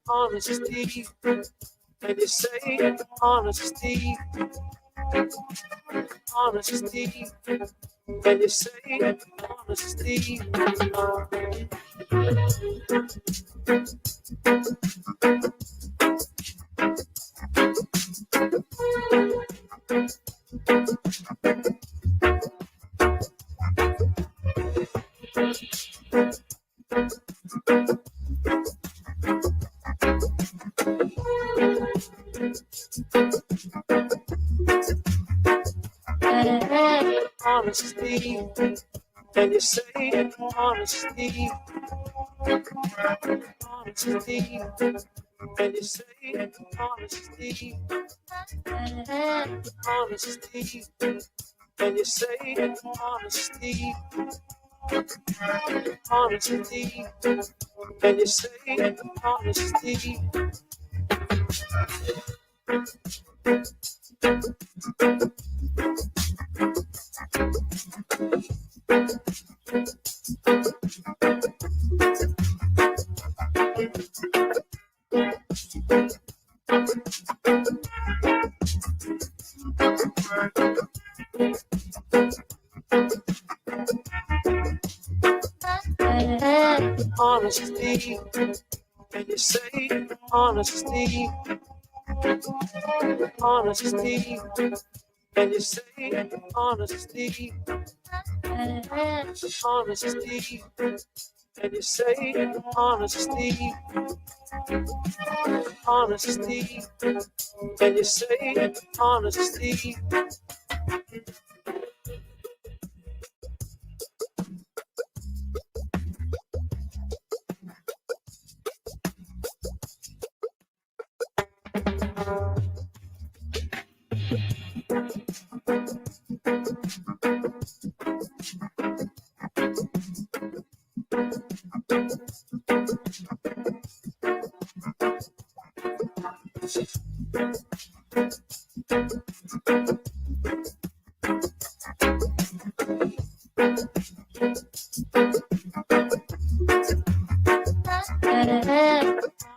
Honesty, and you say honesty, honesty, and you say honesty. Honesty, and you say honesty, honesty, and you say honesty, honesty, and you say honesty, honesty, and you say honesty. Honesty, and you say honesty, honesty, and you say honesty, honesty, and you say honesty, honesty, and you say honesty.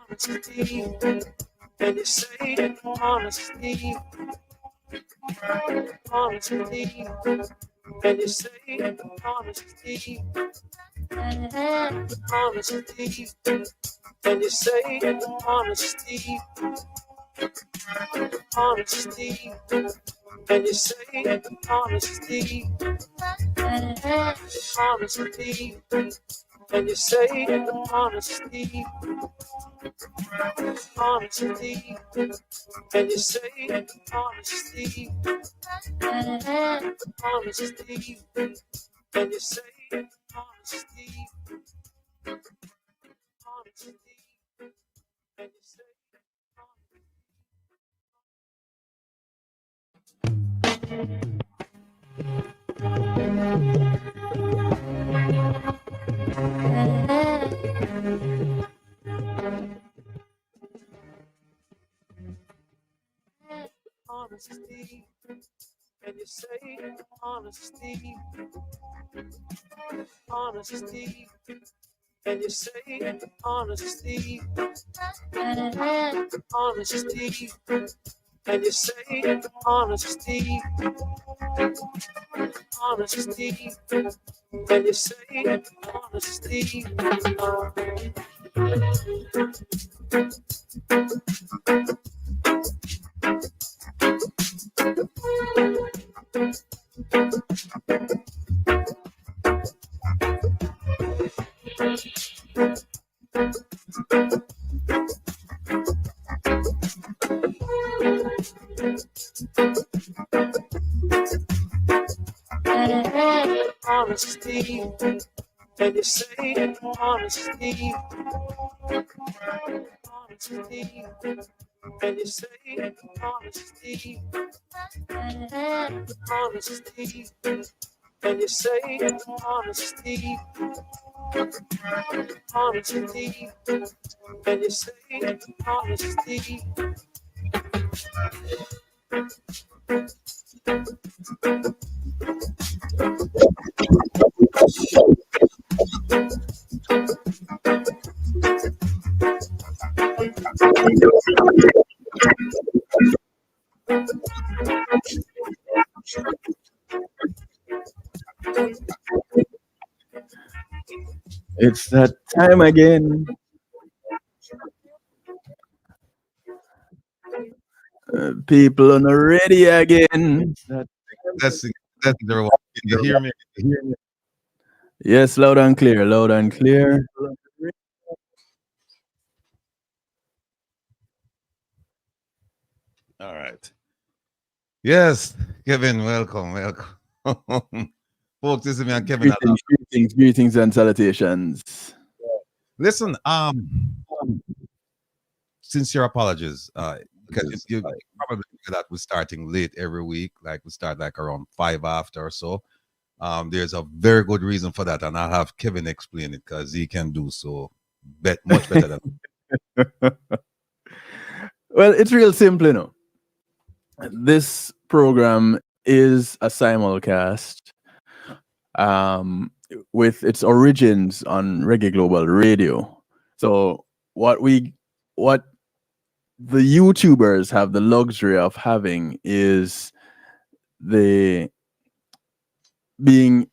Honesty, and you say honesty, honesty, and you say honesty, honesty, and you say honesty, honesty, and you say honesty, honesty, and you say honesty, honesty, and you say honesty, honesty, and you say honesty, honesty, and you say honesty, and you say honesty, honesty, and you say honesty, honesty, and you say honesty, honesty, and you say honesty. Honesty, and you say honesty, honesty, and you say honesty, honesty, and you say honesty, honesty, and you say honesty. It's that time again. People on the radio again. That's that's everyone. Can you hear me? Yes, loud and clear, loud and clear. All right. Yes, Kevin, welcome, welcome. Folks, this is me and Kevin. Greetings, greetings, greetings, and salutations. Listen, sincere apologies. Because you probably know that we're starting late every week. Like we start like around 5 after or so. There's a very good reason for that, and I'll have Kevin explain it because he can do so much better than. Well, it's real simple, you know. This program is a simulcast um, with its origins on Reggae Global Radio. So what the YouTubers have the luxury of having is the being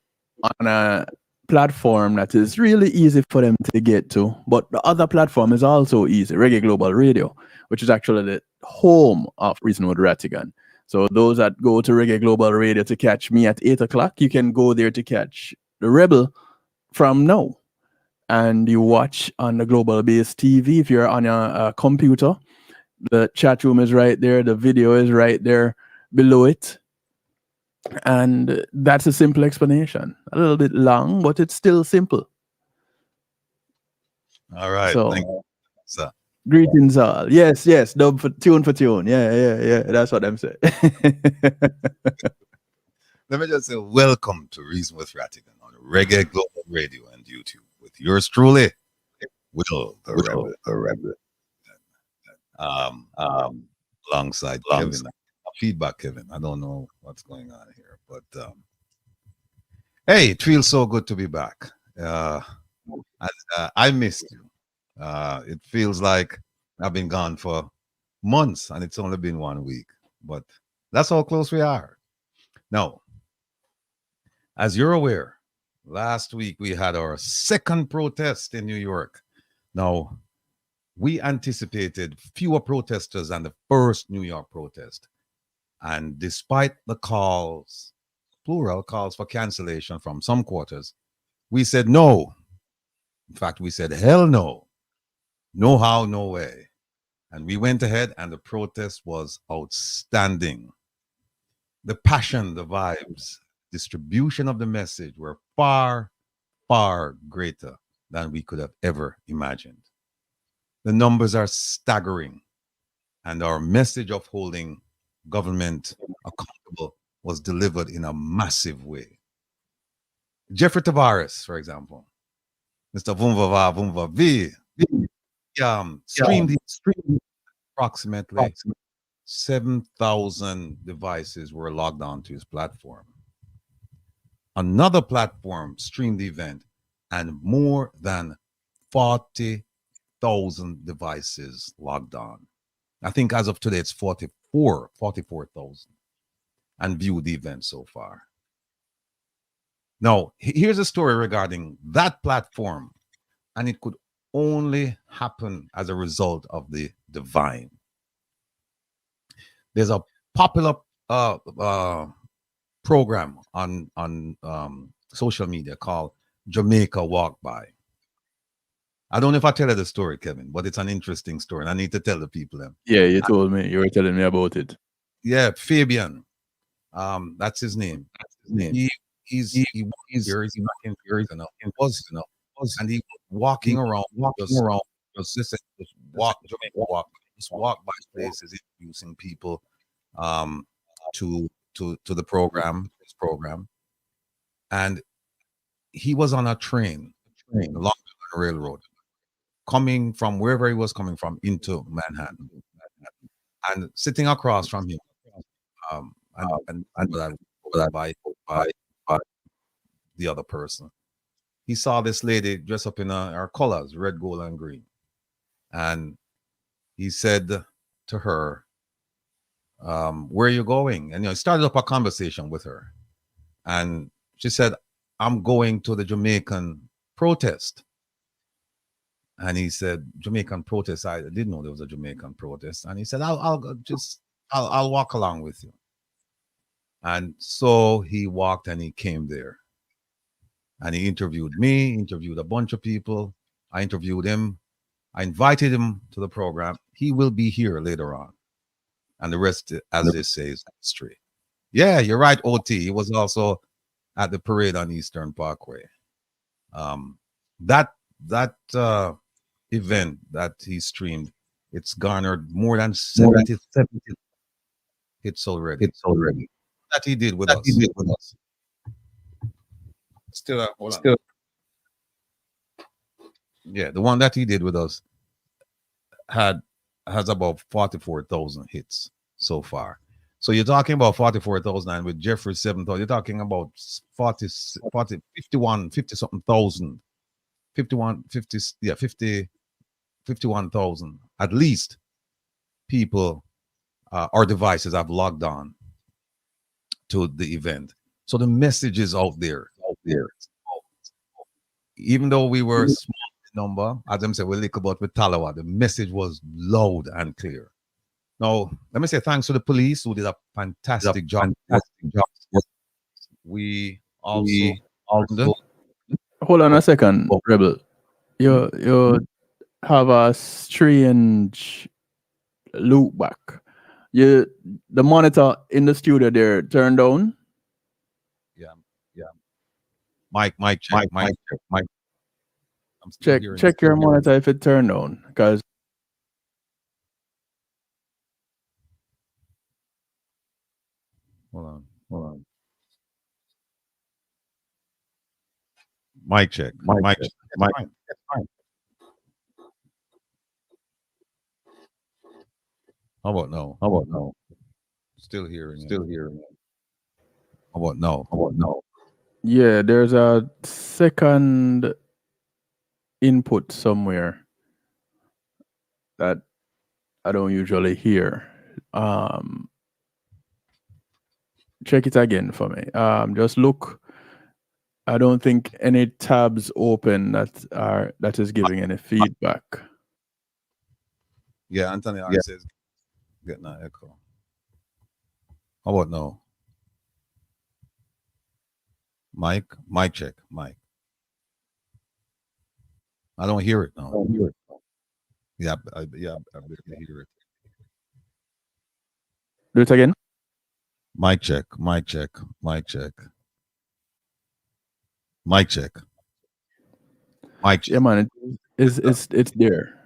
on a platform that is really easy for them to get to. But the other platform is also easy, Reggae Global Radio, which is actually the home of Reason with Rattigan. So those that go to Reggae Global Radio to catch me at 8 o'clock, you can go there to catch the Rebel from now. And you watch on the Global Base TV if you're on a computer. The chat room is right there. The video is right there below it. And that's a simple explanation. A little bit long, but it's still simple. All right. So, Thank you, sir. greetings all. Yes, yes. Dub for tune. Yeah. That's what I'm saying. Let me just say welcome to Reason with Rattigan on Reggae Global Radio and YouTube with yours truly, Will the Rebel. Alongside Kevin. Feedback, Kevin. I don't know what's going on here, but hey, it feels so good to be back. I missed you. It feels like I've been gone for months, and it's only been 1 week, but that's how close we are. Now, as you're aware, last week we had our second protest in New York. Now, we anticipated fewer protesters than the first New York protest. And despite the calls, plural calls for cancellation from some quarters, we said no. In fact, we said hell no. No how, no way. And we went ahead and the protest was outstanding. The passion, the vibes, distribution of the message were far, far greater than we could have ever imagined. The numbers are staggering. And our message of holding government accountable was delivered in a massive way. Jeffrey Tavares, for example, Mr. Vumva Vumva V, streamed approximately 7,000 devices were logged onto his platform. Another platform streamed the event, and more than 40,000 devices logged on. I think as of today, it's 44,000 and viewed the event so far. Now, here's a story regarding that platform, and it could only happen as a result of the divine. There's a popular program on social media called Jamaica Walk By. I don't know if I tell you the story, Kevin, but it's an interesting story, and I need to tell the people them. Yeah, you told me. You were telling me about it. Yeah, Fabian. That's his name. He's walking here, and he was walking around, just walk by places, introducing people to the program, this program, and he was on a train along the railroad, coming from wherever he was coming from into Manhattan, and sitting across from him, and by the other person, he saw this lady dressed up in her colors, red, gold, and green, and he said to her, "Where are you going?" And he started up a conversation with her, and she said, "I'm going to the Jamaican protest." and he said Jamaican protest. I didn't know there was a Jamaican protest, and he said I'll walk along with you. And so he walked and he came there and he interviewed me, interviewed a bunch of people. I interviewed him. I invited him to the program. He will be here later on, and the rest, as they say, is history. Yeah, you're right, OT. He was also at the parade on Eastern Parkway. Um, that event that he streamed, it's garnered more than 70 hits already. That he did with us. Still, hold on. Yeah, the one that he did with us had has about 44,000 hits so far. So you're talking about 44,000, and with Jeffrey 7,000, you're talking about 50 something thousand, 51, 50, yeah, 50, 51,000 at least people or devices have logged on to the event. So the message is out there. Even though we were small in number, as I said, we lick about with Talawa, the message was loud and clear. Now, let me say thanks to the police who did a fantastic job. We also, Hold on a second, Rebel. You have a strange loop back. The monitor in the studio there turned on. yeah. Mike, check. I'm still Check hearing check your monitor if it turned on, because Hold on. Mic check. Mic check. That's fine. How about no? Still hearing. How about no? yeah, there's a second input somewhere that I don't usually hear. Check it again for me. Just look. I don't think any tabs open that is giving any feedback. Yeah, Anthony R says getting an echo. How about no? Mic check. Mic. I don't hear it now. Yeah, I barely hear it. Do it again. Mic check. Mic check. Mic check. Mic check. Mic check. Yeah, man, it's there.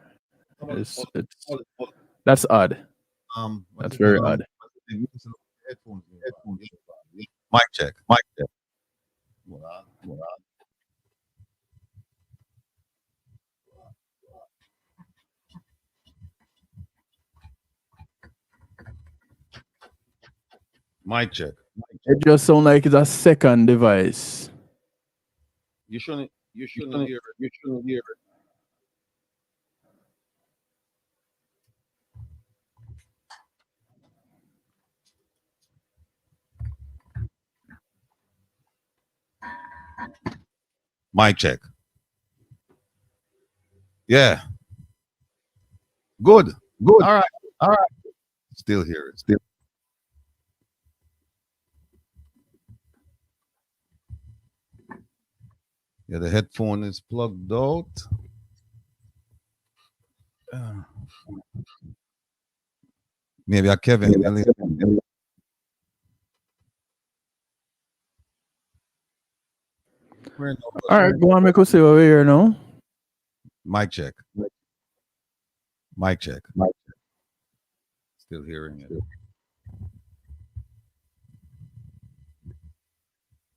It's That's odd. That's very odd. Mic check. Mic check. Mic check. It just sounds like it's a second device. You shouldn't hear it. Mic check. Yeah. Good. All right. Still hear it. Yeah, the headphone is plugged out. Maybe a Kevin. All right, go on, make us see over here now. Mic check. Mic check. Still hearing it.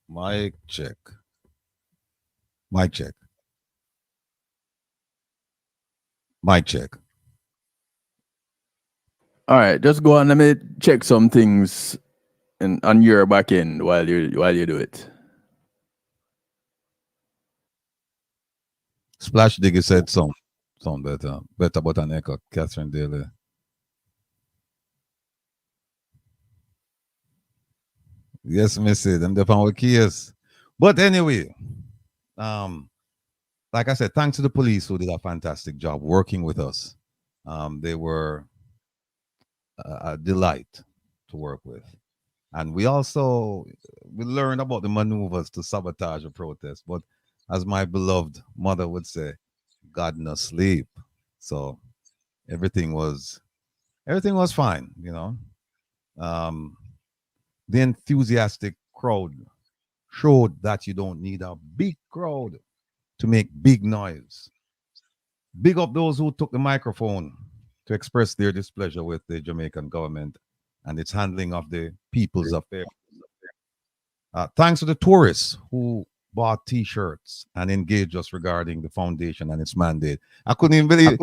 Mic check. Mic check. Mic check. All right, just go on. Let me check some things on your back end while you do it. Splash Digger said sound better. Better but an echo. Catherine Daly. Yes, Missy. Them depend on case. But anyway, like I said, thanks to the police who did a fantastic job working with us. They were a delight to work with. And we learned about the maneuvers to sabotage a protest. But as my beloved mother would say, God no sleep. So everything was everything was fine, you know. Um, the enthusiastic crowd showed that you don't need a big crowd to make big noise. Big up those who took the microphone to express their displeasure with the Jamaican government and its handling of the people's affairs. Thanks to the tourists who bought T-shirts and engaged us regarding the foundation and its mandate. I couldn't even believe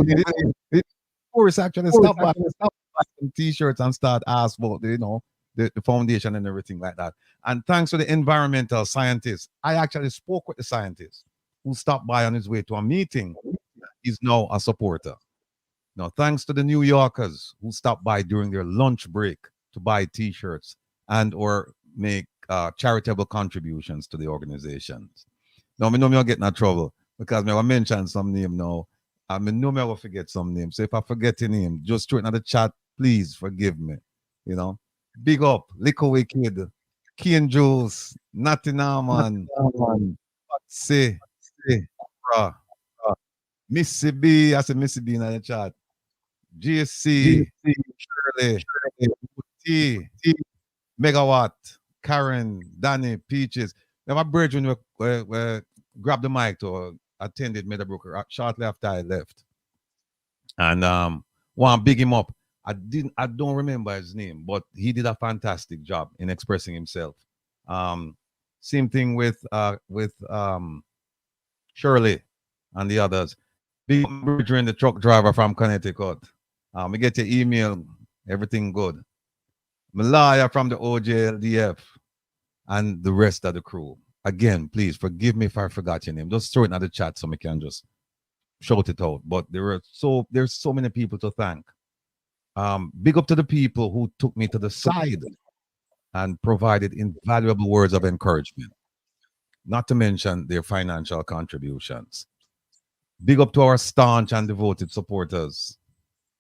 it. Tourists actually stopped by some T-shirts and start asking about the foundation and everything like that. And thanks to the environmental scientists, I actually spoke with the scientist who stopped by on his way to a meeting. He's now a supporter. Now, thanks to the New Yorkers who stopped by during their lunch break to buy T-shirts and or make charitable contributions to the organizations. Now, I know me will get in trouble because I will mention some name now. I know me will forget some name. So if I forget a name, just throw it in the chat. Please forgive me. You know, big up, Liquor Wicked, Keen Juice, Natty Norman, Say, Missy B. I said Missy B in the chat. GSC, Shirley, T, Megawatt, Karen, Danny, Peaches. Now my brethren were grabbed the mic to attended Meadowbrook shortly after I left. And one big him up. I don't remember his name, but he did a fantastic job in expressing himself. Same thing with Shirley and the others. Big brethren, the truck driver from Connecticut. We get your email, everything good. Malaya from the OJLDF and the rest of the crew. Again, please forgive me if I forgot your name. Just throw it in the chat so we can just shout it out. But there's so many people to thank. Big up to the people who took me to the side and provided invaluable words of encouragement, not to mention their financial contributions. Big up to our staunch and devoted supporters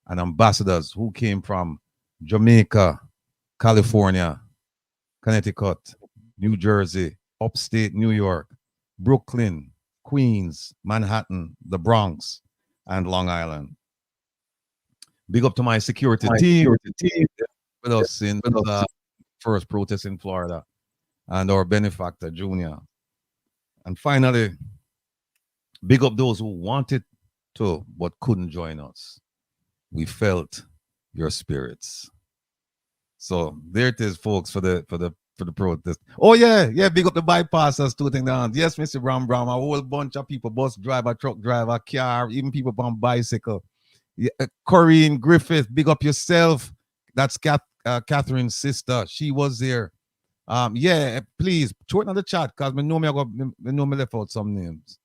and ambassadors who came from Jamaica, California, Connecticut, New Jersey, upstate New York, Brooklyn, Queens, Manhattan, the Bronx, and Long Island. Big up to my security team with us in the first protest in Florida and our benefactor, Junior. And finally, big up those who wanted to but couldn't join us. We felt your spirits. So there it is, folks, for the protest. Oh yeah, big up the bypassers, tooting down. Yes, Mr. Brown, a whole bunch of people, bus driver, truck driver, car, even people on bicycle. Yeah, Corinne Griffith, big up yourself. That's Catherine's sister. She was there. Please throw it in the chat because I know me left out some names.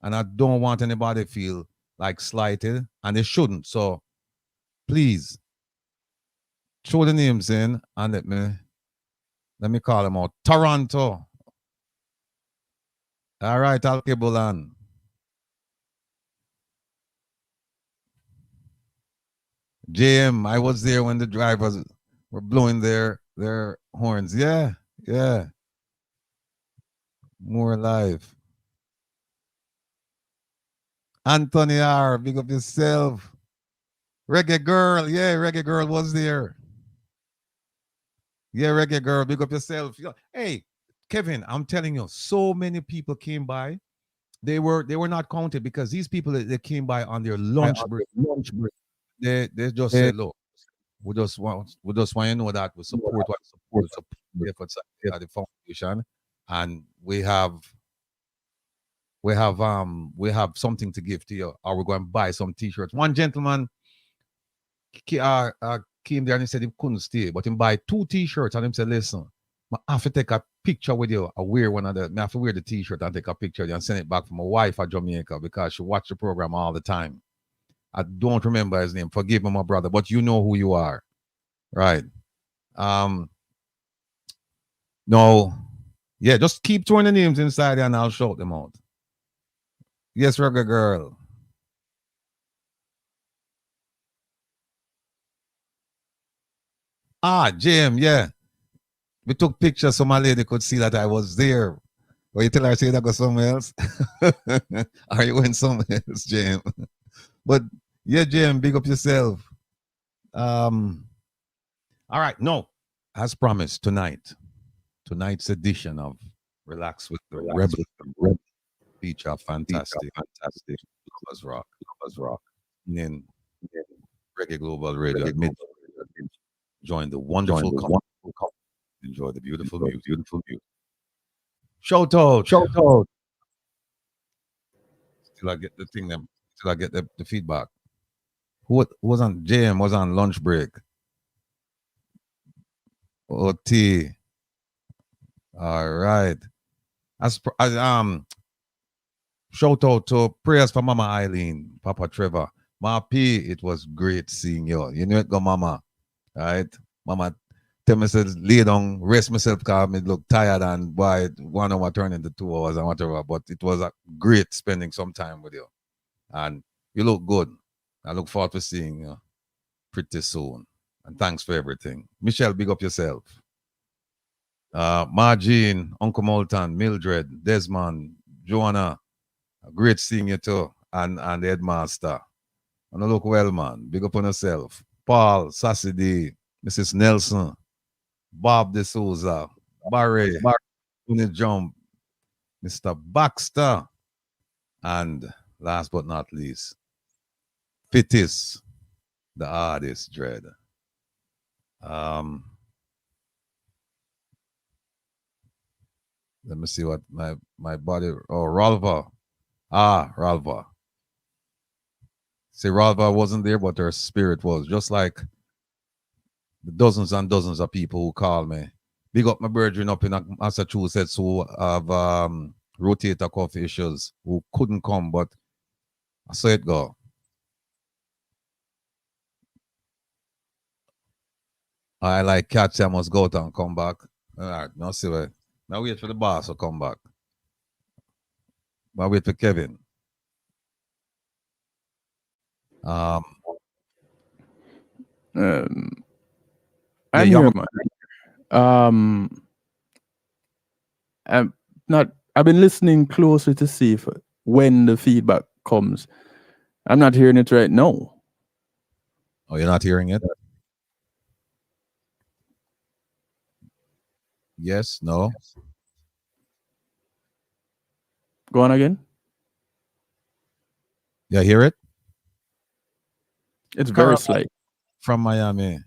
And I don't want anybody to feel like slighted, and they shouldn't. So please throw the names in and let me call them out. Toronto. All right, Alkebulan. JM, I was there when the drivers were blowing their horns. Yeah. More alive. Anthony R, big up yourself. Reggae Girl, Reggae Girl was there. Yeah, Reggae Girl, big up yourself. Hey, Kevin, I'm telling you, so many people came by. They were not counted because these people they came by on their lunch break. They just said, look, we just want you to know that we support the efforts of the foundation, and we have something to give to you, or we're going to buy some T-shirts. One gentleman came there and he said he couldn't stay, but he buy 2 T-shirts and he said, listen, I have to take a picture with you. I have to wear the T-shirt and take a picture and send it back for my wife at Jamaica because she watched the program all the time. I don't remember his name. Forgive me, my brother, but you know who you are. Right. No. Yeah, just keep throwing the names inside and I'll shout them out. Yes, Reggae Girl. Ah, Jim, yeah. We took pictures so my lady could see that I was there. Or you tell her, say that go somewhere else? Or you went somewhere else, Jim? But yeah, Jim, big up yourself. Um, all right, no. As promised, tonight's edition of Relax with the Rebel feature fantastic. Lovers Rock. In Reggae Global Radio at mid join the wonderful enjoy the beautiful music. Shout out. Till I get the thing them till I get the feedback. Who was on JM was on lunch break. OT. All right. As shout out to prayers for Mama Eileen, Papa Trevor. Ma P, it was great seeing you. You know it go, Mama. Right? Mama tell me to lay down, rest myself because me look tired and why 1 hour turned into 2 hours and whatever. But it was great spending some time with you. And you look good. I look forward to seeing you pretty soon. And thanks for everything. Michelle, big up yourself. Margine, Uncle Moulton, Mildred, Desmond, Joanna, great seeing you too. And the headmaster. And I look well, man. Big up on yourself. Paul, Sassy, Mrs. Nelson, Bob De Souza, Barry, Tony Jump, Mr. Baxter, and last but not least, Fittis, the artist, Dread. Let me see what my body. Oh, Ralva. Ralva. See, Ralva wasn't there, but her spirit was. Just like the dozens and dozens of people who call me. Big up my brethren up in Massachusetts who have rotator cuff issues, who couldn't come, but I saw it go. I like catch, I must go out and come back. All right, now see where. Now wait for the boss to come back. Now wait for Kevin. Um, yeah, I'm here, man. I'm not. I've been listening closely to see if when the feedback comes. I'm not hearing it right now. Oh, you're not hearing it? Yes, no. Go on again. Yeah, hear it? It's very slight. From Miami.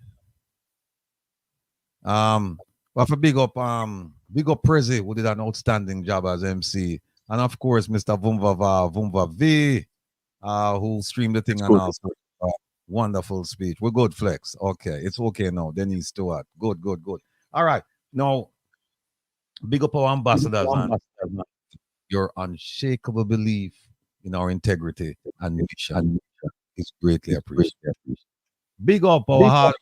Well, for big up Prezi, who did an outstanding job as MC. And of course, Mr. Vumva V, who streamed the thing and also wonderful speech. We're good, Flex. Okay, it's okay now. Denise Stewart. Good. All right. Now, big up our ambassadors and your unshakable belief in our integrity and mission is greatly appreciated. Big up our heart.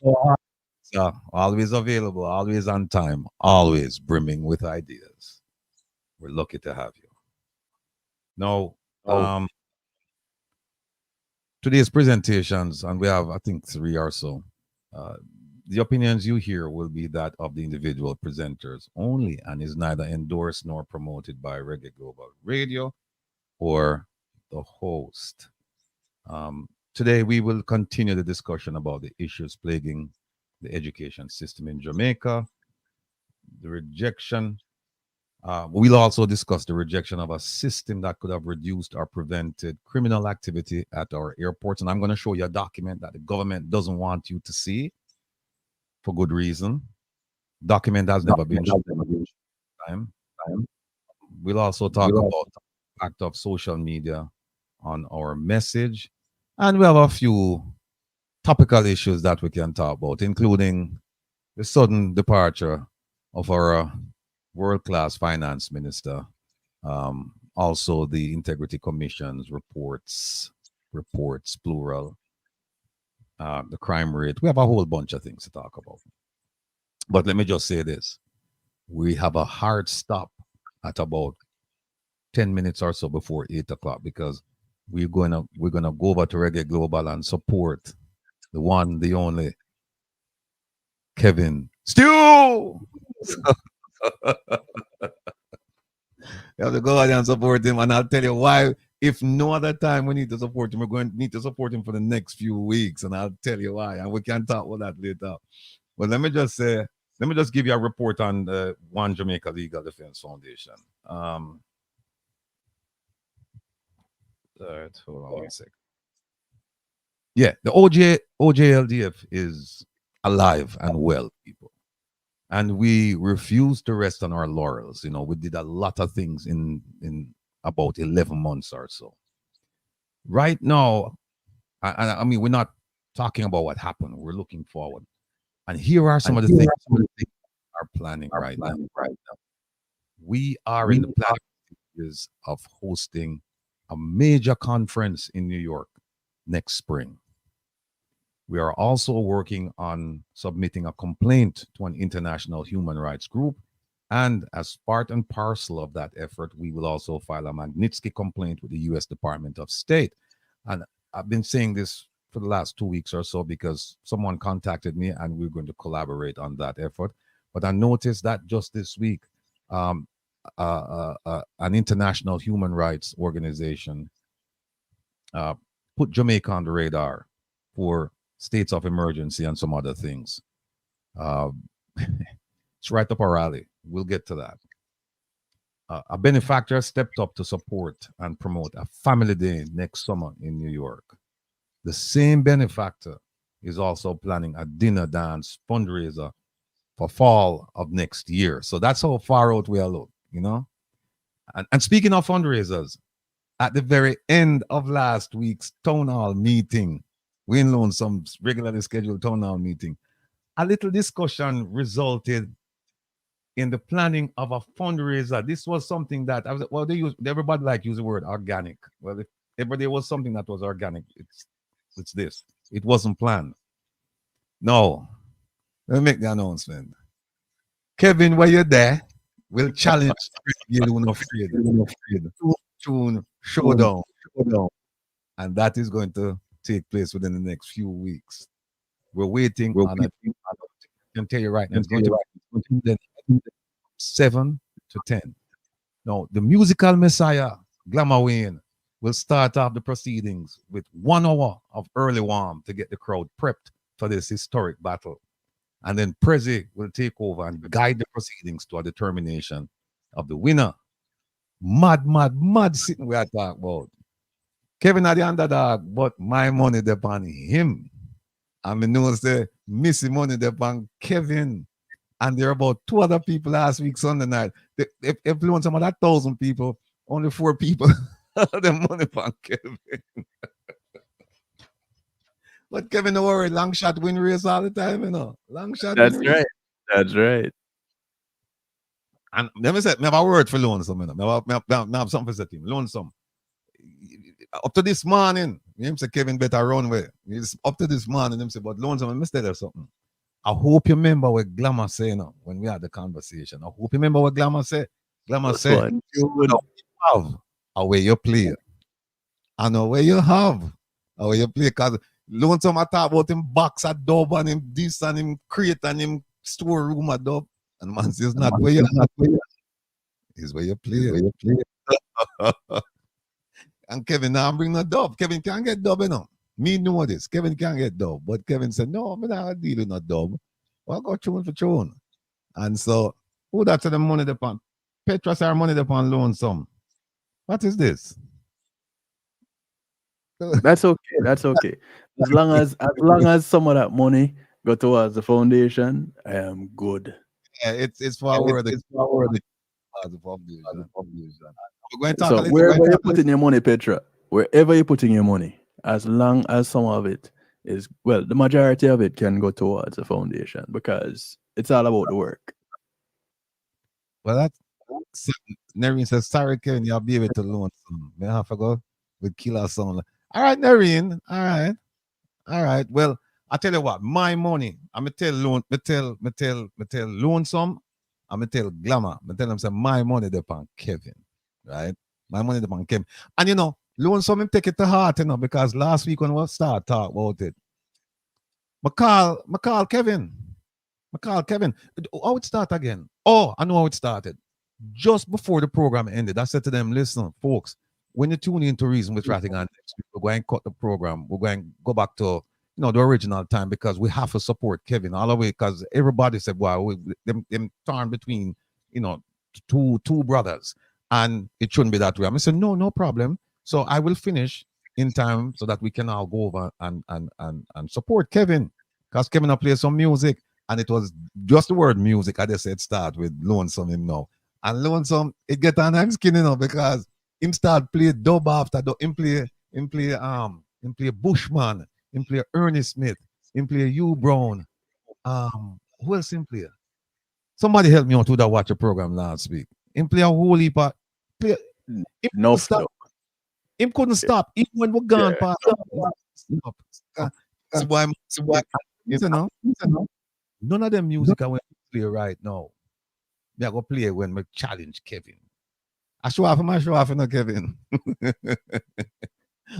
Always available, always on time, always brimming with ideas. We're lucky to have you. Now, today's presentations, and we have, I think, 3 or so. The opinions you hear will be that of the individual presenters only and is neither endorsed nor promoted by Reggae Global Radio or the host. Today, we will continue the discussion about the issues plaguing the education system in Jamaica, the rejection. We'll also discuss the rejection of a system that could have reduced or prevented criminal activity at our airports. And I'm going to show you a document that the government doesn't want you to see for good reason. Document has never been shown. We'll also talk about the impact of social media on our message. And we have a few topical issues that we can talk about, including the sudden departure of our world-class finance minister, also the Integrity Commission's reports, plural, the crime rate. We have a whole bunch of things to talk about. But let me just say this. We have a hard stop at about 10 minutes or so before 8 o'clock, because we're gonna go over to Reggae Global and support the one, the only Kevin Stew. You have to go out there and support him, and I'll tell you why. If no other time we need to support him, we're going to need to support him for the next few weeks, and I'll tell you why. And we can talk about that later. But let me just give you a report on the One Jamaica Legal Defense Foundation. All right, hold on one second. Yeah, the OJLDF is alive and well, people. And we refuse to rest on our laurels. You know, we did a lot of things in about 11 months or so. Right now, I mean, we're not talking about what happened. We're looking forward. And here are some of the things we are planning right now. We are in the planning stages of hosting a major conference in New York next spring. We are also working on submitting a complaint to an international human rights group. And as part and parcel of that effort, we will also file a Magnitsky complaint with the U.S. Department of State. And I've been saying this for the last 2 weeks or so because someone contacted me and we're going to collaborate on that effort. But I noticed that just this week, an international human rights organization put Jamaica on the radar for states of emergency and some other things. It's right up our alley. We'll get to that. A benefactor stepped up to support and promote a family day next summer in New York. The same benefactor is also planning a dinner dance fundraiser for fall of next year. So that's how far out we are look, you know? And speaking of fundraisers, at the very end of last week's town hall meeting, we in some regularly scheduled town hall meeting, a little discussion resulted in the planning of a fundraiser. This was something that I was well, everybody like use the word organic. Well, if there was something that was organic, it's this. It wasn't planned. No. Let me make the announcement. Kevin, were you there? We'll challenge Tune Showdown. And that is going to take place within the next few weeks. We're waiting on it. I can tell you right now, it's going to be 7 to 10. Now, the musical messiah, Glamour Wayne, will start off the proceedings with 1 hour of early warm to get the crowd prepped for this historic battle. And then Prezi will take over and guide the proceedings to a determination of the winner. Mad sitting where I talk about. Kevin are the underdog, but my money depend on him. I mean, no say Missy money depend Kevin. And there are about 2 other people last week Sunday night. If you want some of that 1,000 people, only 4 people the money from Kevin. But Kevin, don't worry, long shot win race all the time, you know. Long shot That's win race. right. That's right. And let me say, I have a word for Lonesome, you know. I have something to say to him. Lonesome. Up to this morning, him say Kevin better run way. Up to this morning, him say, but Lonesome, I must tell you something. I hope you remember what Glamour say, you know, when we had the conversation. I hope you remember what Glamour said. Glamour said, you have a way you play. And a way you have a way you play. Because Lonesome I talk about him box at dub and him this and him crate and him storeroom at dub. And man says, not where you play. It's where you play. And Kevin now bring no dub. Kevin can't get dub, you know. Me know this. Kevin can't get dub. But Kevin said, no, I'm not dealing with no dub. Well, I got tune for tune. And so, who that's the money upon? Petra say money upon Lonesome. What is this? That's okay. That's okay. As long as some of that money go towards the foundation, I am good. Yeah, it's for our the foundation. We're going to talk So wherever you're putting your money, Petra, wherever you're putting your money, as long as some of it is, well, the majority of it can go towards the foundation because it's all about the work. Well, that's Nerine says, sorry, Kevin, you'll be able to loan some. May I have to go with killer sound. All right, Nerine. All right. Well, I tell you what, my money, I'm gonna tell Lonesome, I'm gonna tell Glamour, I'm gonna tell them say my money depend Kevin, right? My money depend on Kevin. And you know, loan some him take it to heart, you know, because last week when we start talk about it, McCall Kevin. McCall Kevin. How it start again? Oh, I know how it started. Just before the program ended, I said to them, listen, folks, when you tune into Reason with Rattigan next week, we're going to cut the program. We're going to go back to the original time because we have to support Kevin all the way because everybody said, wow, them torn between, two brothers. And it shouldn't be that way. I said, no problem. So I will finish in time so that we can all go over and support Kevin. Because Kevin will play some music. And it was just the word music. I just said start with Lonesome him now. And Lonesome, it get on him skin, because him start play dub after dub. Him play Bushman, him play Ernest Smith, him play Hugh Brown. Who else him play? Somebody help me out with that watch a program last week. Him play a whole heap of play. No, Him couldn't stop. Even when we're gone past. Stop. So why? None of them music I want to play right now. Me I go play when we challenge Kevin. I show off, Kevin.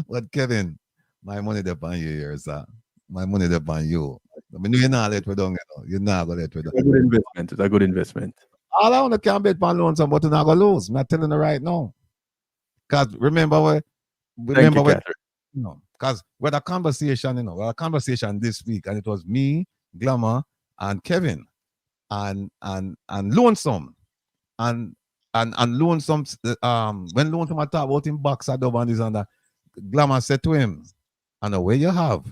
But Kevin, my money depend on you here, sir. My money depend on you. I mean, you're not let me down, You're not gonna let me down. It's a good investment. It's a good investment. All I want to can bet on loans, but you're not gonna lose. I'm telling you right now. Because remember because we had a conversation, a conversation this week, and it was me, Glamour, and Kevin, and Lonesome, and Lonesome. When Lonesome talk about him box at and this and that, Glamour said to him, "And away you have,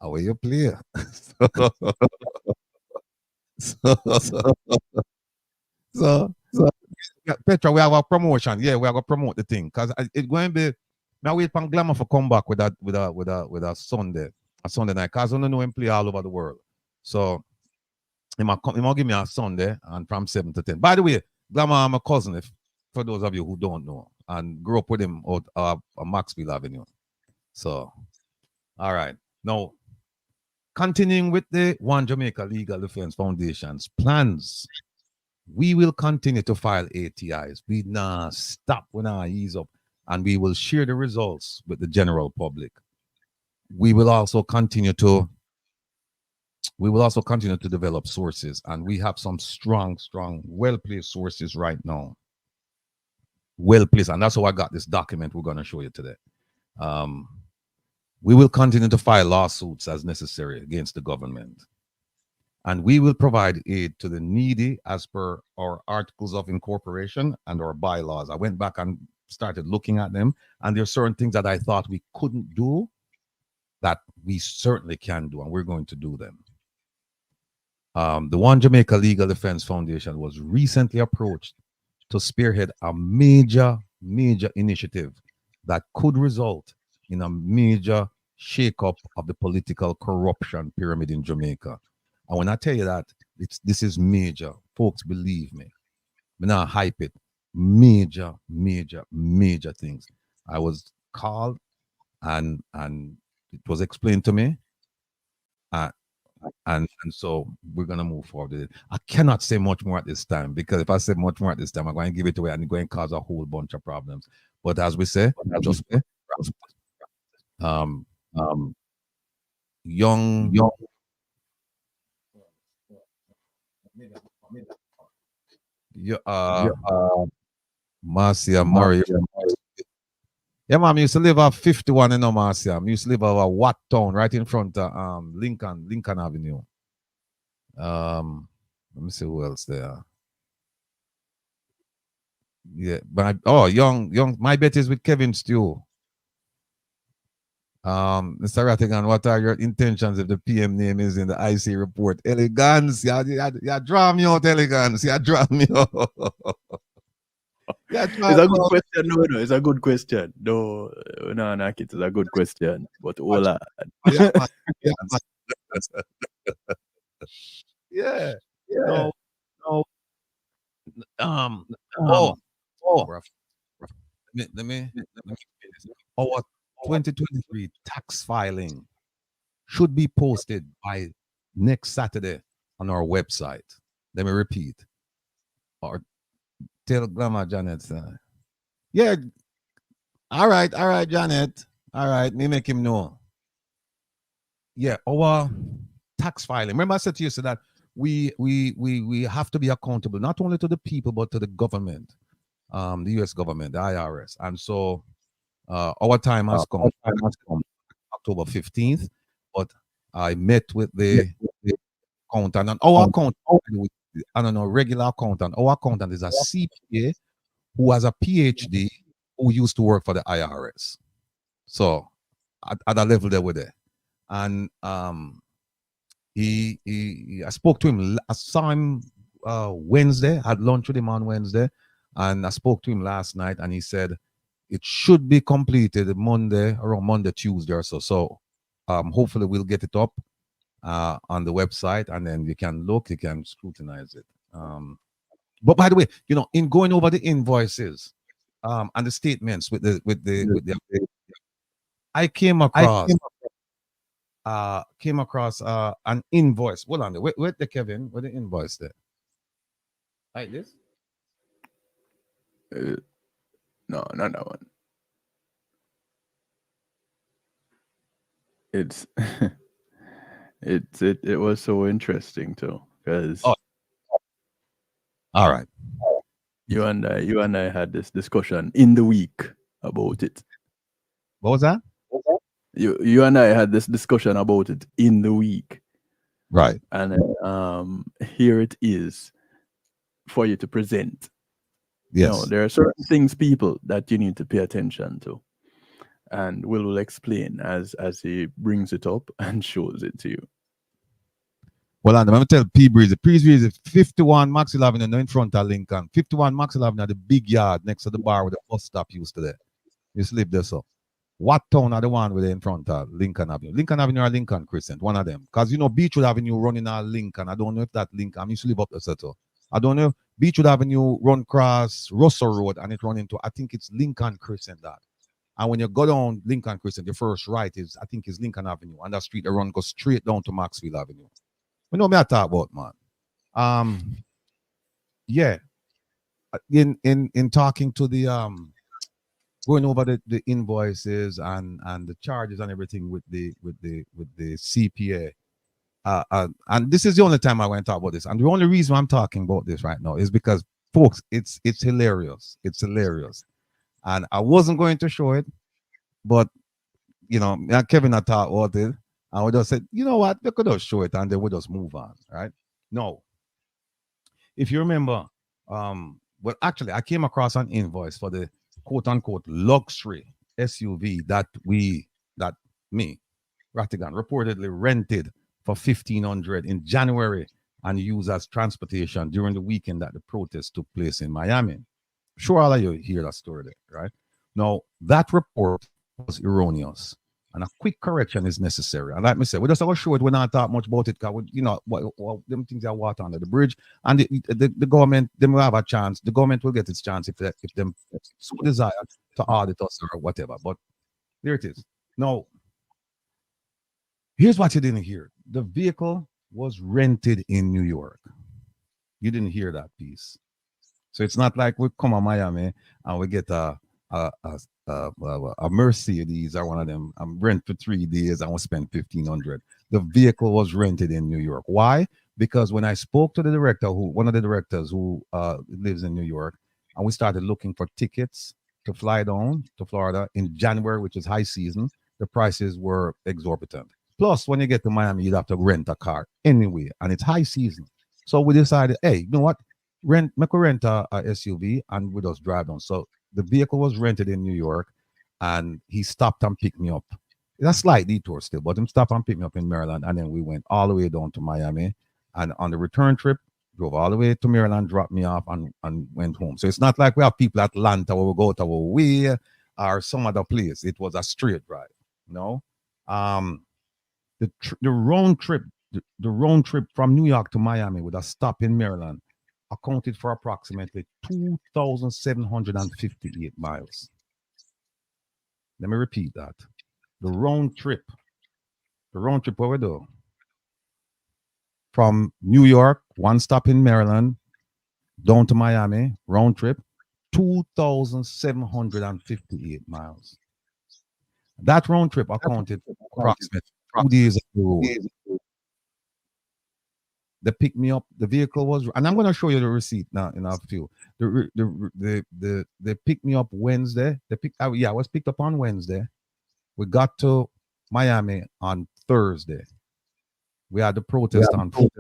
away you play." so, Petra, we have a promotion. Yeah, we have to promote the thing because it's going to be. Now wait for Glamour for come back with a Sunday night. Cause I don't know him play all over the world. So he might give me a Sunday and from 7 to 10. By the way, Glamour, I'm a cousin, for those of you who don't know, and grew up with him out on Maxfield Avenue. So, all right. Now, continuing with the One Jamaica Legal Defense Foundation's plans, we will continue to file ATIs. We not stop, we not ease up, and we will share the results with the general public. We will also continue to develop sources, and we have some strong, well-placed sources right now. Well-placed, and that's how I got this document we're going to show you today. We will continue to file lawsuits as necessary against the government. And we will provide aid to the needy as per our articles of incorporation and our bylaws. I went back and started looking at them, and there are certain things that I thought we couldn't do that we certainly can do, and we're going to do them. The One Jamaica Legal Defense Foundation was recently approached to spearhead a major initiative that could result in a major shake-up of the political corruption pyramid in Jamaica. And when I tell you that, this is major. Folks, believe me. I'm not hype it. Major things. I was called and it was explained to me. And so we're going to move forward. I cannot say much more at this time because if I say much more at this time, I'm going to give it away and it's going to cause a whole bunch of problems. But as we say, young Marcia Murray. Yeah, ma'am, used to live at 51 in Marcia. Used to live at Watt Town, right in front of Lincoln Avenue. Let me see who else there. Yeah, but young. My bet is with Kevin Stew. Mr. Rattigan, what are your intentions if the PM name is in the IC report? Elegance, you draw me out, elegance. You draw me out. It's a good question. No, it's a good question. No, it's a good question. But hola. Yeah. No. Let me our 2023 tax filing should be posted by next Saturday on our website. Let me repeat. Or tell Grandma Janet. Yeah, All right, Janet. All right, me make him know. Yeah, our tax filing. Remember, I said to you so that we have to be accountable not only to the people but to the government, the U.S. government, the IRS, and so our time has come, October 15th. But I met with the accountant, and our accountant, I don't know, regular accountant. Our accountant is a CPA who has a PhD who used to work for the IRS. So at a level there with it. And I spoke to him. I saw him Wednesday. Had lunch with him on Wednesday, and I spoke to him last night, and he said it should be completed Monday, around Monday, Tuesday or so. So hopefully we'll get it up on the website, and then you can look, you can scrutinize it. But by the way, in going over the invoices and the statements with the I came across an invoice. Hold on, wait the Kevin, where the invoice there? Like this? No, not that one. It's it was so interesting too because Oh, all right. you and I had this discussion in the week about it. What was that? You and I had this discussion about it in the week, Right. and here it is for you to present. Yes. There are certain things, people, that you need to pay attention to, and will explain as he brings it up and shows it to you. Well, I'm going to tell P Breeze. P Breeze is 51 Maxwell Avenue in front of Lincoln. 51 Maxwell Avenue, the big yard next to the bar where the bus stop used to there. You sleep there, so. What town are the one with in front of Lincoln Avenue? Lincoln Avenue or Lincoln Crescent? One of them. Because Beechwood Avenue running out Lincoln. I don't know if that Lincoln. I used to live up the settle. I don't know. Beechwood Avenue run across Russell Road and it run into, I think it's Lincoln Crescent that. And when you go down Lincoln Crescent, the first right is, I think, is Lincoln Avenue. And that street the run goes straight down to Maxwell Avenue. You know me I talk about, man. Yeah. In talking to the going over the invoices and the charges and everything with the CPA. And this is the only time I want to talk about this. And the only reason I'm talking about this right now is because, folks, it's hilarious. It's hilarious. And I wasn't going to show it, but me and Kevin had talked about it, and we just said, you know what, we could just show it and then we just move on, right? No. If you remember, well, actually, I came across an invoice for the quote unquote luxury SUV that me, Rattigan, reportedly rented for $1,500 in January and used as transportation during the weekend that the protest took place in Miami. Sure, all of you hear that story there, right? Now, that report was erroneous. And a quick correction is necessary. And like I said, we just have to show it. We're not talk much about it because them things are water under the bridge. And the government, they will have a chance. The government will get its chance if them so desire to audit us or whatever. But there it is. Now, here's what you didn't hear. The vehicle was rented in New York. You didn't hear that piece. So it's not like we come to Miami and we get a Mercedes or one of them rent for 3 days and we spend $1,500. The vehicle was rented in New York. Why? Because when I spoke to one of the directors who lives in New York, and we started looking for tickets to fly down to Florida in January, which is high season, the prices were exorbitant. Plus, when you get to Miami, you'd have to rent a car anyway, and it's high season. So we decided, hey, you know what? Make a rent a SUV and we just drive down. So the vehicle was rented in New York and he stopped and picked me up. It's a slight detour still, but him stopped and picked me up in Maryland. And then we went all the way down to Miami. And on the return trip, drove all the way to Maryland, dropped me off and went home. So it's not like we have people at Atlanta where we go to our way or some other place. It was a straight ride, the round trip, the round trip from New York to Miami with a stop in Maryland accounted for approximately 2,758 miles. Let me repeat that. The round trip where we do from New York, one stop in Maryland, down to Miami, round trip, 2,758 miles. That round trip accounted for approximately 2 days of the road. They picked me up. The vehicle was, and I'm going to show you the receipt now in a few. They picked me up Wednesday. I was picked up on Wednesday. We got to Miami on Thursday. We had the protest on Friday.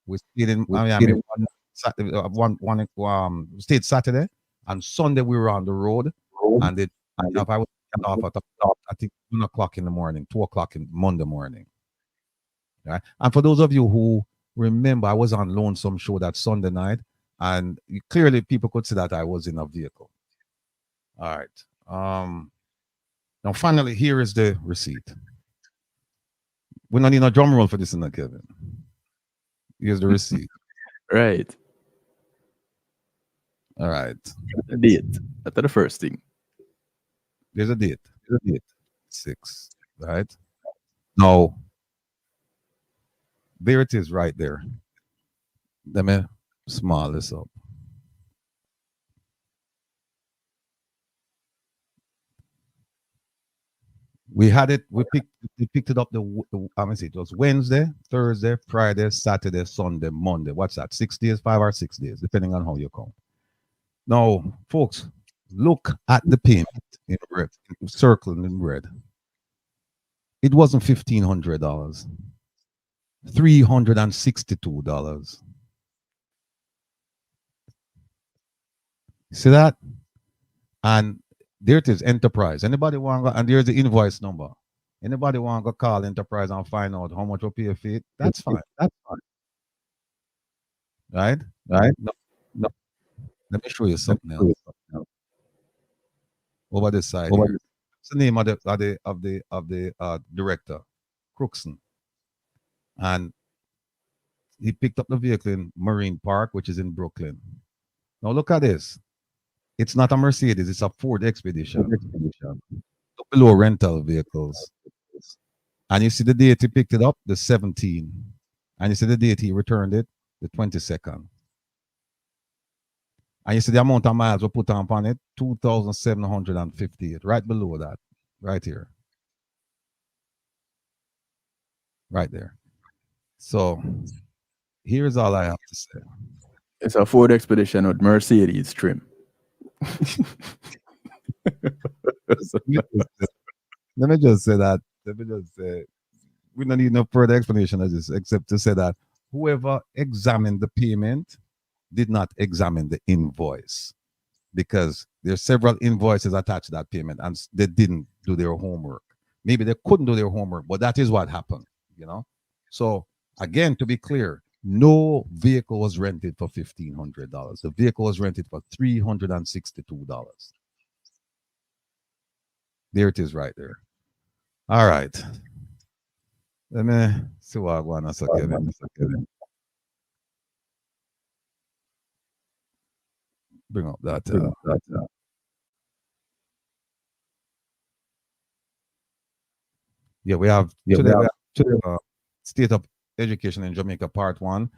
We stayed in Miami stayed Saturday, and Sunday we were on the road. And if I was off at I think 1 o'clock in the morning, 2 o'clock in Monday morning. Right? And for those of you who remember, I was on Lonesome Show that Sunday night, and clearly people could see that I was in a vehicle. All right. Now finally, here is the receipt. We don't need a drum roll for this, Kevin. Here's the receipt. Right. All right. The date. That's the first thing. There's a date. 6. Right. Now, there it is right there. Let me small this up. We had it. We picked it up. Let me see. It was Wednesday, Thursday, Friday, Saturday, Sunday, Monday. What's that? 6 days, 5 or 6 days, depending on how you count. Now, folks, look at the payment in red, circled in red. It wasn't $1,500. $362. See that? And there it is, Enterprise. Anybody want to go, and there's the invoice number. Anybody want to call Enterprise and find out how much will pay for it? That's fine. That's fine. Right? Right? No. Let me show you something else. Over this side. What's the name of the director? Crookson. And he picked up the vehicle in Marine Park, which is in Brooklyn. Now look at this. It's not a Mercedes, it's a Ford Expedition. Look below rental vehicles. And you see the date he picked it up, the 17th. And you see the date he returned it, the 22nd. And you see the amount of miles we put on it, 2,758. Right below that, right here. Right there. So here's all I have to say. It's a Ford Expedition with Mercedes trim. Let me just say that. Let me just say, we don't need no further explanation of this, except to say that whoever examined the payment did not examine the invoice, because there's several invoices attached to that payment, and they didn't do their homework. Maybe they couldn't do their homework, but that is what happened, you know. So again, to be clear, no vehicle was rented for $1,500. The vehicle was rented for $362. There it is right there. All right. Let me see what I want to say. Bring up that. Yeah, we have State of Education in Jamaica Part 1.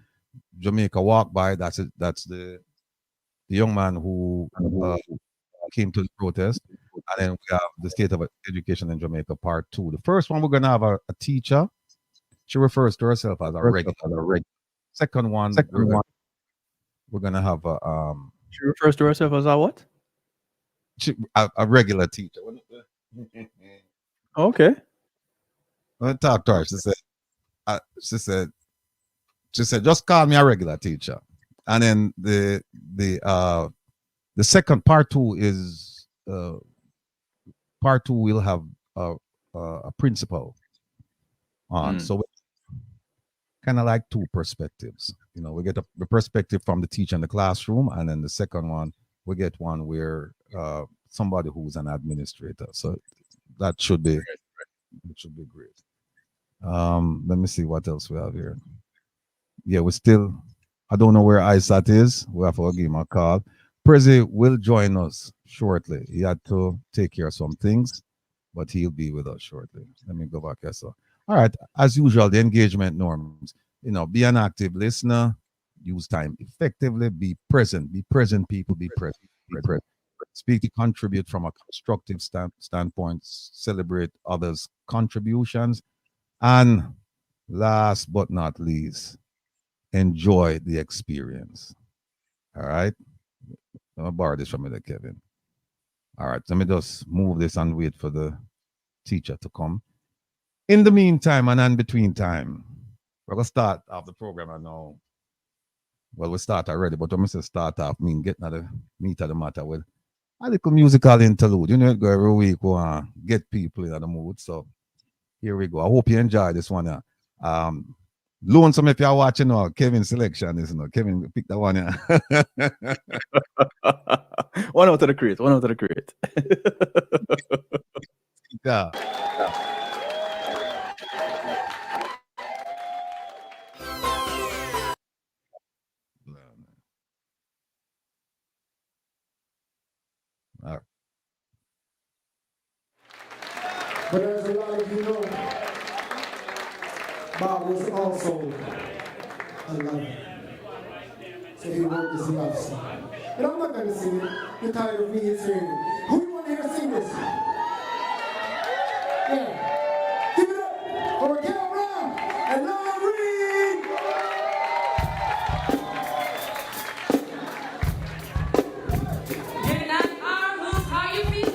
Jamaica Walk By. That's it. That's the young man who came to the protest. And then we have the State of Education in Jamaica Part 2. The first one, we're going to have a teacher. She refers to herself as a regular. Second one, we're going to have a... She refers to herself as a what? A regular teacher. Okay. When I talked to her, she said, just call me a regular teacher. And then the second part 2 is part 2 will have a principal on. So kind of like two perspectives. You know, we get the perspective from the teacher in the classroom, and then the second one, we get one where somebody who's an administrator. So that should be great. Let me see what else we have here. Yeah, I don't know where ISAT is. We have to give him a call. Prezi will join us shortly. He had to take care of some things, but he'll be with us shortly. Let me go back here. So, all right, as usual, the engagement norms. You know, be an active listener, use time effectively, be present, people, be present. Speak to contribute from a constructive standpoint, celebrate others' contributions, and last but not least, enjoy the experience. All right. I'm gonna borrow this from you, there, Kevin. All right. Let me just move this and wait for the teacher to come. In the meantime and in between time, we're gonna start off the program. I know. Well, we start already, but when I say start off, I mean getting at the meat of the matter with a little musical interlude. You know, it go every week, get people in the mood. So here we go. I hope you enjoy this one. Lonesome, if you're watching, Kevin selection is, Kevin pick that one. One out of the crate. One out of the crate. Yeah. All right. But as a lot of you know, Bob was also a lover. So he wrote this love song. And I'm not going to sing it. You're tired of me singing it. Who you want to hear sing this? Yeah. Give it up for Raquel Brown and Lauren Reed. You're not armed, how you feeling?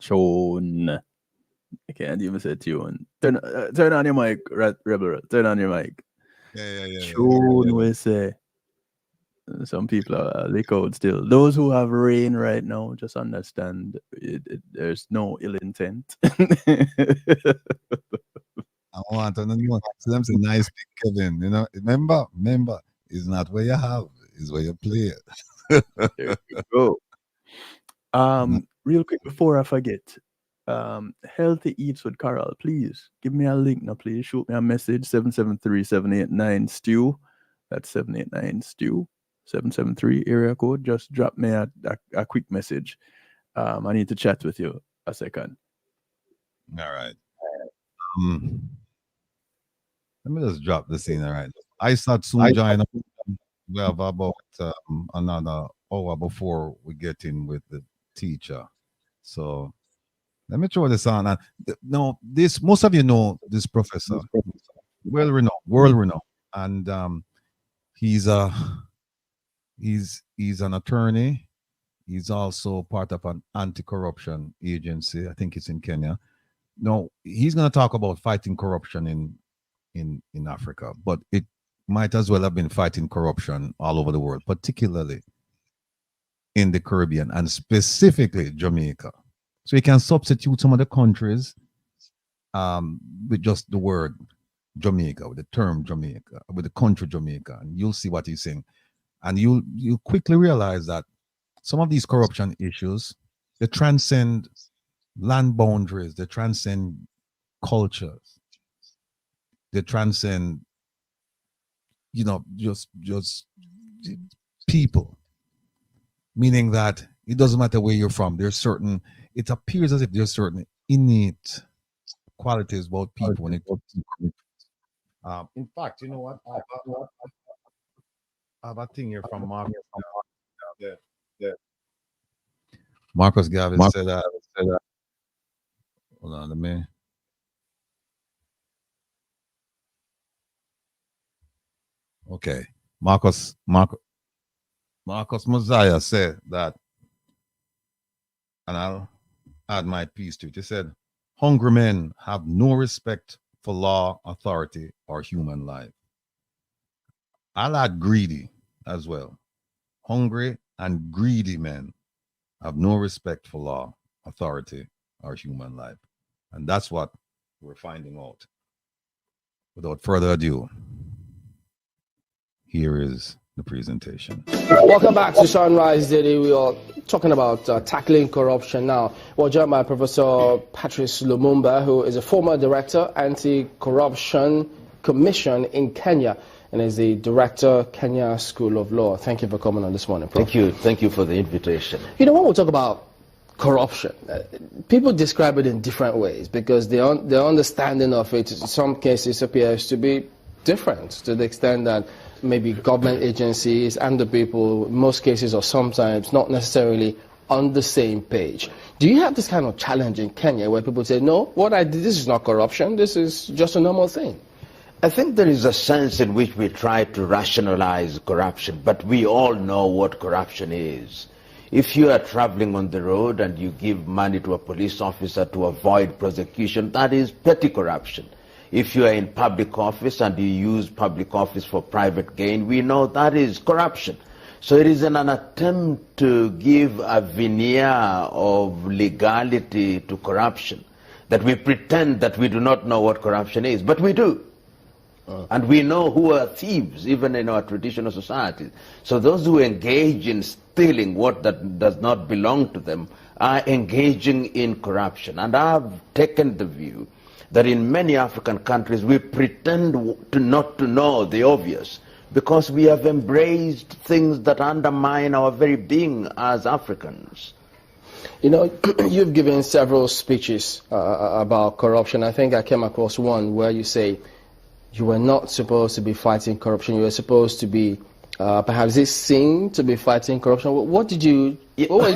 Tune. I can't even say tune. Turn on your mic, Rebel. Turn on your mic. Yeah. Tune, we say. Some people are lick out still. Those who have rain right now, just understand there's no ill intent. I want to know. So them say nice thing, Kevin. You know, remember, it's not where you have, it's where you play it. There you go. Real quick before I forget, Healthy Eats with Carol, please give me a link now, please. Shoot me a message, 773-789-STEW. That's 789-STEW, 773 area code. Just drop me a quick message. I need to chat with you a second. All right. Let me just drop the scene. All right. I start soon join. We have about another hour before we get in with the teacher. So let me throw this on. And no, this most of you know this professor, well renowned, world renowned, and he's an attorney. He's also part of an anti-corruption agency. I think it's in Kenya. No, he's going to talk about fighting corruption in Africa, but it might as well have been fighting corruption all over the world, particularly in the Caribbean and specifically Jamaica. So you can substitute some of the countries with just the word Jamaica, with the term Jamaica, with the country Jamaica, and you'll see what he's saying. And you'll quickly realize that some of these corruption issues, they transcend land boundaries, they transcend cultures, they transcend, just people. Meaning that it doesn't matter where you're from. It appears as if there's certain innate qualities about people when it comes to in fact, you know what? I have a thing here from Marcus. Marcus Gavin said that. Hold on a minute. Okay. Marcus Mosiah said that, and I'll add my piece to it. He said, hungry men have no respect for law, authority, or human life. I'll add greedy as well. Hungry and greedy men have no respect for law, authority, or human life. And that's what we're finding out. Without further ado, here is the presentation. Welcome back to Sunrise Daily. We are talking about tackling corruption now. We're joined by Professor Patrice Lumumba, who is a former director, Anti-Corruption Commission in Kenya, and is the director, Kenya School of Law. Thank you for coming on this morning, Prof. Thank you for the invitation. You know, when we talk about corruption, people describe it in different ways because their understanding of it in some cases appears to be different, to the extent that maybe government agencies and the people, in most cases or sometimes, not necessarily on the same page. Do you have this kind of challenge in Kenya where people say, no, what I did, this is not corruption, this is just a normal thing? I think there is a sense in which we try to rationalize corruption, but we all know what corruption is. If you are traveling on the road and you give money to a police officer to avoid prosecution, that is petty corruption. If you are in public office and you use public office for private gain, we know that is corruption. So it is an attempt to give a veneer of legality to corruption, that we pretend that we do not know what corruption is, but we do. And we know who are thieves, even in our traditional societies. So those who engage in stealing what that does not belong to them are engaging in corruption. And I've taken the view that in many African countries we pretend not to know the obvious because we have embraced things that undermine our very being as Africans. You know, you've given several speeches about corruption. I think I came across one where you say you were not supposed to be fighting corruption. You were supposed to be, perhaps it's seen to be fighting corruption. What were you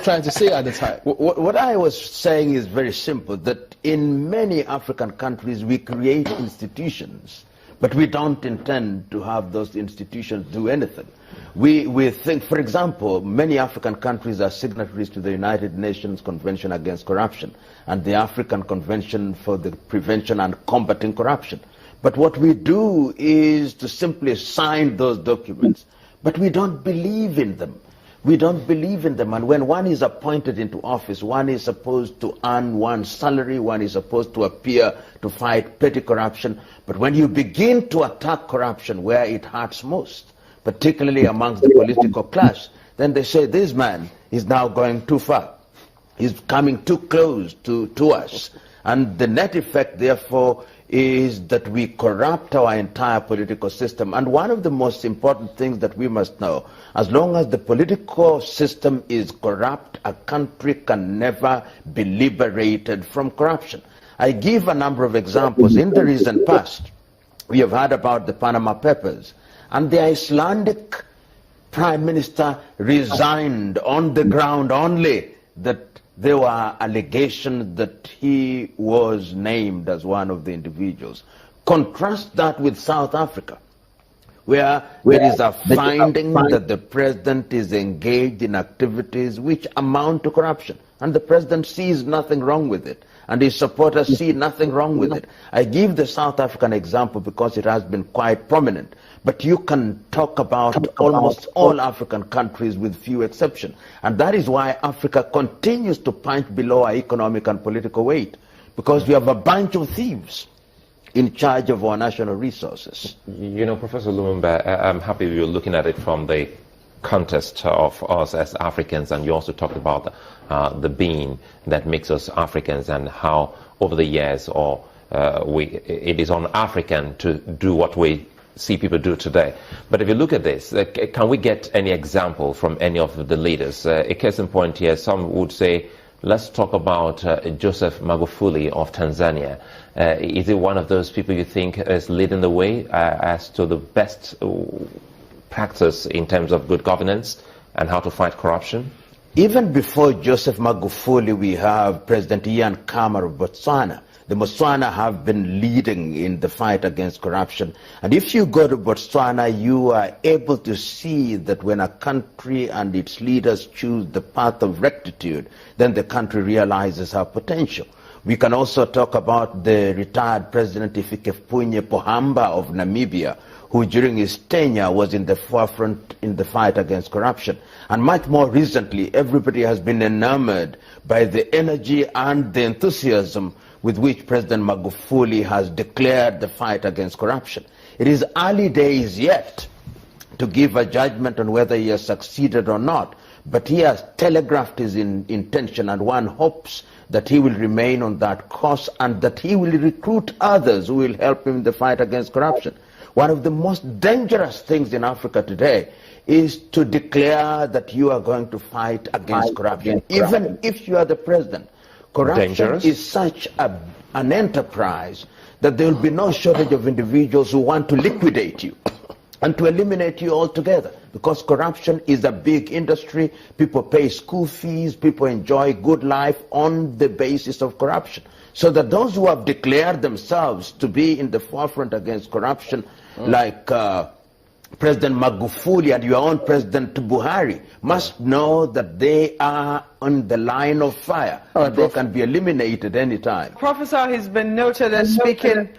trying to say at the time? What I was saying is very simple, that in many African countries we create institutions But we don't intend to have those institutions do anything. We think, for example, many African countries are signatories to the United Nations Convention Against Corruption and the African Convention for the Prevention and Combating Corruption. But what we do is to simply sign those documents, but we don't believe in them. We don't believe in them. And when one is appointed into office, one is supposed to earn one's salary, one is supposed to appear to fight petty corruption. But when you begin to attack corruption where it hurts most, particularly amongst the political class, then they say, this man is now going too far. He's coming too close to us. And the net effect, therefore, is that we corrupt our entire political system. And one of the most important things that we must know, as long as the political system is corrupt, a country can never be liberated from corruption. I give a number of examples. In the recent past, we have heard about the Panama Papers, and the Icelandic Prime Minister resigned on the ground only that there were allegations that he was named as one of the individuals. Contrast that with South Africa, where there is a finding that the president is engaged in activities which amount to corruption, and the president sees nothing wrong with it, and his supporters see nothing wrong with it. I give the South African example because it has been quite prominent. But you can talk about almost all African countries with few exceptions. And that is why Africa continues to punch below our economic and political weight, because we have a bunch of thieves in charge of our national resources. You know, Professor Lumumba, I'm happy you're looking at it from the context of us as Africans, and you also talked about the being that makes us Africans and how over the years it is on African to do what we see people do today. But if you look at this, can we get any example from any of the leaders? A case in point here, some would say, let's talk about Joseph Magufuli of Tanzania. Is it one of those people you think is leading the way as to the best practice in terms of good governance and how to fight corruption? Even before Joseph Magufuli, we have President Ian Khama of Botswana. The Botswana have been leading in the fight against corruption. And if you go to Botswana, you are able to see that when a country and its leaders choose the path of rectitude, then the country realizes our potential. We can also talk about the retired President Hifikepunye Pohamba of Namibia, who during his tenure was in the forefront in the fight against corruption. And much more recently, everybody has been enamored by the energy and the enthusiasm with which President Magufuli has declared the fight against corruption. It is early days yet to give a judgment on whether he has succeeded or not, but he has telegraphed his intention, and one hopes that he will remain on that course and that he will recruit others who will help him in the fight against corruption. One of the most dangerous things in Africa today is to declare that you are going to fight against corruption, even if you are the president. Corruption is such an enterprise that there will be no shortage of individuals who want to liquidate you and to eliminate you altogether, because corruption is a big industry. People pay school fees, people enjoy good life on the basis of corruption. So that those who have declared themselves to be in the forefront against corruption, like President Magufuli and your own President Buhari, must know that they are on the line of fire. And they can be eliminated anytime. Professor, he's been noted as speaking.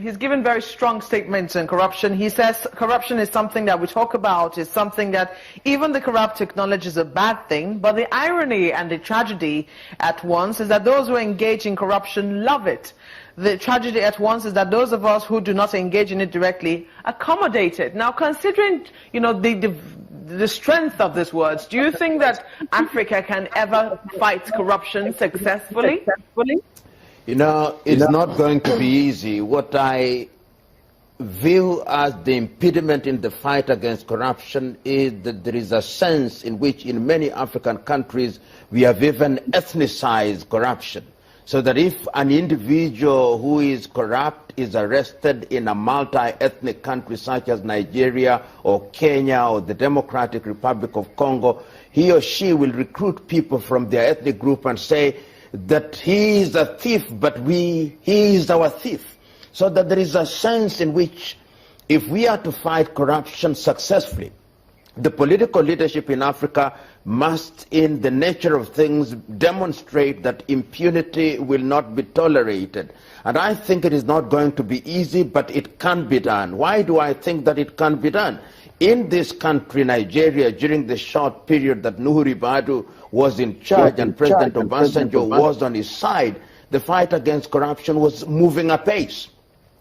He's given very strong statements on corruption. He says corruption is something that we talk about, is something that even the corrupt acknowledge is a bad thing. But the irony and the tragedy at once is that those who engage in corruption love it. The tragedy at once is that those of us who do not engage in it directly accommodate it. Now, considering, you know, the strength of these words, do you think that Africa can ever fight corruption successfully? You know, it's not going to be easy. What I view as the impediment in the fight against corruption is that there is a sense in which in many African countries we have even ethnicized corruption. So that if an individual who is corrupt is arrested in a multi-ethnic country such as Nigeria or Kenya or the Democratic Republic of Congo, he or she will recruit people from their ethnic group and say that he is a thief, but he is our thief. So that there is a sense in which if we are to fight corruption successfully, the political leadership in Africa must, in the nature of things, demonstrate that impunity will not be tolerated. And I think it is not going to be easy, but it can be done. Why do I think that it can be done? In this country, Nigeria, during the short period that Nuhu Ribadu was in charge and President Obasanjo was on his side, the fight against corruption was moving apace.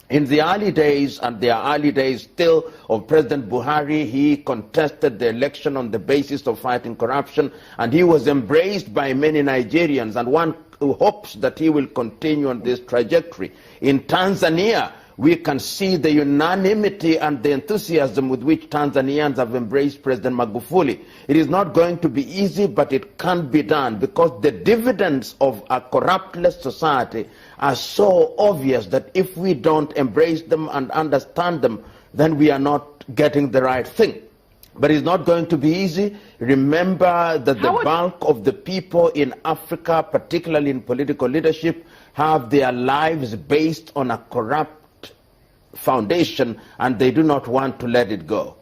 In the early days, and the early days still of President Buhari, he contested the election on the basis of fighting corruption, and he was embraced by many Nigerians, and one hopes that he will continue on this trajectory. In Tanzania, we can see the unanimity and the enthusiasm with which Tanzanians have embraced President Magufuli. It is not going to be easy, but it can be done, because the dividends of a corruptless society are so obvious that if we don't embrace them and understand them, then we are not getting the right thing. But it's not going to be easy. Remember that the bulk of the people in Africa, particularly in political leadership, have their lives based on a corrupt foundation, and they do not want to let it go.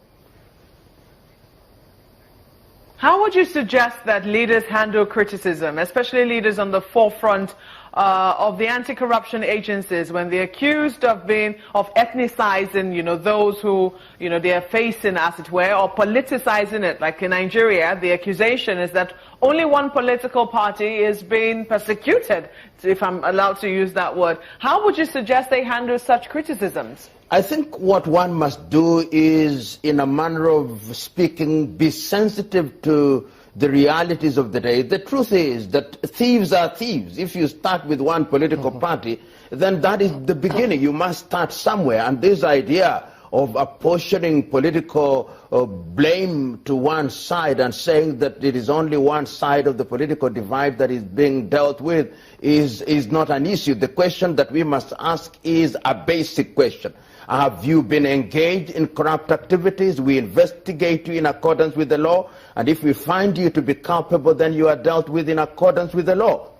How would you suggest that leaders handle criticism, especially leaders on the forefront of the anti-corruption agencies, when they're accused of ethnicizing, those who, they are facing, as it were, or politicizing it? Like in Nigeria, the accusation is that only one political party is being persecuted, if I'm allowed to use that word. How would you suggest they handle such criticisms? I think what one must do is, in a manner of speaking, be sensitive to the realities of the day. The truth is that thieves are thieves. If you start with one political party, then that is the beginning. You must start somewhere. And this idea of apportioning political blame to one side and saying that it is only one side of the political divide that is being dealt with is not an issue. The question that we must ask is a basic question. Have you been engaged in corrupt activities? We investigate you in accordance with the law, and if we find you to be culpable, then you are dealt with in accordance with the law.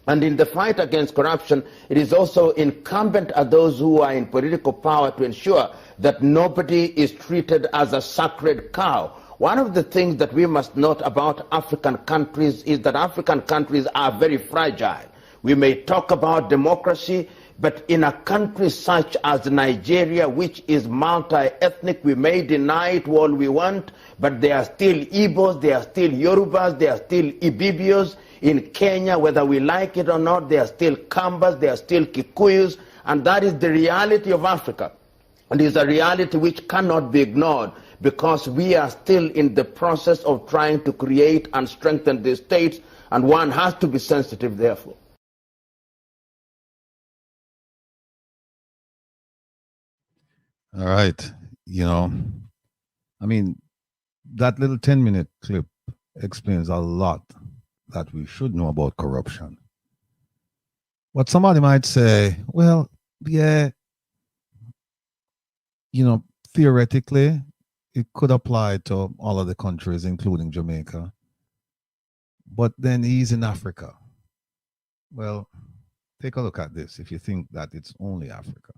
And in the fight against corruption, it is also incumbent on those who are in political power to ensure that nobody is treated as a sacred cow. One of the things that we must note about African countries is that African countries are very fragile. We may talk about democracy, but in a country such as Nigeria, which is multi-ethnic, we may deny it all we want, but there are still Igbos, there are still Yorubas, there are still Ibibios. In Kenya, whether we like it or not, there are still Kambas, there are still Kikuyus, and that is the reality of Africa. And it is a reality which cannot be ignored, because we are still in the process of trying to create and strengthen the states, and one has to be sensitive, therefore. All right. I mean, that little 10-minute clip explains a lot that we should know about corruption. But somebody might say, well, yeah, theoretically, it could apply to all of the countries, including Jamaica. But then he's in Africa. Well, take a look at this if you think that it's only Africa.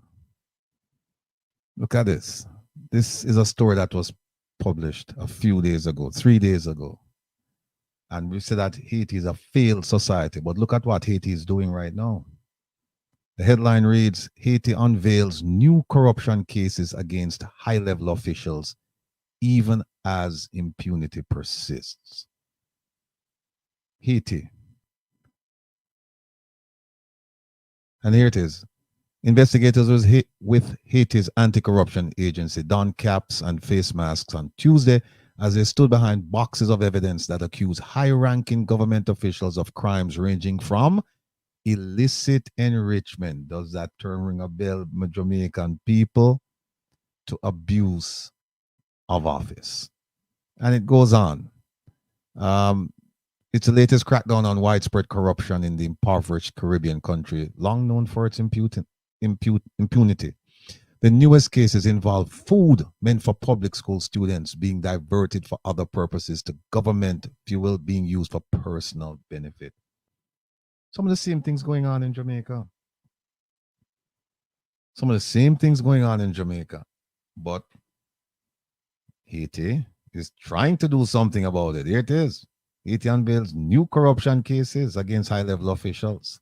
Look at this. This is a story that was published a few days ago, 3 days ago. And we say that Haiti is a failed society, but look at what Haiti is doing right now. The headline reads, Haiti unveils new corruption cases against high-level officials, even as impunity persists. Haiti. And here it is. Investigators with Haiti's anti-corruption agency donned caps and face masks on Tuesday as they stood behind boxes of evidence that accuse high-ranking government officials of crimes ranging from illicit enrichment, does that term ring a bell, Jamaican people, to abuse of office. And it goes on. It's the latest crackdown on widespread corruption in the impoverished Caribbean country, long known for its impunity. The newest cases involve food meant for public school students being diverted for other purposes to government fuel being used for personal benefit. Some of the same things going on in Jamaica. some of the same things going on in Jamaica, but Haiti is trying to do something about it. Here it is. Haiti unveils new corruption cases against high-level officials.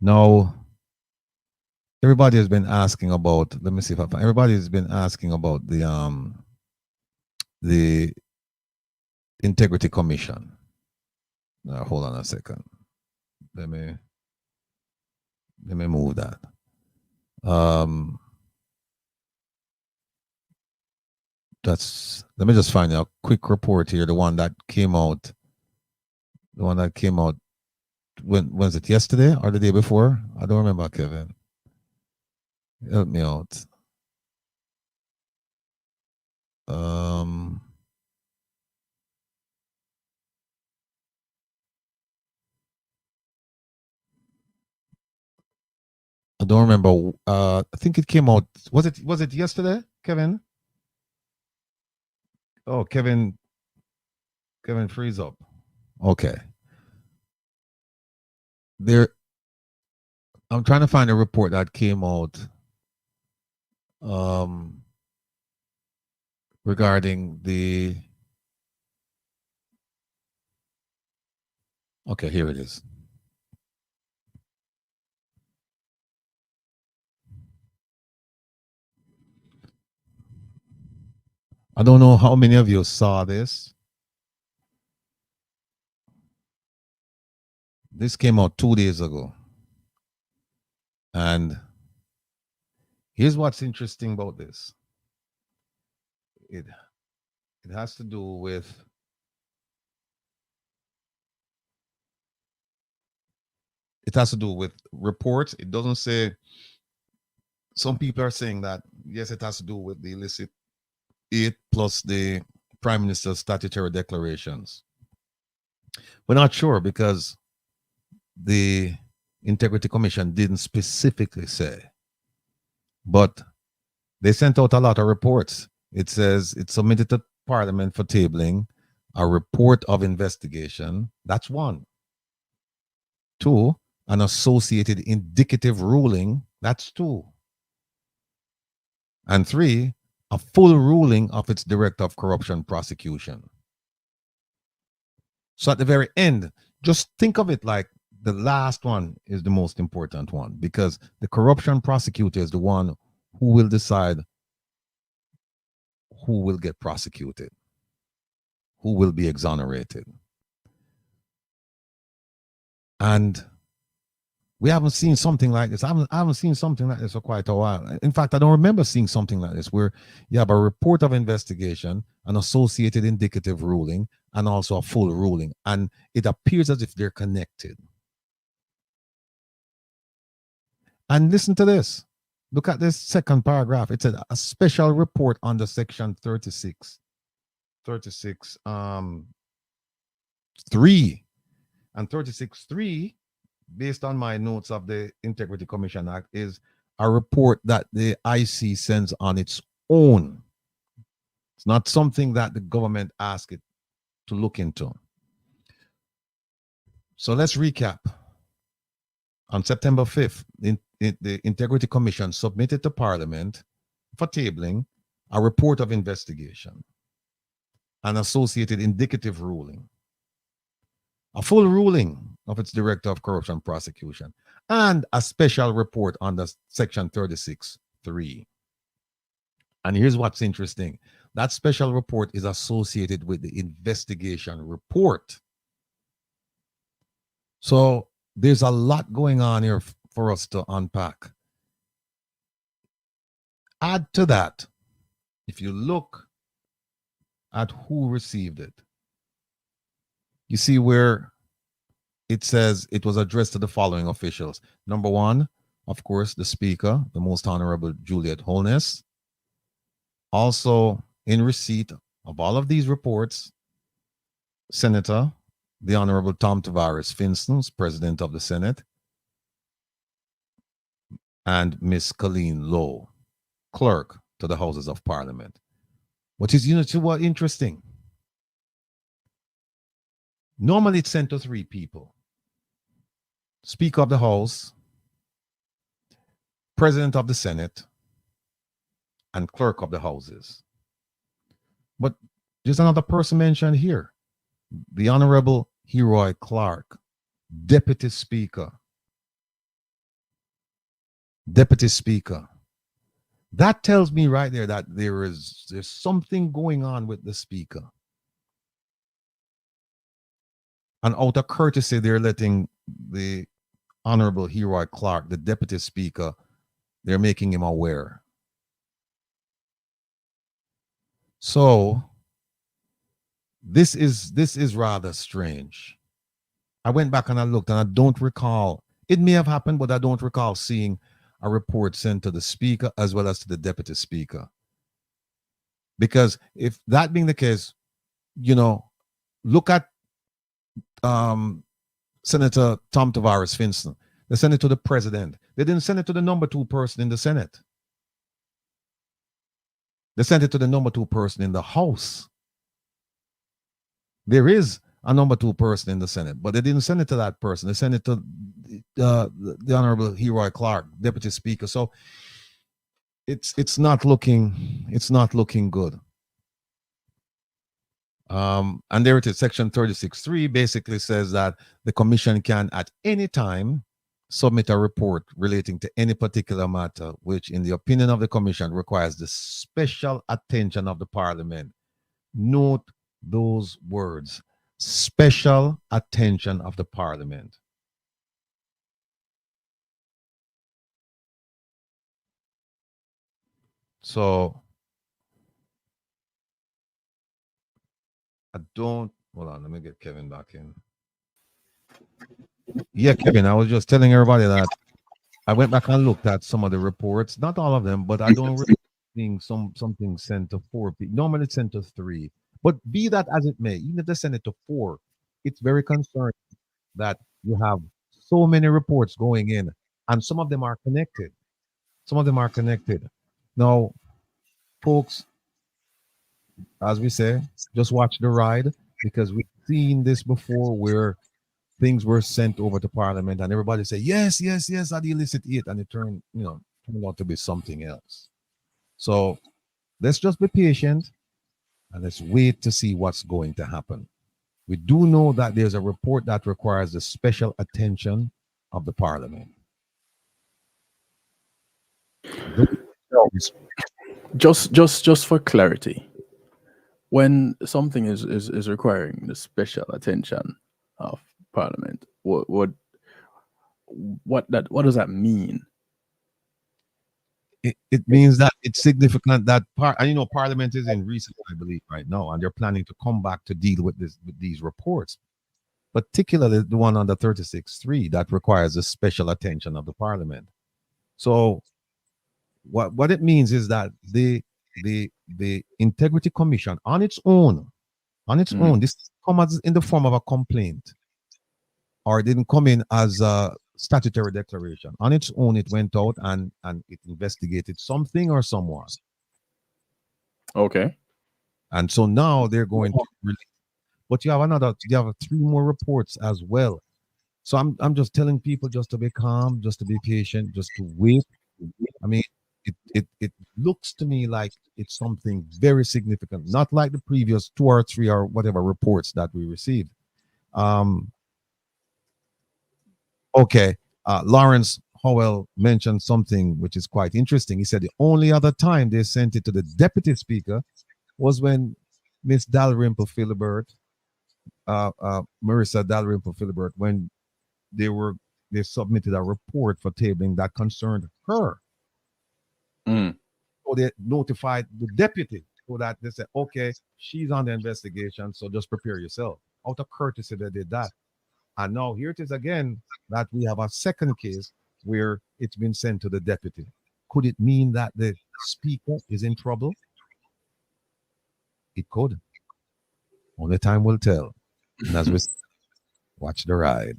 Now, everybody has been asking about, let me see if I find, everybody has been asking about the Integrity Commission. Now, hold on a second. Let me move that. Let me just find a quick report here. The one that came out. When was it, yesterday or the day before? I don't remember, Kevin. Help me out. I don't remember. I think it came out. Was it yesterday, Kevin? Oh, Kevin freeze up. Okay. I'm trying to find a report that came out regarding the. Okay, here it is. I don't know how many of you saw this. This came out 2 days ago. And here's what's interesting about this. It has to do with reports. It doesn't say, some people are saying that yes, it has to do with the illicit aid plus the Prime Minister's statutory declarations. We're not sure because the Integrity Commission didn't specifically say, but they sent out a lot of reports. It says it submitted to Parliament for tabling a report of investigation. That's one. 2, an associated indicative ruling. That's 2. And 3, a full ruling of its Director of Corruption Prosecution. So at the very end, just think of it like the last one is the most important one, because the corruption prosecutor is the one who will decide who will get prosecuted, who will be exonerated. And we haven't seen something like this. I haven't seen something like this for quite a while. In fact, I don't remember seeing something like this where you have a report of investigation, an associated indicative ruling, and also a full ruling. And it appears as if they're connected. And listen to this. Look at this second paragraph. It said a special report under section 36. 3. And 36.3, based on my notes of the Integrity Commission Act, is a report that the IC sends on its own. It's not something that the government asks it to look into. So let's recap. On September 5th, the Integrity Commission submitted to Parliament for tabling a report of investigation, an associated indicative ruling, a full ruling of its Director of Corruption Prosecution, and a special report under Section 36.3. And here's what's interesting. That special report is associated with the investigation report. So there's a lot going on here for us to unpack. Add to that, if you look at who received it, you see where it says it was addressed to the following officials. Number 1, of course, the Speaker, the Most Honorable Juliet Holness. Also in receipt of all of these reports, Senator, the Honorable Tom Tavares Finstons, President of the Senate, and Miss Colleen Lowe, Clerk to the Houses of Parliament. What is, what interesting? Normally it's sent to 3 people. Speaker of the House, President of the Senate and Clerk of the Houses. But there's another person mentioned here, the Honorable Heroy Clark, Deputy Speaker. Deputy Speaker. That tells me right there that there's something going on with the Speaker. And out of courtesy, they're letting the Honorable Heroy Clark, the Deputy Speaker, they're making him aware. So this is rather strange. I went back and I looked and I don't recall. It may have happened, but I don't recall seeing a report sent to the Speaker as well as to the Deputy Speaker. Because if that being the case, look at Senator Tom Tavares Finson. They sent it to the president. They didn't send it to the number 2 person in the Senate. They sent it to the number 2 person in the House. There is a number 2 person in the Senate, but they didn't send it to that person. They sent it to the Honorable Heroy Clark, Deputy Speaker. So it's not looking good. And there it is. Section 36.3 basically says that the commission can at any time submit a report relating to any particular matter, which in the opinion of the commission requires the special attention of the parliament. Note those words, special attention of the parliament. So hold on, let me get Kevin back in. Yeah, Kevin, I was just telling everybody that I went back and looked at some of the reports, not all of them, but I don't really think something sent to 4 people. Normally it's sent to 3. But be that as it may, even if they send it to 4, it's very concerning that you have so many reports going in, and some of them are connected. Now, folks, as we say, just watch the ride, because we've seen this before where things were sent over to Parliament and everybody say, yes, I'd elicit it, and it turned out to be something else. So let's just be patient and let's wait to see what's going to happen. We do know that there's a report that requires the special attention of the Parliament. Just for clarity, when something is requiring the special attention of Parliament, what does that mean? It means that it's significant that Parliament is in recess, I believe, right now, and they're planning to come back to deal with these reports, particularly the one under 36.3 that requires the special attention of the Parliament. So what it means is that the Integrity Commission on its own, this comes in the form of a complaint, or it didn't come in as a statutory declaration. On its own, it went out and it investigated something or someone. Okay. And so now they're going to release. But you have 3 more reports as well. So I'm just telling people just to be calm, just to be patient, just to wait. I mean, it looks to me like it's something very significant, not like the previous 2 or 3 or whatever reports that we received. Okay, Lawrence Howell mentioned something which is quite interesting. He said the only other time they sent it to the Deputy Speaker was when Miss Dalrymple Philibert, Marissa Dalrymple Philibert, when they submitted a report for tabling that concerned her. So they notified the deputy, so that they said, okay, she's on the investigation, so just prepare yourself. Out of courtesy, they did that. And now here it is again that we have a second case where it's been sent to the deputy. Could it mean that the speaker is in trouble? It could. Only time will tell. And as we watch the ride.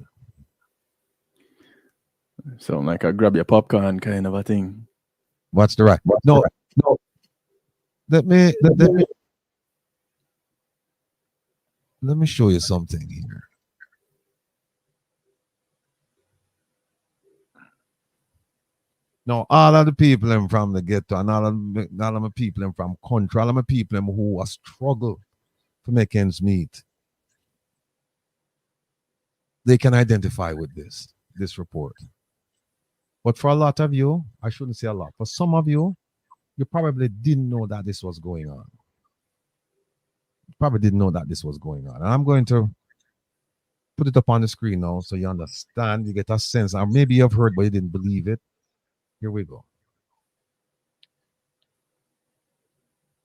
Sound like a grab your popcorn kind of a thing. Watch the ride. No. Let me show you something here. No, all of the people them from the ghetto and all of the people them from country, all of the people them who are struggle to make ends meet, they can identify with this report. But for a lot of you, I shouldn't say a lot, for some of you, you probably didn't know that this was going on. Probably didn't know that this was going on. And I'm going to put it up on the screen now so you understand, you get a sense, or maybe you've heard but you didn't believe it. Here we go.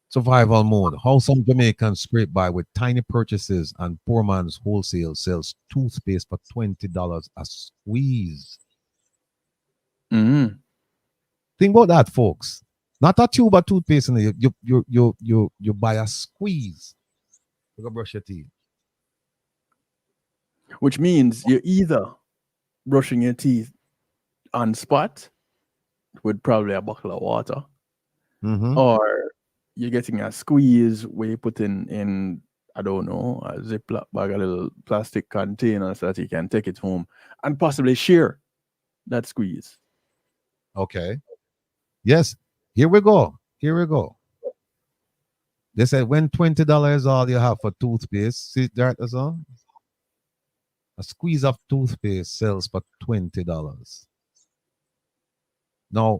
Survival mode. How some Jamaicans scrape by with tiny purchases and poor man's wholesale sells toothpaste for $20 a squeeze. Mm-hmm. Think about that, folks. Not a tube of toothpaste, and you buy a squeeze to go brush your teeth. Which means you're either brushing your teeth on spot with probably a bottle of water, or you're getting a squeeze where you put in I don't know, a Ziploc bag, a little plastic container so that you can take it home and possibly share that squeeze. Okay. Yes. Here we go. Here we go. They said when $20 is all you have for toothpaste, see that as well? A squeeze of toothpaste sells for $20. Now,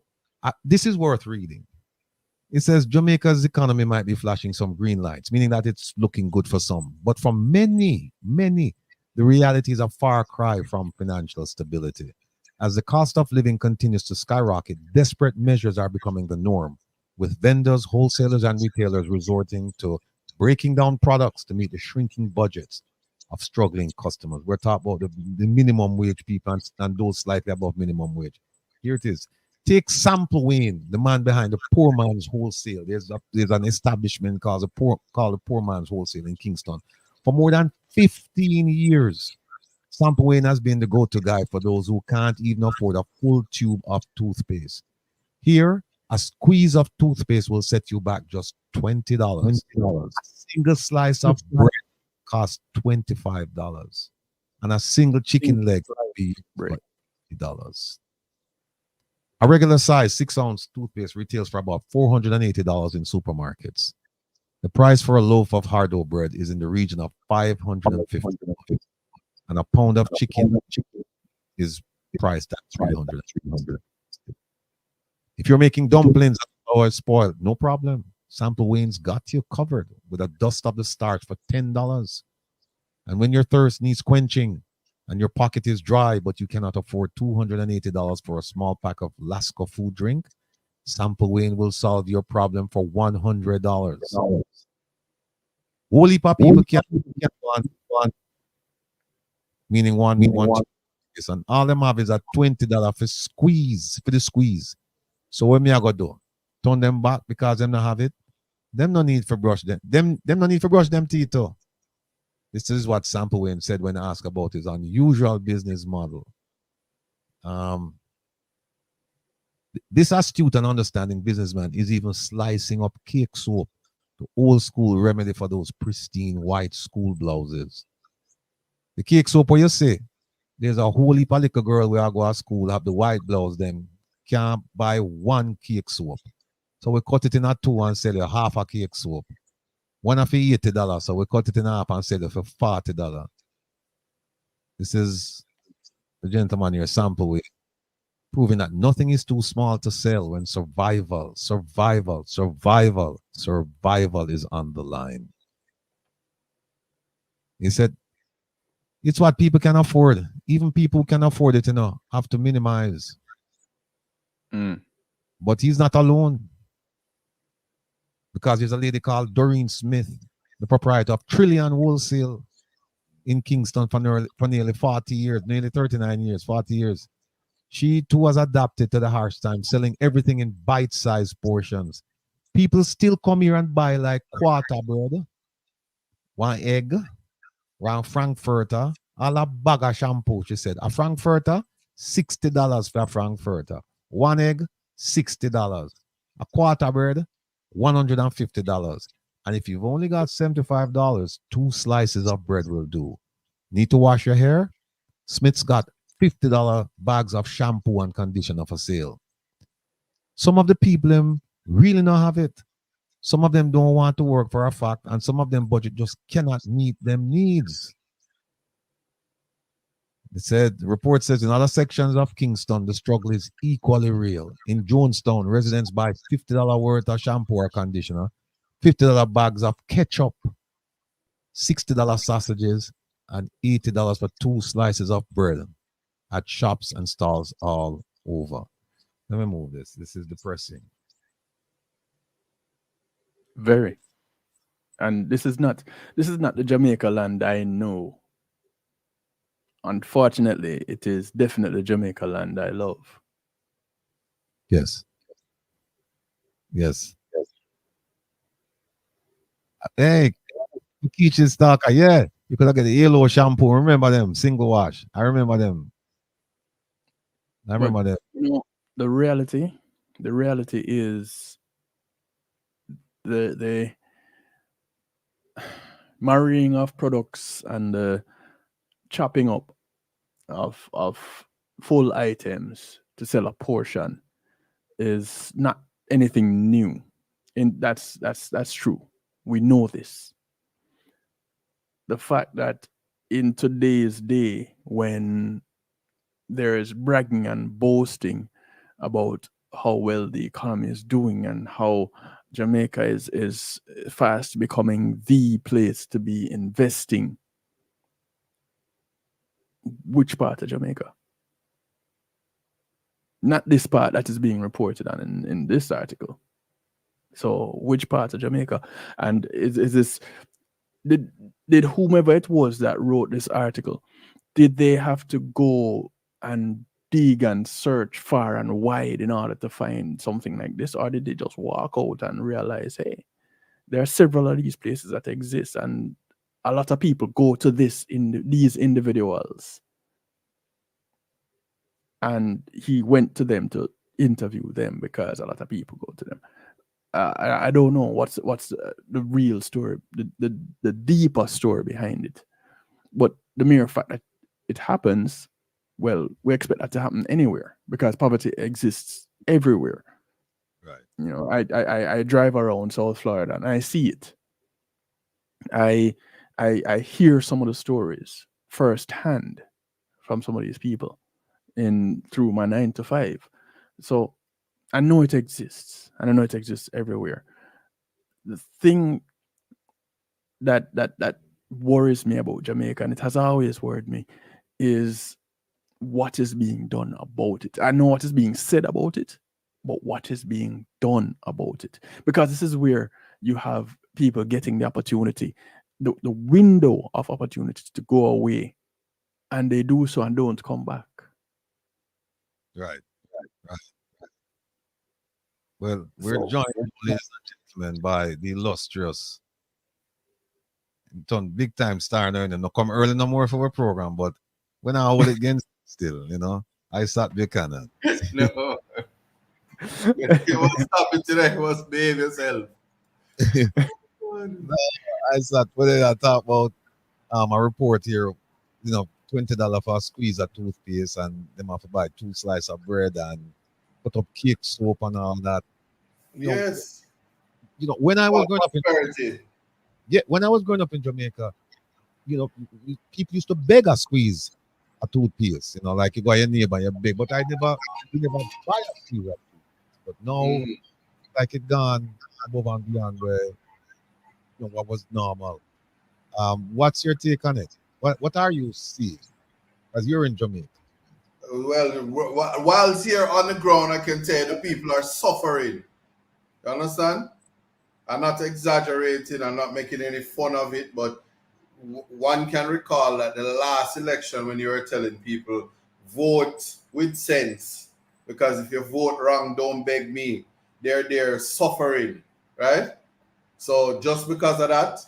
this is worth reading. It says Jamaica's economy might be flashing some green lights, meaning that it's looking good for some. But for many, the reality is a far cry from financial stability. As the cost of living continues to skyrocket, desperate measures are becoming the norm, with vendors, wholesalers, and retailers resorting to breaking down products to meet the shrinking budgets of struggling customers. We're talking about the minimum wage people and those slightly above minimum wage. Here it is. Take Sample Wayne, the man behind the Poor Man's Wholesale. There's an establishment called the Poor Man's Wholesale in Kingston. For more than 15 years, Sample Wayne has been the go-to guy for those who can't even afford a full tube of toothpaste. Here, a squeeze of toothpaste will set you back just $20. A single slice of bread costs $25. And a single chicken leg will be $20. A regular size 6-ounce toothpaste retails for about $480 in supermarkets. The price for a loaf of hard-dough bread is in the region of $550. And a pound of chicken is priced at $300. If you're making dumplings or spoiled, no problem. Sample Wayne's got you covered with a dust of the starch for $10. And when your thirst needs quenching and your pocket is dry, but you cannot afford $280 for a small pack of Lasco food drink, Sample Wayne will solve your problem for $100. Whole heap of people can't want, meaning one, and all them have is a $20 for the squeeze. So what me I go do? Turn them back because them not have it? Them no need for brush them. Them no need for brush them teeth too. This is what Sample Wayne said when asked about his unusual business model. This astute and understanding businessman is even slicing up cake soap, the old school remedy for those pristine white school blouses. The cake soap, what you say? There's a whole heap of little girl where I go to school, have the white blouse, them can't buy one cake soap. So we cut it in a two and sell you half a cake soap. One for $80, so we cut it in half and sell it for $40. This is the gentleman here, Sample Wayne, proving that nothing is too small to sell when survival is on the line. He said, it's what people can afford. Even people who can afford it, have to minimize. But he's not alone. Because there's a lady called Doreen Smith, the proprietor of Trillion Wholesale in Kingston for nearly 40 years, nearly 39 years, 40 years. She too was adapted to the harsh times, selling everything in bite-sized portions. People still come here and buy like quarter bread, one egg, one frankfurter, all a bag of shampoo, she said. A frankfurter, $60 for a frankfurter. One egg, $60. A quarter bread, $150. And if you've only got $75, 2 slices of bread will do. Need to wash your hair? Smith's got $50 bags of shampoo and conditioner for sale. Some of the people them really don't have it. Some of them don't want to work for a fact, and some of them budget just cannot meet them needs. It said, the report says in other sections of Kingston, the struggle is equally real. In Jonestown, residents buy $50 worth of shampoo or conditioner, $50 bags of ketchup, $60 sausages, and $80 for 2 slices of bread at shops and stalls all over. Let me move this. This is depressing. Very. And this is not the Jamaica land I know. Unfortunately, it is definitely Jamaica land I love. Yes. Yes. Hey, Kitchen Stalker, yeah. You could get the yellow shampoo. Remember them? Single wash. I remember them. You know, the reality is the marrying of products and the chopping up of full items to sell a portion is not anything new. And that's true. We know this. The fact that in today's day, when there is bragging and boasting about how well the economy is doing and how Jamaica is fast becoming the place to be investing. Which part of Jamaica? Not this part that is being reported on in this article. So which part of Jamaica? And is this did whomever it was that wrote this article, did they have to go and dig and search far and wide in order to find something like this, or did they just walk out and realize, hey, there are several of these places that exist, and a lot of people go to these individuals, and he went to them to interview them because a lot of people go to them. I don't know what's the real story, the deeper story behind it, but the mere fact that it happens, well, we expect that to happen anywhere because poverty exists everywhere. Right. You know, I drive around South Florida and I see it. I hear some of the stories firsthand from some of these people through my 9 to 5. So I know it exists, and I know it exists everywhere. The thing that worries me about Jamaica, and it has always worried me, is what is being done about it. I know what is being said about it, but what is being done about it? Because this is where you have people getting the opportunity, the window of opportunity to go away, and they do so and don't come back. Right. Well, we're joined, ladies and gentlemen, by the illustrious, big time star now, and not come early no more for our program, but when I hold it against still, you know, I sat Buchanan. No. You must stop it today. You must behave yourself. No, I sat, what did I talk about? A report here, you know, $20 for a squeeze of toothpaste, and them have to buy 2 slices of bread and put up cake soap and all that. Yes. You know, when I was growing up prosperity. when I was growing up in Jamaica, you know, people used to beg a squeeze a toothpaste, you know, like you go to your neighbor, you beg, but we never buy a squeeze of toothpaste. But now, like it gone above and beyond where, you know, what was normal. What's your take on it? What are you seeing as you're in Jamaica? Well, whilst here on the ground, I can tell you the people are suffering. You understand? I'm not exaggerating. I'm not making any fun of it, but one can recall that the last election when you were telling people, vote with sense, because if you vote wrong, don't beg me. They're suffering, right? So just because of that,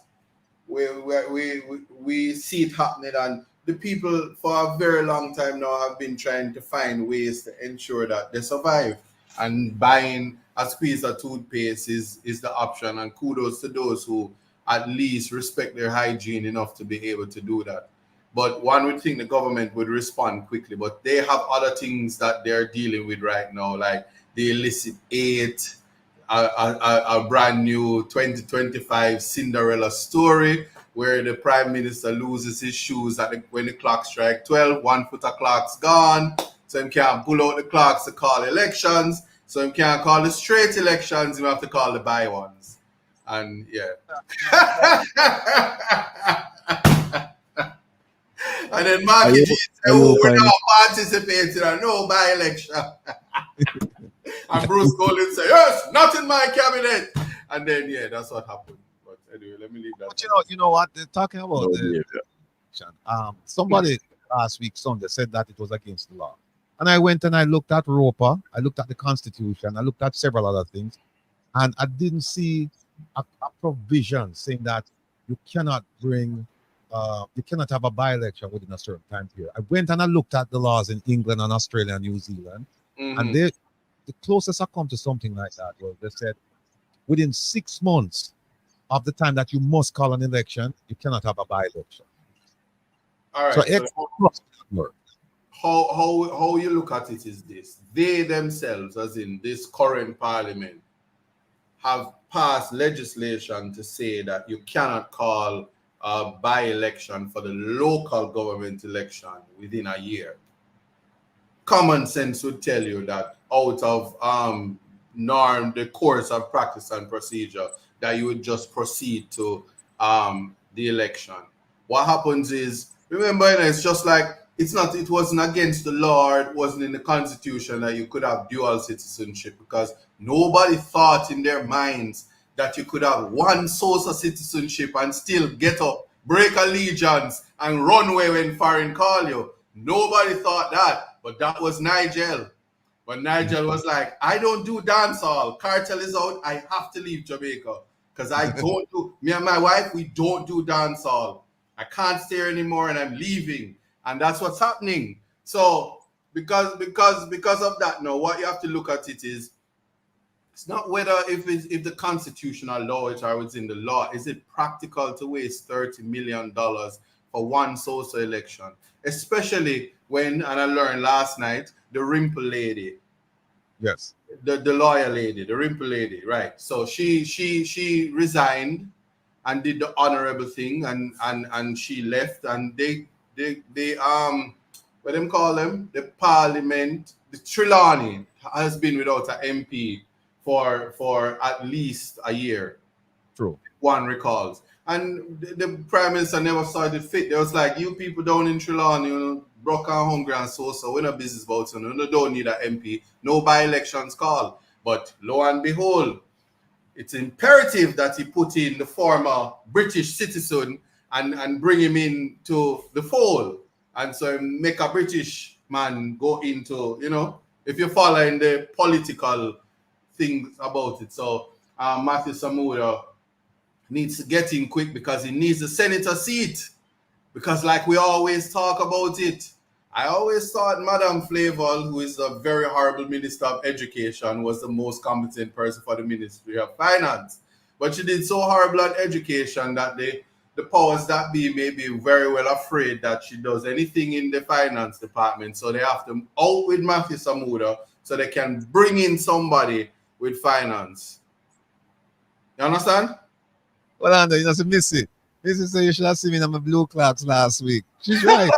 we see it happening, and the people for a very long time now have been trying to find ways to ensure that they survive. And buying a squeeze of toothpaste is the option. And kudos to those who at least respect their hygiene enough to be able to do that. But one would think the government would respond quickly, but they have other things that they're dealing with right now, like the illicit 8, a brand new 2025 Cinderella story where the prime minister loses his shoes when the clock strike 12, 1 foot of clock's gone, so he can't pull out the clocks to call elections, so he can't call the straight elections, he have to call the by ones. And yeah. And then Marky G said, oh, we're not participating in no by-election. And Bruce Golding said, yes, not in my cabinet. And then, yeah, that's what happened. But anyway, let me leave that. But you know what? They're talking about somebody last week, Sunday, said that it was against the law. And I went and I looked at Roper, I looked at the Constitution, I looked at several other things, and I didn't see a provision saying that you cannot bring, you cannot have a by-election within a certain time period. I went and I looked at the laws in England and Australia and New Zealand, and the closest I come to something like that was they said within 6 months of the time that you must call an election, you cannot have a by-election. All right. So how you look at it is this: they themselves, as in this current parliament, have passed legislation to say that you cannot call a by-election for the local government election within a year. Common sense would tell you that out of norm, the course of practice and procedure, that you would just proceed to the election. What happens is, remember, it's just like it wasn't against the law, it wasn't in the Constitution that you could have dual citizenship, because nobody thought in their minds that you could have one source of citizenship and still get up, break allegiance, and run away when foreign call you. Nobody thought that, but that was Nigel. But Nigel was like, I don't do dancehall. Cartel is out. I have to leave Jamaica because I don't do. Me and my wife, we don't do dancehall. I can't stay here anymore, and I'm leaving. And that's what's happening. So because of that, now what you have to look at it is, it's not whether if the Constitution allows it or it's in the law. Is it practical to waste $30 million for one social election? Especially when, and I learned last night, the Rimple lady. Yes. The lawyer lady, the Rimple lady, right. So she resigned and did the honorable thing, and she left, and they what them call them? The parliament, the Trelawney has been without an MP for at least a year. True. One recalls. And the prime minister never started fit. They was like, you people down in Trelawney, you know, broke and hungry and so we're not business about it. You don't need an MP. No by-elections call. But lo and behold, it's imperative that he put in the former British citizen and bring him into the fold. And so make a British man go into, you know, if you're following the political things about it. So Matthew Samuel needs to get in quick because he needs the senator seat. Because like we always talk about it, I always thought Madame Flavel, who is a very horrible Minister of Education, was the most competent person for the Ministry of Finance. But she did so horrible at education that the powers that be may be very well afraid that she does anything in the finance department. So they have to out with Matthew Samuda so they can bring in somebody with finance. You understand? Well, Andrew, you know, so Missy said you should have seen me in my blue clocks last week. She's right.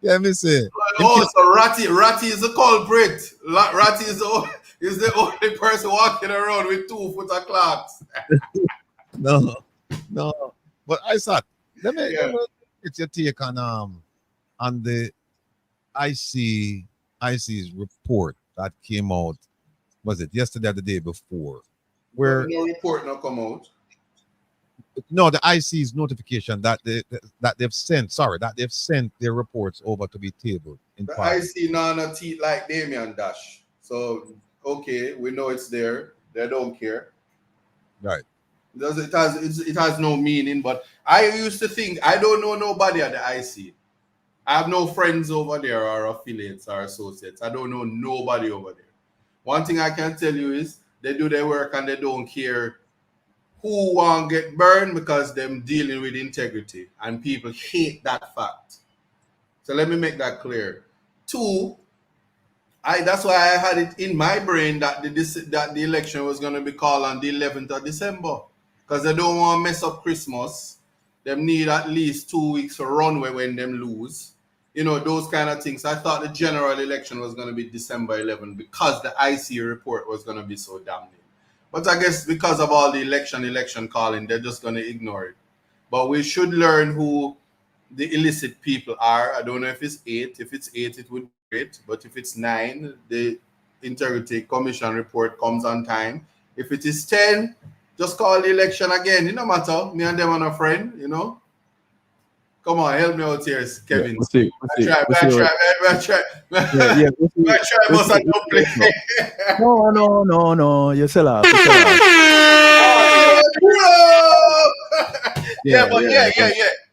Yeah, Missy. Oh, so Ratty is the culprit. Ratty is the only person walking around with 2 foot of clocks. No. But I thought, let me get your take on the IC's report that came out. Was it yesterday or the day before? Where no report not come out. No, the IC's notification that they've sent their reports over to be tabled in the Parliament. IC no teeth like Damien Dash. So okay, we know it's there. They don't care. Right. It has no meaning. But I used to think I don't know nobody at the IC. I have no friends over there or affiliates or associates. I don't know nobody over there. One thing I can tell you is they do their work and they don't care who won't get burned because them dealing with integrity, and people hate that fact. So let me make that clear. Two, that's why I had it in my brain that the election was going to be called on the 11th of December, because they don't want to mess up Christmas. They need at least 2 weeks for runway when them lose. You know, those kind of things. I thought the general election was going to be December 11th because the IC report was going to be so damning. But I guess because of all the election calling, they're just going to ignore it. But we should learn who the illicit people are. I don't know if it's 8. If it's 8, it would be great. But if it's 9, the Integrity Commission report comes on time. If it is 10, just call the election again. It no matter. Me and them are a friend, you know. Come on, help me out here, Kevin. Yeah, we'll see. I try. But I don't play. No. You sell off. Yeah.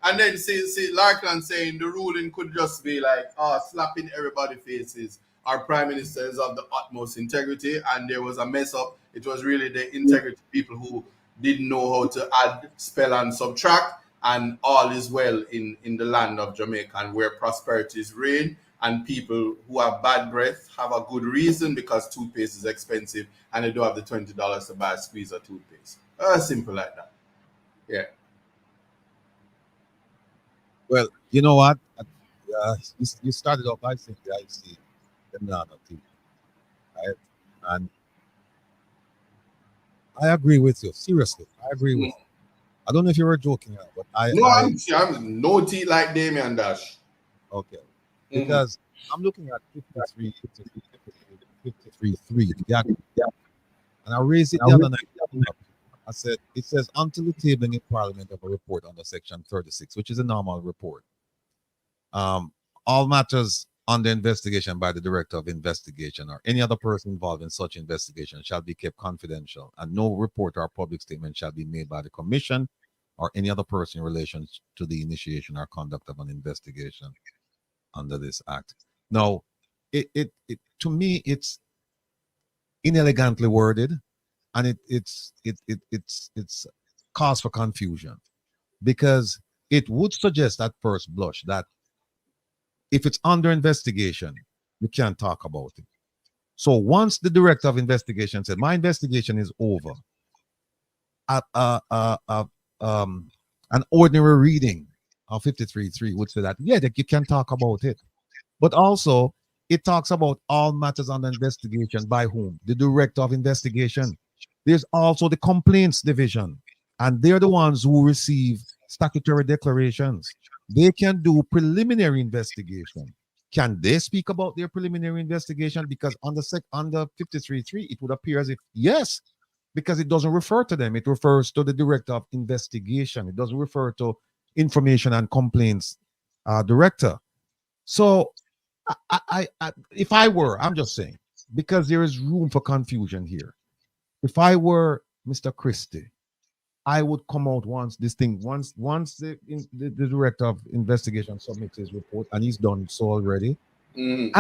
And then see Larkin saying the ruling could just be like, slapping everybody's faces. Our prime minister is of the utmost integrity, and there was a mess up. It was really the integrity people who didn't know how to add, spell, and subtract, and all is well in the land of Jamaica, and where prosperity is reign, and people who have bad breath have a good reason because toothpaste is expensive, and they don't have the $20 to buy a squeeze of toothpaste. Simple like that. Yeah. Well, you know what? You started off by saying the IC, the Nana team, right? And I agree with you. Seriously, I agree with you. I don't know if you were joking, but I'm no teeth like Damien Dash. Okay. Because I'm looking at 53, 3, the gag. And I raised it the other night. I said, it says, until the tabling in Parliament of a report under Section 36, which is a normal report, all matters under investigation by the Director of Investigation or any other person involved in such investigation shall be kept confidential, and no report or public statement shall be made by the Commission or any other person in relation to the initiation or conduct of an investigation under this Act. Now, it to me, it's inelegantly worded, and it's cause for confusion, because it would suggest at first blush that if it's under investigation, you can't talk about it. So once the Director of Investigation said, my investigation is over, an ordinary reading of 53.3 would say that, yeah, that you can talk about it. But also, it talks about all matters under investigation by whom? The Director of Investigation. There's also the Complaints Division, and they're the ones who receive statutory declarations. They can do preliminary investigation. Can they speak about their preliminary investigation? Because under 53.3, it would appear as if yes, because it doesn't refer to them. It refers to the Director of Investigation. It doesn't refer to Information and Complaints Director. So if I were, I'm just saying, because there is room for confusion here. If I were Mr. Christie, I would come out once the Director of Investigation submits his report, and he's done so already, and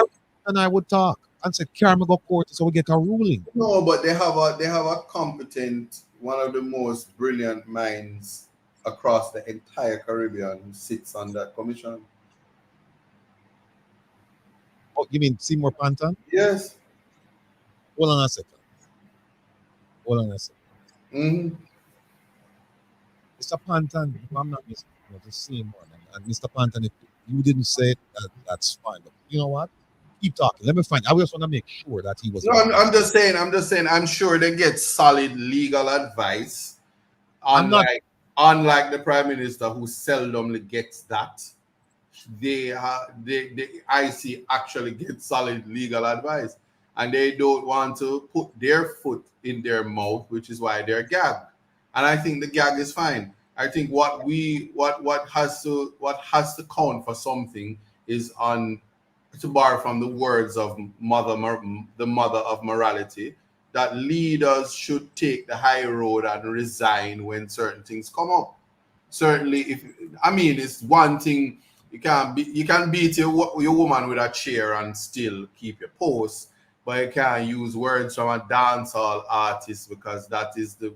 I would talk and say, "Can we go court so we get a ruling?" No, but they have a competent, one of the most brilliant minds across the entire Caribbean who sits on that commission. Oh, you mean Seymour Panton? Yes. Hold on a second. Mr. Panton, if I'm not mistaken, the same one. And Mr. Panton, if you didn't say it, that's fine. But you know what? Keep talking. Let me find. I just want to make sure that he was. No, I'm just saying. I'm sure they get solid legal advice. Unlike the Prime Minister, who seldomly gets that. The IC actually get solid legal advice, and they don't want to put their foot in their mouth, which is why they're gagged. And I think the gag is fine. I think what has to count for something is on, to borrow from the words of the mother of morality, that leaders should take the high road and resign when certain things come up. Certainly, it's one thing. You can beat your woman with a chair and still keep your post, but you can't use words from a dancehall artist, because that is the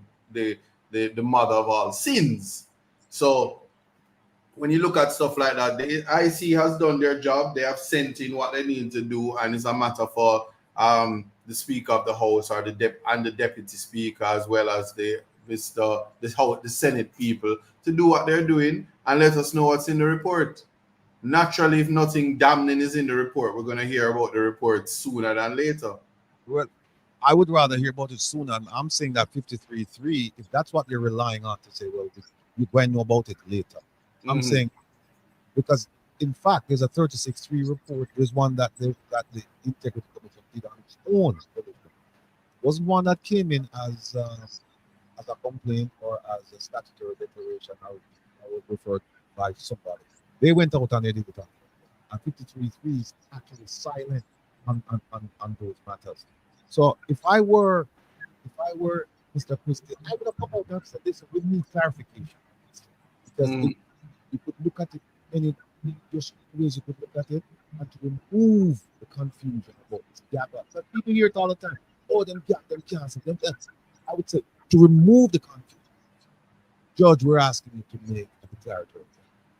mother of all sins. So when you look at stuff like that, the IC has done their job. They have sent in what they need to do, and it's a matter for the Speaker of the House or the Deputy Speaker, as well as the Senate people, to do what they're doing and let us know what's in the report. Naturally, if nothing damning is in the report, we're going to hear about the report sooner than later. Well, I would rather hear about it sooner. I'm saying that 53.3, if that's what they're relying on to say, well, you're going to know about it later. I'm saying, because in fact, there's a 36.3 report. There's one that the Integrity Commission did on its own. It wasn't one that came in as a complaint or as a statutory declaration. I would refer by somebody. They went out and they did it. And 53.3 is actually silent on those matters. So if I were Mr. Christie, I would have come out and said, listen, we need clarification. Because you could look at it any just ways you could look at it and to remove the confusion about this gap. But people hear it all the time. Oh, them gap, them cancel, them. I would say to remove the confusion. Judge, we're asking you to make a declaratory.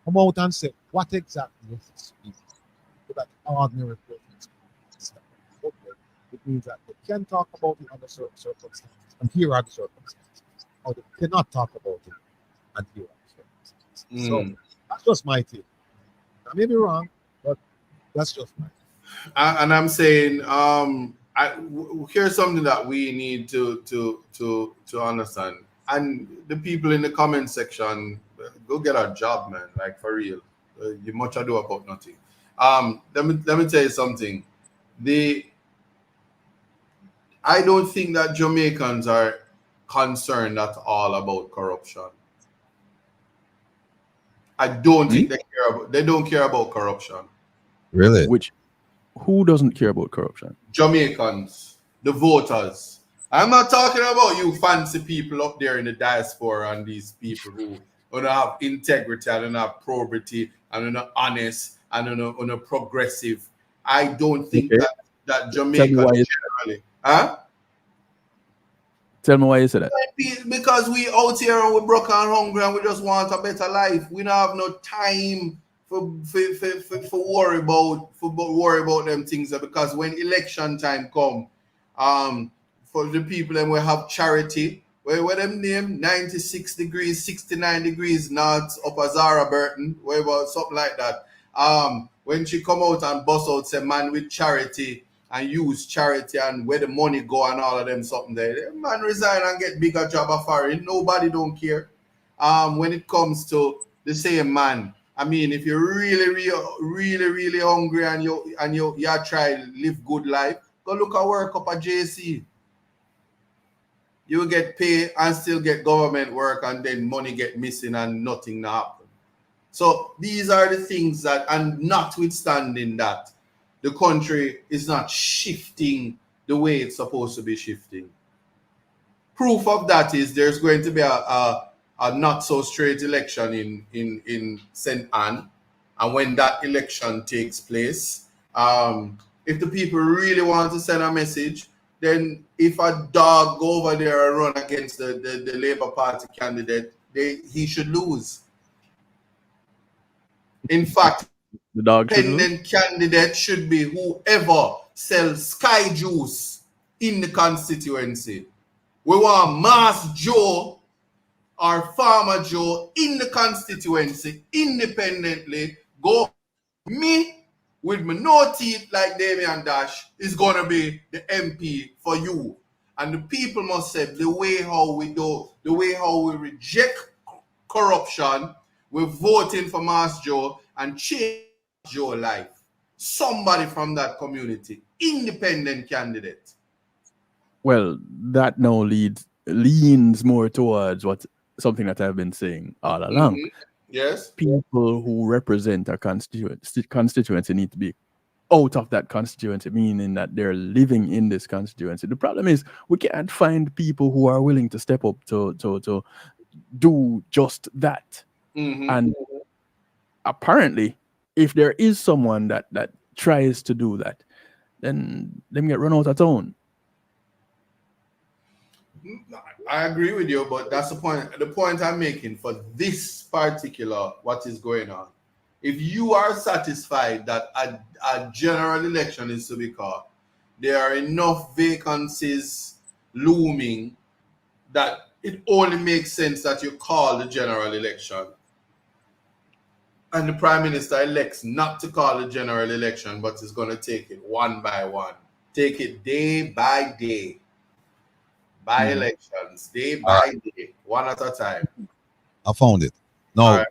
Come out and say what exactly is this speech so that ordinary person. Okay. It means that they can talk about it under certain circumstances, and here are the circumstances. Or they cannot talk about it, and here are the circumstances. So that's just my take. I may be wrong, but that's just my take. And I'm saying, here's something that we need to understand. And the people in the comment section, go get a job, man. Like, for real. You much ado about nothing. Let me tell you something. I don't think that Jamaicans are concerned at all about corruption. I don't think they don't care about corruption. Really? Who doesn't care about corruption? Jamaicans, the voters. I'm not talking about you fancy people up there in the diaspora and these people who don't have integrity and don't have probity and are not honest and are not progressive. I don't think that Jamaicans generally. Huh? Tell me why you say that. Because we out here and we're broke and hungry and we just want a better life. We don't have no time for worry about them things, because when election time come, for the people and we have charity, where them name 96 degrees, 69 degrees north up a Zara Burton, whatever, something like that. When she come out and bust out, say man with charity and use charity and where the money go and all of them something there. Man resign and get bigger job of foreign. Nobody don't care. When it comes to the same man, I mean, if you're really hungry and you try to live good life, go look at work up at JC. You get paid and still get government work, and then money get missing and nothing happen. So these are the things that, and notwithstanding that, the country is not shifting the way it's supposed to be shifting. Proof of that is there's going to be a not so straight election in St. Anne, and when that election takes place, if the people really want to send a message, then if a dog go over there and run against the Labour Party candidate, he should lose. In fact, the dog independent candidate should be whoever sells Sky Juice in the constituency. We want Mass Joe or Farmer Joe in the constituency independently. Go me with my no teeth like Damian Dash is going to be the MP for you. And the people must say the way how we reject corruption, we're voting for Mass Joe and change Joe life. Somebody from that community, independent candidate. Well, that now leans more towards something that I've been saying all along. Yes. People who represent a constituency need to be out of that constituency, meaning that they're living in this constituency. The problem is we can't find people who are willing to step up to do just that. And apparently, if there is someone that tries to do that, then them get run out of town. I agree with you, but that's the point. The point I'm making for this particular what is going on. If you are satisfied that a general election is to be called, there are enough vacancies looming that it only makes sense that you call the general election. And the Prime Minister elects not to call the general election, but is going to take it one by one. Take it day by day. By elections, day by day, one at a time. I found it. Now, All right.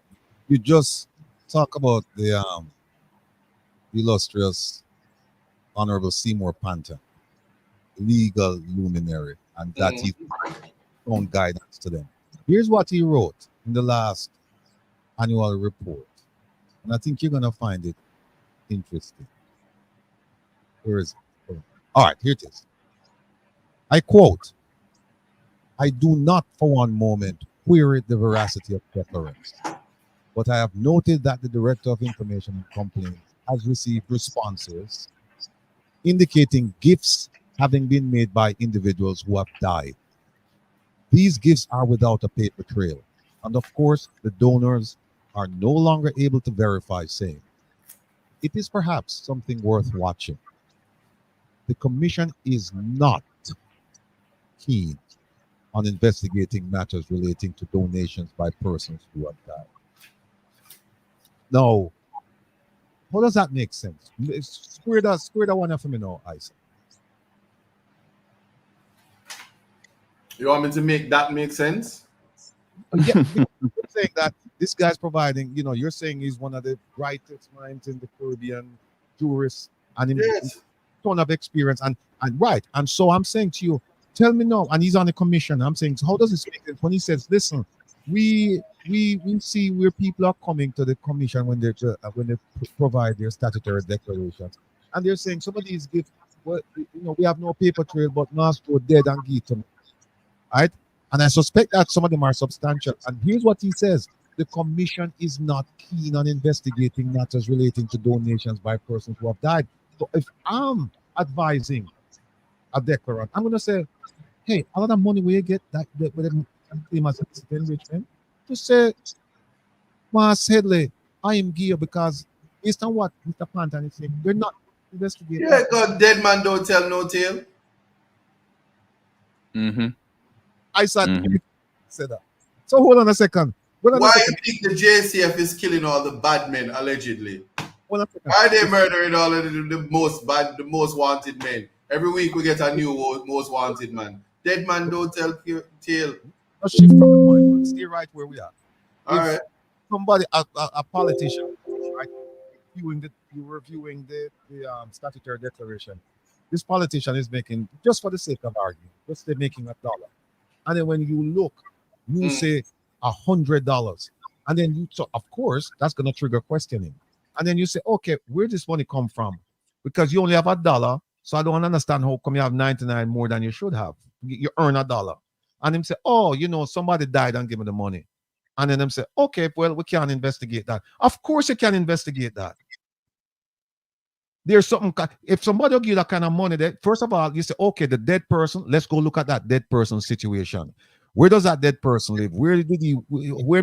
you just talk about the illustrious Honorable Seymour Panther, legal luminary, and that he found guidance to them. Here's what he wrote in the last annual report, and I think you're going to find it interesting. Where is it? All right, here it is. I quote, "I do not for one moment query the veracity of declarants, but I have noted that the Director of Information and Complaints has received responses indicating gifts having been made by individuals who have died. These gifts are without a paper trail, and of course, the donors are no longer able to verify same. It is perhaps something worth watching. The Commission is not keen on investigating matters relating to donations by persons who have died." Now, how does that make sense? Square that one up for me now, Isaac. You want me to make that make sense? Yeah, you're saying that this guy's providing, you're saying he's one of the brightest minds in the Caribbean, jurists, and Yes. ton of experience, and right. And so I'm saying to you, tell me now, and he's on the commission. I'm saying, so how does this make sense when he says, listen, we see where people are coming to the commission when they provide their statutory declarations, and they're saying some of these gifts, well, we have no paper trail, but Nostro dead and give to me, right? And I suspect that some of them are substantial. And here's what he says: the commission is not keen on investigating matters relating to donations by persons who have died. So if I'm advising a declarant, I'm going to say, hey, a lot of money we get that with them famous enrichment, to say, Mas Headley, I am gear because based on what Mr. Pantan is saying, we're not investigating. Yeah, God, dead man don't tell no tale. I said that. So hold on a second. Why you think the JCF is killing all the bad men allegedly? Why are they murdering all of the most wanted men? Every week we get a new most wanted man. Dead man don't tell tale. Let's shift from the point, but stay right where we are. All right. Somebody, a politician, right, reviewing the statutory declaration. This politician is making, just for the sake of argument, just they're making $1. And then when you look, you say $100. And then so of course, that's going to trigger questioning. And then you say, okay, where does this money come from? Because you only have $1. So I don't understand how come you have 99 more than you should have. You earn $1. And them say, oh, somebody died and give me the money. And then them say, okay, well, we can't investigate that. Of course you can investigate that. There's something, if somebody will give that kind of money, that first of all, you say, okay, the dead person, let's go look at that dead person's situation. Where does that dead person live? Where he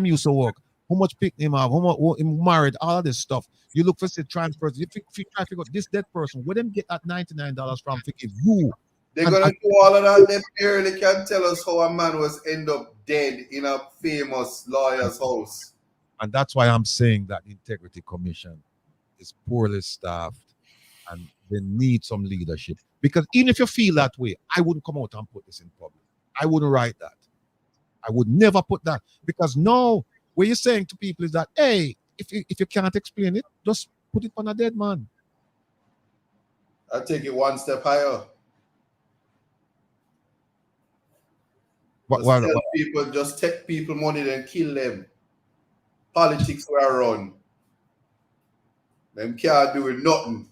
used to work? How much picked him up? How much married? All of this stuff. You look for transfers. If you try to figure out this dead person, where them get that $99 from? Forgive you. They're gonna do all of that. They barely can tell us how a man was end up dead in a famous lawyer's house. And that's why I'm saying that the Integrity Commission is poorly staffed and they need some leadership. Because even if you feel that way, I wouldn't come out and put this in public. I wouldn't write that. I would never put that. Because now, what you're saying to people is that, hey, if you can't explain it, just put it on a dead man. I'll take it one step higher. Just take people money, then kill them. Politics were run. Them can't do nothing.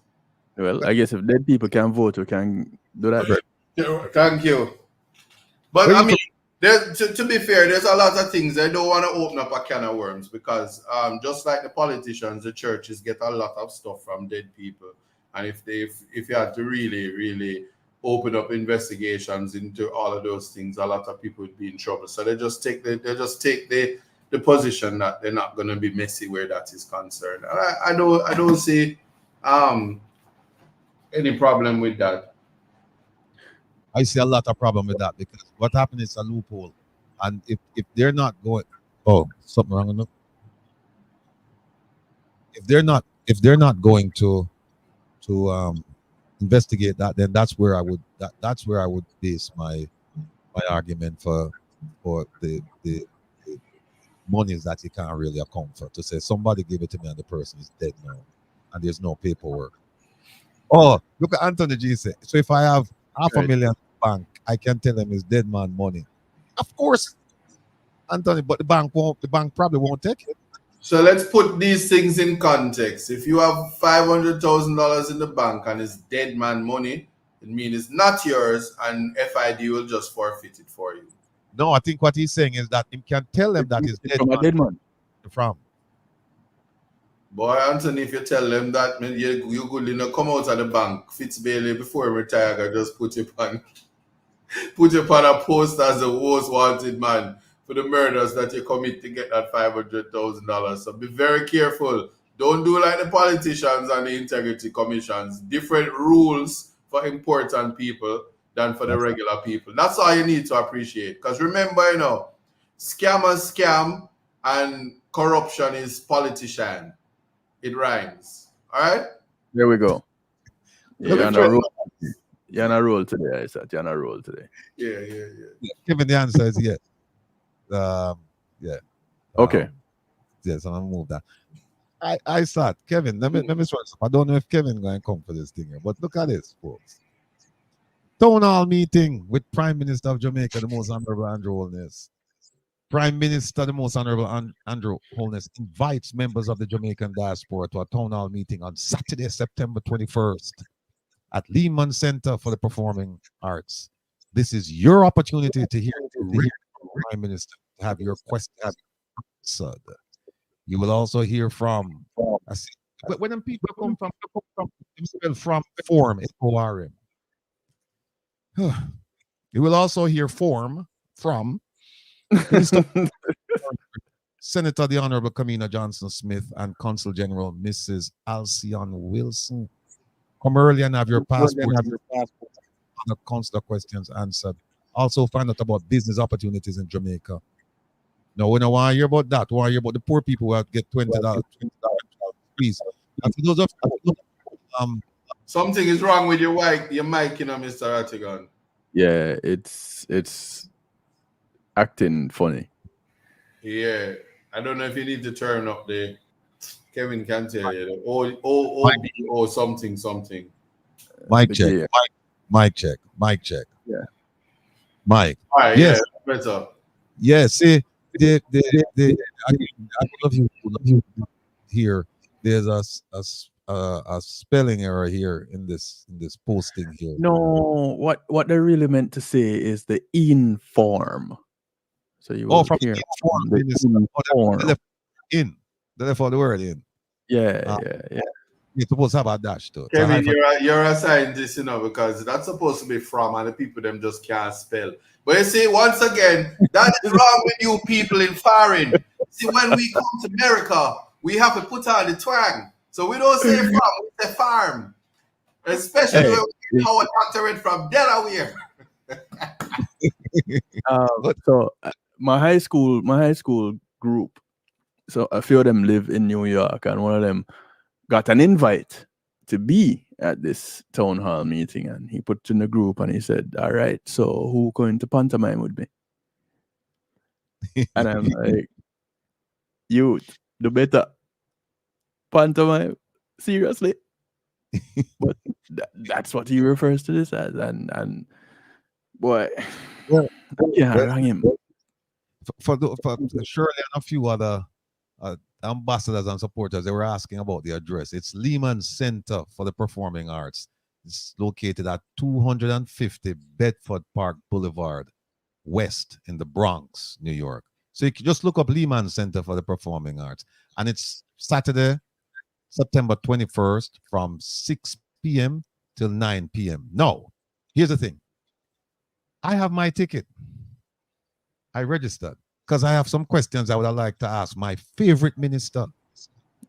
Well, I guess if dead people can vote, we can do that. Thank you. But I mean, to be fair, there's a lot of things I don't want to open up a can of worms because just like the politicians, the churches get a lot of stuff from dead people. And if you had to really, really open up investigations into all of those things, a lot of people would be in trouble. So they just take the position that they're not going to be messy where that is concerned. I don't see any problem with that. I see a lot of problem with that because what happened is a loophole, and if they're not going, oh, something wrong with them. If they're not going to investigate that, then that's where I would base my argument for the monies that you can't really account for, to say somebody gave it to me and the person is dead now and there's no paperwork. Oh, look at Anthony G say, so if I have $500,000 in the bank, I can tell them it's dead man money. Of course, Anthony, but the bank probably won't take it. So let's put these things in context. If you have $500,000 in the bank and it's dead man money, it means it's not yours and FID will just forfeit it for you. No, I think what he's saying is that he can tell them that it's dead man. From. Boy, Anthony, if you tell them that, man, you good come out of the bank, Fitz Bailey, before he retire, just put you on a post as the most wanted man for the murders that you commit to get that $500,000. So be very careful. Don't do like the politicians and the integrity commissions. Different rules for important people than for the regular people. That's all you need to appreciate. Because remember, scammers scam and corruption is politician. It rhymes. All right? There we go. You're on a roll. You're on a roll today, I said. You're on a roll today. Yeah. Given the answer is yes. Yeah. Okay. Yes, I'm gonna move that. I thought, Kevin, let me I don't know if Kevin going to come for this thing here, but look at this, folks. Town hall meeting with Prime Minister of Jamaica, the most honorable Andrew Holness. Prime Minister, the most honorable Andrew Holness, invites members of the Jamaican diaspora to a town hall meeting on Saturday, September 21st at Lehman Center for the Performing Arts. This is your opportunity to hear the Prime Minister, to have your question answered. You will also hear from, when people come from Form, F-O-R-M. You will also hear from Senator the Honorable Kamina Johnson Smith and Consul General Mrs. Alcyon Wilson. Come early and have your passport. Other consular questions answered. Also find out about business opportunities in Jamaica. No, we don't want to hear about that. We want to hear about the poor people who get $20. Please. And for those of something is wrong with your mic, Mr. Rattigan. Yeah, it's acting funny. Yeah, I don't know if you need to turn up the. Kevin can tell you. Oh, something. Mic check. Mic check. Yeah. Mike. All right. Yes. Yeah, better. Yeah. See, I love you here. There's a spelling error here in this posting here. No, what they really meant to say is the inform. So you will from hear inform. In. That's for the word in. Yeah. You're supposed to have a dash too. Kevin, you're a scientist, because that's supposed to be from, and the people them just can't spell. But you see, once again, that is wrong with you people in foreign. See, when we come to America, we have to put on the twang. So we don't say from, we say farm. Especially when we get our doctorate from Delaware. So my high school group, so a few of them live in New York, and one of them got an invite to be at this town hall meeting, and he put in the group and he said, all right, so who going to pantomime with me? And I'm like, youth, the better pantomime, seriously? But that's what he refers to this as, and boy, rang him. For Shirley and a few other ambassadors and supporters, they were asking about the address. It's Lehman Center for the Performing Arts. It's located at 250 Bedford Park Boulevard West in the Bronx, New York. So you can just look up Lehman Center for the Performing Arts. And it's Saturday, September 21st from 6 p.m. till 9 p.m. No, Here's the thing. I have my ticket. I registered because I have some questions I would have liked to ask my favorite minister.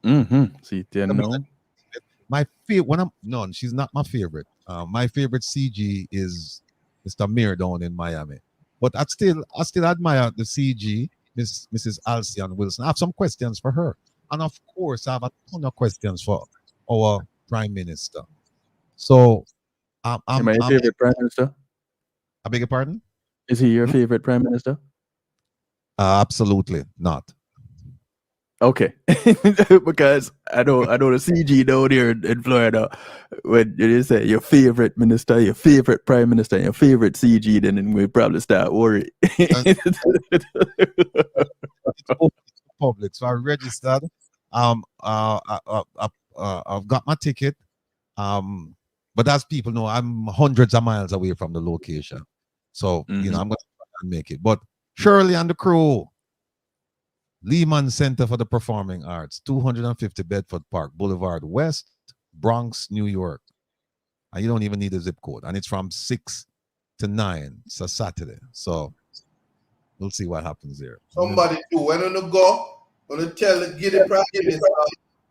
See, then no. My favorite, no, she's not my favorite. My favorite CG is Mr. Mayor down in Miami. But I still admire the CG, Mrs. Alcian Wilson. I have some questions for her. And of course, I have a ton of questions for our Prime Minister. So, Am I your favorite Prime Minister? I beg your pardon? Is he your favorite Prime Minister? Absolutely not. Okay, because I know the CG down here in Florida, when you say your favorite minister, your favorite prime minister, and your favorite CG, then we probably start worrying. It's open to the public, so I registered. I've got my ticket. But as people know, I'm hundreds of miles away from the location, so you know I'm gonna try and make it. But Shirley and the crew. Lehman Center for the Performing Arts, 250 Bedford Park Boulevard West, Bronx, New York. And you don't even need a zip code. And it's from 6 to 9. It's a Saturday. So we'll see what happens there. Somebody do. When you go, when you give the Prime Minister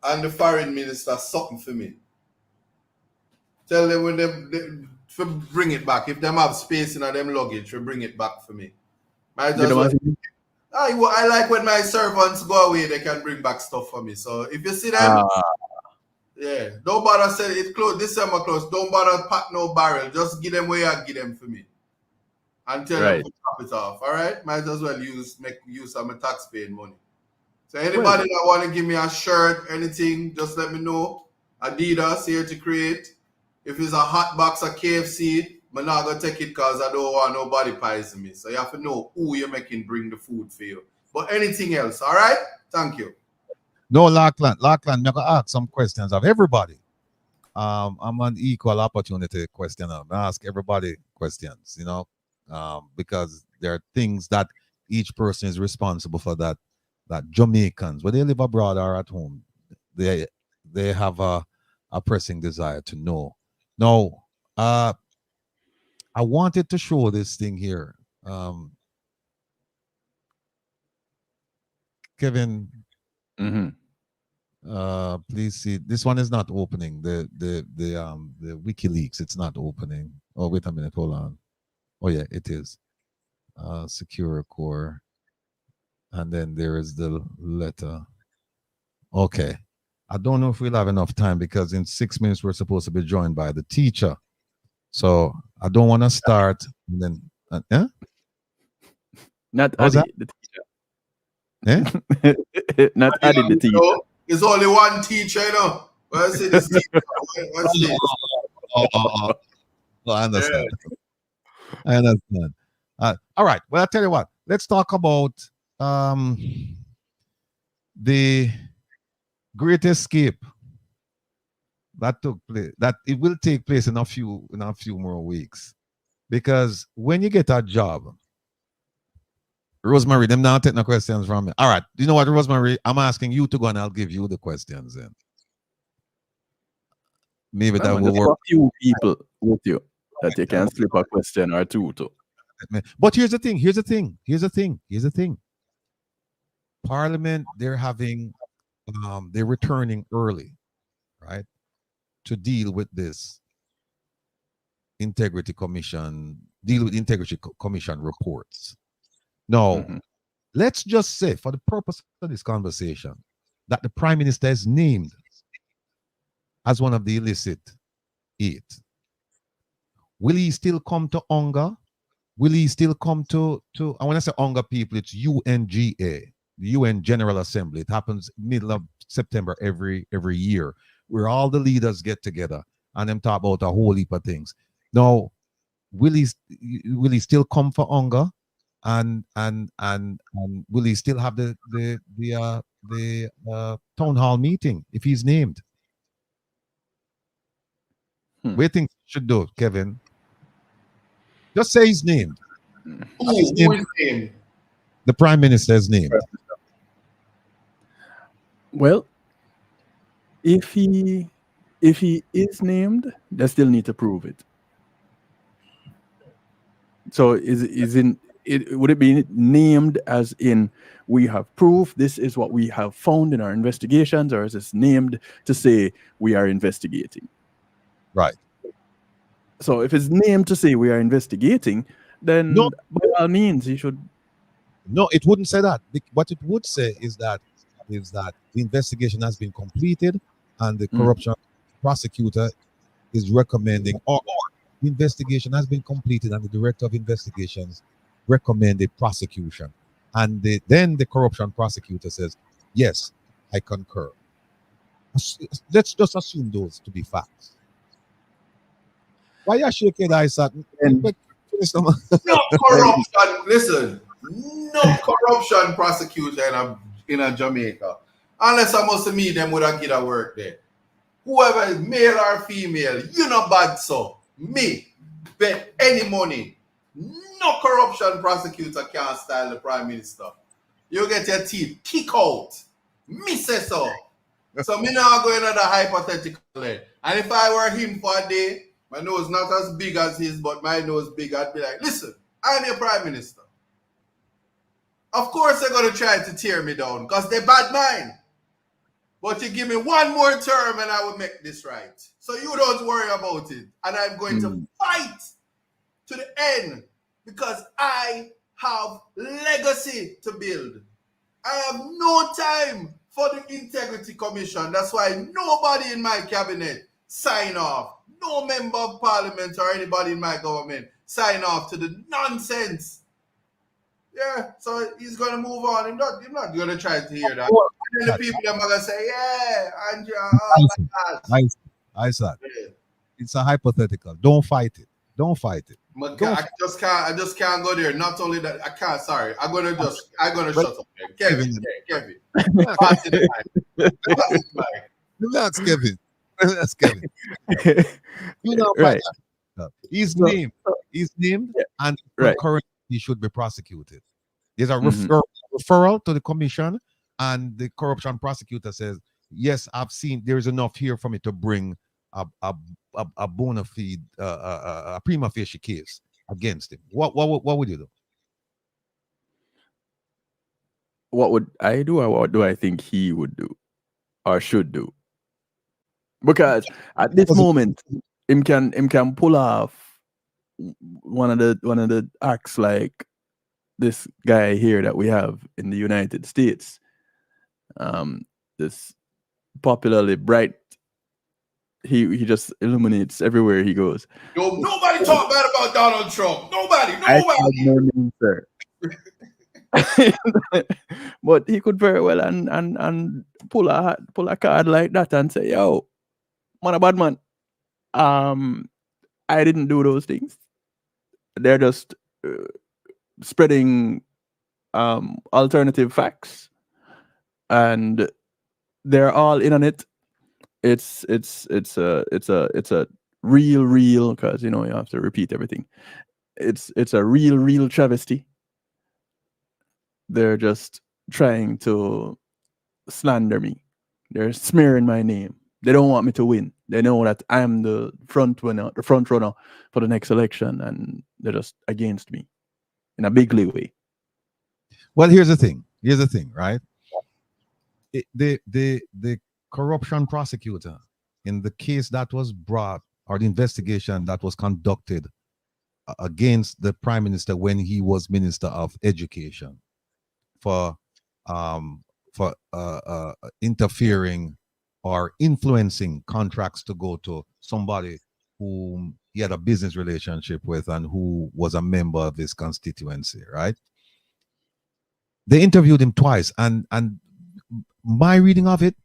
and the Foreign Minister something for me. Tell them when they bring it back. If them have space in them luggage, bring it back for me. I like when my servants go away, they can bring back stuff for me. So if you see them, yeah, don't bother say it close, December close. Don't bother pack no barrel. Just give them where you give them for me. And tell them to top it off. All right? Might as well make use of my tax-paying money. So anybody that want to give me a shirt, anything, just let me know. Adidas here to create. If it's a hot box of KFC, I'm not going to take it because I don't want nobody poison me. So you have to know who you're making bring the food for you. But anything else, all right? Thank you. No, Lachlan, I'm going to ask some questions of everybody. I'm an equal opportunity questioner. I ask everybody questions, you know, because there are things that each person is responsible for that Jamaicans, whether they live abroad or at home, they have a pressing desire to know. Now, I wanted to show this thing here. Kevin, please see. This one is not opening. The WikiLeaks, it's not opening. Oh, wait a minute, hold on. Oh yeah, it is. Secure core. And then there is the letter. Okay. I don't know if we'll have enough time because in 6 minutes we're supposed to be joined by the teacher. So I don't want to start and then not Adi, the teacher. Not Adi, the teacher. There's only one teacher, you know. What's it? This teacher? What's this? I understand. Yeah. I understand. All right. Well, I'll tell you what. Let's talk about the Great Escape that took place. That it will take place in a few more weeks, because when you get a job, Rosemary, them now take no questions from me. All right, you know what, Rosemary, I'm asking you to go and I'll give you the questions then. Maybe that will work. A few people with you that you can slip a question or two to. But here's the thing. Parliament, they're returning early, right, to deal with this integrity commission reports. Now, let's just say, for the purpose of this conversation, that the Prime Minister is named as one of the illicit 8. Will he still come to UNGA? Will he still come to and when I say UNGA, people, it's UNGA, the UN General Assembly. It happens middle of September every year, where all the leaders get together and them talk about a whole heap of things. Now, will he still come for UNGA? And will he still have the town hall meeting if he's named? What do you think he should do, Kevin? Just say he's named. Who is named? The Prime Minister is named. Well, if he is named, they still need to prove it. So would it be named as in we have proof, this is what we have found in our investigations, or is this named to say we are investigating? Right. So if it's named to say we are investigating, then No, by all means you should. no, it wouldn't say that. What it would say is that the investigation has been completed and the corruption prosecutor is recommending, or the investigation has been completed and the director of investigations recommended prosecution. And then the corruption prosecutor says, yes, I concur. Let's just assume those to be facts. Why you shaking your eyes at? No corruption. Listen, no corruption prosecutor in a Jamaica. Unless I must meet them with a kid at work there. Whoever is male or female, you know bad so. Me, bet any money. No corruption prosecutor can style the prime minister. You get your teeth kick out. Me say so. So me now go another hypothetical. And if I were him for a day, my nose not as big as his, but my nose big, I'd be like, listen, I'm your prime minister. Of course they're going to try to tear me down because they're bad mind. But you give me one more term and I will make this right. So you don't worry about it. And I'm going to fight to the end because I have legacy to build. I have no time for the Integrity Commission. That's why nobody in my cabinet sign off. No member of parliament or anybody in my government sign off to the nonsense. Yeah, so he's going to move on. He's not going to try to hear that. And then the people are going to say, yeah, Andrea, oh my God. I said, it's a hypothetical. Don't fight it. Don't fight it. I just can't go there. Not only that, I can't. Sorry, I'm gonna shut up. Kevin. Pass it the mic. Relax, Kevin. Relax, Kevin. You know, Right. He's named, and currently he should be prosecuted. There's a referral to the commission, and the corruption prosecutor says, yes, I've seen there is enough here for me to bring a bona fide, a prima facie case against him. What would you do? What would I do, or what do I think he would do or should do? Because at this moment, him can pull off one of the acts like this guy here that we have in the United States. This popularly bright. He just illuminates everywhere he goes. Yo, nobody talk bad about Donald Trump. Nobody. I have no name, sir. But he could very well and pull a card like that and say, "Yo, man, a bad man. I didn't do those things. They're just spreading alternative facts, and they're all in on it. It's a real because you have to repeat everything. It's a real travesty. They're just trying to slander me. They're smearing my name. They don't want me to win. They know that I'm the front runner for the next election, and they're just against me in a big way. Well, here's the thing, right? The corruption prosecutor in the case that was brought, or the investigation that was conducted against the prime minister when he was Minister of Education for interfering or influencing contracts to go to somebody whom he had a business relationship with and who was a member of his constituency, right? They interviewed him twice, and my reading of it,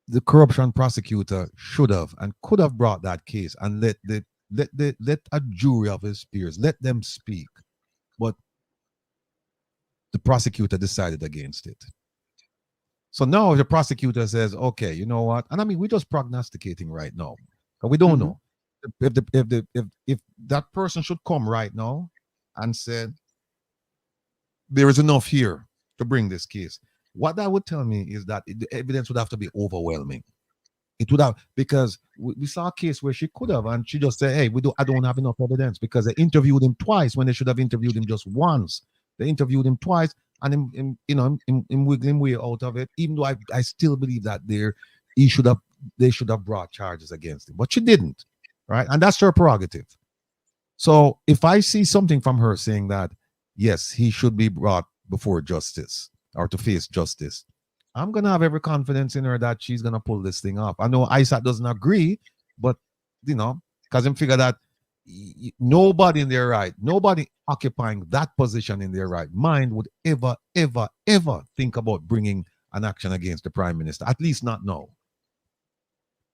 the corruption prosecutor should have and could have brought that case and let a jury of his peers, let them speak. But the prosecutor decided against it. So now the prosecutor says, okay, you know what? And I mean, we're just prognosticating right now. But we don't know. If that person should come right now and said, there is enough here to bring this case, what that would tell me is that the evidence would have to be overwhelming. It would have, because we saw a case where she could have, and she just said, "Hey, I don't have enough evidence," because they interviewed him twice when they should have interviewed him just once. They interviewed him twice, and him wiggling way out of it. Even though I still believe that they should have brought charges against him, but she didn't, right? And that's her prerogative. So if I see something from her saying that yes, he should be brought before justice or to face justice, I'm going to have every confidence in her that she's going to pull this thing off. I know ISAT doesn't agree, but, because I'm figure that nobody in their right, nobody occupying that position in their right mind would ever, ever, ever think about bringing an action against the prime minister. At least not now.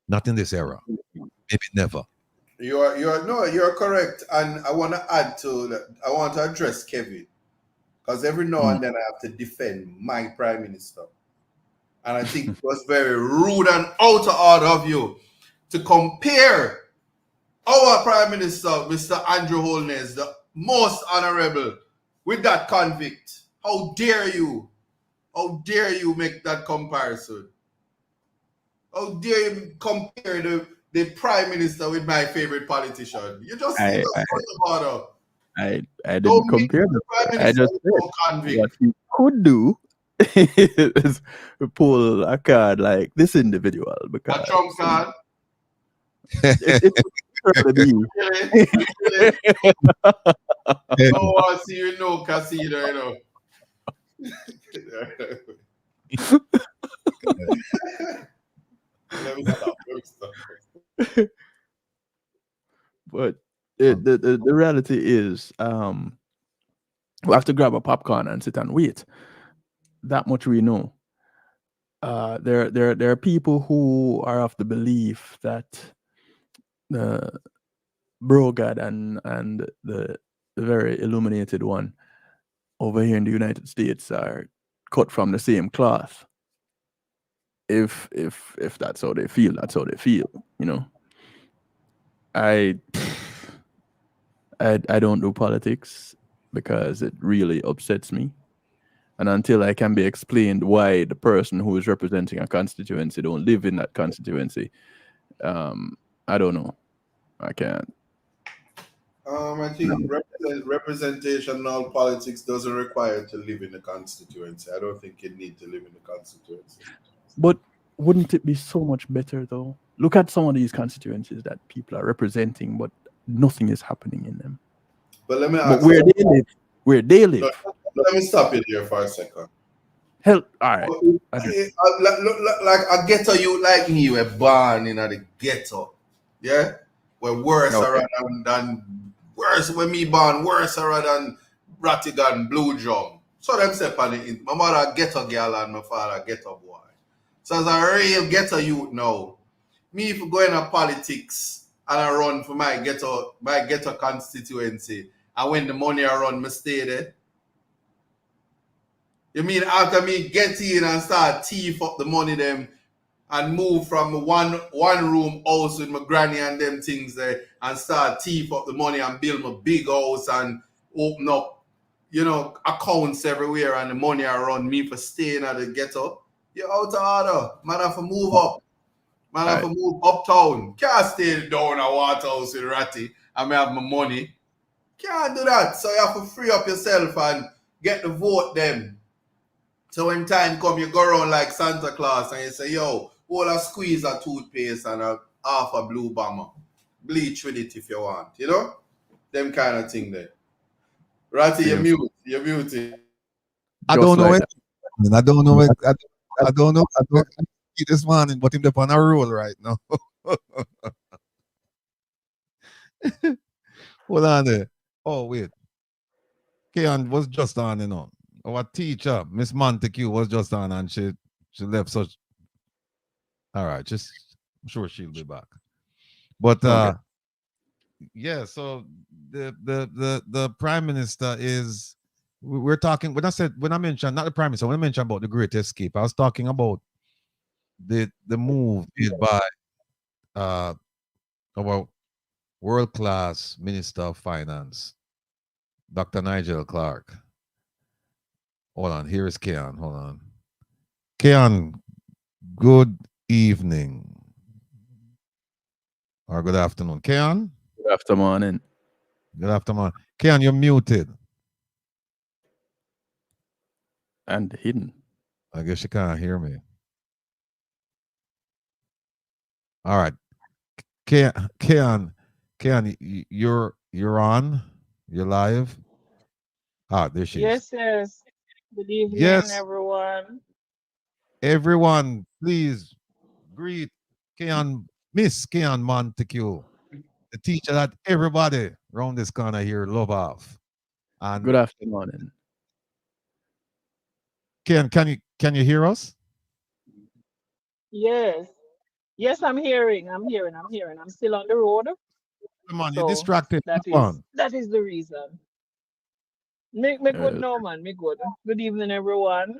Not in this era. Maybe never. You're correct. And I want to add to that. I want to address Kevin, because every now and then I have to defend my prime minister. And I think it was very rude and out of order of you to compare our Prime Minister, Mr. Andrew Holness, the most honorable, with that convict. How dare you? How dare you make that comparison? How dare you compare the Prime Minister with my favorite politician? You just see the out of order. I didn't compare them. I just said what he could do is pull a card like this individual, because a Trump card. It's I see you know casino, Let me stop. But the reality is, we have to grab a popcorn and sit and wait. That much we know. There are people who are of the belief that the Brogad and the very illuminated one over here in the United States are cut from the same cloth. If that's how they feel, that's how they feel. I don't do politics because it really upsets me. And until I can be explained why the person who is representing a constituency don't live in that constituency, I don't know. I can't. I think representational politics doesn't require to live in the constituency. I don't think you need to live in the constituency. But wouldn't it be so much better, though? Look at some of these constituencies that people are representing, but nothing is happening in them. But let me ask where they live. Let me stop you there for a second. Hell, all right. Like a ghetto youth like me, we're born in the ghetto. Yeah? We're worse than worse when me born, worse than Rattigan, Blue Drum. So them say my mother ghetto girl and my father ghetto boy. So as a real ghetto youth now, me if go into politics and I run for my ghetto constituency, and when the money I run, me stay there. You mean after me get in and start thief up the money them and move from one room house with my granny and them things there and start thief up the money and build my big house and open up, accounts everywhere and the money I run me for staying at the ghetto? You're out of order. Man have to move up. Man have to move uptown. Can't stay down a Waterhouse with Ratty and me have my money. Can't do that. So you have to free up yourself and get the vote them. So when time come, you go around like Santa Claus and you say, yo, all a squeeze a toothpaste and half a blue bomber. Bleach with it if you want. Them kind of thing there. Ratty, you're muted. I don't know it. I don't know it. I don't know. I don't eat this morning, but him up on a roll right now. Hold on there. Oh, wait. Keon was just on, Our teacher, Miss Montague, was just on and she left such. All right, I'm sure she'll be back. But okay. Yeah, so the prime minister is, we're talking, when I mentioned not the prime minister, when I mentioned about the Great Escape, I was talking about the move made by our world-class Minister of Finance, Dr. Nigel Clark. Hold on, here is Keon. Hold on. Keon, good evening. or good afternoon. Keon? Good afternoon. Good afternoon. Keon, you're muted. And hidden. I guess you can't hear me. All right. Keon, you're on? You're live? Ah, there she is. Yes. Good evening, Yes, everyone. everyone, please greet Miss Keon Montague, the teacher that everybody around this corner here love of. And Good afternoon. Keon, can you hear us? Yes. Yes, I'm hearing. I'm still on the road. Come on, you're So distracted. Come on. that is the reason. Me good Uh, now, man. Me good. Good evening, everyone.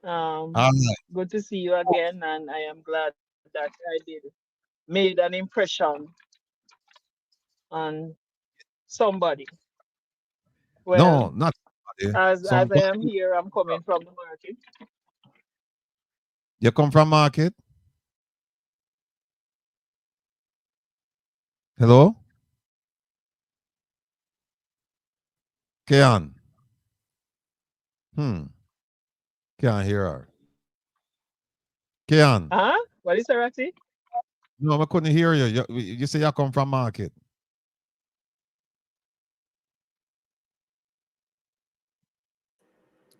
All Um, right. good to see you again, and I am glad that I did made an impression on somebody. No, Well, not somebody. as I Somebody. am here, I'm coming from the market. You come from market? Hello? Keon. Can't hear her. Keon. Huh? What is Sarati? No, I couldn't hear you. You say you come from market.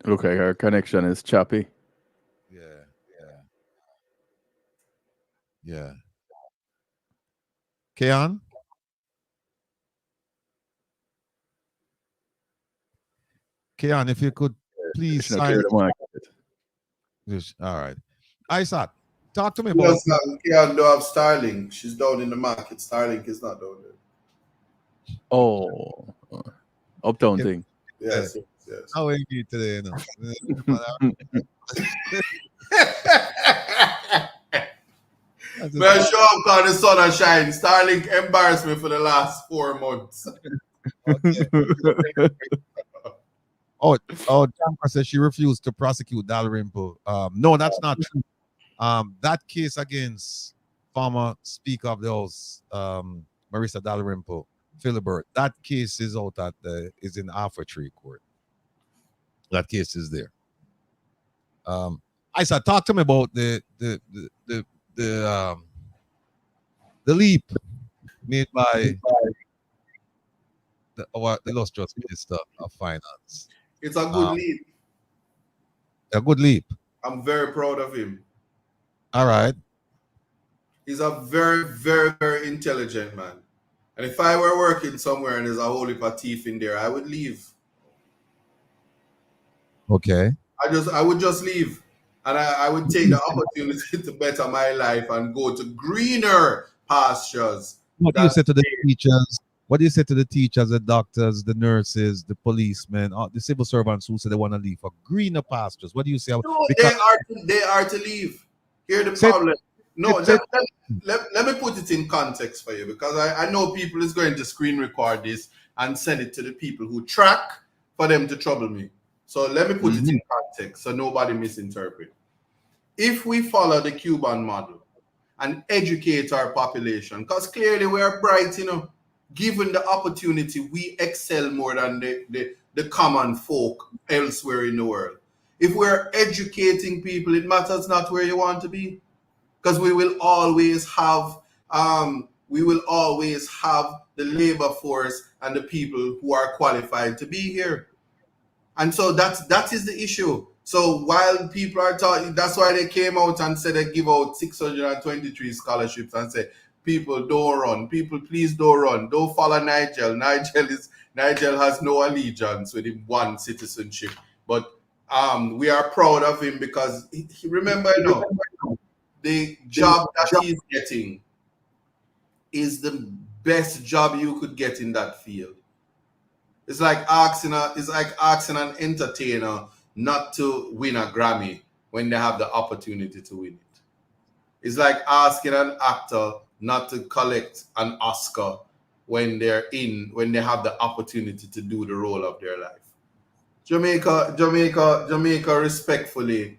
Look like our connection is choppy. Yeah, yeah. Keon? Keon, if you could please Should not clear silence. the market. All right. Isaac, talk to me about. Yes, Keon don't have Starlink. She's down in the market. Starlink is not down there. Oh, uptown Yeah. thing. Yes. How are you today? Man, show up cause the sun and shine. Starlink embarrassed me for the last 4 months. Jamaica says she refused to prosecute Dalrymple. No, that's not true. That case against former Speaker of the House, Marissa Dalrymple, Philibert, that case is out is in Alpha Tree Court. That case is there. Isa, talk to me about the leap made by the illustrious Minister of Finance. It's a good leap. A good leap. I'm very proud of him. All right. He's a very, very, very intelligent man. And if I were working somewhere and there's a whole heap of teeth in there, I would leave. Okay. I would just leave. And I would take the opportunity to better my life and go to greener pastures. What do you say to the teachers? What do you say to the teachers, the doctors, the nurses, the policemen, the civil servants who say they want to leave for greener pastures? What do you say? No, they are to leave. Here's the problem. No, let me put it in context for you, because I know people is going to screen record this and send it to the people who track for them to trouble me. So let me put it in context so nobody misinterpret. If we follow the Cuban model and educate our population, because clearly we are bright, given the opportunity, we excel more than the common folk elsewhere in the world. If we're educating people, it matters not where you want to be, because we will always have the labor force and the people who are qualified to be here. And so that is the issue. So while people are talking, that's why they came out and said they give out 623 scholarships and say, people don't run. People, please don't run. Don't follow Nigel. Nigel has no allegiance with him, one citizenship. But we are proud of him because he remember, the job that he's getting is the best job you could get in that field. It's like asking an entertainer not to win a Grammy when they have the opportunity to win it. It's like asking an actor not to collect an Oscar when they have the opportunity to do the role of their life. Jamaica respectfully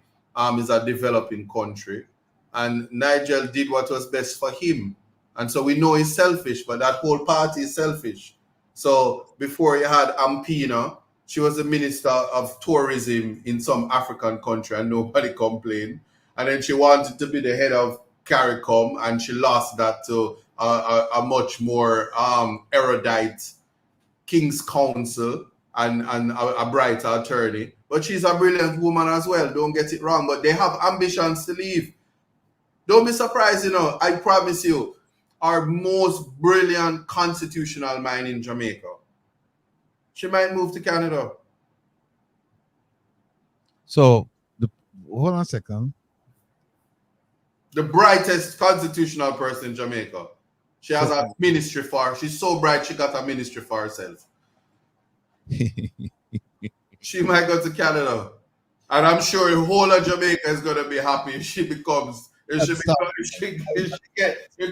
is a developing country, and Nigel did what was best for him. And so we know he's selfish, but that whole party is selfish. So before you had Ampina, she was the minister of tourism in some African country and nobody complained. And then she wanted to be the head of CARICOM and she lost that to a much more erudite King's Counsel and a brighter attorney. But she's a brilliant woman as well, don't get it wrong. But they have ambitions to leave. Don't be surprised, I promise you, our most brilliant constitutional mind in Jamaica, she might move to Canada. So, hold on a second. The brightest constitutional person in Jamaica. She has a ministry for, she's so bright, she got a ministry for herself. She might go to Canada. And I'm sure the whole of Jamaica is going to be happy if she becomes, if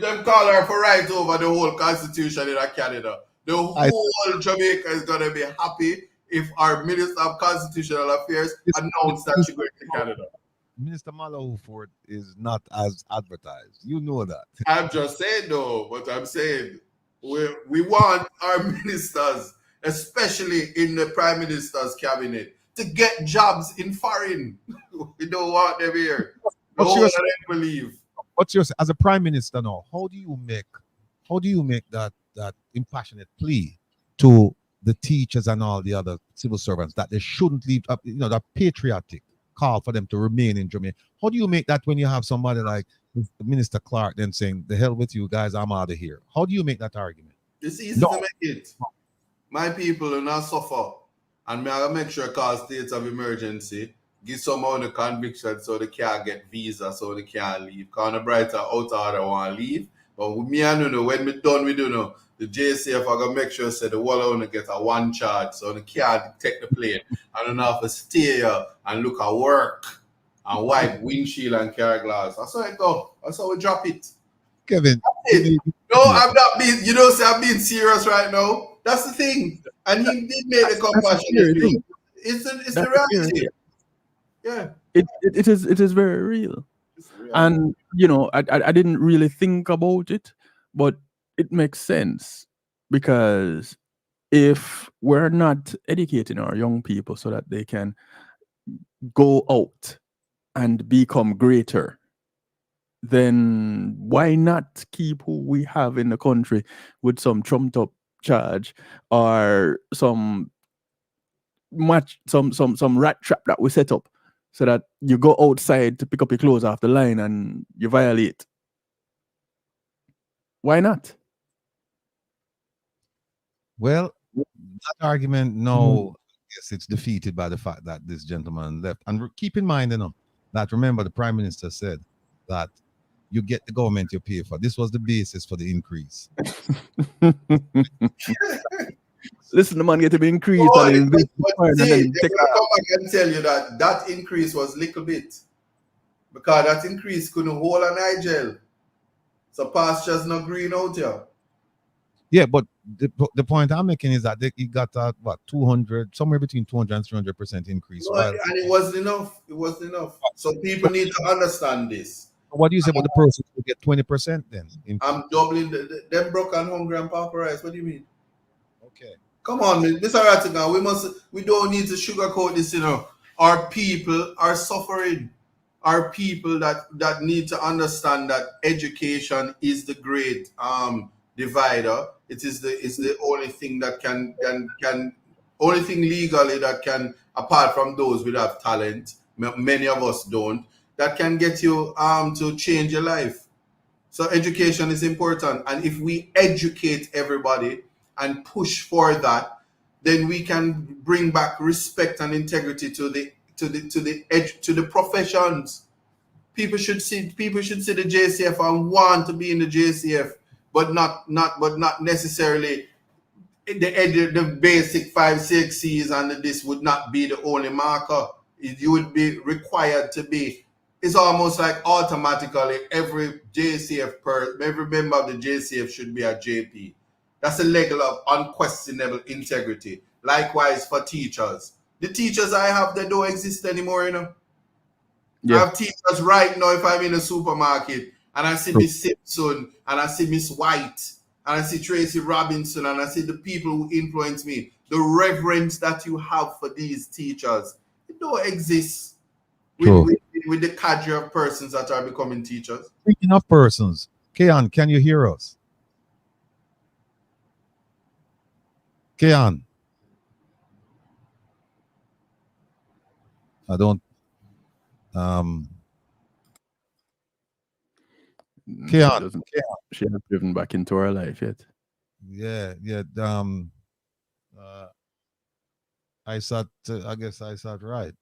them call her for right over the whole constitution in Canada. The whole Jamaica is going to be happy if our Minister of Constitutional Affairs announced that she's going to Canada. Minister Mallow Ford is not as advertised. You know that. I'm just saying, though, but I'm saying we want our ministers, especially in the Prime Minister's cabinet, to get jobs in foreign. We don't want them here. Don't believe. What's your, as a Prime Minister now? How do you make that impassionate plea to the teachers and all the other civil servants that they shouldn't leave? That patriotic call for them to remain in Jamaica. How do you make that when you have somebody like Minister Clark then saying, "The hell with you guys, I'm out of here"? How do you make that argument? It's easy to make it. My people will not suffer. And I make sure call states of emergency, give someone the conviction so they can't get visa, so they can't leave. Because the brighter out order want to leave. But with me, I don't know, when we done, we don't know. The JCF are going to make sure say the wall only get a one charge, so they can't take the plane. I don't have to stay here and look at work and wipe windshield and car glass. That's how it go. That's how we drop it. Kevin. No, I'm not being, say I'm being serious right now. That's the thing. And he did make the compassionate plea. It's the reality. Yeah. It is very real. And I didn't really think about it, but it makes sense, because if we're not educating our young people so that they can go out and become greater, then why not keep who we have in the country with some trumped up charge or some rat trap that we set up so that you go outside to pick up your clothes off the line and you violate? Why not? Well, that argument, no, yes, it's defeated by the fact that this gentleman left. And keep in mind, that remember the Prime Minister said that you get the government you pay for. This was the basis for the increase. Listen, the man get to be increased. They're going to come back and tell you that increase was little bit. Because that increase couldn't hold a Nigel. So pastures not green out here. Yeah, but the point I'm making is that he got 200, somewhere between 200 and 300% increase. No, and it wasn't enough. It wasn't enough. So people need to understand this. What do you say about the person who get 20% then? I'm doubling them broke and hungry and pauperized. What do you mean? Okay. Come on, Mr. Rattigan. We don't need to sugarcoat this, Our people are suffering. Our people that need to understand that education is the great divider. It is the only thing that can only thing legally that can, apart from those without talent, many of us don't, that can get you to change your life. So education is important, and if we educate everybody and push for that, then we can bring back respect and integrity to the professions. People should see the JCF and want to be in the JCF, but not necessarily the basic 5-6 C's, and this would not be the only marker. You would be required to be. It's almost like automatically every every member of the JCF should be a JP. That's a level of unquestionable integrity. Likewise for teachers. The teachers I have, they don't exist anymore, Yeah. I have teachers right now if I'm in a supermarket and I see Miss Simpson, and I see Miss White, and I see Tracy Robinson, and I see the people who influence me, the reverence that you have for these teachers, it don't exist with the cadre of persons that are becoming teachers. Speaking of persons, Keon, can you hear us? Keon. I don't. Keon. She hasn't driven back into her life yet. Yeah. I guess I saw it right.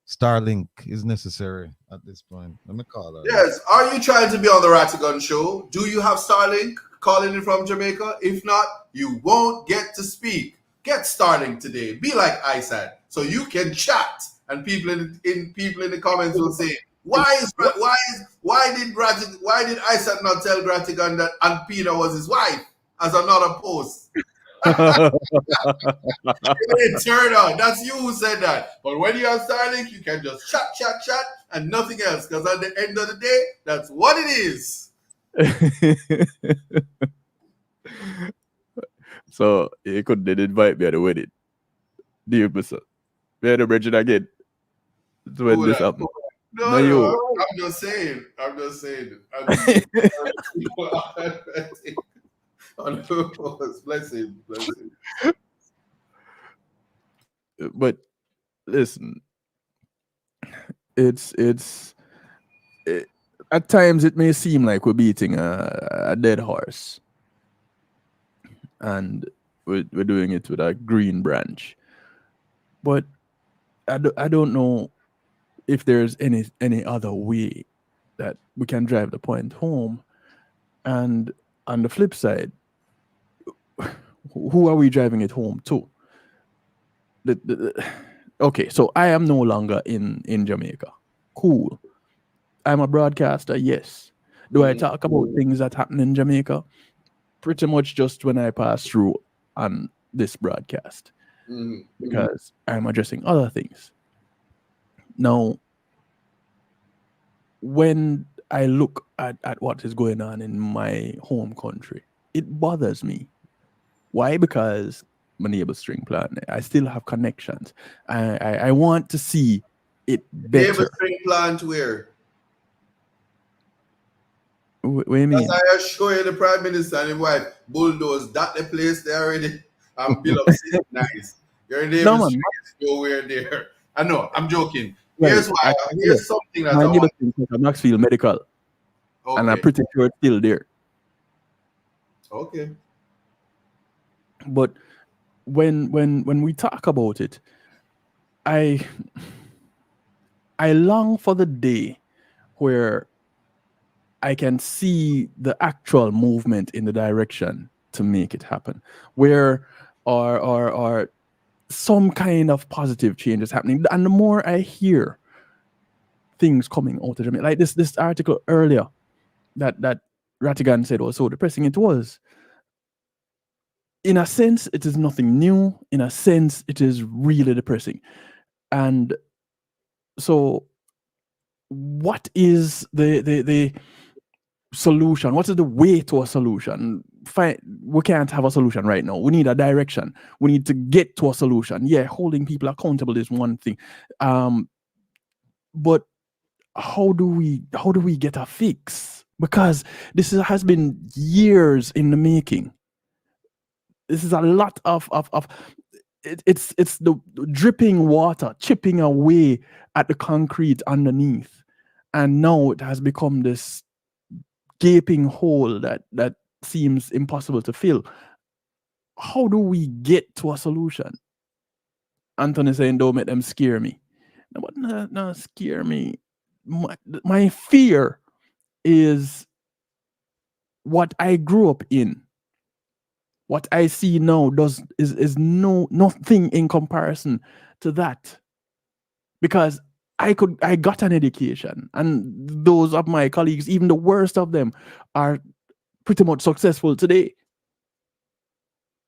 Starlink is necessary at this point. Let me call her. Yes. Are you trying to be on the Rattigan show? Do you have Starlink calling in from Jamaica? If not, you won't get to speak. Get Starlink today. Be like ISAD, so you can chat, and people in the comments will say, why did ISAD not tell Rattigan that Aunt Pina was his wife as another post? Turn on. That's you who said that. But when you have Starlink, you can just chat, and nothing else. Because at the end of the day, that's what it is. So he did invite me at the wedding. Dear Mr. We had a bridging again. That's when this happened. No, I'm just saying. Blessing. But listen, at times it may seem like we're beating a dead horse, and we're doing it with a green branch. But I don't know if there's any other way that we can drive the point home. And on the flip side, who are we driving it home to? Okay, so I am no longer in Jamaica. Cool. I'm a broadcaster, yes. Do I talk about things that happen in Jamaica? Pretty much just when I pass through on this broadcast. Because I'm addressing other things. Now, when I look at what is going on in my home country, it bothers me. Why? Because my neighbor string plant, I still have connections. I want to see it better. Neighbor string plant where? What do you mean? As I assure you, the Prime Minister and his wife bulldoze that the place there already and build up city nice. Your neighbor string is nowhere there. I know, I'm joking. Here's why. Here's something that my I neighbor want. string is Maxfield Medical. Okay. And I'm pretty sure it's still there. Okay. But when we talk about it, I long for the day where I can see the actual movement in the direction to make it happen, where or some kind of positive change is happening. And the more I hear things coming out of Jamaica, like this article earlier that Rattigan said was so depressing, it was. In a sense, it is nothing new. In a sense, it is really depressing. And so what is the solution? What is the way to a solution? We can't have a solution right now. We need a direction. We need to get to a solution. Yeah, holding people accountable is one thing. But how do we get a fix? Because this has been years in the making. This is a lot of it's the dripping water chipping away at the concrete underneath, and now it has become this gaping hole that seems impossible to fill. How do we get to a solution? Anthony saying, "Don't make them scare me." No, but not scare me. My fear is what I grew up in. What I see now is nothing in comparison to that. Because I got an education, and those of my colleagues, even the worst of them, are pretty much successful today.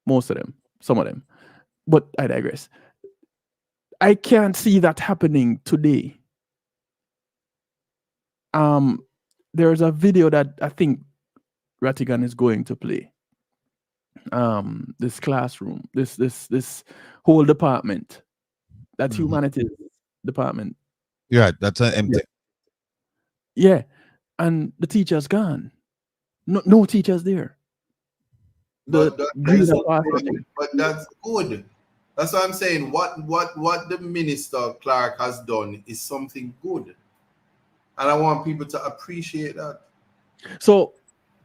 Most of them, some of them. But I digress. I can't see that happening today. there's a video that I think Rattigan is going to play. This classroom, this whole department, that humanities department. Yeah, that's an empty. Yeah, and the teacher's gone. No teachers there. But that's good. That's what I'm saying. What the Minister Clark has done is something good, and I want people to appreciate that. So,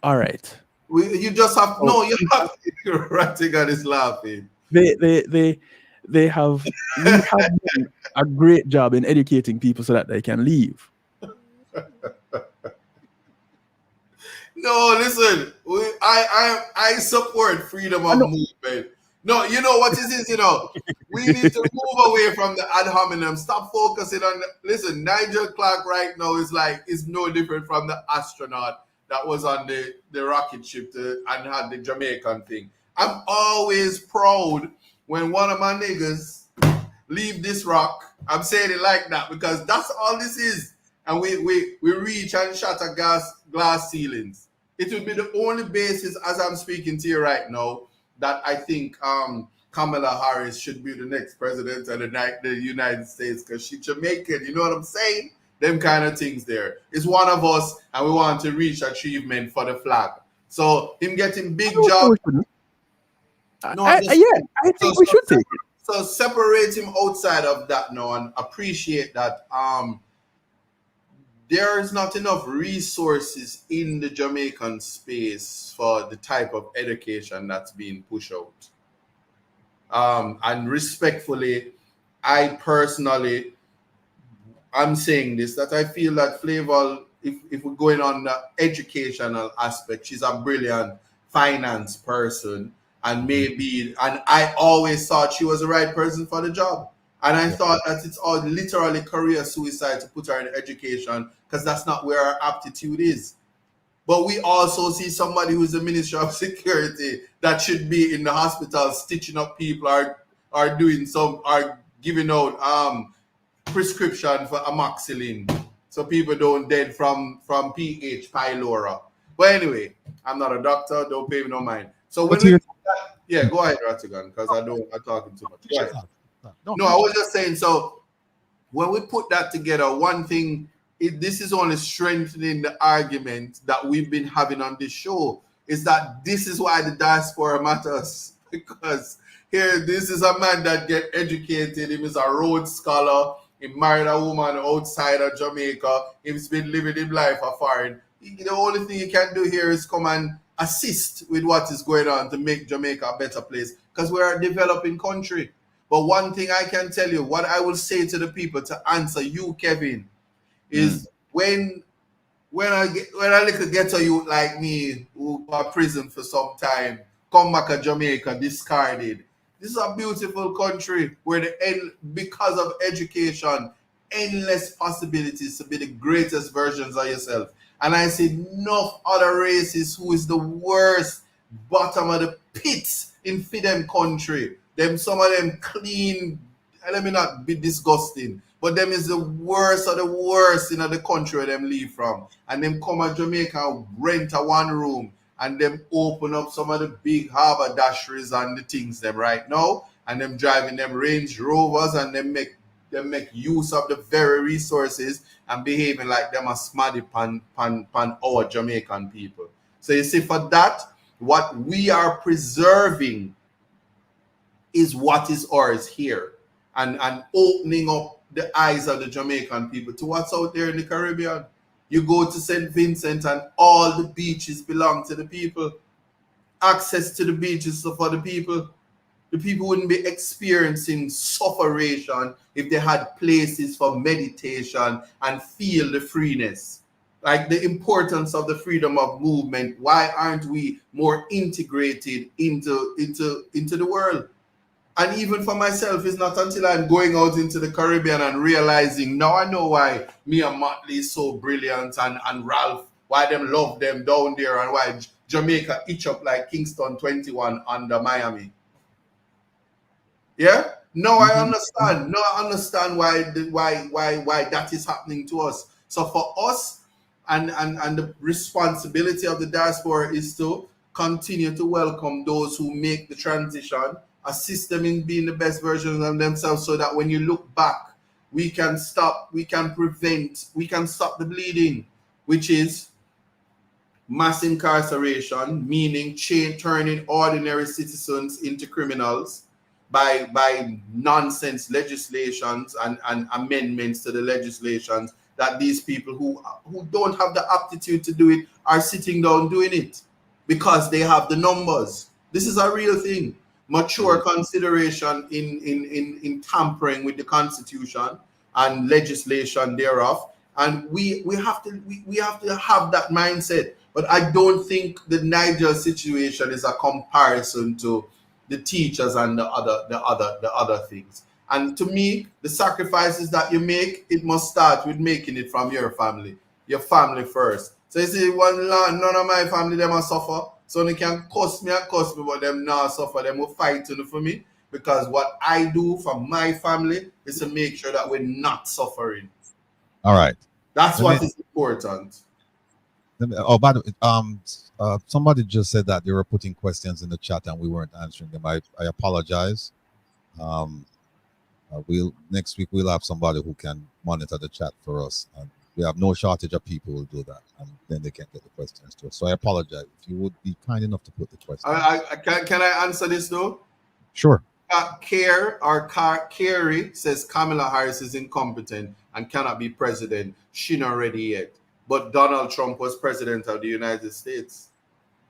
all right. You just have you have to. Rattigan is laughing. We have done a great job in educating people so that they can leave. No, listen. I support freedom of movement. No, you know what this is. We need to move away from the ad hominem. Stop focusing on. Listen, Nigel Clark right now is no different from the astronaut that was on the rocket ship and had the Jamaican thing. I'm always proud when one of my niggas leave this rock. I'm saying it like that because that's all this is. And we reach and shatter glass ceilings. It would be the only basis, as I'm speaking to you right now, that I think Kamala Harris should be the next president of the United States because she's Jamaican. You know what I'm saying? Them kind of things there. It's one of us, and we want to reach achievement for the flag. So him getting big job. I think we should take it. So separate him outside of that now and appreciate that there is not enough resources in the Jamaican space for the type of education that's being pushed out. And respectfully, I'm saying this, that I feel that Flavor, if we're going on the educational aspect, she's a brilliant finance person. And I always thought she was the right person for the job. And I thought that it's all literally career suicide to put her in education because that's not where her aptitude is. But we also see somebody who's the Minister of Security that should be in the hospital stitching up people are giving out prescription for amoxicillin so people don't dead from PH pylori. But anyway, I'm not a doctor, don't pay me no mind. So when go ahead, Rattigan, because I'm talking too much. Go ahead. No, I was just saying, so when we put that together, one thing, this is only strengthening the argument that we've been having on this show, is that this is why the diaspora matters. Because here, this is a man that get educated, he is a Rhodes Scholar, he married a woman outside of Jamaica, he's been living his life afar. The only thing he can do here is come and assist with what is going on to make Jamaica a better place, because we're a developing country. But one thing I can tell you, what I will say to the people to answer you, Kevin, is when a little ghetto youth like me who are prison for some time, come back to Jamaica discarded. This is a beautiful country where because of education, endless possibilities to be the greatest versions of yourself. And I see enough other races who is the worst, bottom of the pits in them country. Some of them clean, let me not be disgusting, but them is the worst of the worst in the country where them leave from. And them come to Jamaica, rent a one room, and them open up some of the big harbor dasheries and the things them right now, and them driving them Range Rovers, and them make use of the very resources and behaving like them a smarty pan our Jamaican people. So you see, for that, what we are preserving is what is ours here, and opening up the eyes of the Jamaican people to what's out there in the Caribbean. You go to St. Vincent and all the beaches belong to the people. Access to the beaches for the people. The people wouldn't be experiencing sufferation if they had places for meditation and feel the freeness. Like the importance of the freedom of movement. Why aren't we more integrated into the world? And even for myself, it's not until I'm going out into the Caribbean and realizing, now I know why me and Motley is so brilliant, and Ralph, why them love them down there, and why Jamaica itch up like Kingston 21 under Miami. Yeah? No, I understand. No, I understand why that is happening to us. So for us, and the responsibility of the diaspora is to continue to welcome those who make the transition, assist them in being the best versions of themselves, so that when you look back, we can stop the bleeding, which is mass incarceration, meaning turning ordinary citizens into criminals by nonsense legislations and amendments to the legislations that these people who don't have the aptitude to do it are sitting down doing it because they have the numbers. This is a real thing. Mature consideration in tampering with the Constitution and legislation thereof. And we have to have that mindset. But I don't think the Niger situation is a comparison to the teachers and the other things. And to me, the sacrifices that you make, it must start with making it from your family first. So you see, none of my family them a suffer. So they can cuss me, but them not suffer. Them will fight for me, because what I do for my family is to make sure that we're not suffering. All right. That's what is important. Oh, by the way, somebody just said that they were putting questions in the chat and we weren't answering them. I apologize. Next week we'll have somebody who can monitor the chat for us. We have no shortage of people who do that, and then they can get the questions to us. So I apologize. If you would be kind enough to put the question. Can I answer this though? Sure. Kerry says Kamala Harris is incompetent and cannot be president. She not ready yet. But Donald Trump was president of the United States.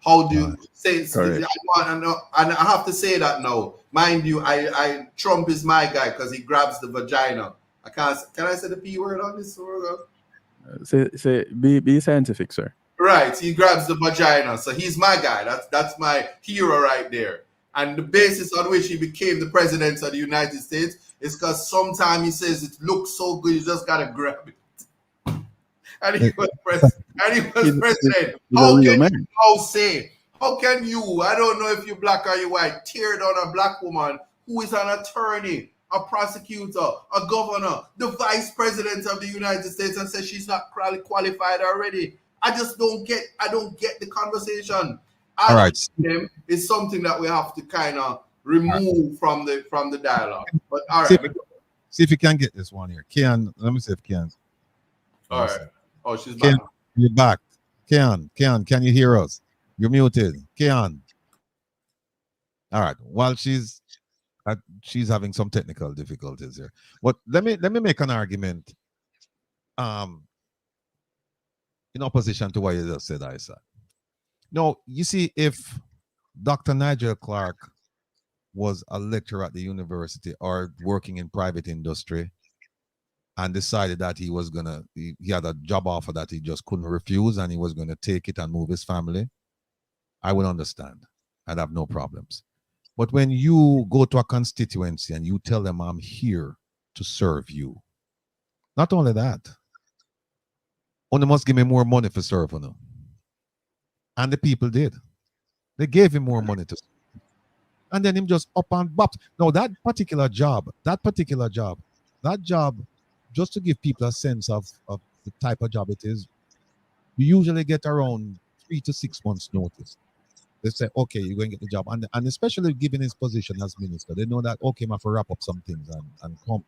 How do you say? And I have to say that now. Mind you, Trump is my guy because he grabs the vagina. Can I say the P word on this? Be scientific, sir. Right, he grabs the vagina, so he's my guy. That's my hero right there. And the basis on which he became the president of the United States is because sometimes he says it looks so good, you just gotta grab it. And he was president. How can you, I don't know if you're black or you're white, tear down a black woman who is an attorney, a prosecutor, a governor, the vice president of the United States, and say she's not qualified already? I don't get the conversation. All right. It's something that we have to kind of remove from the dialogue. But all right. See if you can get this one here. Kian, let me see if Kian. All right. Oh, she's Kian, back. you're back. Kian, can you hear us? You're muted. Kian. All right. While she's having some technical difficulties here. But let me make an argument in opposition to what you just said, Isa. No, you see, if Dr. Nigel Clark was a lecturer at the university or working in private industry and decided that he had a job offer that he just couldn't refuse and he was going to take it and move his family, I would understand. I'd have no problems. But when you go to a constituency and you tell them, I'm here to serve you, not only that, they must give me more money for serving them. And the people did. They gave him more money to serve. And then him just up and bop. Now that particular job, just to give people a sense of the type of job it is, you usually get around 3 to 6 months notice. They say, okay, you're going to get the job. And especially given his position as minister, they know that, okay, I have to wrap up some things and come.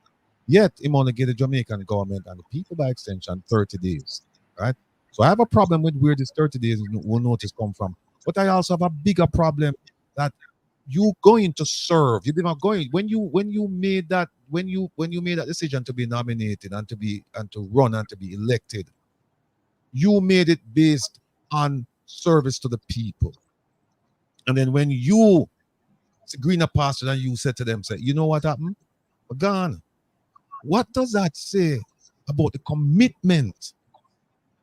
Yet, him only get the Jamaican government and the people by extension 30 days, right? So I have a problem with where this 30 days will notice come from. But I also have a bigger problem that you going to serve. You didn't going when you made that decision to be nominated and to run and to be elected, you made it based on service to the people. And then when you green a pastor and you said to them, say, you know what happened? We're gone. What does that say about the commitment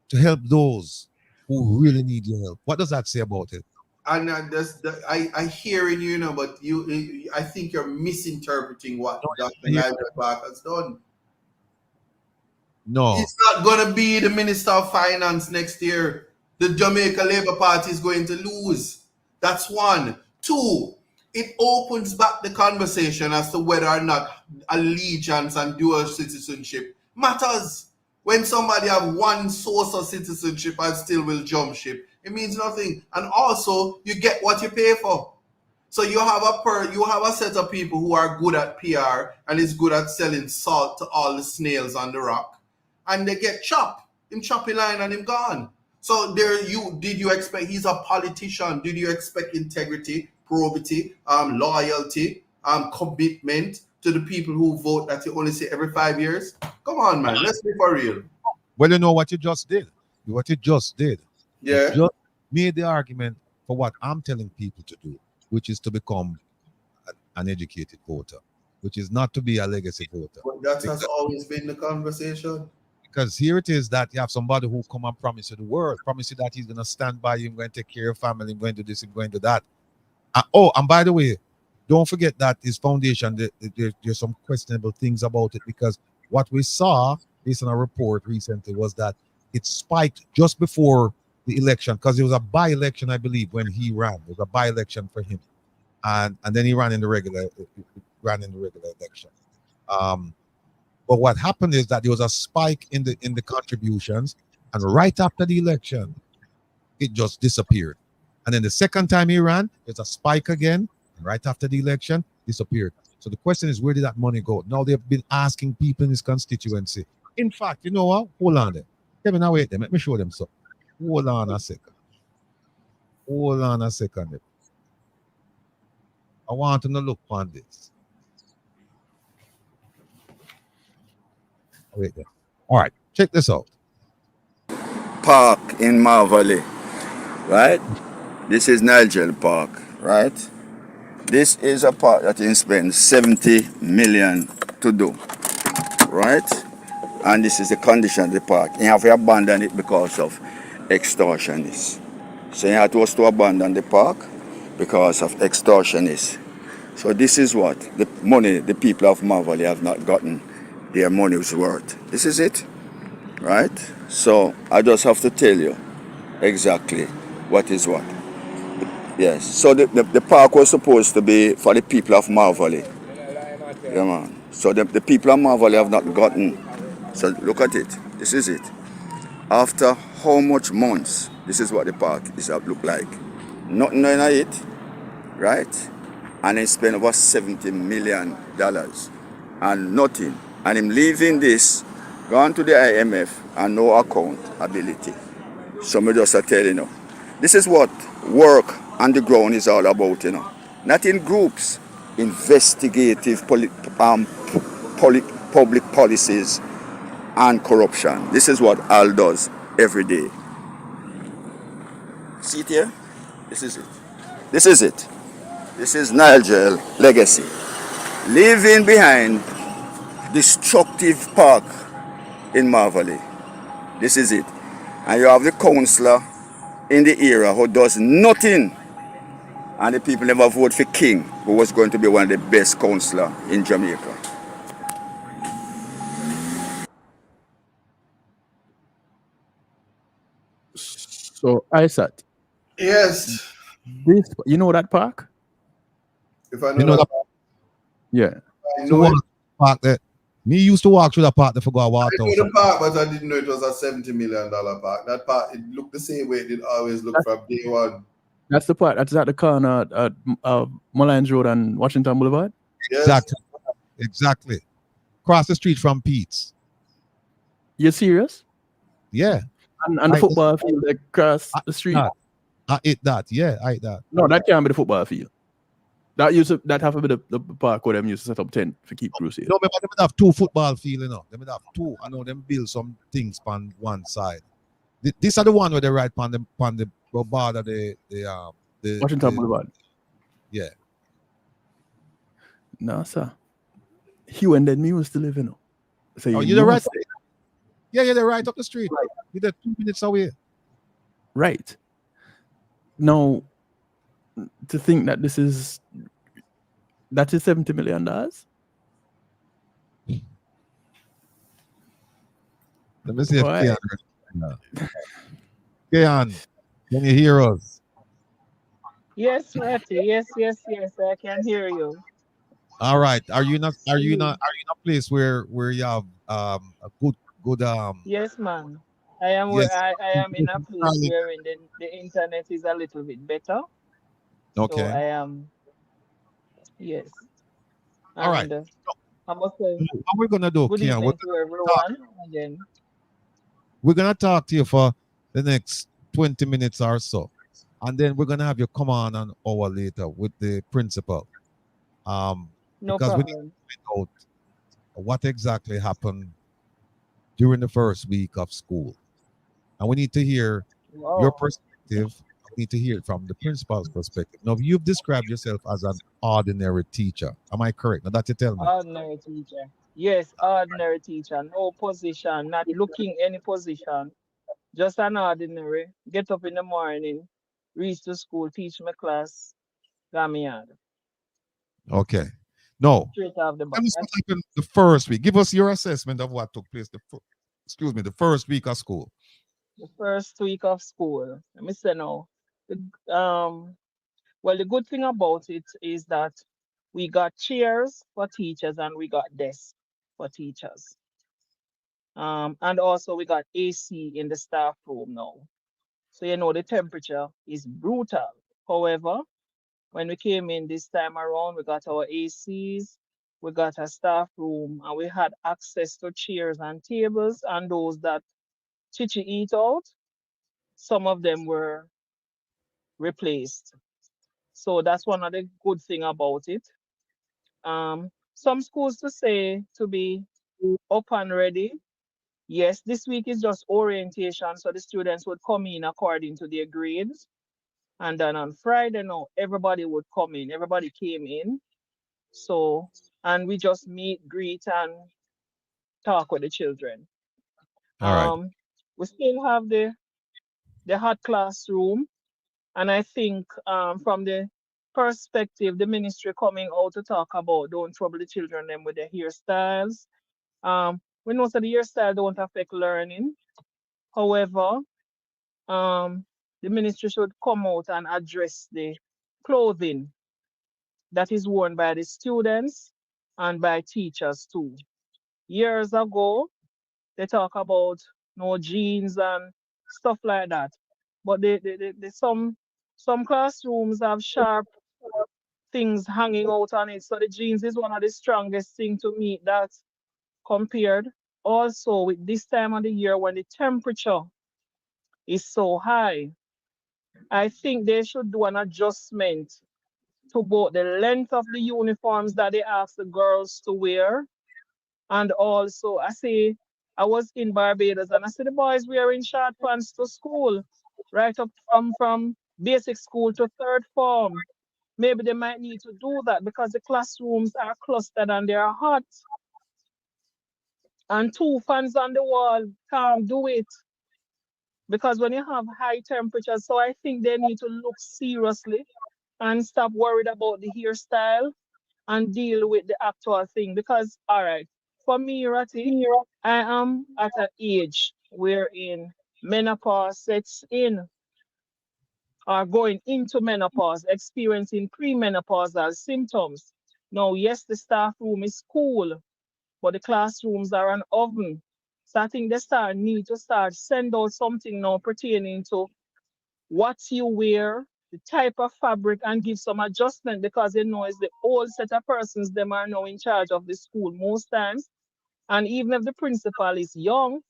to help those who really need your help? What does that say about it? And I hear you, but I think you're misinterpreting what Dr. Nigel Clark has done. No. He's not going to be the Minister of Finance next year. The Jamaica Labour Party is going to lose. That's one. Two, it opens back the conversation as to whether or not allegiance and dual citizenship matters. When somebody have one source of citizenship and still will jump ship, it means nothing. And also, you get what you pay for. So you have a set of people who are good at PR and is good at selling salt to all the snails on the rock, and they get chopped. Him choppy line and him gone. So did you expect he's a politician? Did you expect integrity, probity, loyalty, commitment to the people who vote that you only see every 5 years? Come on, man. Let's be for real. Well, you know what you just did? What you just did. Yeah. You just made the argument for what I'm telling people to do, which is to become an educated voter, which is not to be a legacy voter. But that has always been the conversation. Because here it is that you have somebody who come and promise you the world, promise you that he's going to stand by you, going to take care of your family, going to do this, and going to that. And by the way, don't forget that his foundation, there's some questionable things about it, because what we saw, based on a report recently, was that it spiked just before the election, because it was a by-election, I believe, when he ran. It was a by-election for him. And then he ran in the regular election. But what happened is that there was a spike in the contributions, and right after the election, it just disappeared. And then the second time he ran, there's a spike again, and right after the election, disappeared. So the question is, where did that money go? Now they've been asking people in his constituency. In fact, you know what? Hold on there. Kevin, now wait there. Let me show them something. Hold on a second. Hold on a second. I want them to look on this. Wait there. All right, check this out. Park in Mar Valley, right? This is Nigel Park, right? This is a park that he spent 70 million to do, right? And this is the condition of the park. He have to abandon it because of extortionists. So he had to abandon the park because of extortionists. So this is what the money the people of Mar Valley have not gotten their money's worth. This is it, right? So I just have to tell you exactly what is what. Yes, so the park was supposed to be for the people of Mar Valley. Yeah, man. So the people of Mar Valley have not gotten. So look at it. This is it. After how much months, this is what the park is look like. Nothing in it, right? And he spent over $70 million and nothing. And him leaving this, gone to the IMF and no accountability. So me just tell you, this is what work on the ground is all about, Not in groups, investigative public policies and corruption. This is what Al does every day. See it here? This is it. This is it. This is Nigel legacy. Leaving behind destructive park in Mar Valley. This is it. And you have the councillor in the era who does nothing. And the people never vote for King, who was going to be one of the best councillors in Jamaica. So, Isaac. Yes. You know that park? If I know that park? Yeah. I know it. Park that me used to walk through the park to forget about. I know the park, but I didn't know it was a $70 million park. That park, it looked the same way it did always look from day one. That's the part. That's at the corner at Mullines Road and Washington Boulevard. Yes. Exactly. Across the street from Pete's. You serious? Yeah. And the football field across the street. I ate that. Yeah, I ate that. No, that can't be the football field. That have to be the park where them used to set up tent for keep crusade. No, but they would have two football fields, They would have two. I know them build some things on one side. These are the one where they ride on the border, the Washington Boulevard. Yeah. No, sir. Hugh and then me used to live, So you're right. Yeah, they're right up the street. Right. You're 2 minutes away. Right. Now, to think that that is $70 million. Let me see if Kean, can you hear us? Yes, Ratty. Yes. I can hear you. All right. Are you in a place where you have a good Good. Yes, man. I am Yes. where I am in a place where the internet is a little bit better. So Okay. I am, yes. All right. And I must say What we're gonna do, good Kian? evening to everyone again. We're gonna talk to you for the next 20 minutes or so, and then we're gonna have you come on an hour later with the principal. No Because we need to problem. find out what exactly happened during the first week of school, and we need to hear your Wow. perspective. We need to hear it from the principal's perspective. Now, you've described yourself as an ordinary teacher. Am I correct? Now that you tell me. Ordinary teacher. Yes, ordinary teacher. No position, not looking any position. Just an ordinary. Get up in the morning, reach to school, teach my class, got me out. Okay. No. Straight off the bat. Tell us what happened the first week. Give us your assessment of what took place excuse me, the first week of school. The first week of school. Let me say now. Well, the good thing about it is that we got chairs for teachers and we got desks for teachers. And also we got AC in the staff room now. So you know the temperature is brutal. However, when we came in this time around, we got our ACs, we got a staff room, and we had access to chairs and tables. And those that Chichi eat out, some of them were replaced. So that's one of the good thing about it. Some schools to say to be up and ready. Yes, this week is just orientation, so the students would come in according to their grades. And then on Friday, no, everybody would come in. Everybody came in. So, and we just meet, greet, and talk with the children. All right. We still have the hot classroom, and I think from the perspective, the ministry coming out to talk about don't trouble the children them with their hairstyles. We know that the hairstyle don't affect learning. However, the ministry should come out and address the clothing that is worn by the students and by teachers too. Years ago, they talk about no jeans and stuff like that. But some classrooms have sharp things hanging out on it. So the jeans is one of the strongest thing to meet that compared. Also with this time of the year when the temperature is so high, I think they should do an adjustment to both the length of the uniforms that they ask the girls to wear. And also, I was in Barbados and I see the boys wearing short pants to school, right up from basic school to third form. Maybe they might need to do that because the classrooms are clustered and they are hot. And two fans on the wall can't do it because when you have high temperatures, so I think they need to look seriously and stop worried about the hairstyle and deal with the actual thing. Because, all right, for me, Ratty, I am at an age wherein menopause sets in or going into menopause, experiencing premenopausal symptoms. Now, yes, the staff room is cool, but the classrooms are an oven. So I think need to start send out something now pertaining to what you wear, the type of fabric, and give some adjustment because they know it's the old set of persons them are now in charge of the school most times. And even if the principal is young,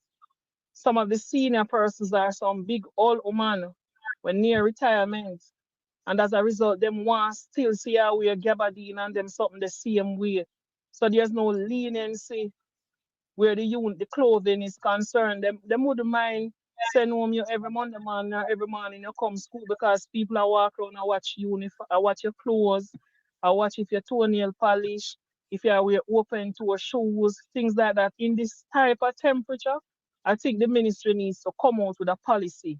some of the senior persons are some big old woman when near retirement. And as a result, them want still see how we are gabardine and them something the same way. So there's no leniency where the clothing is concerned. Them wouldn't mind send home you every Monday morning or every morning you come school because people are walk around and watch uniform, I watch your clothes, I watch if your toenail polish, if you are wear open toe shoes, things like that. In this type of temperature, I think the ministry needs to come out with a policy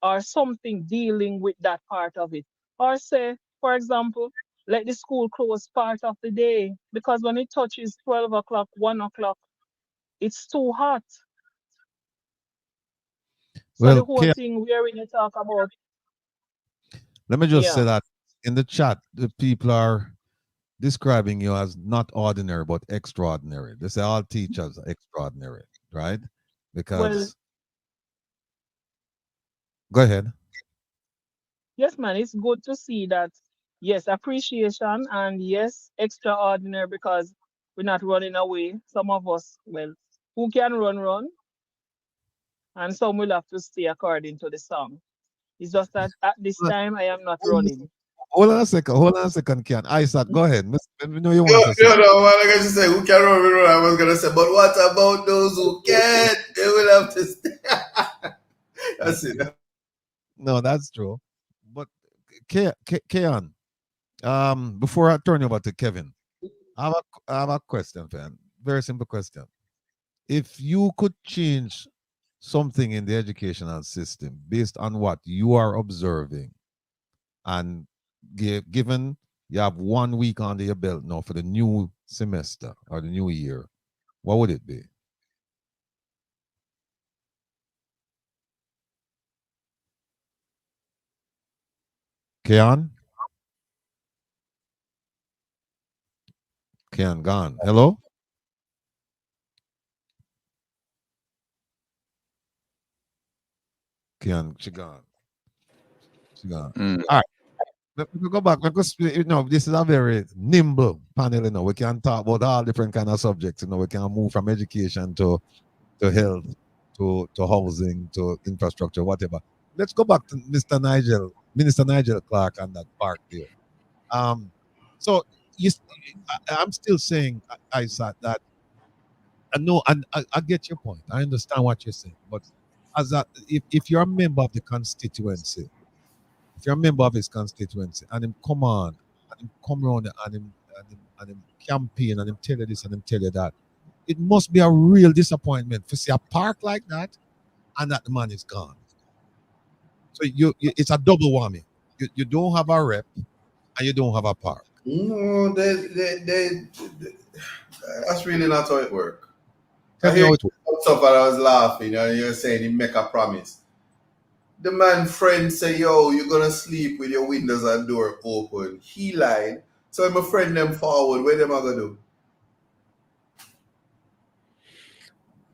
or something dealing with that part of it. Or say, for example, let the school close part of the day because when it touches 12 o'clock, 1 o'clock, it's too hot. So Well, the whole Kian, thing we're in talk about, let me just say yeah. that in the chat, the people are describing you as not ordinary but extraordinary. They say all teachers are extraordinary, right? because go ahead. Yes, man, it's good to see that. Yes, appreciation and yes, extraordinary because we're not running away. Some of us, well, who can run, run, and some will have to stay according to the song. It's just that at this time I am not running. Hold on a second, Ken. Isaac, go ahead. Let me know you No, want to say. no, what I just say, who can run? I was gonna say, but what about those who can't? They will have to stay. That's it. No, that's true. But Keon, before I turn you over to Kevin, I have a question, fan. Very simple question. If you could change something in the educational system based on what you are observing, and given you have 1 week under your belt now for the new semester or the new year, what would it be? Keon? Keon gone. Hello? Keon, she gone. She gone. All right. Let me go back because this is a very nimble panel. We can talk about all different kind of subjects. We can move from education to health, to housing, to infrastructure, whatever. Let's go back to Minister Nigel Clark and that part there. So I'm still saying, Isaac, that I know, and I get your point. I understand what you're saying, but if you're a member of the constituency, if you're a member of his constituency, and him come on, and him come around and him campaign, and him tell you this and him tell you that, it must be a real disappointment to see a park like that, and that the man is gone. So it's a double whammy. You don't have a rep, and you don't have a park. No, that's really not how it works. Tell me how it works. Stuff and I was laughing, and you're saying he make a promise. The man friend say, yo, you're gonna sleep with your windows and door open. He lied. So my friend them forward. Where them I gonna do?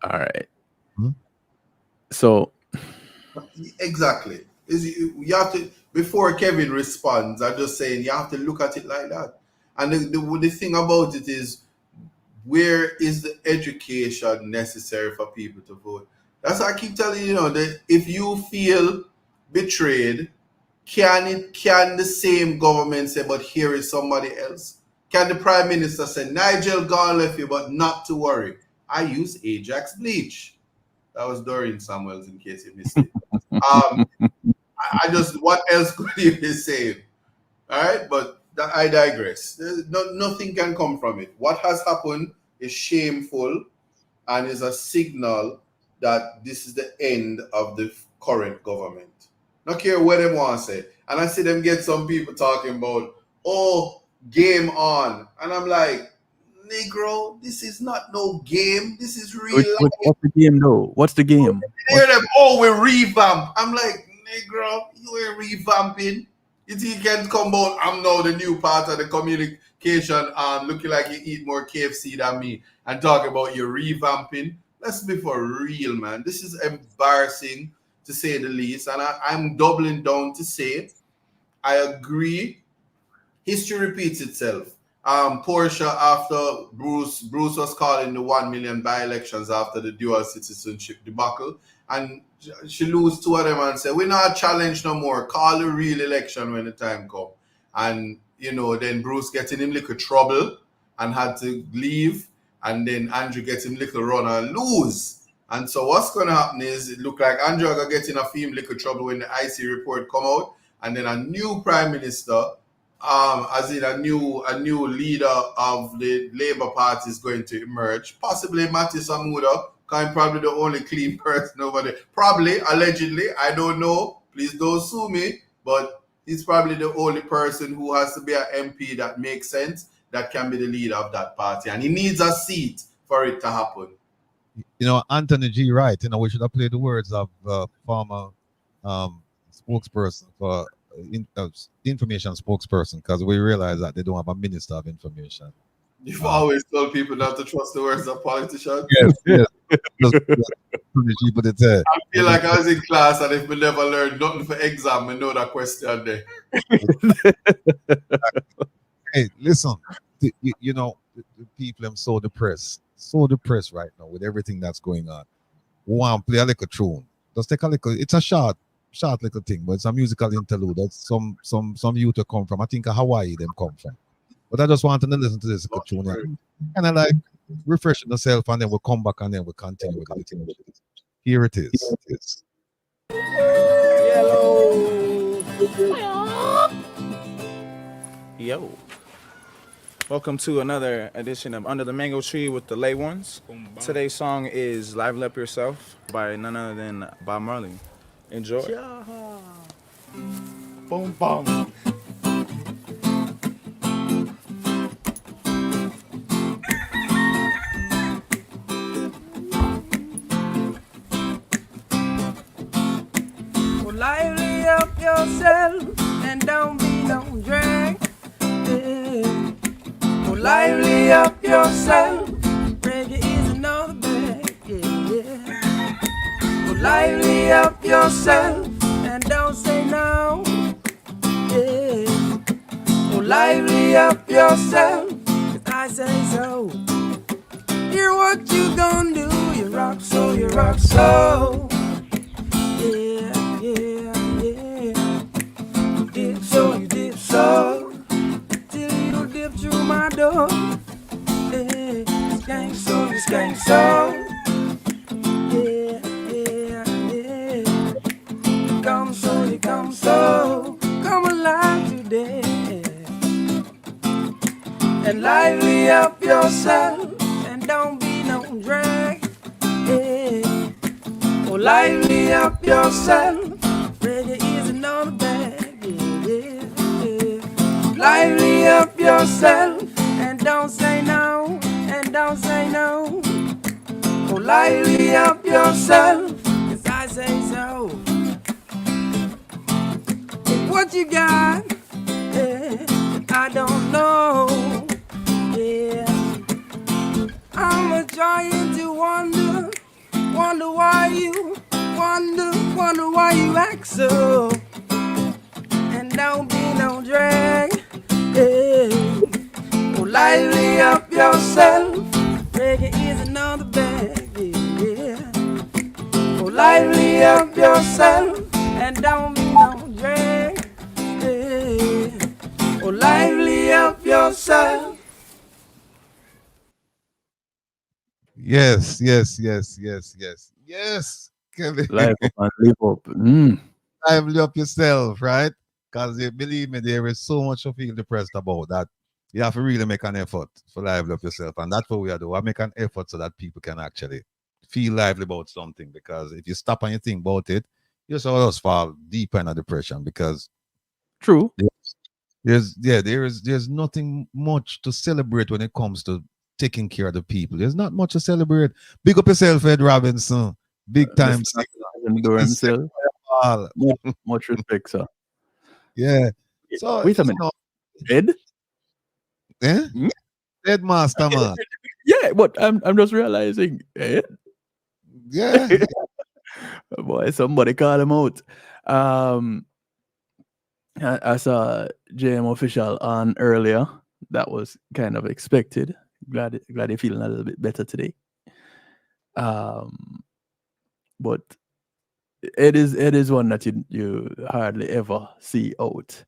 All right. So Exactly. You have to, before Kevin responds, I'm just saying you have to look at it like that. And the thing about it is, where is the education necessary for people to vote? That's why I keep telling you, that if you feel betrayed, can the same government say, but here is somebody else? Can the prime minister say, Nigel gone left you, but not to worry, I use Ajax bleach? That was Dorian Samuels, in case you missed it. I just, what else could you be saying? All right, but I digress. Nothing can come from it. What has happened is shameful and is a signal that this is the end of the current government. Not care what they want to say. And I see them get some people talking about, oh, game on. And I'm like, Negro, this is not no game. This is real life. What's the game though? What's the game? Hear them, oh, we revamp. I'm like, Negro, you ain't revamping. You think you can come out, I'm now the new part of the communication, looking like you eat more KFC than me, and talk about your revamping. Let's be for real, man. This is embarrassing, to say the least. And I'm doubling down to say, I agree. History repeats itself. Portia, after Bruce was calling the 1 million by-elections after the dual citizenship debacle, and she lose two of them and say, we're not challenged no more. Call the real election when the time come. And, then Bruce get in him little trouble and had to leave. And then Andrew gets him little run and lose. And so what's going to happen is, it look like Andrew are going to get in a few little trouble when the IC report come out. And then a new prime minister, as in a new leader of the Labour Party is going to emerge. Possibly Matthew Samuda, because probably the only clean person over there. Probably, allegedly, I don't know. Please don't sue me. But he's probably the only person who has to be an MP that makes sense, that can be the leader of that party. And he needs a seat for it to happen. Anthony G. Wright, we should have played the words of former spokesperson for information spokesperson, because we realize that they don't have a minister of information. You've always told people not to trust the words of politicians. Yes. Just punish people to tell. I feel like I was in class and if we never learned nothing for exam, we know that question there. Hey, listen, you know, the people I'm so depressed right now with everything that's going on. We want to play a little tune. Just take a little. It's a short little thing, but it's a musical interlude. That's some youth to come from. I think Hawaii them come from. But I just want to listen to this little tune and I like refreshing yourself, and then we'll come back and then we'll continue with it. Here it is. Yo. Welcome to another edition of Under the Mango Tree with the Lay Ones. Today's song is Lively Up Yourself by none other than Bob Marley. Enjoy. Boom, boom. Well, lively up yourself and don't be no drag. Yeah. Well, lively up yourself. Reggae is another bag. Yeah. Well, lively up yourself and don't say no. Yeah. Well, lively up yourself, 'cause I say so. Hear what you gonna do. You rock so, you rock so. Yeah, yeah, yeah. You dip so, you dip so. Till you dip through my door. Yeah, skank so, you skank so. Yeah, yeah, yeah. You come so, you come so. Come alive today. And lively up yourself and don't be no drag. Yeah. Oh, lively up yourself. Reggae is another bag. Yeah, yeah. Lively up yourself and don't say no. And don't say no. Oh, lively up yourself, 'cause I say so. What you got? Yeah, I don't know. Yeah, I'm trying to wonder why you wonder why you act so. And don't be no drag. Yeah. Oh, lively up yourself. Reggae is another bag. Yeah. Oh, lively up yourself and don't be no drag. Yeah. Oh, lively up yourself. Yes. Kelly. Life up and live up. Lively up yourself, right? Because believe me, there is so much to feel depressed about that. You have to really make an effort for lively up yourself. And that's what we are doing. I make an effort so that people can actually feel lively about something. Because if you stop and you think about it, you sort of fall deeper in a depression. Because True. there's nothing much to celebrate when it comes to taking care of the people. There's not much to celebrate. Big up yourself, Ed Robinson. Big time. Much respect, sir. Yeah. So wait a minute. Ed? Eh? Ed Master, man. Yeah, but I'm just realizing, Ed? Yeah. Boy, somebody call him out. I saw JM Official on earlier. That was kind of expected. Glad you're feeling a little bit better today. But it is one that you hardly ever see out.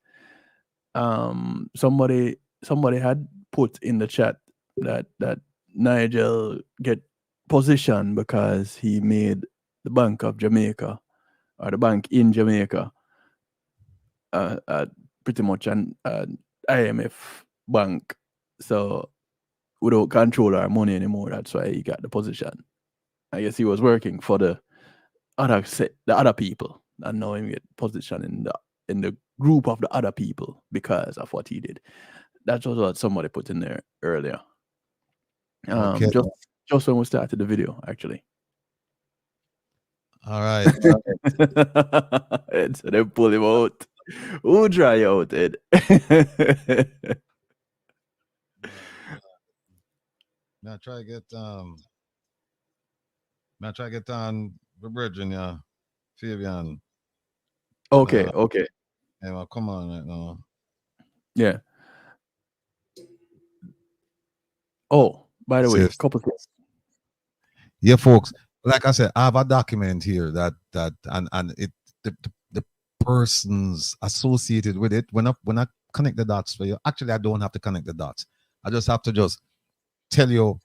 Somebody had put in the chat that Nigel get position because he made the Bank of Jamaica or the bank in Jamaica pretty much an IMF bank. So we don't control our money anymore. That's why he got the position. I guess he was working for the other people, and now he get position in the group of the other people because of what he did. That's also what somebody put in there earlier. Okay. Just when we started the video, actually. All right. Ed, so they pull him out. Who dry you out, Ed? Now try to get I try to get on the Virginia, Fabian. Okay, okay. Yeah, well, come on right now. Yeah. Oh, by the way, Says, couple things. yeah, folks. Like I said, I have a document here that and it the persons associated with it. When I connect the dots for you, actually I don't have to connect the dots. I just have to just tell you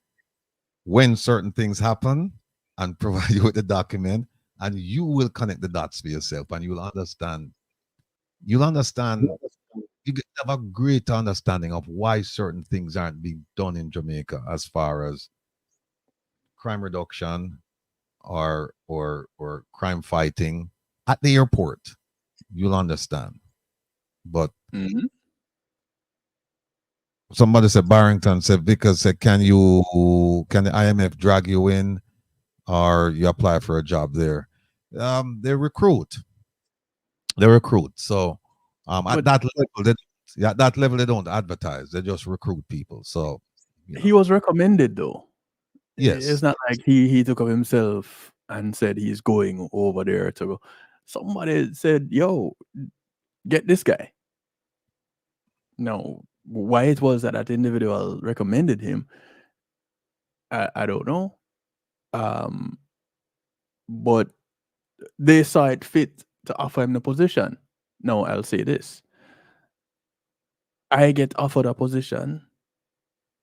when certain things happen and provide you with the document, and you will connect the dots for yourself, and you'll understand. You'll understand. You have a greater understanding of why certain things aren't being done in Jamaica as far as crime reduction or crime fighting at the airport. You'll understand. But somebody said, Barrington said, Vickers said, can the IMF drag you in or you apply for a job there? They recruit. So at that level, that level they don't advertise. They just recruit people. So he was recommended though. yes, It's not like he took up himself and said he's going over there to go. Somebody said, "Yo, get this guy." Now, why it was that that individual recommended him, I don't know. But they saw it fit to offer him the position. Now, I'll say this: I get offered a position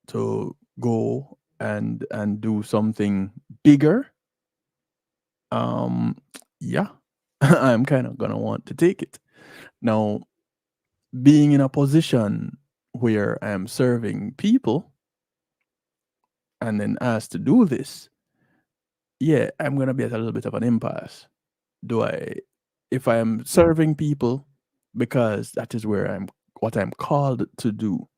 to go and do something bigger. Yeah, I'm kind of gonna want to take it. Now, being in a position where I'm serving people and then asked to do this, yeah, I'm gonna be at a little bit of an impasse. If I am serving people because that is where what I'm called to do,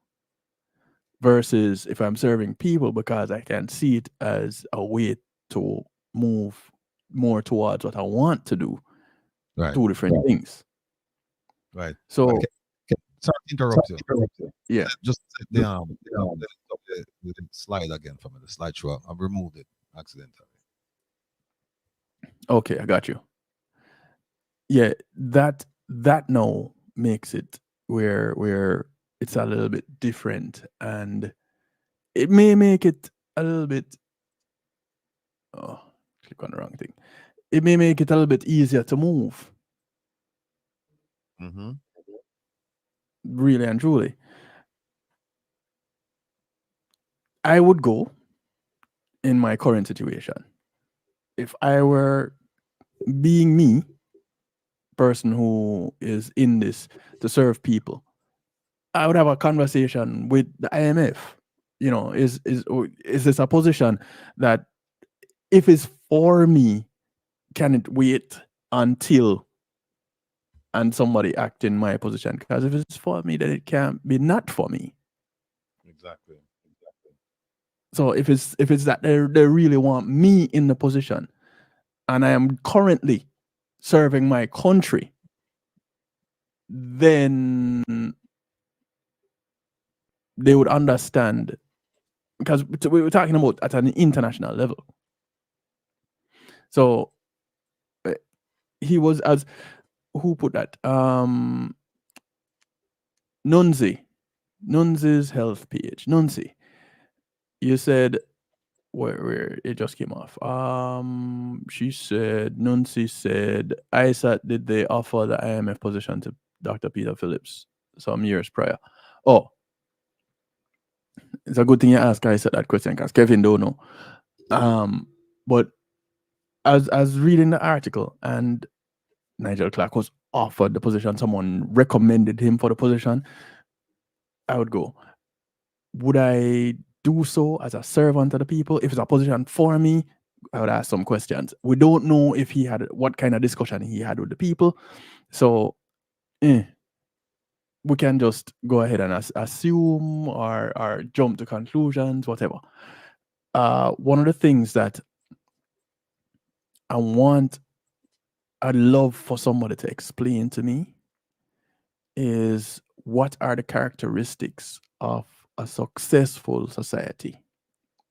versus if I'm serving people because I can see it as a way to move more towards what I want to do. right, Two different things. right. So, sorry to interrupt you. yeah. Just the slide again from the slideshow. I've removed it accidentally. Okay, I got you. Yeah, that now makes it where it's a little bit different, and it may make it a little bit. Oh, click on the wrong thing. It may make it a little bit easier to move. Really and truly, I would go in my current situation if I were being me, person who is in this to serve people. I would have a conversation with the IMF. You know, is this a position that if it's for me, can it wait until and somebody act in my position? Because if it's for me, then it can't be not for me. Exactly. So if it's that they really want me in the position, and I am currently serving my country, then they would understand, because we were talking about at an international level. So he was, as who put that? Nunzi's health page. Nunzi, you said where it just came off. She said, Nunzi said, ISAT, did they offer the IMF position to Dr. Peter Phillips some years prior? Oh, it's a good thing you asked ISAT that question, because Kevin don't know. But as reading the article, and Nigel Clark was offered the position, someone recommended him for the position, I would go. Would I do so as a servant of the people? If it's a position for me, I would ask some questions. We don't know if he had what kind of discussion he had with the people. So we can just go ahead and assume or jump to conclusions, whatever. One of the things that I'd love for somebody to explain to me is, what are the characteristics of a successful society?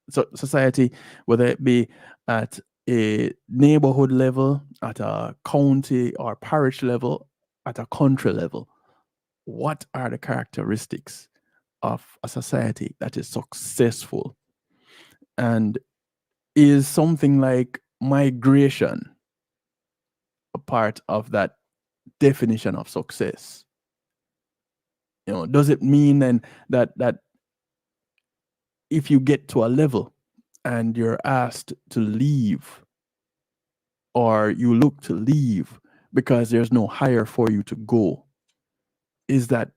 So society, whether it be at a neighborhood level, at a county or parish level, at a country level, what are the characteristics of a society that is successful? And is something like migration a part of that definition of success? Does it mean then that if you get to a level and you're asked to leave, or you look to leave because there's no higher for you to go, is that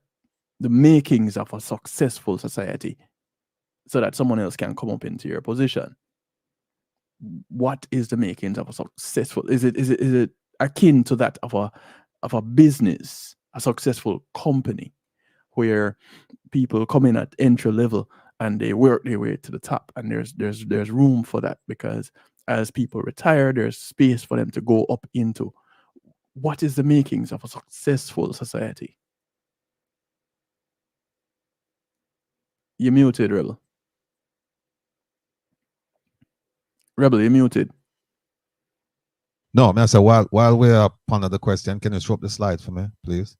the makings of a successful society so that someone else can come up into your position? What is the makings of a successful? Is it akin to that of a business, a successful company, where people come in at entry level and they work their way to the top, and there's room for that, because as people retire, there's space for them to go up into? What is the makings of a successful society? You're muted, Rebel. Rebel, you're muted. No, man. So while we're up on the question, can you swap the slide for me, please?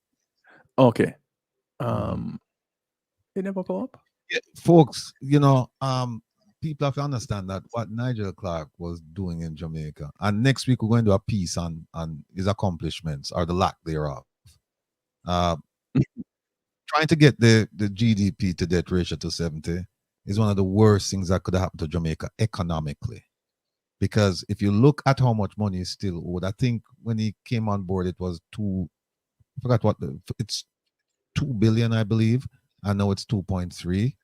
Okay. It never go up. Yeah, folks, people have to understand that what Nigel Clark was doing in Jamaica, and next week we're going to do a piece on his accomplishments or the lack thereof. Trying to get the GDP to debt ratio to 70 is one of the worst things that could happen to Jamaica economically. Because if you look at how much money is still owed, I think when he came on board, it was it's 2 billion, I believe. I know it's 2.3.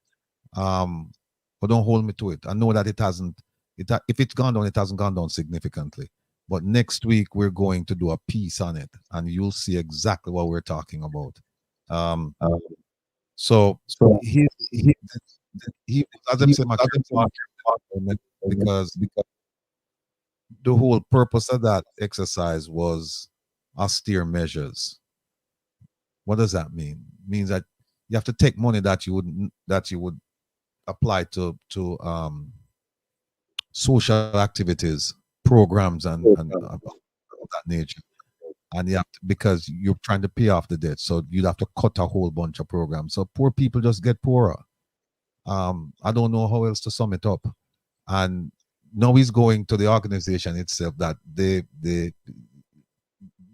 But don't hold me to it. I know that it hasn't, if it's gone down, it hasn't gone down significantly. But next week, we're going to do a piece on it, and you'll see exactly what we're talking about. So he as I said, because the whole purpose of that exercise was austere measures. What does that mean? It means that you have to take money that you would apply to social activities, programs, and of that nature, and you have to, because you're trying to pay off the debt, so you'd have to cut a whole bunch of programs. So poor people just get poorer. I don't know how else to sum it up. And now he's going to the organization itself that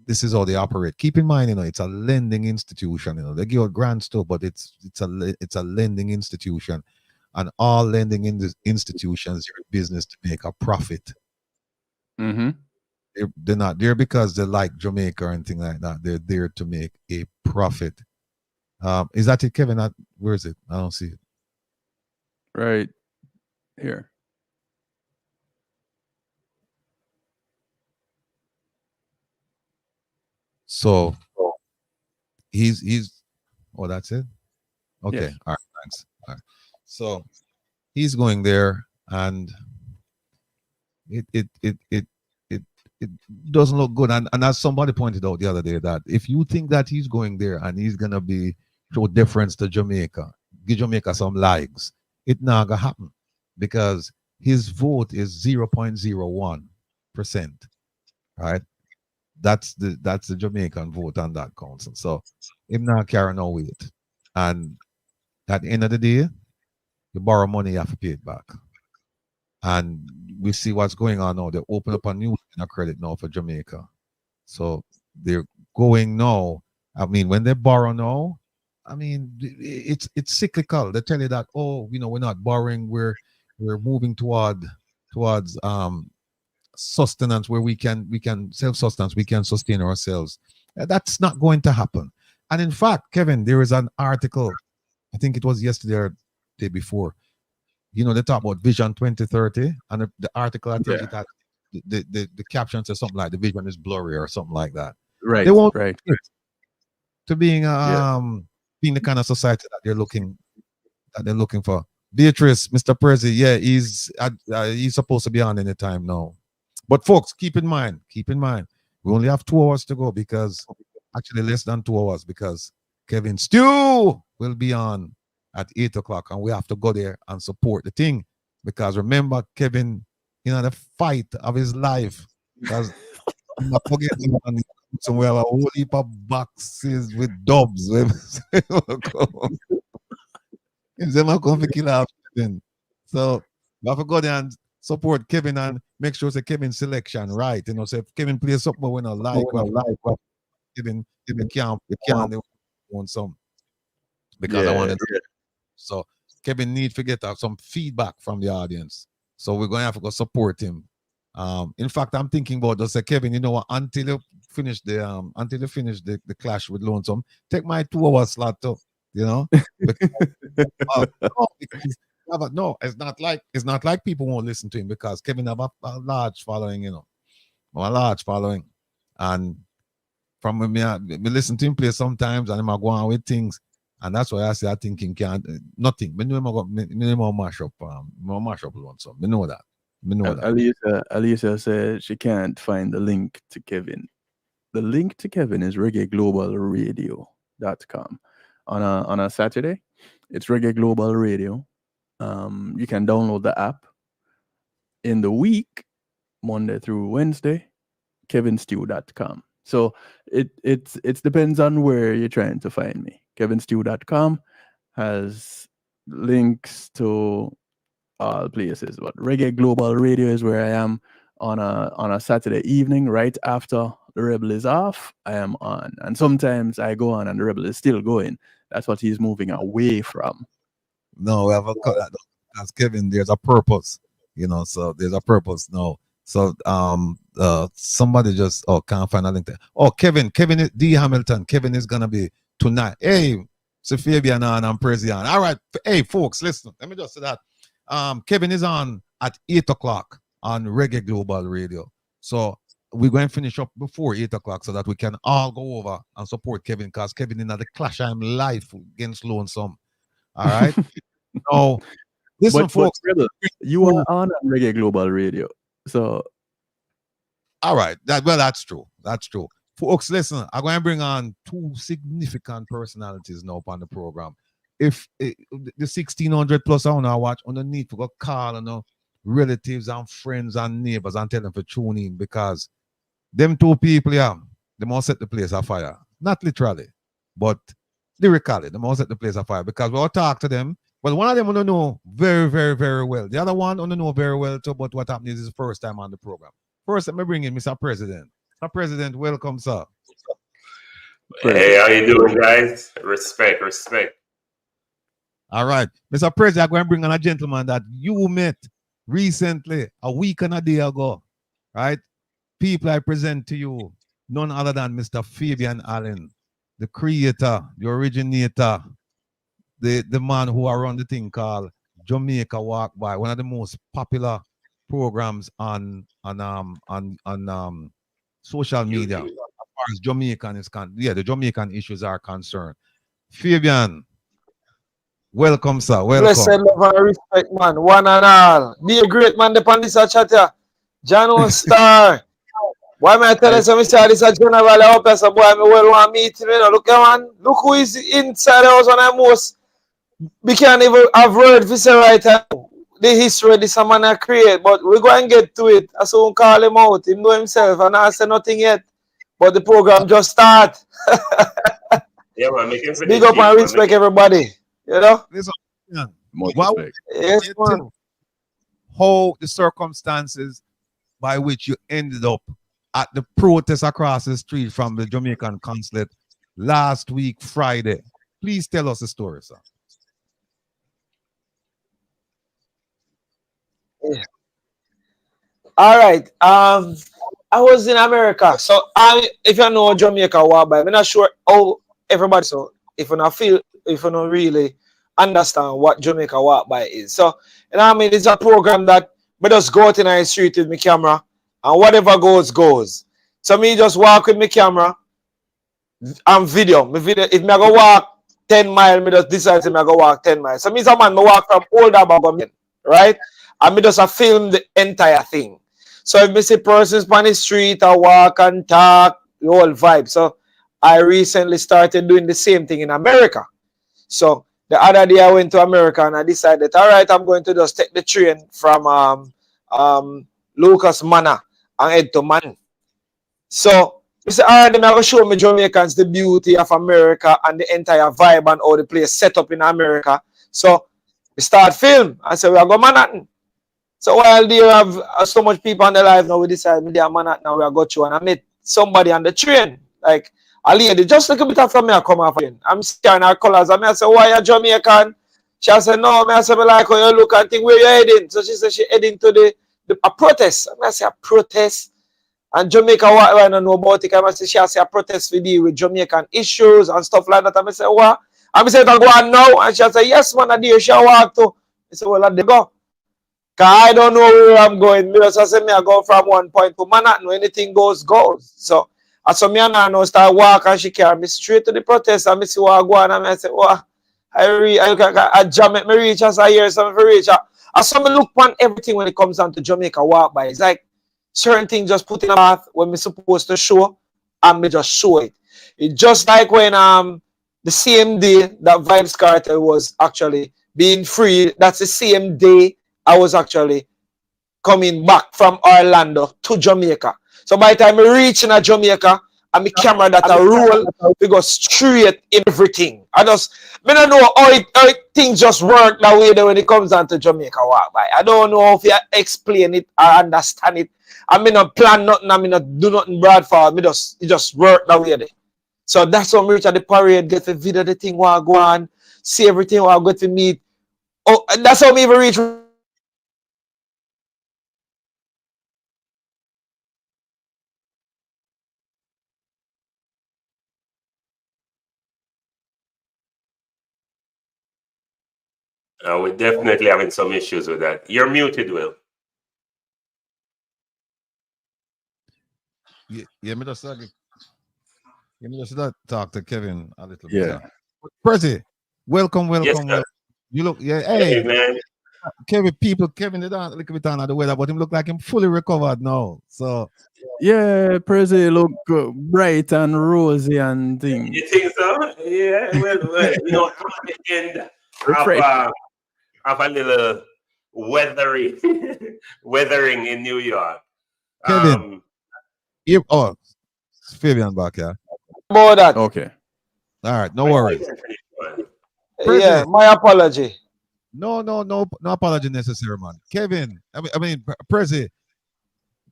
this is how they operate. Keep in mind, it's a lending institution. They give out grants too, but it's a lending institution, and all lending institutions are in business to make a profit. Mm-hmm. They're not there because they like Jamaica or anything like that. They're there to make a profit. Is that it, Kevin? Where is it? I don't see it. Right here. So he's oh, that's it. Okay. Yes. All right. Thanks. All right. So he's going there, and it doesn't look good. And as somebody pointed out the other day, that if you think that he's going there and he's gonna show difference to Jamaica, give Jamaica some likes, it not gonna happen, because his vote is 0.01%. Right? That's the Jamaican vote on that council. So him not carry no weight. And at the end of the day, you borrow money, you have to pay it back. And we see what's going on now. They open up a new line of credit now for Jamaica. So they're going now. I mean, when they borrow now, I mean, it's cyclical. They tell you that, we're not borrowing, we're moving towards sustenance, where we can self-sustenance, we can sustain ourselves. That's not going to happen. And in fact, Kevin, there is an article, I think it was yesterday or the day before, they talk about Vision 2030, and the article, I think it had the caption says something like the vision is blurry or something like that. Right. They won't right. to being being the kind of society that they're looking for. Beatrice, Mr. Prezi, he's supposed to be on any time now. But folks, keep in mind, we only have 2 hours to go, because actually less than 2 hours, because Kevin Stew will be on at 8 o'clock, and we have to go there and support the thing, because remember, Kevin the fight of his life. Because I'm not forgetting somewhere a whole heap of boxes with dubs. If them are come to kill off Kevin. So we have to go there and support Kevin and make sure say Kevin selection right. So if Kevin plays something we don't like, Kevin can't they want some because I wanted to. So Kevin need to get some feedback from the audience. So we're gonna have to go support him. In fact, I'm thinking about just say, Kevin, you know what, until you finish the clash with Lonesome, take my 2 hour slot too, because, no, it's not like people won't listen to him because Kevin have a large following, a large following. And from when me listen to him play sometimes and I go on with things. And that's why I say I think he can't nothing. Me know him mash up Lonesome. Me know that. Alicia said she can't find the link to Kevin. The link to Kevin is reggaeglobalradio.com. On a Saturday, it's Reggae Global Radio. You can download the app. In the week, Monday through Wednesday, kevinstew.com. So it depends on where you're trying to find me. kevinstew.com has links to all places, but Reggae Global Radio is where I am on a Saturday evening right after the Rebel is off. I am on, and sometimes I go on and the Rebel is still going. That's what he's moving away from. No, we have a as Kevin. There's a purpose, So there's a purpose. No, so somebody just can't find a link there. Kevin D Hamilton. Kevin is gonna be tonight. Hey, so Fabian and Prezian. All right, hey folks, listen. Let me just say that. Kevin is on at 8:00 on Reggae Global Radio. So we're going to finish up before 8:00 so that we can all go over and support Kevin because Kevin in the clash I'm live against Lonesome. All right. Now, listen, folks. Rebel, you are on Reggae Global Radio. So all right. That's true. That's true. Folks, listen, I'm going to bring on 2 significant personalities now on the program. If the 1,600 plus I want to watch underneath, we go call relatives and friends and neighbors and tell them to tune in because them 2 people, they must set the place afire. Not literally, but lyrically, they must set the place afire because we'll talk to them. Well, one of them want to know very, very, very well. The other one want to know very well too, but what happened is the first time on the program. First, let me bring in Mr. President. Mr. President, welcome, sir. Hey, how you doing, guys? Respect. All right. Mr. President, I'm going to bring on a gentleman that you met recently, a week and a day ago, right? People I present to you, none other than Mr. Fabian Allen, the creator, the originator, the man who run the thing called Jamaica Walk By, one of the most popular programs on social media as far as Jamaican is the Jamaican issues are concerned. Fabian, welcome, sir. Welcome. Blessed love and respect, man. One and all. Be a great man, the pandis chat here. John Star. Why am I telling you, Mr. This is John Valley up as a boy, I well want meet him. Look, man. Look who is inside the house on the most. We can't even have word for say right now. The history this man I create, but we're going to get to it. I soon call him out. He know himself and I say nothing yet. But the program just start. Yeah, man. Big up and respect everybody. Listen, yes, man. How the circumstances by which you ended up at the protest across the street from the Jamaican consulate last week, Friday. Please tell us the story, sir. Yeah. All right. I was in America. So if you know Jamaica Walk By, I'm not sure how everybody, so if you don't really understand what Jamaica Walk By is. So, it's a program that I just go out in the street with my camera and whatever goes. So me just walk with my camera and video. If I go walk 10 miles, I just decide to go walk 10 miles. So me someone me walk from Old right? And me just film the entire thing. So if me see persons on the street, I walk and talk, the whole vibe. So I recently started doing the same thing in America. So the other day I went to America and I decided, all right, I'm going to just take the train from Lucas Manor and head to Man. So, I said, all right, then I'm going to show me Jamaicans the beauty of America and the entire vibe and all the place set up in America. So, we start film. I said, we are going to Manhattan. So, while they have so much people on the live now, we decided we are Manhattan and we are going to. And I met somebody on the train. Like, a lady, just a little bit after me, I come off again. I'm scanning her colors. And I said, why are you Jamaican? She said, no, I said, I like how you look and think, where you heading? So she said, she heading to a protest. I said, a protest? And Jamaica, what I don't know about it. I say, she has a protest to deal with Jamaican issues and stuff like that. I say, what? I say, I go on now. And she say, yes, man, I dear, she walk to. I say, well, let them go. Because I don't know where I'm going. I say, I go from one point to Manhattan. Anything goes, goes. So, I saw me and I know start walk and she carry me straight to the protest. And I see what I go on. And I say, what? I jam it, me reach as I hear something reach. I saw me look on everything when it comes down to Jamaica walk by. It's like, certain things just put in a path when we're supposed to show and me just show it. It's just like when the same day that Vibes Cartel was actually being free, that's the same day I was actually coming back from Orlando to Jamaica. So by the time I reach in Jamaica and my camera that I roll, we go straight in everything. I don't know how things just work that way when it comes down to Jamaica walk by. I don't know if you explain it or understand it. I mean, not plan nothing. I mean, not do nothing broad for me. It just work that way. So that's how we reach at the parade, get the video, the thing while I go on, see everything while I go to meet. Oh, that's how we even reach. We're definitely having some issues with that. You're muted, Will. Yeah, me just talk to Kevin a little bit. Yeah. Prezi, welcome. Yes, sir. You look, yeah, Hey, hey, man. Kevin, they don't look a bit under the weather, but him look like him fully recovered now. So, Yeah, Prezi look bright and rosy and thing. You think so? Yeah, well, you know, I'm at the end of a little weathering in New York. Kevin, Fabian back here. About that. Okay. All right, no worries. Yeah, my apology. No apology necessary, man. Kevin, I mean, Prezi,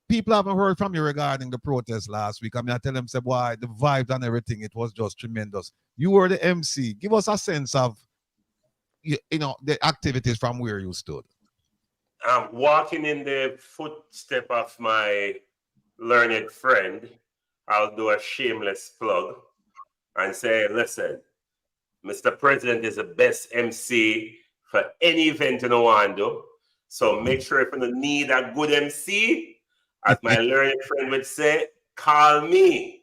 people haven't heard from you regarding the protest last week. I mean, I tell them, say, why the vibes and everything, it was just tremendous. You were the MC. Give us a sense of, you know, the activities from where you stood. I'm walking in the footstep of my learned friend. I'll do a shameless plug and say, listen, Mr. President is the best MC for any event in Oando. So make sure if you need a good MC, as my learned friend would say, call me.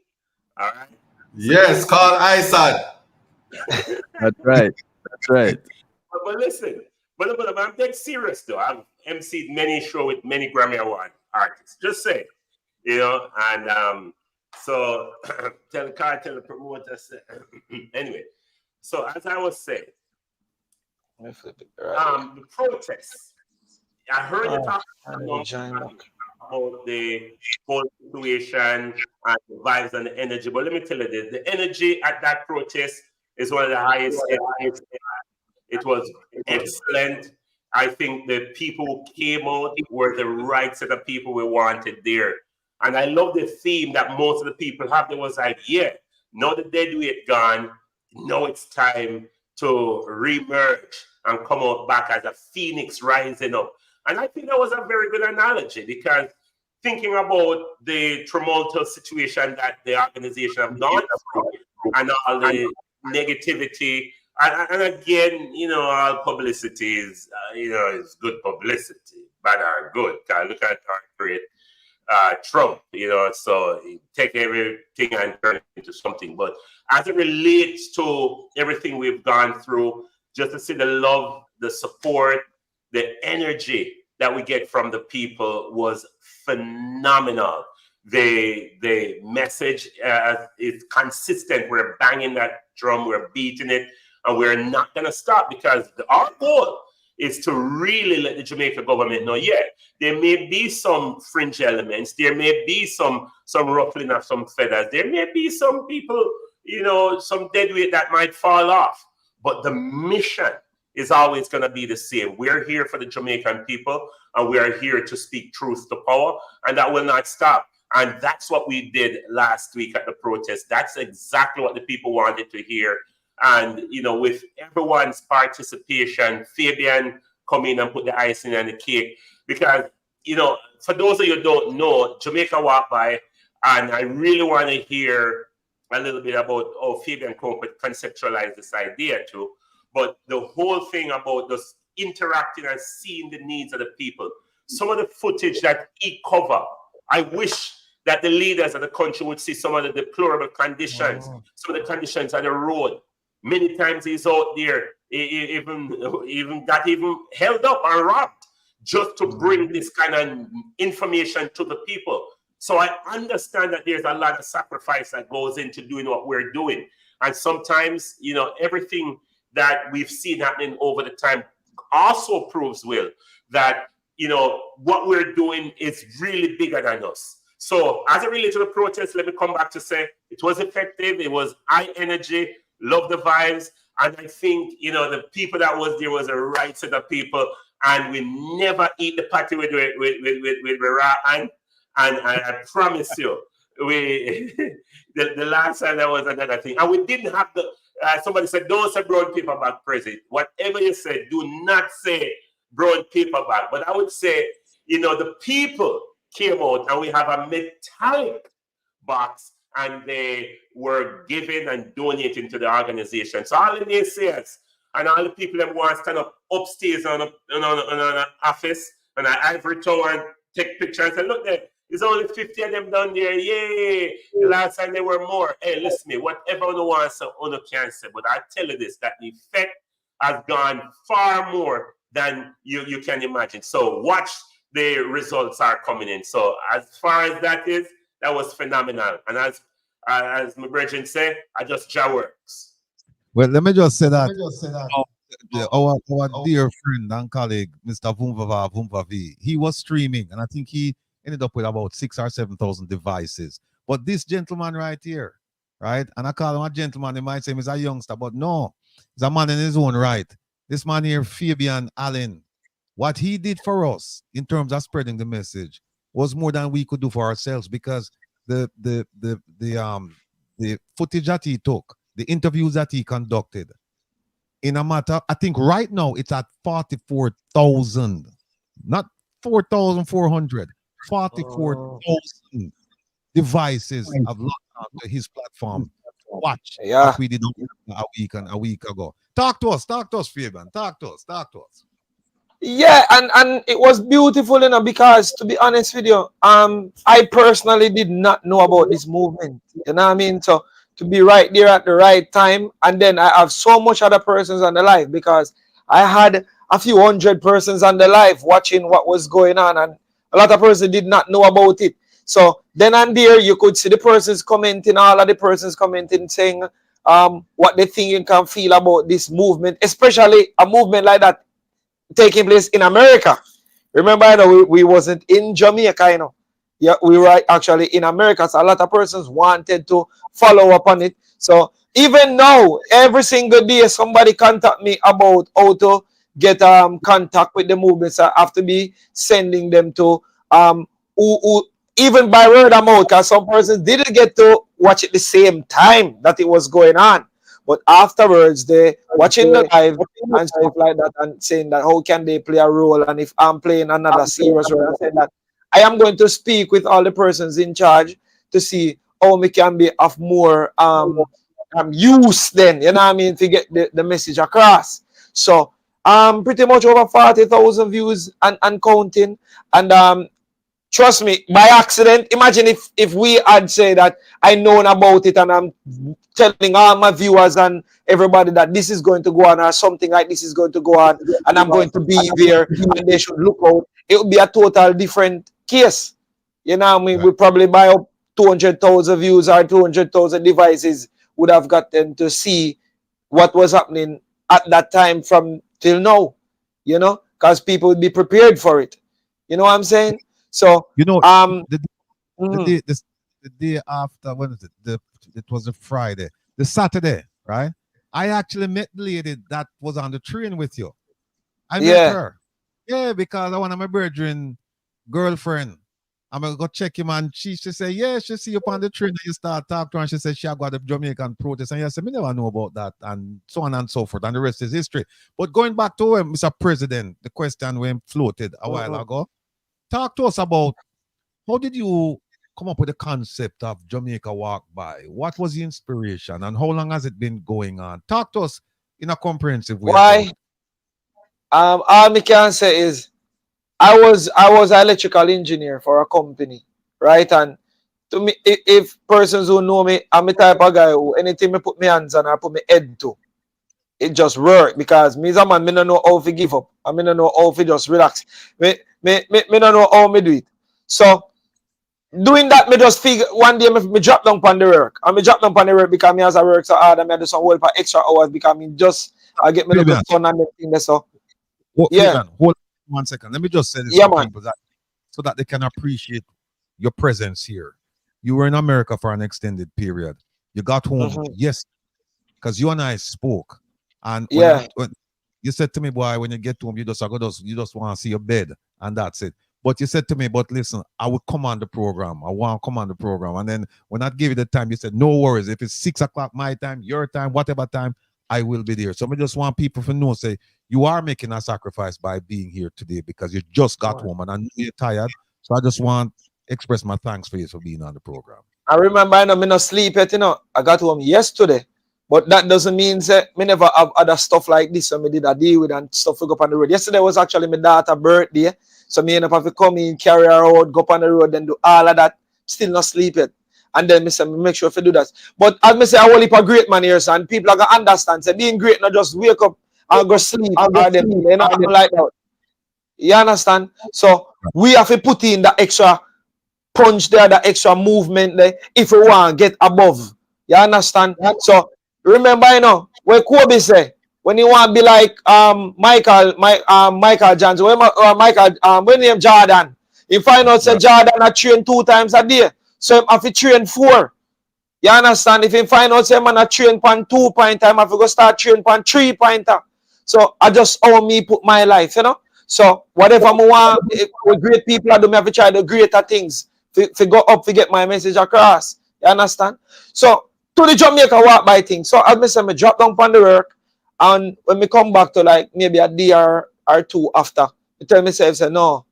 All right? Yes, call ISAD. That's right. That's right. But listen, but I'm dead serious though. I've MC'd many shows with many Grammy Award artists. Just say, you know, and so tell the promoter. Anyway, so as I was saying, the protests. I heard you talk about the whole situation and the vibes and the energy. But let me tell you this: the energy at that protest is one of the highest. It was excellent. I think the people who came out were the right set of people we wanted there. And I love the theme that most of the people have. There was like, yeah, now the dead weight gone. Now it's time to re-emerge and come out back as a phoenix rising up. And I think that was a very good analogy because thinking about the tumultuous situation that the organization have gone through and all the negativity. And again, you know, all publicity is, you know, is good publicity, bad or good. Look at our great Trump, you know, so take everything and turn it into something. But as it relates to everything we've gone through, just to see the love, the support, the energy that we get from the people was phenomenal. The message is consistent. We're banging that drum, we're beating it, and we're not going to stop because our goal is to really let the Jamaica government know, yeah, there may be some fringe elements, there may be some ruffling of some feathers, there may be some people, you know, some deadweight that might fall off, but the mission is always going to be the same. We're here for the Jamaican people, and we are here to speak truth to power, and that will not stop. And that's what we did last week at the protest. That's exactly what the people wanted to hear. And, you know, with everyone's participation, Fabian come in and put the icing on the cake. Because, you know, for those of you who don't know, Jamaica walked by, and I really want to hear a little bit about how Fabian conceptualized this idea too. But the whole thing about just interacting and seeing the needs of the people, some of the footage that he covered, I wish that the leaders of the country would see some of the deplorable conditions, some of the conditions on the road. Many times he's out there, even got held up and robbed just to bring this kind of information to the people. So I understand that there's a lot of sacrifice that goes into doing what we're doing. And sometimes, you know, everything that we've seen happening over the time also proves, Will, that, you know, what we're doing is really bigger than us. So as it relates to the protest, let me come back to say it was effective. It was high energy, love the vibes. And I think, you know, the people that was there was a right set of people. And we never eat the patty with Rattigan. And I promise you, we the last time that was another thing. And we didn't have the, somebody said, don't say brown paper bag president. Whatever you say, do not say brown paper bag. But I would say, you know, the people came out and we have a metallic box and they were giving and donating to the organization. So all the naysayers and all the people that want to stand up upstairs on an office and an ivory tower and take pictures and say, look there, there's only 50 of them down there. Yay! The last time there were more. Hey, listen me, whatever you want to say, can say. But I tell you this, that the effect has gone far more than you can imagine. So watch, the results are coming in. So as far as that is, that was phenomenal. And as my brethren say, I just jaw works. Well, let me just say that our dear friend and colleague, Mr. Vumvavi, he was streaming, and I think he ended up with about 6,000 or 7,000 devices. But this gentleman right here, right? And I call him a gentleman, they might say he's a youngster, but no, he's a man in his own right. This man here, Fabian Allen, what he did for us in terms of spreading the message was more than we could do for ourselves, because the footage that he took, the interviews that he conducted, in a matter, I think right now it's at 44,000, not 4,400, 44,000 devices have logged onto his platform. Watch, like we did a week ago. Talk to us, Fabian. Talk to us. Yeah, and it was beautiful, you know, because to be honest with you, I personally did not know about this movement. You know what I mean? So to be right there at the right time, and then I have so much other persons on the live, because I had a few hundred persons on the live watching what was going on, and a lot of persons did not know about it. So then and there, you could see the persons commenting, all of the persons commenting, saying what they think you can feel about this movement, especially a movement like that taking place in America. Remember, you know, we wasn't in Jamaica, you know. Yeah, we were actually in America. So a lot of persons wanted to follow up on it. So even now, every single day, somebody contact me about how to get contact with the movement. So I have to be sending them to who even by word of mouth, because some persons didn't get to watch it the same time that it was going on. But afterwards, they watching the live and stuff like that, and saying that how can they play a role, and if I'm playing another serious role, I said that I am going to speak with all the persons in charge to see how we can be of more use then, you know what I mean, to get the message across. So pretty much over 40,000 views and counting. And trust me, by accident, imagine if we had said that I known about it and I'm telling all my viewers and everybody that this is going to go on, or something like this is going to go on, and I'm going to be there and they should look out, it would be a total different case. You know what I mean? We probably buy up 200,000 views or 200,000 devices would have gotten to see what was happening at that time from till now. you know, because people would be prepared for it. You know what I'm saying? So, You know, the mhm. the day after, when is it? It was a Friday, the Saturday, right? I actually met the lady that was on the train with you. I met Yeah. her. Yeah, because I one of my brethren girlfriend. I'm gonna go check him and she said, yeah, she see you on the train and you start talking to her and she said she got the Jamaican protest and you said, me never know about that and so on and so forth and the rest is history. But going back to Mr. President, the question when floated a while ago, talk to us about how did you come up with the concept of Jamaica Walk By? What was the inspiration and how long has it been going on? Talk to us in a comprehensive way about Why? it. All I can say is I was an electrical engineer for a company, right? And to me, if persons who know me, I'm the type of guy who anything me put my hands on, I put my head to, it just work because me as a man, me don't know how to give up. I me don't know how to just relax. Me don't know how me do it. So doing that, me just figure one day me drop down on the work. And me drop down on the work because me as I work so hard and me do some work for extra hours because me just I get me little Fabian, fun and everything there. So yeah, Fabian, hold on 1 second. Let me just say this yeah, to man. people so that they can appreciate your presence here. You were in America for an extended period. You got home, yes, because you and I spoke. And Yeah. when you said to me, boy, when you get home, you just want to see your bed, and that's it. But you said to me, but listen, I will come on the program. I want to come on the program. And then when I gave you the time, you said, no worries. If it's 6 o'clock my time, your time, whatever time, I will be there. So I just want people to know, say, you are making a sacrifice by being here today because you just got home and I know you're tired. So I just want to express my thanks for you for being on the program. I remember I know me not sleep yet, you know. I got home yesterday. But that doesn't mean that me never have other stuff like this so me did a deal with and stuff to go up on the road. Yesterday was actually my daughter's birthday. So me end up have to come in, carry her out, go up on the road, then do all of that. Still not sleep yet. And then me say, me make sure to do that. But as me say, I will heap a great man here, so, and people are going to understand. Say, being great, not just wake up and go sleep. Or them, you know, like that. You understand? So we have to put in the extra punch there, the extra movement there, if we want to get above. You understand? So remember, you know, when Kobe say, when you want to be like Michael Johnson, when name Jordan, you find out say Jordan I train 2 times a day. So I have to train 4. You understand? If you find out say man I train pan 2 point time, I have to go start train pan 3 pointer. So I just how me put my life, you know. So whatever I want, with great people I do, me have to try the greater things. To go up to get my message across. You understand? So to the Jamaica Walk By thing. So as I say, I drop down on the work, and when we come back to like maybe a day or 2 after, I tell myself, say, no,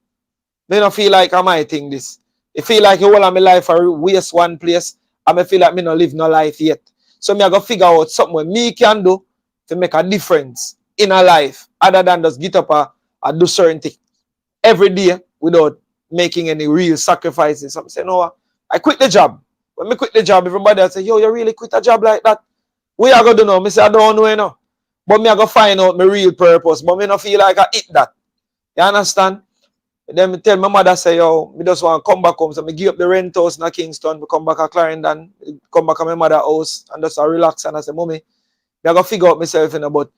I don't feel like I might think this. I feel like the whole of my life I waste one place, and I feel like I don't live no life yet. So I go figure out something what me can do to make a difference in a life, other than just get up and do certain things every day without making any real sacrifices. So I say, no, I quit the job. When I quit the job, everybody will say, yo, you really quit a job like that? We are going to do now. I say, I don't know, you know. But me I go find out my real purpose. But me not feel like I hit that. You understand? Then me tell my mother, say, yo, me just want to come back home. So me give up the rent house in Kingston. Me come back to Clarendon. Come back to my mother's house. And just relax. And I say, mommy, I got to figure out myself, you know, but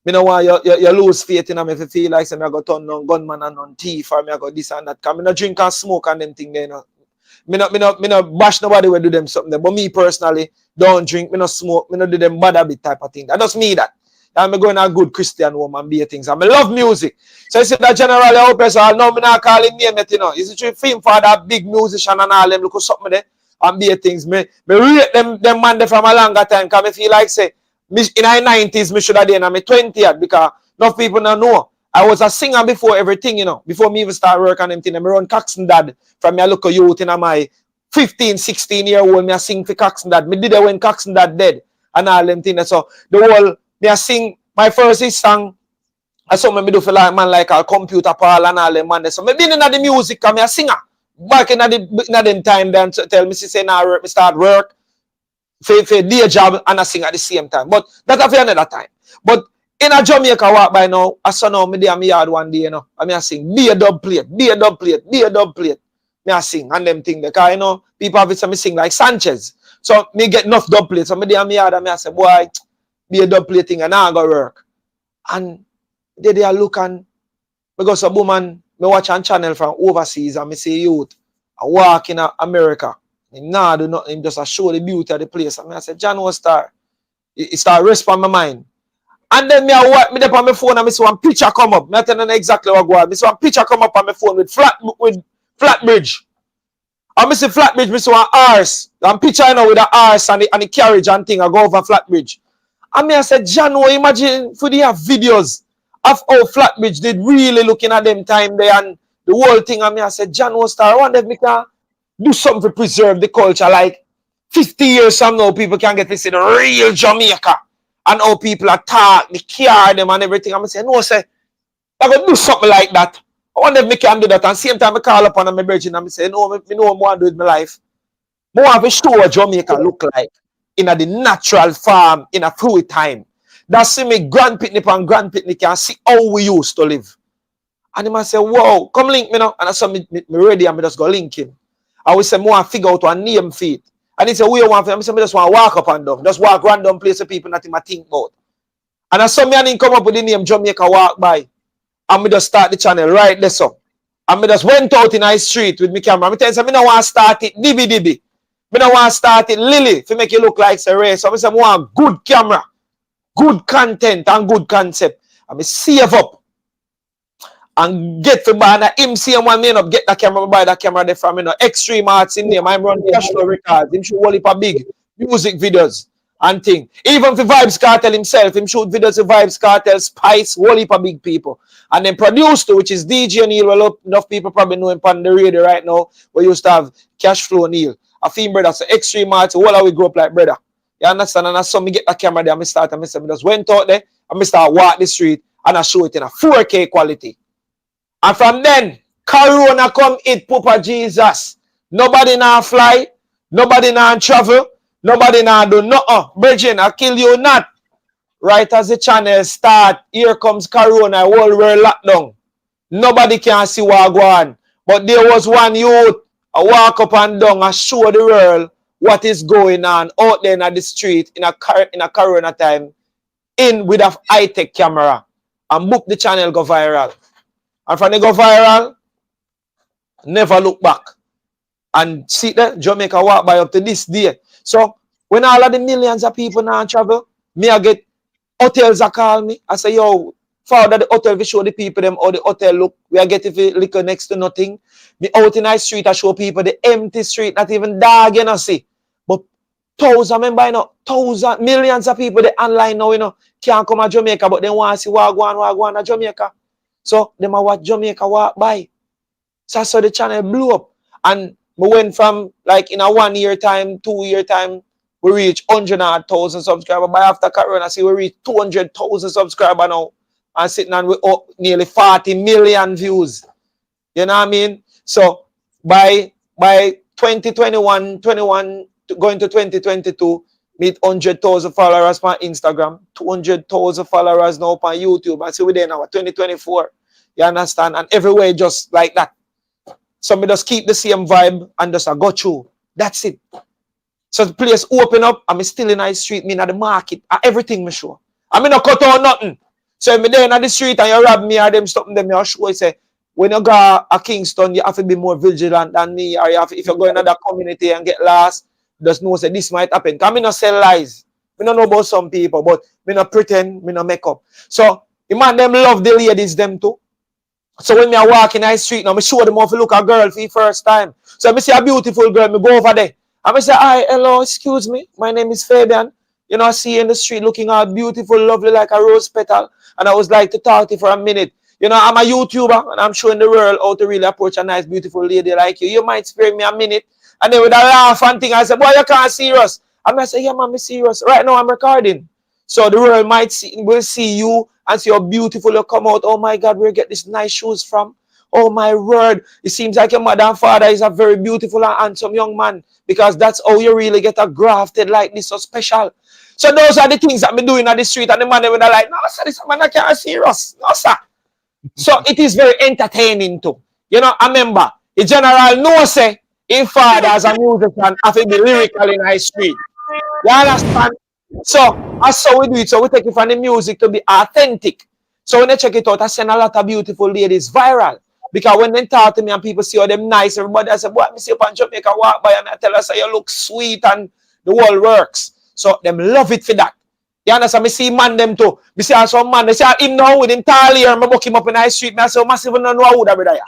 me no want you lose faith in me if you feel like say me I go turn on gunman and on thief or me I go this and that. Cause me no drink and smoke and them thing there, you know. Me no bash nobody will do them something there. But me personally don't drink, me no smoke, me no do them bad habit type of thing. That just me that. And me going a good Christian home and be things. And me love music. So you see that generally I hope so I know me not call him name yet, you know. You see film for that big musician and all them look something there and be things. Me rate them man there from a longer time because me feel like say in the 90s, me should have done in my 20s because enough people don't know. I was a singer before everything, you know. Before me even start work on them thing. I run Caxton Dad from me a local youth in my 15, 16-year-old. Me a sing for Caxton Dad. Me did it when Caxton Dad dead and all them things. So the whole, me a sing, my first song, I saw me do for like man like a computer Paul and all them man. So me been in the music and me a singer. Back in the time then tell me say now me start work. For day job and I sing at the same time. But that have another time. But in a Jamaica Walk By now, I saw now me there in my yard one day, you know. I mean I sing, be a dub plate, be a dub plate, be a dub plate. Me I sing and them thing because you know, people have it say me sing like Sanchez. So me get enough dub plates. So me there in my yard and me I say, boy, be a dub plate thing and now I go work. And they look and Because a woman, me watch on channel from overseas and me see youth I walk in America. Him nah do nothing, just a show the beauty of the place. And I said, John was star. It start respond my mind. And then me I walk me up on my phone and me see one picture come up. Me tell you exactly what go on. Me see one picture come up on my phone with flat bridge. And me see flat bridge, me see one horse. And picture you know with the horse and the carriage and thing I go over flat bridge. And me I said, John, imagine for the videos of how Flatbridge did really looking at them time there and the whole thing. And me I said, John Star, I wonder if we can do something to preserve the culture. Like 50 years from now, people can get to see the real Jamaica and how people attack, the care them and everything. I'm saying, no, say, I gotta do something like that. I wonder if we can do that. And same time I call upon my virgin and I say, no, I know what I want to do with my life. I want to show what Jamaica look like in a the natural farm in a fluid time. That's see me grandpicnic and grandpicnic can see how we used to live. And he must say, whoa, come link me now. And I saw me ready and I just go link him. I will say, more figure out a name feed. And he said, where you want for him? I said, I just want to walk up and down. Just walk random place of people nothing I think about. And I saw me and him come up with the name Jamaica walk by. And me just start the channel right there so. And me just went out in the street with my camera. I tell you, I don't want to start it dibby. I don't want to start it Lily to make it look like a race. So I say, I want good camera, good content, and good concept. And I save up and get to buy the MC1 me up, get the camera, buy the camera there from Extreme Arts in name. I'm running Cashflow Records. Him shoot whole big music videos and thing. Even for Vibes Cartel himself, him shoot videos of Vibes Cartel, Spice, whole heap of big people. And then produced, which is DJ Neil. Well, enough people probably know him on the radio right now. We used to have Cashflow Neil. A female brother, so Extreme Arts, all we grow up like brother. You understand? And I saw me get the camera there, I start and I just went out there and I start walk the street and I show it in a 4K quality. And from then, Corona come hit Papa Jesus. Nobody now fly, nobody now travel, nobody now do nothing. Bridging, I kill you not. Right as the channel start, here comes Corona, whole world lockdown. Nobody can see what go on. But there was one youth. I walk up and down and show the world what is going on out there in the street in a corona time in with a high-tech camera and book the channel go viral. And from they go viral, never look back. And see that Jamaica walk by up to this day. So when all of the millions of people now travel, me I get hotels that call me. I say, yo, Father, the hotel, we show the people them how the hotel look. We are getting liquor next to nothing. Me out in the street, I show people the empty street, not even dog, you know, see. But remember, you know, millions of people, they online now, you know, can't come to Jamaica, but they want to see what go on at Jamaica. So, they might watch Jamaica walk by. So, I saw the channel blew up. And we went from, like, in a 1 year time, 2 year time, we reached 100,000 subscribers. By after Corona, see, we reached 200,000 subscribers now. And sitting on with nearly 40 million views. You know what I mean? So by 2021, going to 2022, meet 100,000 followers on Instagram, 200,000 followers now on YouTube. And see we there now, 2024. You understand? And everywhere just like that. So me just keep the same vibe and just go through. That's it. So the place open up, I'm still in the street, me in the market, everything me sure. I'm not cut out nothing. So if I'm there in the street and you rob me or them something, them you show, say, when you go a Kingston, you have to be more vigilant than me. Or you have, if you go in another community and get lost, just know say this might happen. Because I not sell lies. I don't know about some people, but I not pretend, I not make up. So the man them love the ladies them too. So when I walk in the street now, I show them how to look at a girl for the first time. So I see a beautiful girl, I go over there. And I say, hi, hello, excuse me, my name is Fabian. You know, I see you in the street looking all beautiful, lovely like a rose petal. And I was like to talk to you for a minute. You know, I'm a YouTuber and I'm showing the world how to really approach a nice, beautiful lady like you. You might spare me a minute. And then with a laugh and thing, I said, boy, you can't serious. And I say, yeah, man, I'm serious. Right now I'm recording. So the world will see you and see how beautiful you come out. Oh my God, where you get these nice shoes from? Oh my word. It seems like your mother and father is a very beautiful and handsome young man. Because that's how you really get a grafted like this, so special. So those are the things that I'm doing on the street. And the man, they were like, no, sir, this man, I can't serious. No, sir. So it is very entertaining too. You know, I remember, the general knows, say, if father as a musician, have to be lyrical in high street. You understand? So, that's how we do it. So we take it from the music to be authentic. So when I check it out, I send a lot of beautiful ladies viral. Because when they talk to me and people see how them nice, everybody I say, boy, me see up on Jamaica walk by and I tell us, you look sweet and the world works. So them love it for that. You understand? Me see man them too. Me see some man, they say him now with him tall here, me book him up in the street. Me I say, massive no know who that brother ya.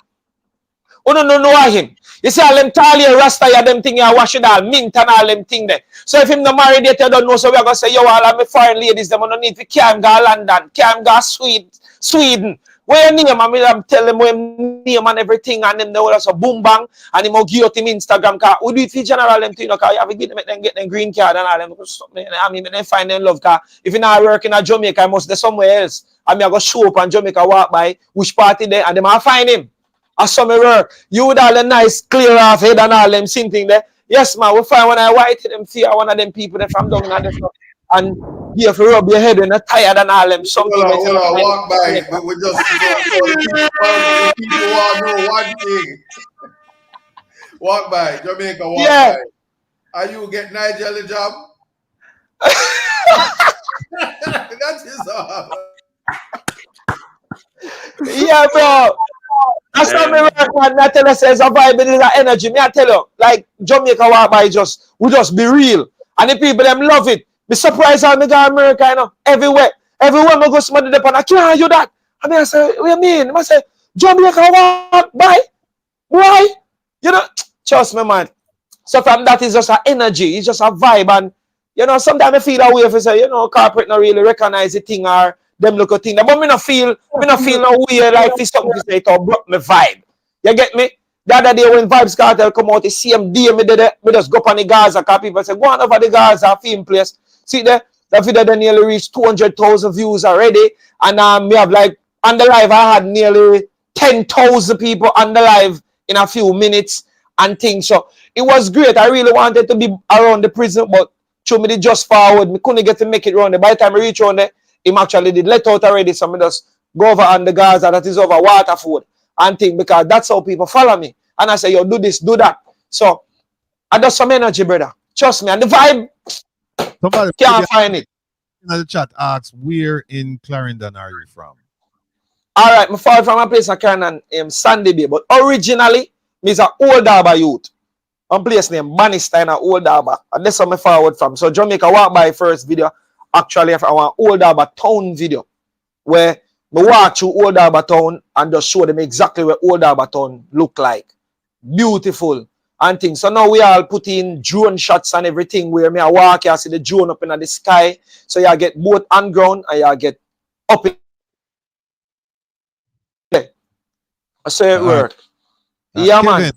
Who no know him. You see all them tall here, Rasta ya, them thing ya, wash it all, mint and all them thing there. So if him no married yet, you don't know, so we are going to say, yo, all of my foreign ladies, them don't need to carry go London, carry go Sweden. Where your name? I'm tell them where name and everything, and them know that's a boom bang, and him will give out him Instagram card. We do it for general them too, you know, cause you have to get them green card and all them. I mean, they find them love car. If you're not working at Jamaica, I must be somewhere else. I mean, I go show up on Jamaica, walk by, which party there, and them I find him. I saw me work. You with all the nice clear off head and all them same thing there. Yes, man, we find when I white them fear one of them people that from down and stuff. And you have to rub your head when you're tired and all them. Something hold on, walk by. But we just the people want to know one thing. Walk by, Jamaica, walk by. Are you get Nigel a job? That is all. Yeah, bro. That's not me work, man. I tell you, there's a vibe, there's an energy. Me, I tell you, like Jamaica walk by, we just be real. And the people them love it. Be surprised how me go to America, you know, everywhere. Everywhere I go somebody dep and I can't you that. I mean, I say, what you mean? I say, Jamaica walk by. Why? You know, trust me, man. So from that is just an energy, it's just a vibe. And you know, sometimes I feel that way if I say, you know, corporate not really recognize the thing or them look at thing. But me not feel no way like this something to say it or broke my vibe. You get me? The other day when Vibes Cartel come out, the same day me did it, me just go up on the Gaza, because people say, go on over the Gaza film place. See there, the video then nearly reached 200,000 views already. And me have like, on the live, I had nearly 10,000 people on the live in a few minutes and things. So it was great. I really wanted to be around the prison, but through me the just forward, me couldn't get to make it around there. By the time I reach around there, him actually did let out already. So me just go over on the Gaza that is over Waterford and thing, because that's how people follow me. And I say, yo, do this, do that. So I got some energy, brother. Trust me. And the vibe, somebody can't find it. In the chat asks, where in Clarendon are you from? All right, I fall from a place in Clarendon, Sandy Bay. But originally, me is an old Harbour youth. One place named Bannister in Old Harbour. And that's where I forward from. So Jamaica walk by first video, actually from our Old Harbour town video, where we walk through Old Harbour town and just show them exactly what Old Harbour town look like. Beautiful and things. So now we all put in drone shots and everything where me I walk, you see the drone up in the sky. So you get both on ground and you get up in there. I say it work. Yeah, Kevin. man.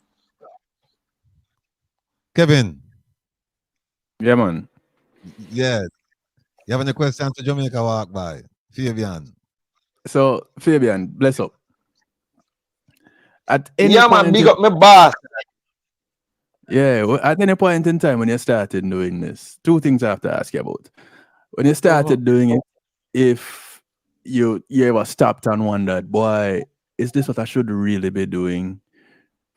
Kevin. Yeah, man. Yeah. You have any questions to Jamaica walk by? Fabian. So, Fabian, bless up. At any Yeah, point man, big up my boss. Yeah, at any point in time when you started doing this, two things I have to ask you about. When you started doing it, if you ever stopped and wondered, boy, is this what I should really be doing?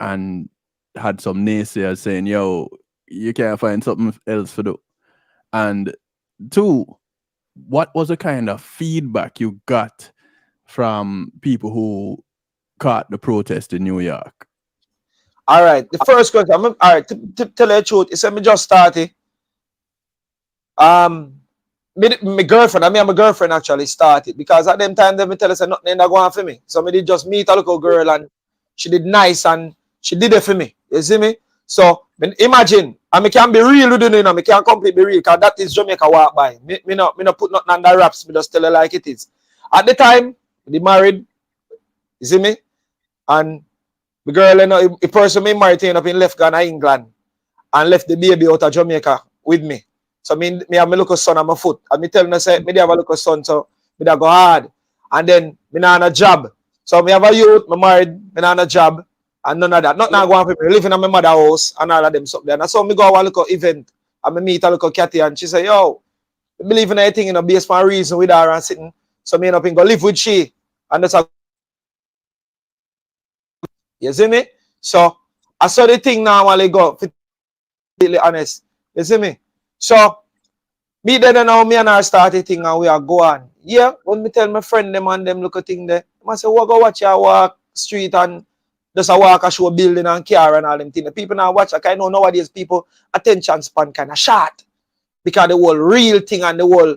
And had some naysayers saying, yo, you can't find something else to do. And two, what was the kind of feedback you got from people who caught the protest in New York? All right, the first question, all right, to tell you the truth, is me just started. My girlfriend, I mean, my girlfriend actually started, because at them time, they me tell us nothing ain't going on for me. So me did just meet a little girl and she did nice and she did it for me. You see me? So imagine, and me can be real with you, me can completely be real, because that is Jamaica walk by. Me not put nothing under wraps, me just tell her like it is. At the time, they married, you see me? And the girl, you know, the person me married up in left Ghana, England, and left the baby out of Jamaica with me. So me have my little son on my foot. And me tell me, say, me have a little son, so me da go hard. And then me not on a job. So me have a youth, me married, me not on a job, and none of that. Not now going for me, living in my mother's house and all of them stuff there. And so me go to a little event and me meet a little Cathy and she say, yo, I believe in anything, you know, based on reason with her and sitting. So me end up in go live with she. And that's a you see me? So I saw the thing now while I go, to be honest. You see me? So Me then and now me and I start a thing and we are go on. Yeah, when me tell my friend them and them look at thing there, I say, what go watch you walk street and just a walk a show building and car and all them things. The people now watch, like I know nowadays people attention span kind of short. Because the whole real thing and the whole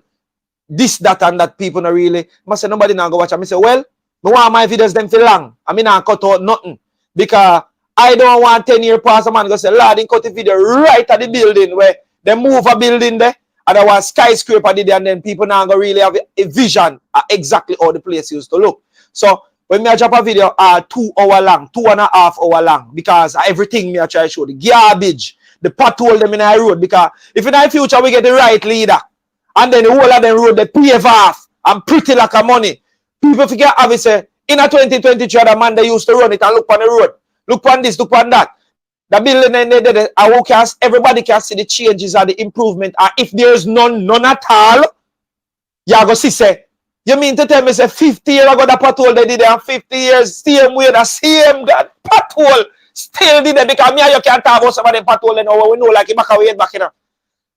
this, that, and that people not really. I say nobody now go watch. I say, well, I want my videos them for long. I mean I cut out nothing. Because I don't want 10-year pass a man go say, Lord, he cut the video right at the building where they move a building there. And there was skyscraper did and then people now go really have a vision of exactly how the place used to look. So when me I drop a video 2 hour long, 2.5 hour long, because everything me I try to show, the garbage, the pothole them in the road, because if in the future we get the right leader, and then the whole of them road they pave off and pretty like a money, people forget how we say, in a 2023 the man they used to run it and look on the road, look on this, look on that. The building, everybody can see the changes or the improvement. And if there's none at all, you go see, say, you mean to tell me, say, 50 years ago, the pothole they did there, and 50 years, same way, the same God, pothole still did it, because me and you can't talk about some of them pothole, you know, we know, like, back away, back, you know.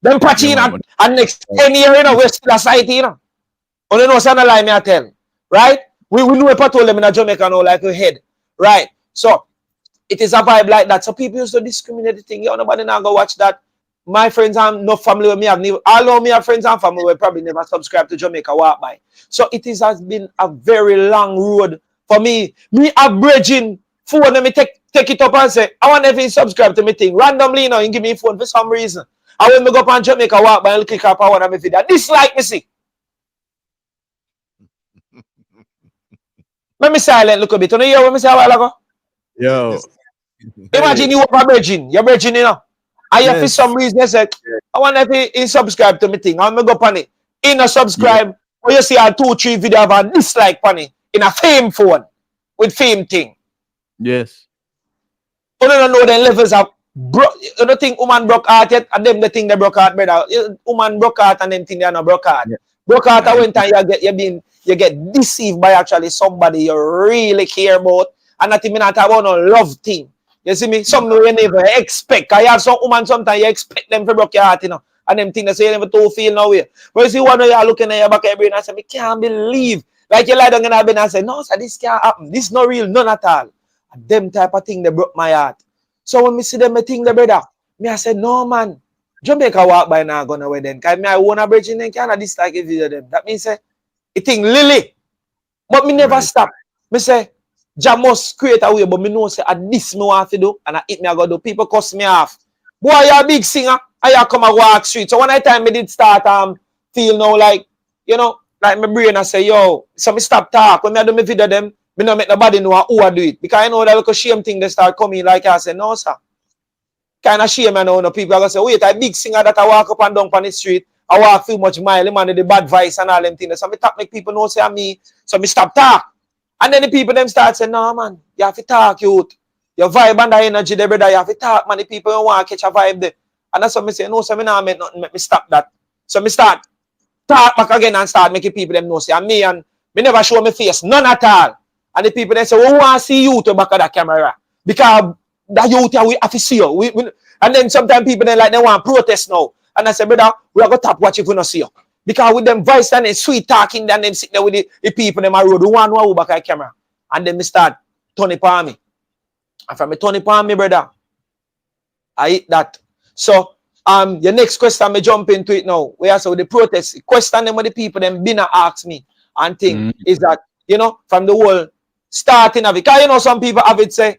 Them patch in, and next 10 years, you know, we're still a site, you know. You know, so no lie, me I tell, right? We know a pothole them in Jamaica now, like a head, right? So, it is a vibe like that. So people used to discriminate the thing. Nobody now go watch that. My friends and no family with me have never, although me have friends and family will probably never subscribe to Jamaica Walk By. So it has been a very long road for me. Me averaging phone, let me take it up and say, I want to subscribe to me thing. Randomly, you know, you give me a phone for some reason. And when me go up on Jamaica Walk By, I'll click up on one of my video. Dislike me see. Let me silent look a bit. You know hear what me say a while ago? Yo. Imagine you have a virgin, you're virgin, you know. And you for some reason you say, I want to subscribe to me thing. I'm going to go on it. In a subscribe, or you see a 2-3 video of a dislike on it. In a fame phone. With fame thing. Yes. You don't know the levels of you don't think woman broke heart yet, and them the thing they broke heart, brother. Woman broke heart and them think they are not broke heart. Broke heart when time you get deceived by actually somebody you really care about. And not even not about no love thing. You see me? Some you never expect. I have some woman sometimes you expect them to break your heart, you know. And them things they say you never to feel no way. But you see one day you're looking at your back of your brain and say, I can't believe. Like you lie down in your bed and say, no, sir, this can't happen. This is not real, none at all. And them type of thing they broke my heart. So when me see them, I think the brother, me I say, no man, Jamaica Walk By now gonna away then. Cause me I own a bridge in them can't dislike a video them. That means say, it thing Lily. But me never stop. Me say, Jah must create a way, but me know say at this me want to do, and I hit me I go do. People cuss me off. Boy, you're a big singer, and you come and walk street. So when I time me did start feel now like, you know, like my brain I say, yo, so me stop talk. When me do my video them, me don't make nobody know who I do it. Because I know that little shame thing they start coming like I say, no sir. Kind of shame I know people are gonna say, wait, a big singer that I walk up and down on the street, I walk too much mile, man, the bad voice and all them things. So me talk make people know say I'm me, so me stop talk. And then the people them start saying, no man, you have to talk, youth. Your vibe and the energy there, brother, you have to talk, man. The people don't want to catch a vibe there. And that's what me say, no, so me not make nothing, make me stop that. So me start talk back again and start making people them know say I'm me, and me never show my face, none at all. And the people then say, we want to see you to back of that camera. Because that youth we have to see you. And then sometimes people then like they want to protest now. And I say, brother, we are going to tap watch if we don't see you. Because with them voice and them sweet talking, then them sit there with the people them a road, who want to know back at camera. And then me start turning upon me. And from me turning upon me, brother, I hit that. So your next question, me jump into it now. We also the protest. The question them with the people them been ask me and thing is that, you know, from the whole starting of it. Because you know some people have it say,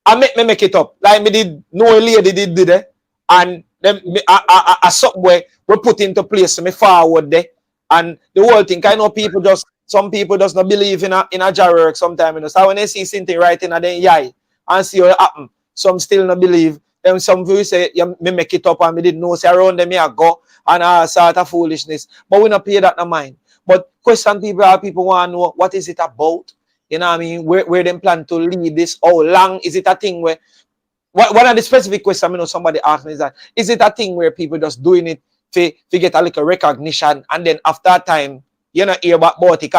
I make it up. Like me did no lady did it. And them a somewhere we put into place me forward there. And the whole thing, I know people just some people does not believe in a jar work sometimes, you know. So when they see something right in a then yai and see what happen, some still not believe. Then some people say, yeah, me make it up and me didn't know say around them I go and all sort of foolishness. But we not pay that no mind. But question people want to know what is it about? You know what I mean? Where them plan to lead this? How long is it a thing where one of the specific questions I know somebody asked me is it a thing where people just doing it to get a little recognition and then after time, you know, hear about it?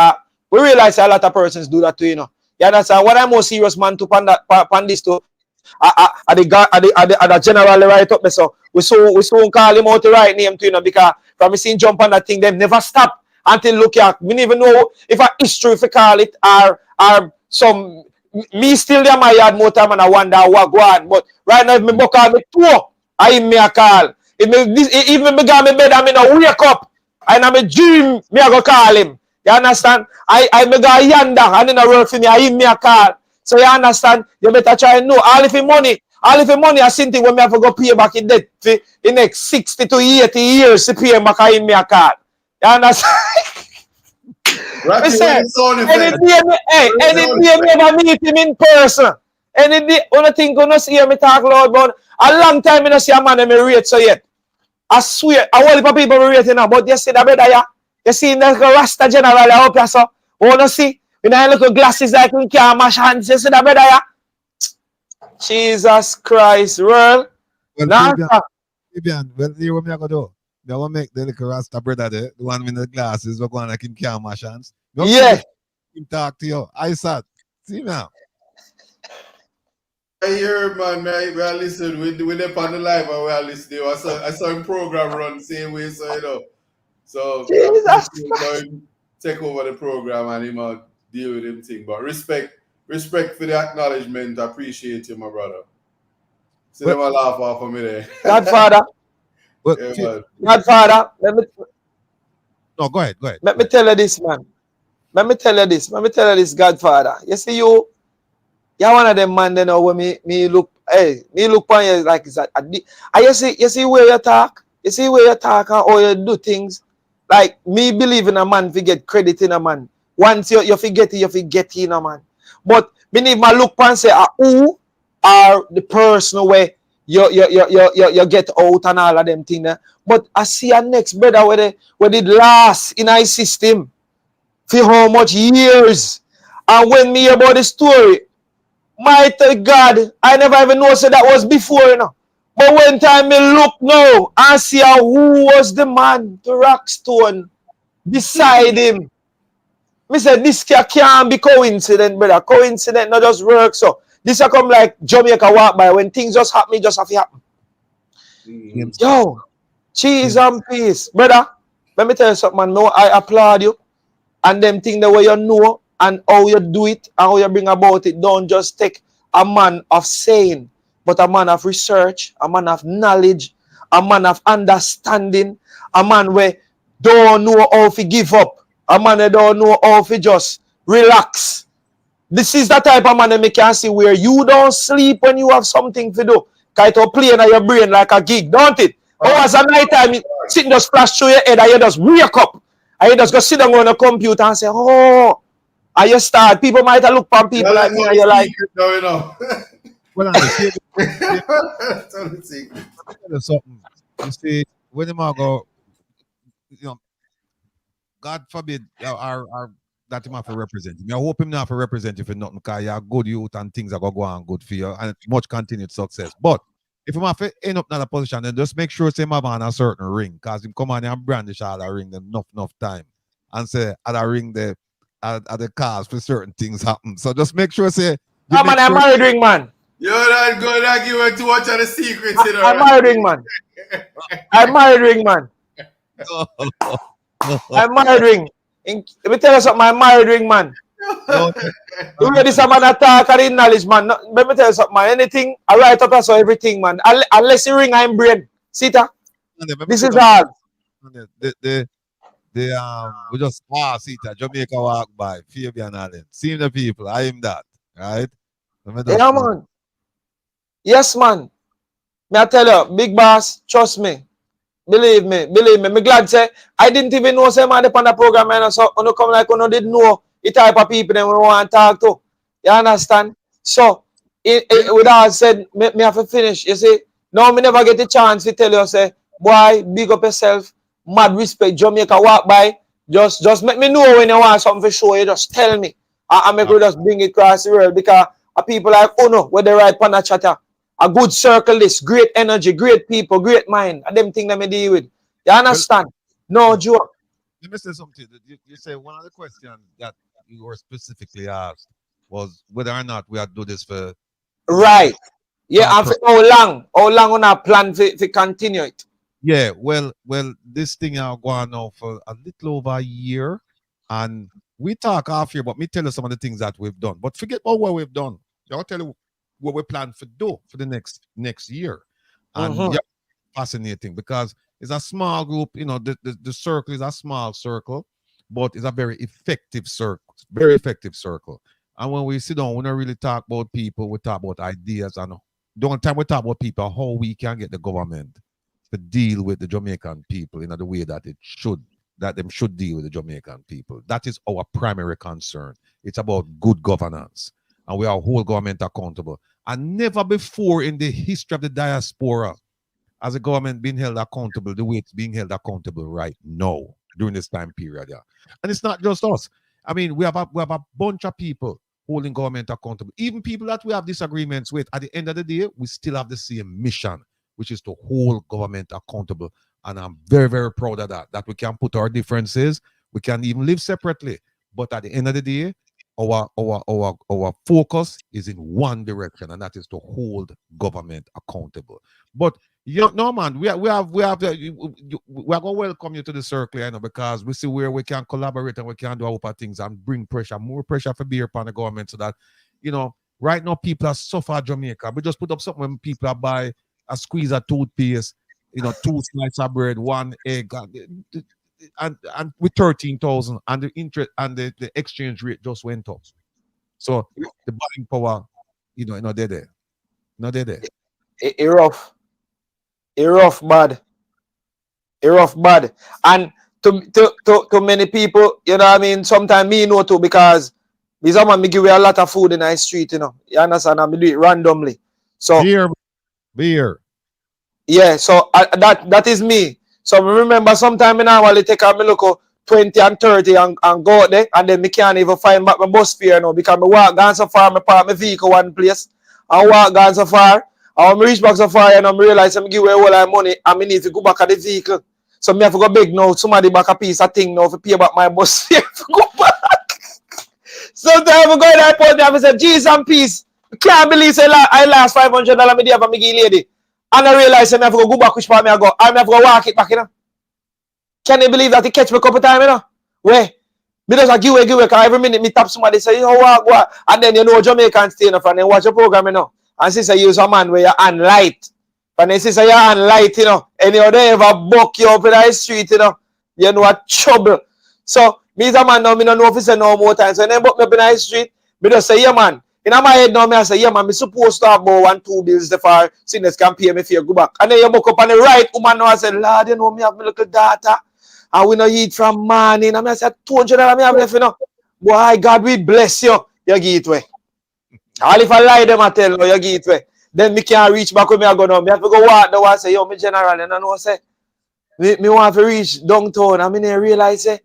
We realize a lot of persons do that too, you know. You understand? What I'm more serious man to pan this to the general right up there. So we soon call him out the right name to, you know, because from me seeing jump on that thing, them never stop until look at. We don't even know if a history, if we call it, or some. Me still there my yard more time and I wonder what go on. But right now, if me book on me tour, I me a call. Even me go me bed, I mean I wake up. And I'm a dream, me I go call him. You understand? I me go yonder and in a work for me, I him me a call. So you understand? You better try and know. All if money I seen thing when me have to go pay back in debt for the next 60 to 80 years to pay back, I him me a call. You understand? Ratty, any day me ever meet him in person. Any day, one thing gonna see me talk loud, but a long time I don't see a man me rate so yet. I swear, I want the people rating now, but you see that brother, yeah? You see that Rasta general I hope you so. Wanna see? You know, look at glasses like we can't mash hands. You see that brother, yeah? Jesus Christ, world. Well, Now, Fabian, well, you what me I go do? They want make the little Rasta brother there, the one with the glasses, we going like him can't mash hands. yeah. Him talk to you. I said, see now. I hear, man, I listen, we up on the live and we are listening. I saw him program run the same way, so you know. So Jesus. take over the program and him deal with him thing. But respect for the acknowledgement. I appreciate you, my brother. See them a laugh off of me there. Godfather. Yeah, Godfather, let me. No, go ahead. Let me tell you this, man. Let me tell you this, Godfather. You see, you're one of them man, you know, when me look on you like it's that. You see where you talk? You see where you talk and how you do things? Like, me believe in a man, we get credit in a man. Once you forget it, you forget in a man. But me need my look and say, who are the person where you get out and all of them things. But I see a next brother where did last in our system for how much years. And when me hear about the story, mighty God, I never even know so that was before, you know. But when time me look now and see who was the man to Rockstone beside him, me said this can't be coincident, brother. Coincident not just work. So this a come like Jamaica walk by. When things just happen, it just have to happen. Yo, cheese and peace. Brother, let me tell you something, man. No, I applaud you. And them thing the way you know and how you do it and how you bring about it. Don't just take a man of saying, but a man of research, a man of knowledge, a man of understanding, a man where don't know how to give up, a man that don't know how to just relax. This is the type of man that me can see where you don't sleep when you have something to do. Kind of play in your brain like a gig, don't it? Oh, as a night time, sitting just flash through your head and you just wake up. And you just go sit down on a computer and say, oh, and you start. People might have look for people like me and you're like, no, you know. Well, I see. Something. You see, when you go, you know, God forbid, our that him have to represent him. I hope him not have to represent you for nothing because you're good youth and things are going to go on good for you and much continued success. But if him have to end up in that position, then just make sure say him have on a certain ring because him come on and brandish all the ring enough time and say at a ring the cause for certain things happen. So just make sure say I'm a married ring man. You're not going to give her too much of the secrets. I'm married ring man. I'm married ring man. I'm married ring. Let me tell you something, I'm married ring man. You ready some man attack and knowledge man. No, let me tell you something, man. Anything, I write up so everything, man. Unless you ring, I'm brain. See that? This is hard. We just see that Jamaica walk by Fabian Allen. See the people, I am that, right? Yeah, man. Yes, man. May I tell you, big boss, trust me. Believe me. Me glad say I didn't even know say man upon the program, man. So you come like you didn't know the type of people that we want to talk to. You understand? So with that said, me have to finish. You see, now me never get the chance to tell you, say, boy, big up yourself, mad respect, Jamaica walk by. Just make me know when you want something for sure. You just tell me. I make you just bring it across the world because people like Uno, where they write pan a chatter. A good circle list, great energy, great people, great mind. And them things that me deal with. You understand? No joke. Let me say something. You say one of the questions that you were specifically asked was whether or not we had to do this for right. Yeah, and for how long? How long on our plan to continue it? Yeah, well, this thing are going on for a little over a year, and we talk half year, but me tell you some of the things that we've done. But forget about what we've done. I'll tell you what we plan to do for the next year. And yeah, fascinating because it's a small group, you know, the circle is a small circle, but it's a very effective circle, And when we sit down, we don't really talk about people, we talk about ideas, and the only time we talk about people, how we can get the government to deal with the Jamaican people in the way that them should deal with the Jamaican people. That is our primary concern. It's about good governance, and we are whole government accountable. And never before in the history of the diaspora has the government been held accountable the way it's being held accountable right now during this time period. Yeah. And it's not just us. I mean, we have a bunch of people holding government accountable. Even people that we have disagreements with, at the end of the day, we still have the same mission, which is to hold government accountable. And I'm very, very proud of that we can put our differences, we can even live separately. But at the end of the day, our focus is in one direction, and that is to hold government accountable. But no, man, we are going to welcome you to the circle, you know, because we see where we can collaborate and we can do our things and bring more pressure for beer upon the government, so that, you know, right now people are suffer Jamaica. We just put up something when people are buy a squeeze of toothpaste, you know, 2 slices of bread, 1 egg, and with 13,000, and the interest and the exchange rate just went up. So the buying power, you know, they're there. No, they're there. It rough. It rough bad. It rough bad. And to many people, you know what I mean, sometimes me know too, because me someone me give you a lot of food in the street, you know. You understand? And me do it randomly. So beer. Yeah, so that is me. So remember, sometime I normally take out me look 20 and 30 and go out there, and then me can't even find back my bus fare now, because me walk down so far, me park my vehicle one place, and walk down so far, and when I reach back so far, and I realize I give away all my money, and me need to go back at the vehicle. So me have to go beg now, somebody back a piece of thing now to pay back my bus fare to go back. Sometimes I go to that point and I say, Jesus and peace. I can't believe I lost $500 me there for me give lady. And I realize I have to go back which part me I go. I have to go walk it back, you know. Can you believe that he catch me a couple times, you know? Where? Me just give away, because every minute me tap somebody say, you know what? And then you know Jamaican stay enough and then watch your program, you know. And sister, use a man where you're on light. And then sister, you're on light, you know. And you don't ever buck you up in the street, you know. You know what trouble. So, me as a man now, me don't know if it's no more time. So, when they buck me up in the street, me just say, yeah, man. In my head now, I say, yeah, man, I'm supposed to have more 1, 2 bills for sinners can pay me for you go back. And then you book up on the right woman now, I say, Lord, you know, me have my little daughter, and we no eat from morning. And I say, $200 me have left, you know. Boy, God, we bless you. You give it away. All if I lie them, I tell you, you give it away. Then me can't reach back where me I go now. Me have to go walk now and say, yo, me general, and I know, say, me want to reach downtown. I mean, I realize, say,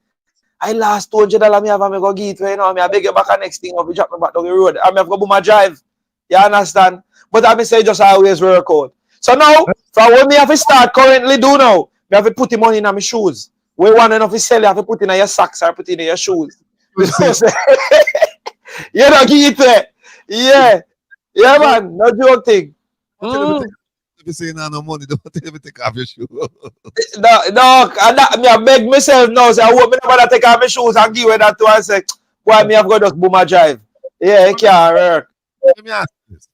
I lost $200 me have to go give it away, you know. I beg you back the next thing up, you drop me back down the road. I have to go boom my drive. You understand? But I say just always work out. So now, from what me have to start currently do now, me have to put the money in my shoes. Where one enough to sell, you have to put in your socks or put in your shoes. You know, give it away. Yeah. Yeah, man. No joke thing. If you say no money, don't tell me take off your shoes. No, I beg myself now. Say, I hope me never take off my shoes and give it that to and say, why me have got just boom my drive. Yeah, it can't work. Let me ask you this.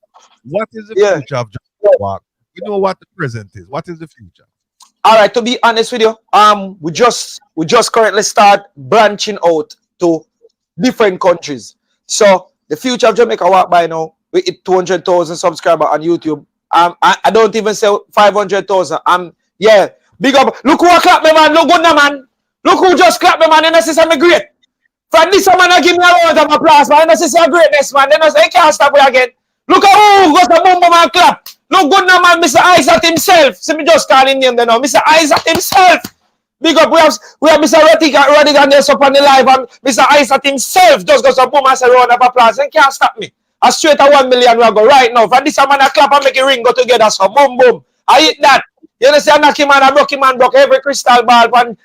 What is the future of Jamaica? We know what the present is. What is the future? All right, to be honest with you, we just currently start branching out to different countries. So the future of Jamaica Walk by now, we hit 200,000 subscribers on YouTube. I don't even say 500,000. Yeah, big up. Look who clap me, man. Look good now, man. Look who just clap me, man. And I say I'm great. For this man, I give me a round of applause, man. And I say I'm greatness, man. Then I say, I can't stop it again. Look at who goes to boom boom and clap. Look good now, man. Mr. Isaac himself. See me just calling him there now. Mr. Isaac himself. Big up. We have Mr. Rattigan there up on the live, and Mr. Isaac himself just goes to boom and say round of applause. They can't stop me. I straight at 1 million we go right now. For this man, I clap and make a ring go together. So boom boom. I hit that. You understand? Knock him man, I broke him man, broke every crystal ball and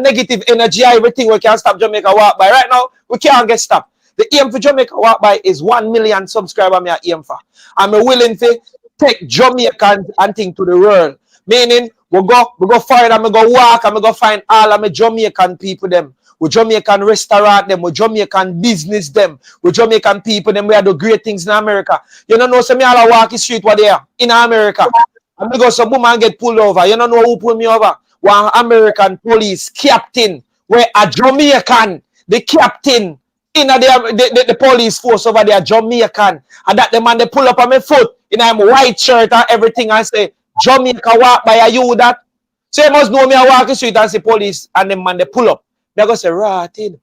negative energy, everything we can stop Jamaica Walk by. Right now, we can't get stopped. The aim for Jamaica walk by is 1 million subscribers me I aim for. I'm willing to take Jamaicans and think to the world. Meaning, we go forward and we go walk and we go find all of my Jamaican people them. We Jamaican restaurant them, we Jamaican business them, we Jamaican people them, we do great things in America. You don't know, so me all walk the street what there in America. And me go some woman get pulled over. You don't know who pulled me over? One American police captain, where a Jamaican, the captain in the police force over there, Jamaican. And that the man they pull up on my foot in a white shirt and everything and say, Jamaica walk by, are you that? So you must know me I walk the street and see police and the man they pull up. They go say, Rattigan.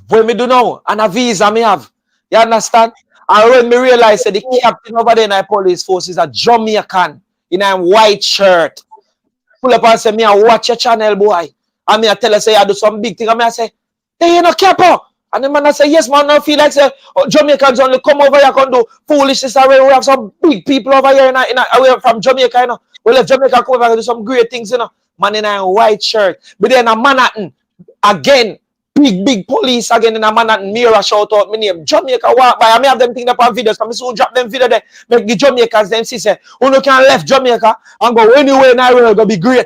What me do now? And a visa me have. You understand? And when me realize that the captain over there in the police force is a Jamaican in a white shirt. Pull up and say, me I watch your channel, boy. And me I tell her, say, I do some big thing. And me I say, hey, you know, capo. And the man I say, yes, man, I feel like say, oh, Jamaicans only come over here and do foolishness. We have some big people over here away from Jamaica, you know. We left Jamaica come over and do some great things, you know. Man in a white shirt. But then a Manhattan, again, big police again in a Manhattan, mirror shout out my name. Jamaica walk by. I may have them thing up on videos. So I soon drop them video there. Make the Jamaicans them see say, you can left Jamaica and go anywhere in the world, go be great.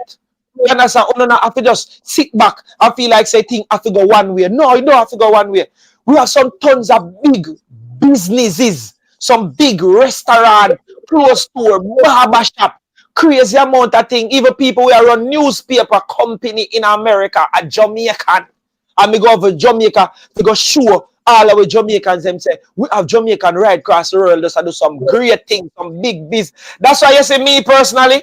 You understand? You don't have to just sit back and feel like say thing have to go one way. No, you don't have to go one way. We have some tons of big businesses, some big restaurant, clothes store, barber shop, crazy amount of thing. Even people who run newspaper company in America are Jamaican. And we go over Jamaica to go show all our Jamaicans them say, we have Jamaican right across the world just to do some great things, some big business. That's why you see me personally.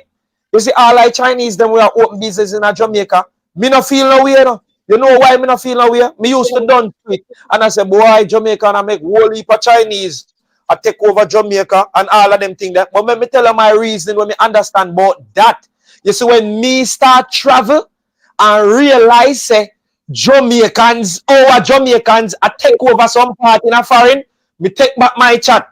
You see, all like Chinese, them we are open business in Jamaica. Me no feel no way, no. You know why me no feel no way? Me used to done it. And I say, boy, Jamaica, and I make whole heap of Chinese. I take over Jamaica and all of them things. But let me tell you my reason when me understand about that. You see, when me start travel and realize, say, Jamaicans, our Jamaicans, I take over some part in a foreign, me take back my chat.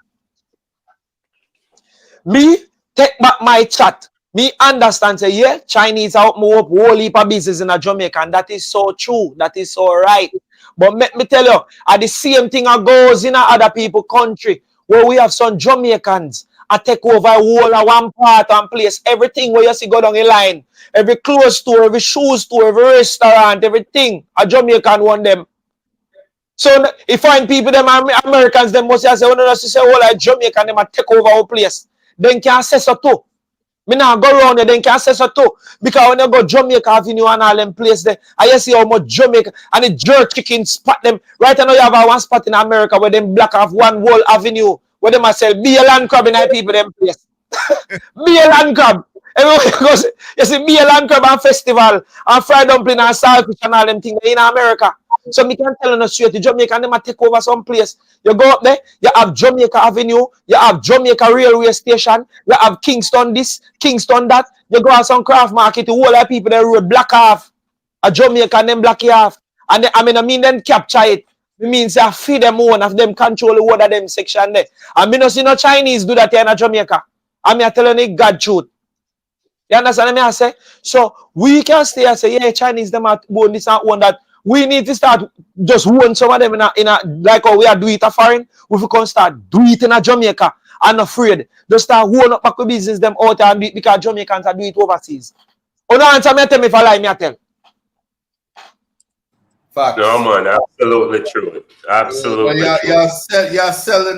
Me take back my chat. Me understand, say, yeah, Chinese out more up whole heap of business in a Jamaica, and that is so true. That is so right. But let me tell you, the same thing goes in other people country where we have some Jamaicans. I take over whole of one part and place. Everything where you see go down the line. Every clothes store, every shoe store, every restaurant, everything. A Jamaican want them. So if find people, them Americans, them must say, oh no, say, oh, like Jamaican, them take over our place. Then can say so too. Me now go around there, then can say so too. Because when you go Jamaica Avenue and all them place there, I see how much Jamaica and the jerk chicken spot them. Right now you have one spot in America where them block off one whole avenue where they must sell beer and crab in people them place. Beer and crab. Everybody goes, you see beer and crab and festival and fried dumpling and saltfish and all them things in America. So me can tell you straight, the Jamaica and them take over some place. You go up there, you have Jamaica Avenue, you have Jamaica Railway Station, you have Kingston this, Kingston that. You go on some craft market, the whole of people they road black off. A Jamaica and them black off. And they, I mean them capture it. It means I feed them one of them control the whole of them section there. And me no see no Chinese do that here in Jamaica. I mean I tell you God truth. You understand me I say? So we can stay and say, yeah, Chinese them are one this and one that. We need to start just warn some of them in a like how we are doing it a foreign. We can start do it in a Jamaica and afraid. Just start warn up back the business them out and do it because Jamaicans are doing it overseas. Oh no, answer me, tell me if I lie, me I tell. Facts. No man, absolutely true. Absolutely true. You sell the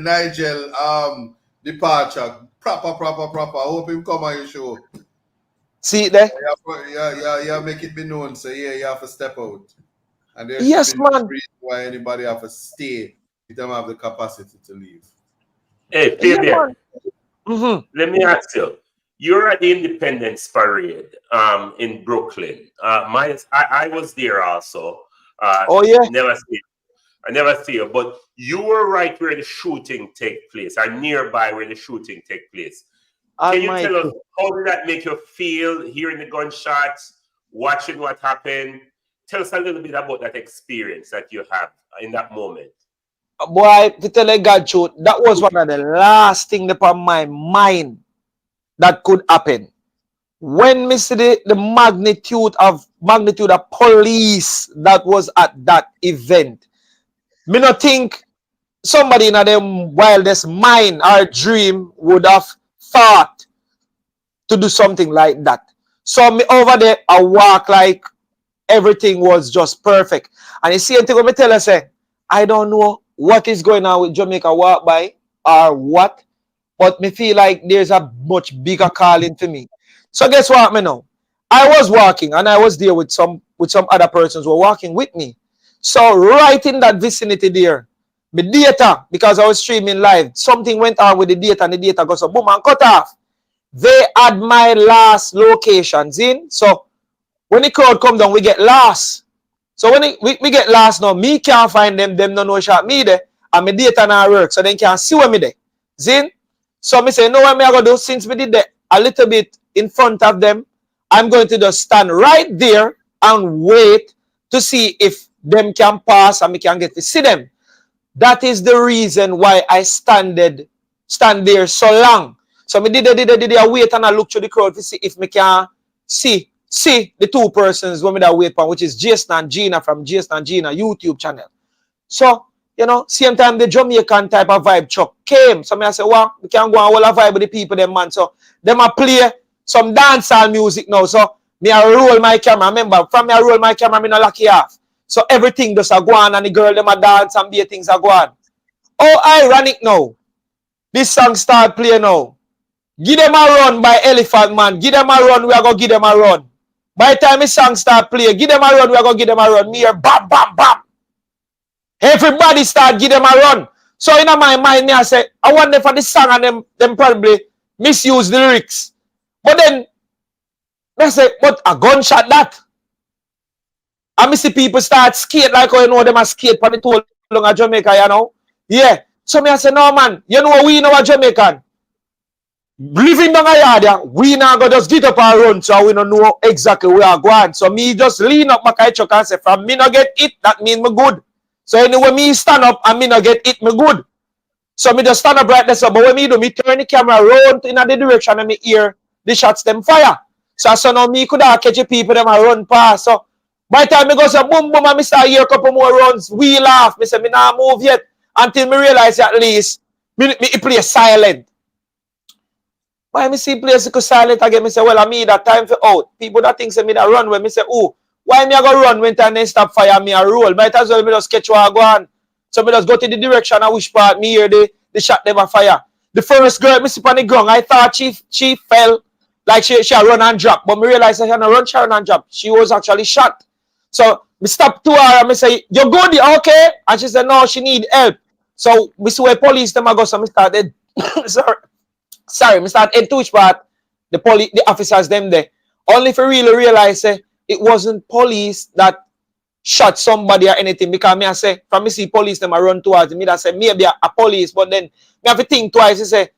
Nigel departure proper. I hope him come on your show. See it there? Yeah, make it be known. So yeah, you have to step out. And there's yes, man. Reason why anybody have to stay if they don't have the capacity to leave. Hey, Fabian, yeah, let me ask you. You're at the Independence Parade in Brooklyn. I was there also. Oh yeah. I never see you, but you were right where the shooting take place, or nearby where the shooting take place. Can you tell us how did that make you feel, hearing the gunshots, watching what happened? Tell us a little bit about that experience that you have in that moment. Boy, to tell you God truth, that was one of the last things upon my mind that could happen. When me see the magnitude of police that was at that event, me not think somebody in them wildest mind or dream would have thought to do something like that. So me over there, I walk like everything was just perfect. And you see, until when me tell her, say, I don't know what is going on with Jamaica walk by or what, but me feel like there's a much bigger calling for me. So guess what, me know? I was walking and I was there with some other persons who were walking with me. So right in that vicinity there, the data, because I was streaming live, something went on with the data and the data goes so boom and cut off. They had my last locations in. So when the crowd come down, we get lost. So when we get lost now, me can't find them no know shot me there, and my data not work, so they can't see where me there. Zin? So me say, no, what me I gonna do, since we did that a little bit in front of them, I'm going to just stand right there and wait to see if them can pass and me can get to see them. That is the reason why I stand there so long. So me did I wait and I look through the crowd to see if me can see the two persons when me that wait for, which is Jason and Gina from Jason and Gina YouTube channel. So, you know, same time the Jamaican type of vibe truck came. So me I say, well, we can go and hold a vibe with the people them, man. So them a play some dancehall music now. So me I roll my camera. Remember, from me I roll my camera, me no lock it off. So everything just a go on and the girl them a dance and be things a go on. Oh, ironic now. This song start playing now. Give them a run by Elephant Man. Give them a run, we are going to give them a run. By the time the song start playing, give them a run, we are going to give them a run. Me here, bam, bam, bam. Everybody start give them a run. So in my mind, me I say, I wonder for this song and them probably misuse the lyrics. But then, I say, but a gunshot that. And me see people start skate like how you know them a skate for the toll along a Jamaica, you know? Yeah. So me I say, no man, you know we know a Jamaican. Living down a yard, yeah, we now go just get up and run, so we don't know exactly where I'm going. So me just lean up my truck and say, from me not get it, that means me good. So anyway, me stand up and me not get it, me good. So me just stand up right there. So, but when me do, me turn the camera around in the direction and me hear the shots them fire. So now me could have catch the people them and run past. So by the time me go say boom boom and me start hear a couple more runs, we laugh. Me say me not move yet until me realize at least me play silent. Why me see place go silent again? Me say, well, I me that time for out. People that think say me that run when me say, oh, why me I go run when time they stop fire me a roll? Might as well me just catch what I go on. So me just go to the direction of which part me hear the shot them a fire. The first girl me see on the ground, I thought she fell like she run and drop, but me realize she had run, she run and drop. She was actually shot. So me stop to her and me say, you good? Okay? And she said, no, she need help. So me see where police them a go, so me started sorry, me start head to which part the officers them there. Only for really realize it wasn't police that shot somebody or anything, because me I say from me see police them I run towards me that say maybe a police, but then me have to think twice. I say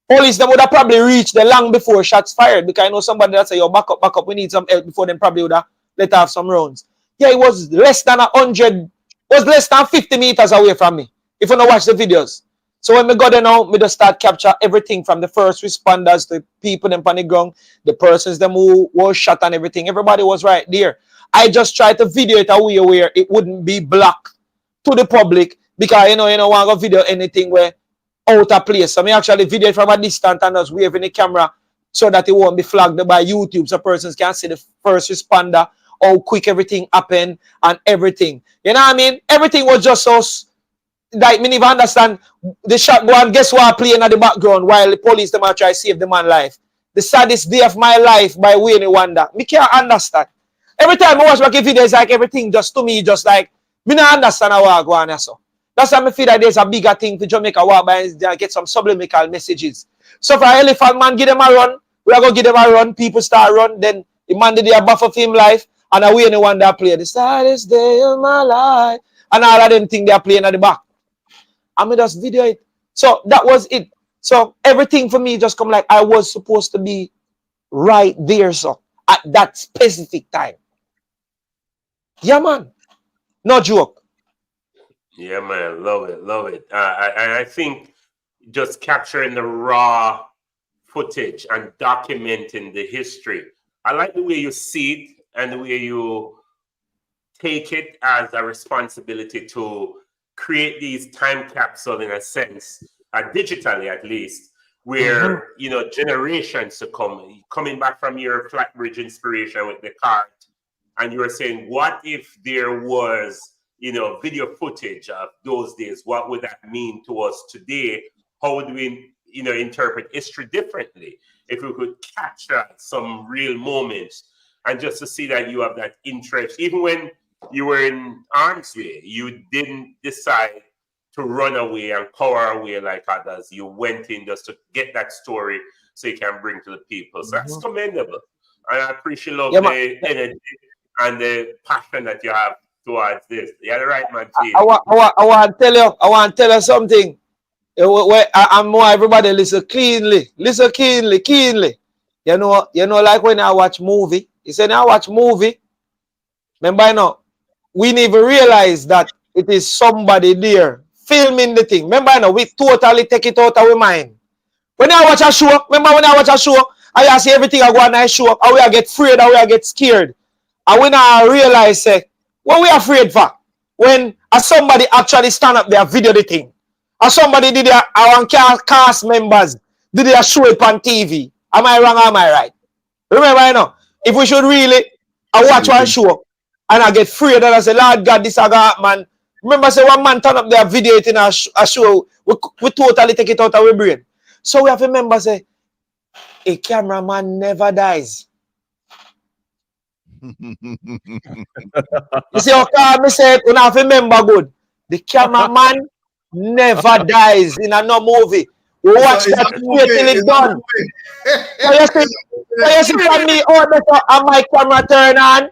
police them would have probably reached the long before shots fired, because I know somebody that say yo back up, we need some help before them probably would have let off some rounds. Yeah, it was less than 100, was less than 50 meters away from me. If you don't watch the videos. So when me go there now, me just start capture everything from the first responders, the people them on the ground, the persons them who was shot and everything. Everybody was right there. I just tried to video it a way where it wouldn't be blocked to the public, because you don't want to video anything where out of place. So me actually video it from a distance and just waving the camera so that it won't be flagged by YouTube, so persons can see the first responder, how quick everything happened and everything. You know what I mean? Everything was just so like me never understand the shot go and guess what playing at the background while the police them are try to save the man's life. The saddest day of my life by Wayne Wonder. Me can't understand. Every time I watch my video, it's like everything just to me, just like me not understand how I go on so. That's why I feel that there's a bigger thing for Jamaica walk by and get some subliminal messages. So for Elephant Man, give them a run. We are gonna give them a run. People start run. Then the man did a buffer of him life, and away anyone that play the saddest day of my life, and all of them think they are playing at the back. I mean, just video it. So that was it. So everything for me just come like I was supposed to be right there, so at that specific time. Yeah, man. No joke. Yeah, man. Love it. Love it. I think just capturing the raw footage and documenting the history. I like the way you see it and the way you take it as a responsibility to create these time capsule in a sense, digitally at least, where you know generations to come, coming back from your flatbridge inspiration with the cart, and you were saying, what if there was, you know, video footage of those days? What would that mean to us today? How would we, you know, interpret history differently if we could capture some real moments? And just to see that you have that interest, even when you were in harm's way, you didn't decide to run away and cower away like others. You went in just to get that story so you can bring to the people. So that's commendable. And I appreciate the energy and the passion that you have towards this. You're the right man, Chief. I want to tell you something. I'm more everybody listen keenly. You know, like when I watch movie. You say I watch movie. Remember, you know, we never realize that it is somebody there filming the thing. Remember, you know, we totally take it out of our mind. When I watch a show, I see everything I go on a show, and we get afraid, and we get scared. And when I realize, what we afraid for? When somebody actually stand up there, video the thing. Or somebody did our cast members, did they show it on TV. Am I wrong or am I right? Remember, you know, if we should really watch one show, and I get afraid, and I say, Lord God, this a man. Remember, say one man turn up there, video it in a show, we totally take it out of our brain. So we have to remember, say, a cameraman never dies. You see how come I say, you have to remember good. The cameraman never dies in a no movie. We watch that till it's done. So you see from me, and my camera turn on,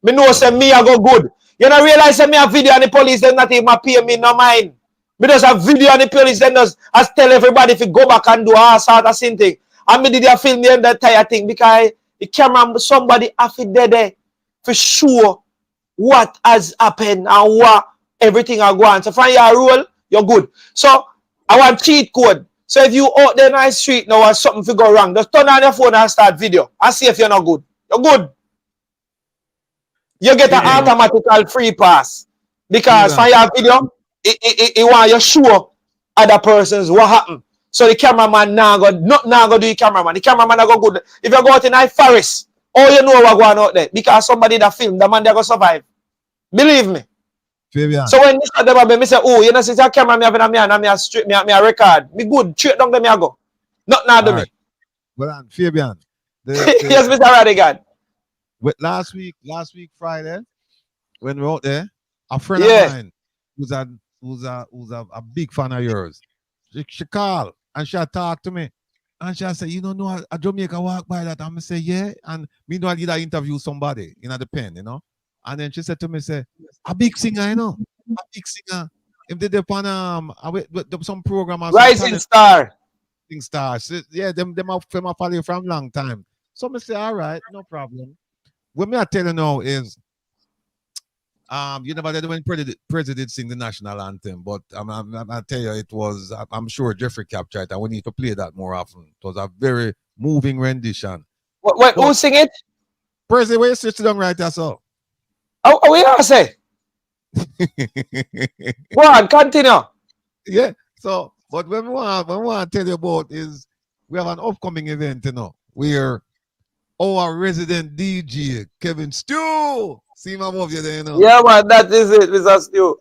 me know say me I go good. You don't realize that me have video and the police then not even pay me no mind. Me just have video and the police then just as tell everybody if you go back and do all sort of same thing. And me did you film the entire thing because the camera somebody have it there for sure what has happened and what everything are going. So from your role, you're good. So I want cheat code. So if you out there on the street now and something to go wrong, just turn on your phone and start video and see if you're not good. You're good. You get an automatical free pass because from your video, it want you show other persons what happened. So the cameraman now go do the cameraman. The cameraman go good. If you go out in a forest, all you know what going out there because somebody that film, the man they go survive. Believe me. Fabian. So when Mr. Deba, me say, oh, you know, since your camera me have in me a record, me good. Straight down there me I go. Not now do me. Well, Fabian. Yes, Mr. Rattigan. Last week Friday, when we were out there, a friend of mine who's a big fan of yours, she called and she talked to me and she said, you don't know a Jamaica walk by that, and I say yeah, and me know I did interview somebody in the pen, you know, and then she said to me, say a big singer, you know, a big singer. If they upon some program or Rising Star. Rising Stars, yeah, them have follow you from long time. So I say, all right, no problem. What me I tell you now is, you never did when president sing the national anthem, but I tell you, it was, I'm sure Jeffrey captured it, and we need to play that more often. It was a very moving rendition. What who sing it? President, where you sit down right there, so? Oh, we are say. Go on, continue. Yeah. So, but what we want to tell you about is we have an upcoming event, you know, where our resident DJ, Kevin Stew. See him above you there, you know. Yeah, man, that is it, Mr. Stew.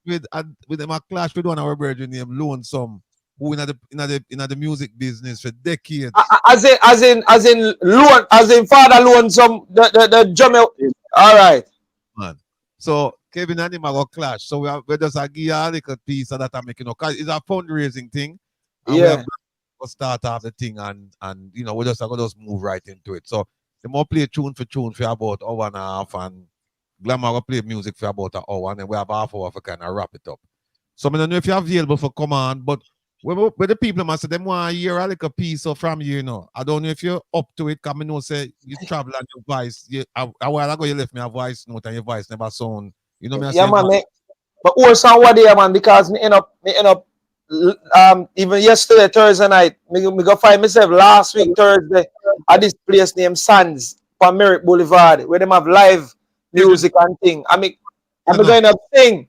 With them a clash with one of our brethren named Lonesome, who in the music business for decades. As in Father Lonesome, the Jamaica. All right. Man. So Kevin and him are going to clash. So we just give you a little piece of that I'm making. Because it's a fundraising thing. And we'll start off the thing and you know, we're just going to just move right into it. So they more play tune for about hour and a half, and Glamour will play music for about an hour, and then we have half hour for kind of wrap it up. So I don't know if you're available for come on, but with the people must say them want to hear a little piece from you know. I don't know if you're up to it, because I know say you travel and your voice. A while ago you left me a voice note and your voice never sound. You know me. Yeah, man. But also what there, man, because me end up even yesterday, Thursday night, me go find myself last week Thursday at this place named Sands on Merritt Boulevard, where they have live music and thing. I'm going to sing.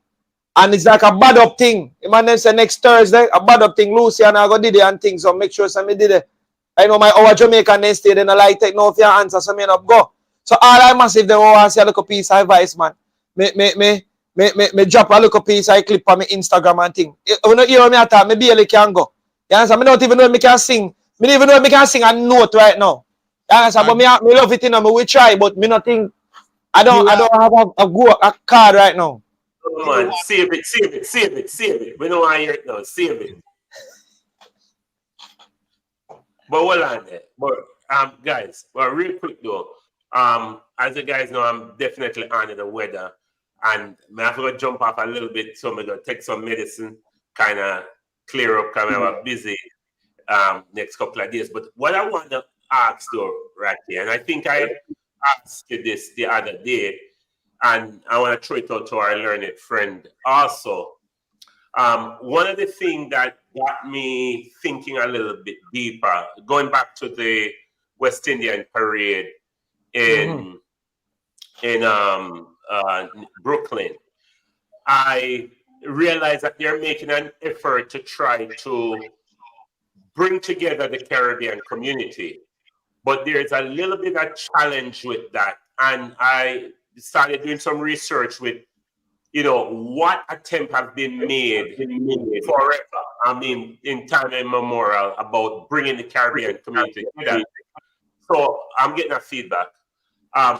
And it's like a bad up thing. Man then say next Thursday, a bad up thing. Lucy and I go did it and things. So make sure somebody did it. I know our Jamaican they stay then I like take no for your answer, so me not go. So all I massive them want to see a little piece of advice, man. Me drop a little piece of clip on my Instagram and thing. You know hear me at all, me barely can go. You understand? Me don't even know if me can sing. Me don't even know if me can sing a note right now. You understand? But me love it, you know, me will try, but me not think I don't have a card right now. Come on, save it. We don't want to hear it now. Save it. But hold on there. But guys, well, real quick though. As you guys know, I'm definitely under the weather. And I have to go jump off a little bit, so I'm gonna take some medicine, kind of clear up, kind of a busy next couple of days. But what I want to ask though, right here, and I think I asked you this the other day, and I want to throw it out to our learned friend also. One of the things that got me thinking a little bit deeper, going back to the West Indian parade in Brooklyn, I realized that they're making an effort to try to bring together the Caribbean community. But there's a little bit of challenge with that. And I started doing some research with, you know, what attempts have been made forever. I mean, in time immemorial about bringing the Caribbean community together. So I'm getting a feedback.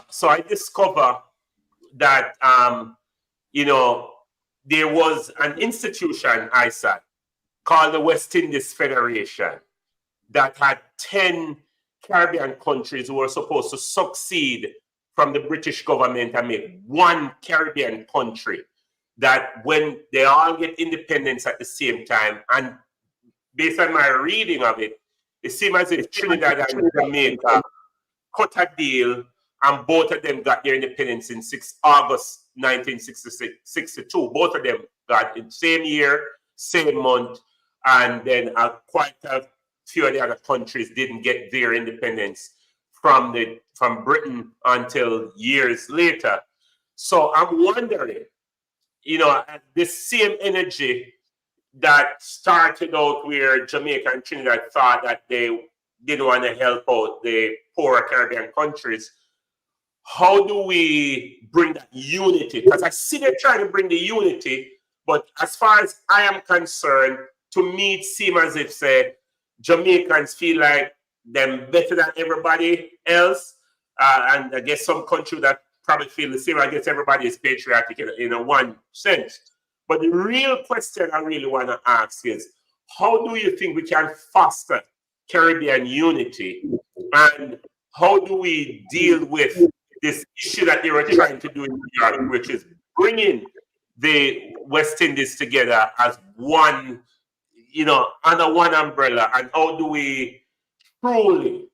So I discovered that, you know, there was an institution, ISAT, called the West Indies Federation that had 10 Caribbean countries who were supposed to succeed from the British government and make one Caribbean country that when they all get independence at the same time. And based on my reading of it, it seems as if Trinidad and Jamaica cut a deal and both of them got their independence in August 1962. Both of them got in the same year, same month, and then quite a few of the other countries didn't get their independence from Britain until years later. So I'm wondering, you know, this same energy that started out where Jamaica and Trinidad thought that they didn't want to help out the poorer Caribbean countries, how do we bring that unity? Because I see they're trying to bring the unity, but as far as I am concerned, to me it seems as if, say, Jamaicans feel like them better than everybody else, and I guess some country that probably feel the same. I guess everybody is patriotic in a one sense. But the real question I really want to ask is, how do you think we can foster Caribbean unity, and how do we deal with this issue that they were trying to do in New York, which is bringing the West Indies together as one, you know, under one umbrella? And how do we truly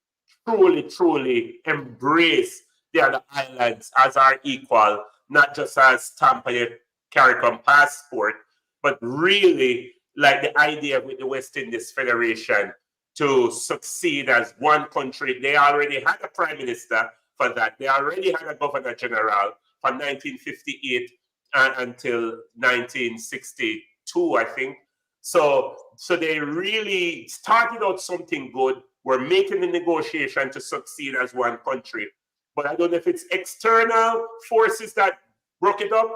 embrace the other islands as our equal, not just as stamp on your CARICOM passport, but really like the idea with the West Indies Federation to succeed as one country. They already had a prime minister for that. They already had a governor general from 1958 until 1962, I think. So they really started out something good. We're making the negotiation to succeed as one country. But I don't know if it's external forces that broke it up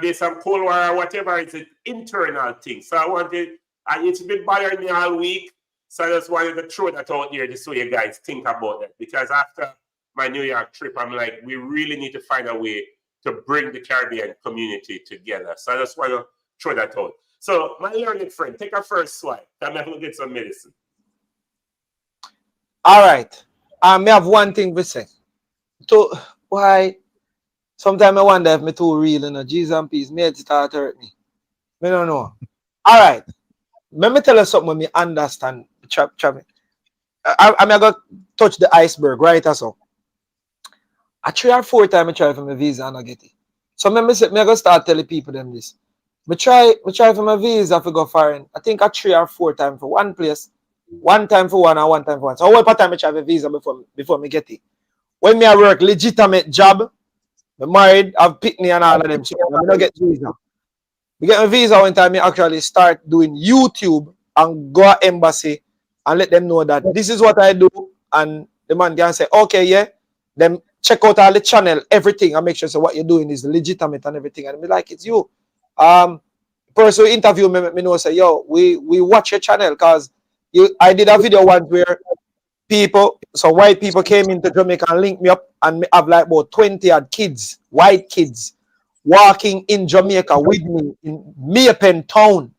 based on Cold War or whatever. It's an internal thing. So I wanted, it's been bothering me all week. So I just wanted to throw that out there just so you guys think about that. Because after my New York trip, I'm like, we really need to find a way to bring the Caribbean community together. So I just want to throw that out. So my learned friend, take a first swipe. I'm going to get some medicine. All right. I may have one thing to say. So why sometimes I wonder if me too real, you know, Jesus and peace, me start hurt me. Me don't know. All right. Let me tell you something when me understand. I'm going to touch the iceberg, right? So I 3 or 4 times I try for my visa and I get it. So me going to start telling people them this. I try for my visa to go foreign. I think I 3 or 4 times for one place. 1 time for one and 1 time for one. So all part time I try for visa before me get it. When me I work legitimate job, me married, I've picked me and all of them. So I don't get visa. We get a visa one time, me actually start doing YouTube and go to embassy and let them know that this is what I do. And the man can say, okay, yeah. Then check out all the channel, everything, and make sure so what you're doing is legitimate and everything. And be like, it's you. Person who interview me, let me know, say, yo, we watch your channel because I did a video once where white people came into Jamaica and linked me up, and me have like about 20 odd kids, white kids, walking in Jamaica with me in Maypen town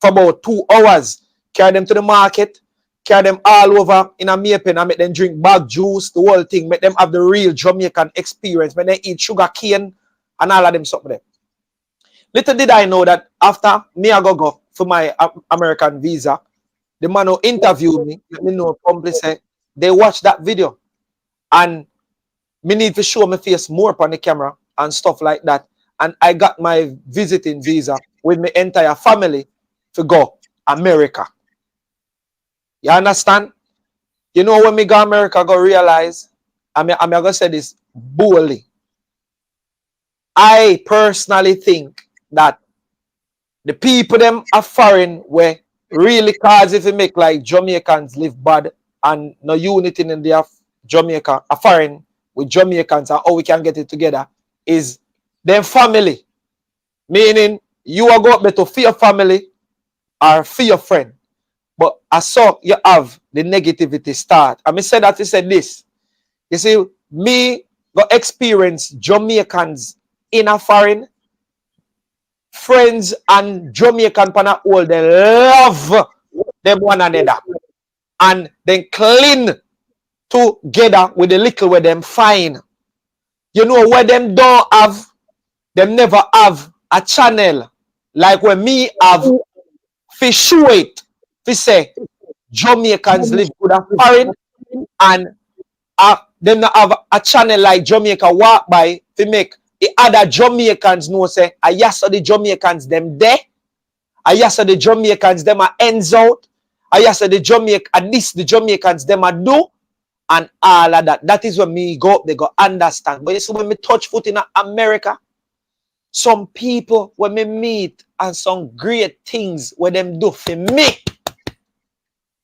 for about 2 hours. Carry them to the market, carry them all over in a Maypen and make them drink bag juice, the whole thing, make them have the real Jamaican experience, make them eat sugar cane and all of them stuff there. Little did I know that after me I go for my American visa, the man who interviewed me, let me know, probably say, they watched that video and me need to show my face more upon the camera and stuff like that. And I got my visiting visa with my entire family to go America. You understand? You know when me go America, I go realize, I'm going to say this boldly. I personally think that the people them are foreign where really cause if you make like Jamaicans live bad and no unity in their Jamaica, a foreign with Jamaicans and how we can get it together is their family. Meaning you are going to for your family or for your friend. But I saw you have the negativity start. I said that he said this. You see, me got experience Jamaicans in a foreign friends and Jamaican pana all they love them one another and then clean together with the little where them fine. You know where them don't have, them never have a channel like when me have fi show it, fi say Jamaicans live good and foreign and them not have a channel like Jamaica walk by fi make the other Jamaicans know say I yes the Jamaicans them there. I yes the Jamaicans them are ends out. I yes the Jamaica at least the Jamaicans them are do and all of that. That is when me go up, they go understand. But you see when me touch foot in America, some people when me meet and some great things when them do for me.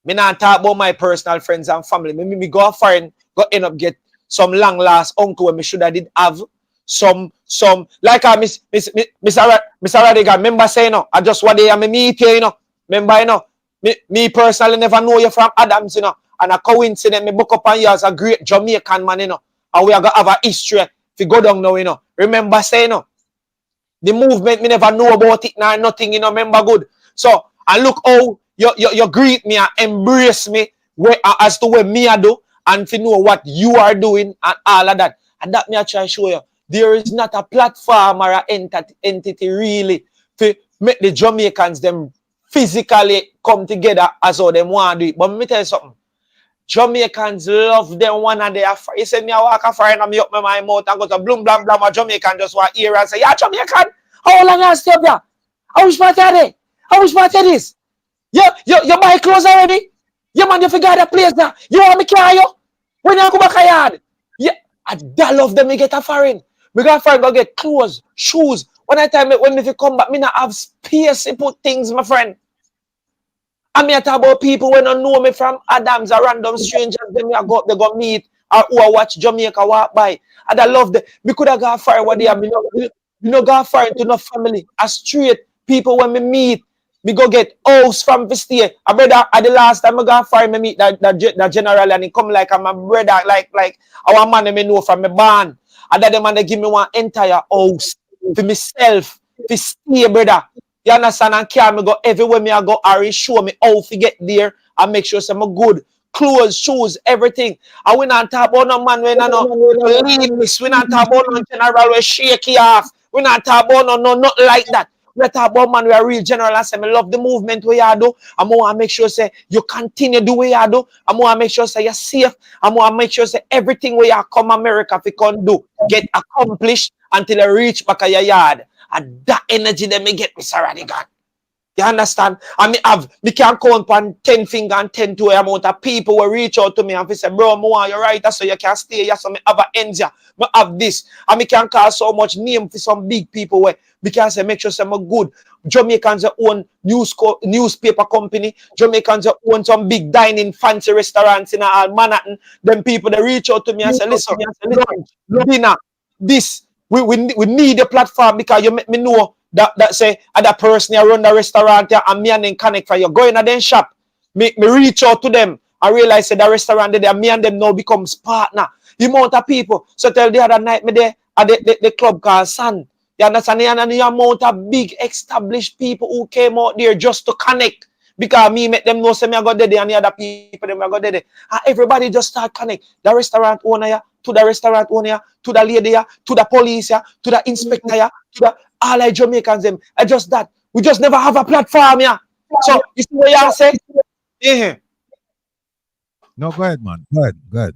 Me not talk about my personal friends and family. Me go foreign, go end up get some long last uncle when me should have did have. Some like Mr. Rattigan, remember saying no, I just what they am meet here, you know. Remember, you know, me personally never know you from Adams, you know, and a coincidence me book up on you as a great Jamaican man, you know, and we are gonna have a history if you go down now, you know. Remember saying no, the movement me never know about it now, nothing, you know. Remember good. So and look how you greet me and embrace me where as to where me I do and to know what you are doing and all of that, and that me I try to show you. There is not a platform or an entity really to make the Jamaicans them physically come together as how them want to do it. But let me tell you something. Jamaicans love them one and they are. You say me I walk a foreign and me up my mouth and go to bloom blam blam. A Jamaican just want to hear and say, yeah, Jamaican, how long you stay up there? How much part are they? How much part is? You buy clothes already? You man, you forgot the place now. You want me carry you? When you go back a yard? Yeah, I love them. Me get a foreign. We got friend go get clothes, shoes. When me come back, me not have space to put things, my friend. I mean, I talk about people when don't know me from Adams or random strangers. Then me I go up, they go meet or who I watch Jamaica walk by. And I love them. Me could have got foreign what they have. Me no got foreign to no family. A straight people when me meet, me go get house from the stay. A brother at the last time I got foreign, me meet that general and he come like I'm a brother, like our man me know from my band. And that the man they give me one entire house for myself, to stay, brother. You understand? And carry me go everywhere me I go, Harry show me how to get there and make sure I'm good. Clothes, shoes, everything. And we not talk about no man when I know lead this. We not talk about no general we shake you off. We not talk about no nothing like that. We talk about man we are real general and say I love the movement where you do. I want to make sure say you continue do what you do. I want to make sure say you're safe. I want to make sure say everything where you come America if you can do get accomplished until you reach back at your yard. And that energy that me get, Mr. Rattigan. You understand? And me can count on 10 finger and 10 to amount of people will reach out to me and say, bro, I want you right, so you can stay here, so me have an ends here. I have this. And me can call so much name for some big people where because I make sure I'm good. Jamaicans that own newspaper company. Jamaicans that own some big dining fancy restaurants in Manhattan. Them people they reach out to me and say, listen, lunch, dinner, this. We need a platform because you make me know that say other person here run the restaurant here and me and them connect for you. Go in and then shop. Me reach out to them and realize that the restaurant there, me and them now becomes partner. The amount of people. So tell the other night me there at the club called Sun. You understand? And the amount of big established people who came out there just to connect. Because me make them know say me I go there and the other people them I go there. And everybody just start connect. The restaurant owner here, to the restaurant owner, to the lady here, to the police here, to the inspector here, to the all the Jamaicans them. I just that. We just never have a platform here. So you see what you say? Yeah. No, go ahead, man. Go ahead.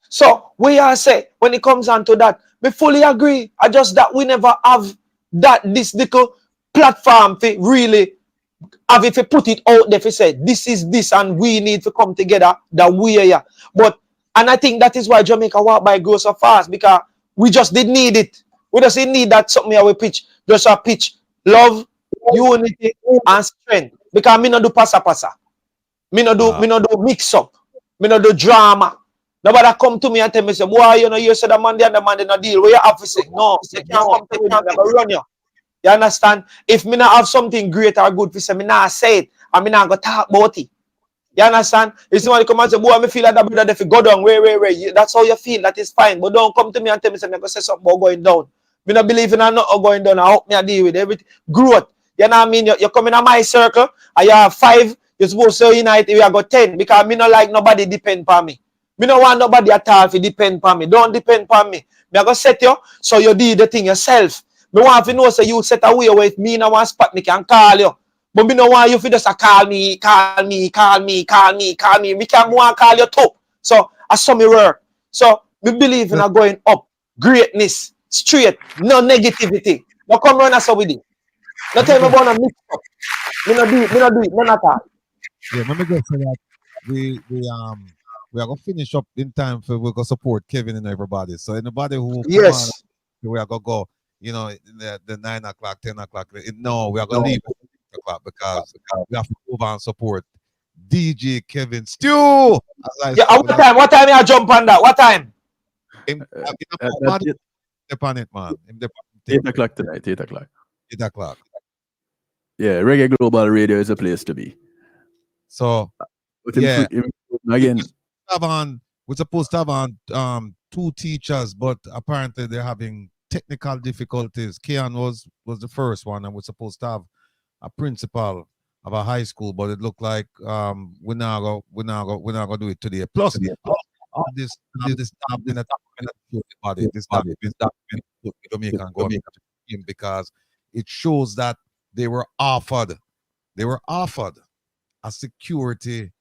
So we are say when it comes on to that, we fully agree. I just that we never have this little platform to really have if you put it out there, if you say this is this and we need to come together that we are here. But and I think that is why Jamaica Walk By grows so fast, because we just didn't need it. We just didn't need that something here we pitch. Just a pitch love, unity, and strength. Because me not do pasa. Me not do mix up. Me not do drama. Nobody come to me and tell me, say, boy, you know, you said the man there and the man did not deal. Where you have to say, no, you can't come to me and run you. You understand? If me not have something great or good for say, me not say it, and me not go talk about it. You understand? If somebody come and say, boy, I feel like that brother, if you go down, where, that's how you feel, that is fine. But don't come to me and tell me, say, me go say something about going down. Me not believe in not going down. I hope me I deal with everything. Growth. You know what I mean? You come in my circle, and you have 5, you're supposed to unite, you have got 10, because me not like nobody depend on me. Me don't want nobody at all to depend on me. Don't depend on me. Me I go set you, so you do the thing yourself. Me want to know, so you set away with me in one spot, me can call you. But me don't want you to just call me. Me can want to call you too. So I saw me work. So we believe in going up, greatness, straight, no negativity. No come run us with it. No tell me about a mix up. Me not do it, none at all. Yeah, let me go say that we are gonna finish up in time for we're gonna support Kevin and everybody. So anybody who come on, we are gonna go, you know, the 9 o'clock, 10 o'clock. No, we are gonna leave at 8 o'clock because we have to move on and support DJ Kevin Stew. Yeah, what time you jump on that? What time? Depend it, man. 8 o'clock tonight, 8 o'clock. 8 o'clock. Yeah, Reggae Global Radio is a place to be. So yeah, again, we're supposed to have on 2 teachers, but apparently they're having technical difficulties. Kian was the first one, and we're supposed to have a principal of a high school, but it looked like we're not gonna do it today. Plus, this Jamaican government because it shows that they were offered a security,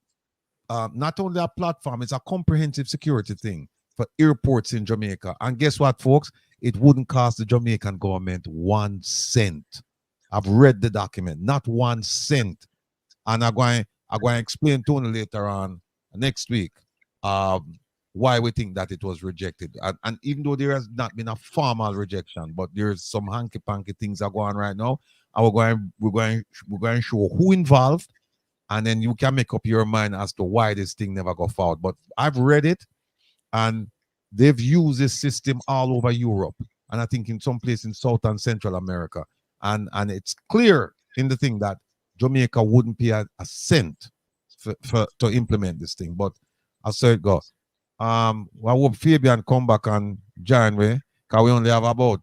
not only a platform, it's a comprehensive security thing for airports in Jamaica. And guess what, folks? It wouldn't cost the Jamaican government 1 cent. I've read the document, not 1 cent. And I'm going to explain to you later on next week why we think that it was rejected. And even though there has not been a formal rejection, but there's some hanky-panky things are going on right now. And we're going to show who involved, and then you can make up your mind as to why this thing never got forward. But I've read it, and they've used this system all over Europe, and I think in some place in South and Central America. And it's clear in the thing that Jamaica wouldn't pay a cent to implement this thing. But I saw it go. I hope Fabian come back on January, because we only have about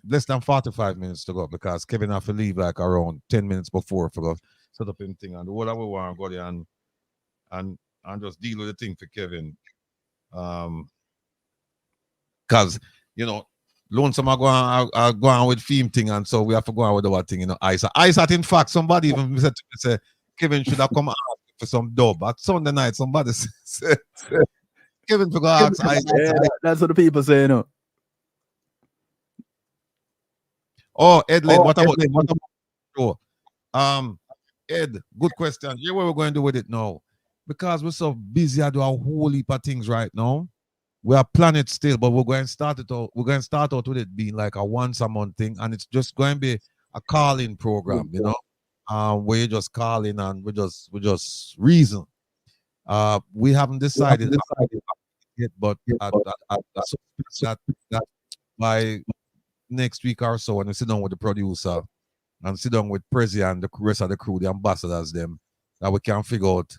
less than 45 minutes to go, because Kevin have to leave like around 10 minutes before for the set up him thing, and all that we want to go there and just deal with the thing for Kevin. Because you know, Lonesome are going with theme thing, and so we have to go on with our thing, you know. Ice, in fact, somebody even said to me, say, Kevin should have come out for some dub. At Sunday night, somebody said Kevin forgot to ask Ice. Yeah, that's what the people say, you know. Oh, Ed Lane, what about sure. Ed, good question. Here what we're going to do with it now. Because we're so busy, I do a whole heap of things right now. We are planning still, but we're going to start out with it being like a once a month thing, and it's just going to be a calling program, you know, where you just call in and we just reason. We haven't decided yet, but I suspect that by next week or so, when we sit down with the producer and sit down with Prezi and the rest of the crew, the ambassadors, them, that we can figure out.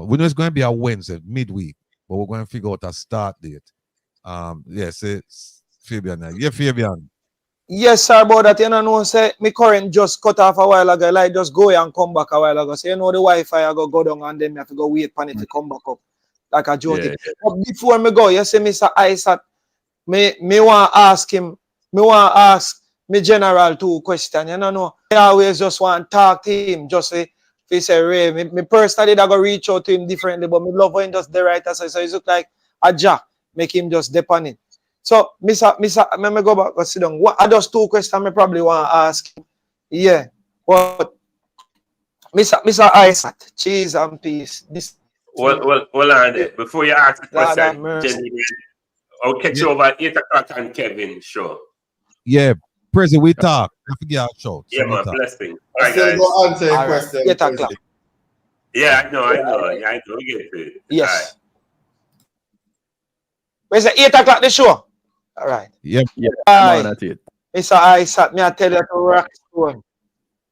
We know it's going to be a Wednesday, midweek, but we're going to figure out a start date. Yes, it's Fabian. Yeah, Fabian. Yes, sir, about that. You know, say my current just cut off a while ago. Like just go and come back a while ago. So you know the Wi-Fi I go down and then me have to go wait for it to come back up. Like a joke. Yeah. But before me go, you see Mr. Isaac, me want to ask him, me want to ask me general two questions. You know, I always just want to talk to him. Just say, if he say, Ray, me personally I go reach out to him differently, but me love when just the writer so it look like a jack, make him just dip on it. So, Mr. Let me go back and sit down. What are those two questions I probably want to ask him? Yeah. But Mr. Isaac, cheese and peace. This Well, on before you ask the question, gentlemen, I'll catch you over at 8 o'clock on Kevin show. Yeah, Prezi, we talk. I forget our show. Yeah, man, blessing. All right, Still guys. go answer your question. 8 o'clock. Yeah, I know. Yeah, I know. We get it. Yes. All right. Where's the 8 o'clock the show? All right. Yep. Yeah. Aye. That's it. Mr. Isaac, me I tell you to rock stone.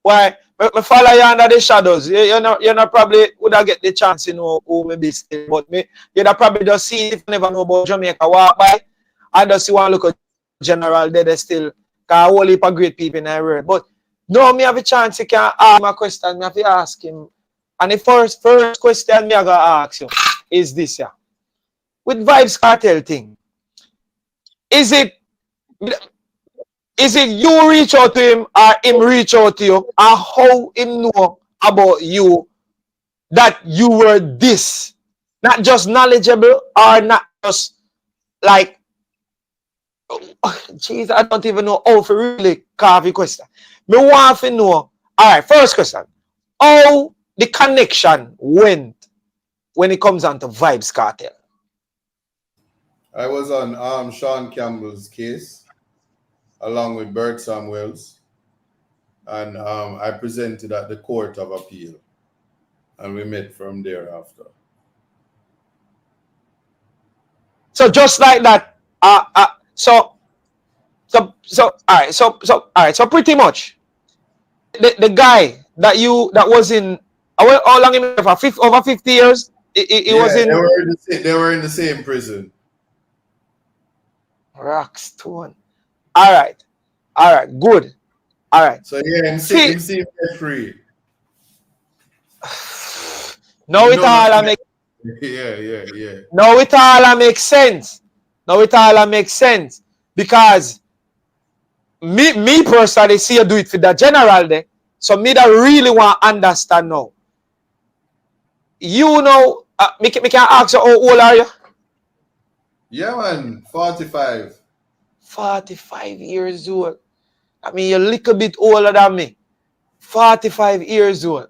Why? Me follow you under the shadows. You know probably would have get the chance to know who maybe still, but me you'd have probably just see if you never know about Jamaica walk by. I just see one look at general there still cause a whole heap of great people in the world. But no, me have a chance you can ask my question, me have to ask him. And the first question me I gotta ask you is this here. With Vibes Cartel thing. Is it you reach out to him or him reach out to you, and how him know about you that you were this? Not just knowledgeable or not just like, jeez, I don't even know how to really carve a question. Me want to know, all right, first question, how the connection went when it comes on to Vibes Cartel? I was on Sean Campbell's case along with Bert Samuels, and I presented at the Court of Appeal, and we met from there after. So just like that, so pretty much the guy that was in how long him for over 50 years? He was in. They were in the same prison. Rockstone. All right, good. All right. So yeah, him see free. Now it all makes. Yeah. Now it all makes sense. Because me personally see you do it for the general there. So me that really want to understand now. You know, me can ask you how old are you? Yeah, man, 45. 45 years old. I mean, you're a little bit older than me. 45 years old.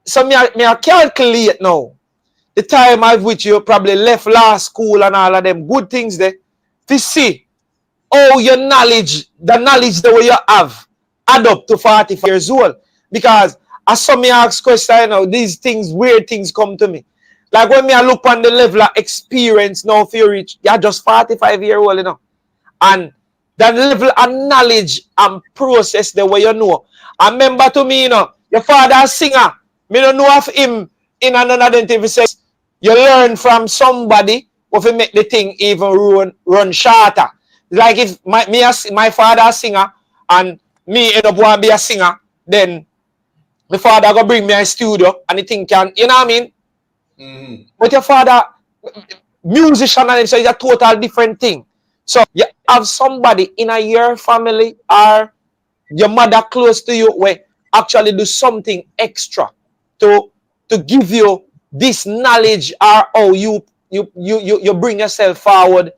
So me I calculate now. The time at which you probably left last school and all of them good things there. To see how your knowledge, the knowledge that you have, add up to 45 years old. Because as some me ask questions, you know, these things, weird things come to me. Like when me I look on the level of experience now for you reach, you're just 45 years old, you know. And that level of knowledge and process the way you know. And remember to me, you know, your father a singer. Me don't know of him in another thing. Says you learn from somebody if you make the thing even run shorter. Like if my father a singer and me end up want to be a singer, then my father go bring me a studio and the thing can, you know what I mean? Mm-hmm. But your father, musician, and so it's a total different thing. So you have somebody in your family or your mother close to you where actually do something extra to give you this knowledge or how you bring yourself forward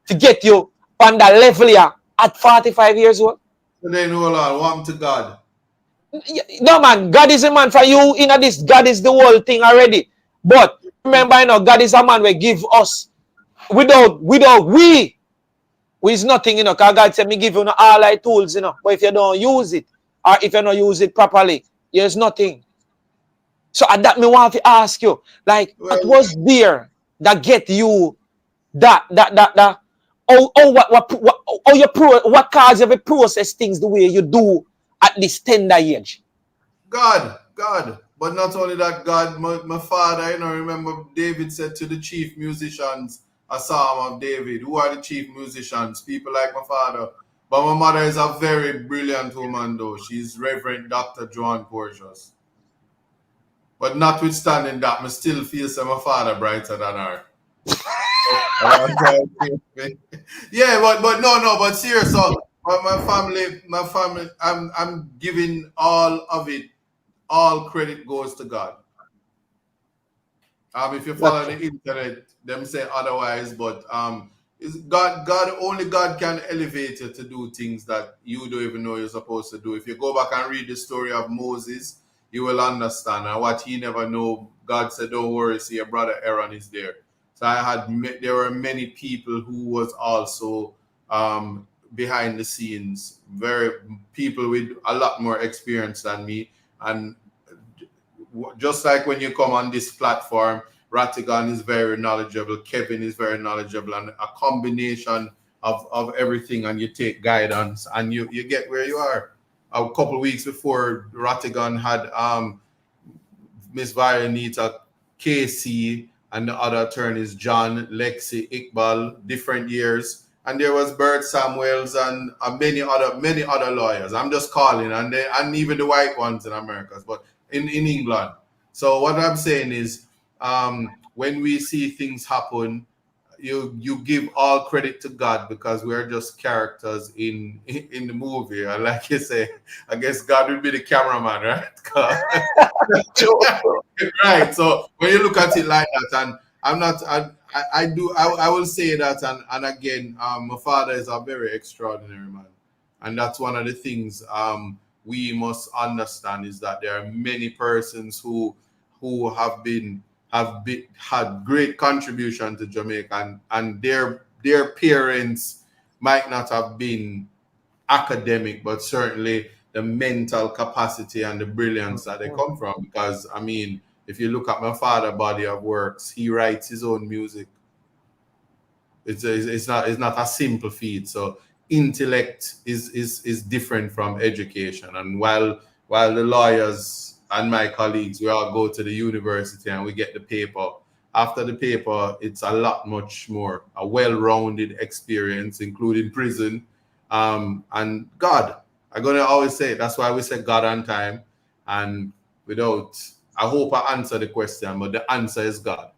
to get you on that level here at 45 years old. And then hold on, welcome to God. No man, God is a man for you in this. God is the whole thing already. But remember, you know, God is a man who give us without we is nothing, you know, because God said me give you all our tools, you know. But if you don't use it, or if you don't use it properly, there's nothing. So at that me want to ask you, like, what was there that get you that what cause you to process things the way you do at this tender age? God. But not only that, God, my father, you know, remember David said to the chief musicians, a psalm of David, who are the chief musicians? People like my father. But my mother is a very brilliant woman, though. She's Reverend Dr. Joan Porteous. But notwithstanding that, I still feel some my father brighter than her. Yeah, but serious. So my family, I'm giving all of it. All credit goes to God. If you follow the internet, them say otherwise, but only God can elevate you to do things that you don't even know you're supposed to do. If you go back and read the story of Moses, you will understand. And what he never know, God said, "Don't worry, see your brother Aaron is there." So there were many people who was also behind the scenes, people with a lot more experience than me, and just like when you come on this platform, Rattigan is very knowledgeable, Kevin is very knowledgeable, and a combination of everything, and you take guidance and you get where you are. A couple of weeks before, Rattigan had Miss Violeta, KC, and the other attorneys, John, Lexi, Iqbal, different years. And there was Bert Samuels and many other lawyers. I'm just calling, and even the white ones in America, but in England. So what I'm saying is, when we see things happen, you give all credit to God, because we're just characters in the movie. And like you say, I guess God will be the cameraman, right? Right. So when you look at it like that, and I will say that, and again, my father is a very extraordinary man, and that's one of the things we must understand, is that there are many persons who had great contribution to Jamaica, and their parents might not have been academic, but certainly the mental capacity and the brilliance that they come from. Because I mean, if you look at my father's body of works, he writes his own music. It's not a simple feat. So intellect is different from education. And while the lawyers and my colleagues, we all go to the university and we get the paper. After the paper, it's a lot much more a well-rounded experience, including prison. And God, I'm gonna always say it. That's why we say God on time. And I hope I answer the question, but the answer is God.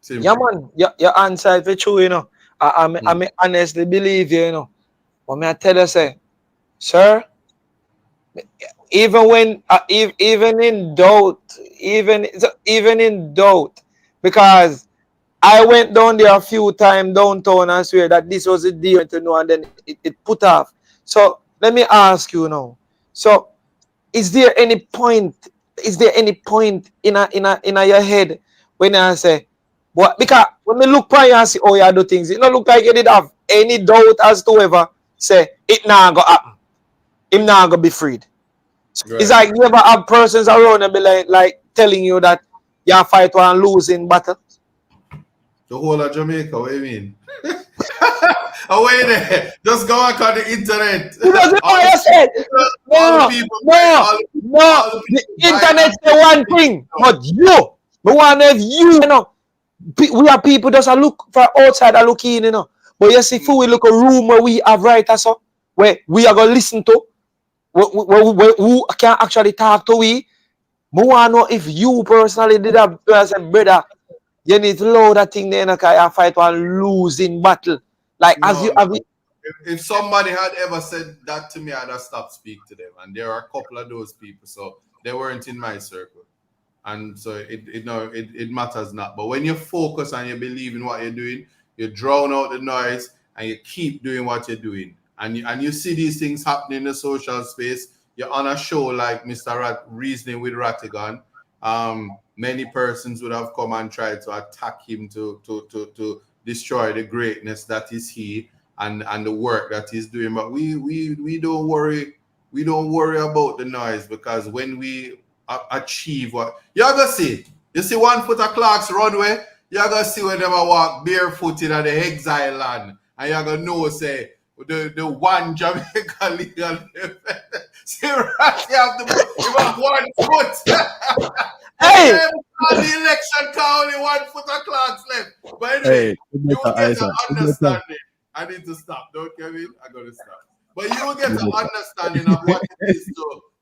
Simple. Yeah, man, your answer is true, you know. I honestly believe you, you know. But me I tell you, say, sir, even in doubt, even in doubt, because I went down there a few times downtown and swear that this was a deal to know, and then it put off. So let me ask you now. So is there any point in your head when I say, what? Because when we look prior and see how you do things, it don't look like you did have any doubt as to ever say it now go happen. Him now go be freed. So right. It's like you ever have persons around and be like telling you that you fight one losing battle. The whole of Jamaica, what do you mean? Oh, wait there. Just go back on the internet. You know what I said? No. The internet's the one thing, but you. The one of you know. We are people just look for outside and look in, you know. But you see, if we look a room where we have writers, so where we are going to listen to, who can actually talk to we. I want to know if you personally did have person, brother, you need to load that thing there, because you fight one losing battle. Like, if somebody had ever said that to me, I'd have stopped speaking to them. And there are a couple of those people, so they weren't in my circle. And so it matters not. But when you focus and you believe in what you're doing, you drown out the noise and you keep doing what you're doing. And you see these things happening in the social space. You're on a show like Mr. Reasoning with Rattigan. Many persons would have come and tried to attack him to destroy the greatness that is he and the work that he's doing. But we don't worry. we don't worry about the noise, because when we achieve what you're gonna see, you see 1 foot of Clark's runway, you're gonna see when them a walk barefooted at the exile land, and you're gonna know, say, the one Jamaica legal see, right, you have the 1 foot. Hey! The election count, only 1 foot of Clark's left. But anyway, Hey, you will get an understanding. I need to stop, don't Kevin? I gotta stop. But you will get an understanding of what it is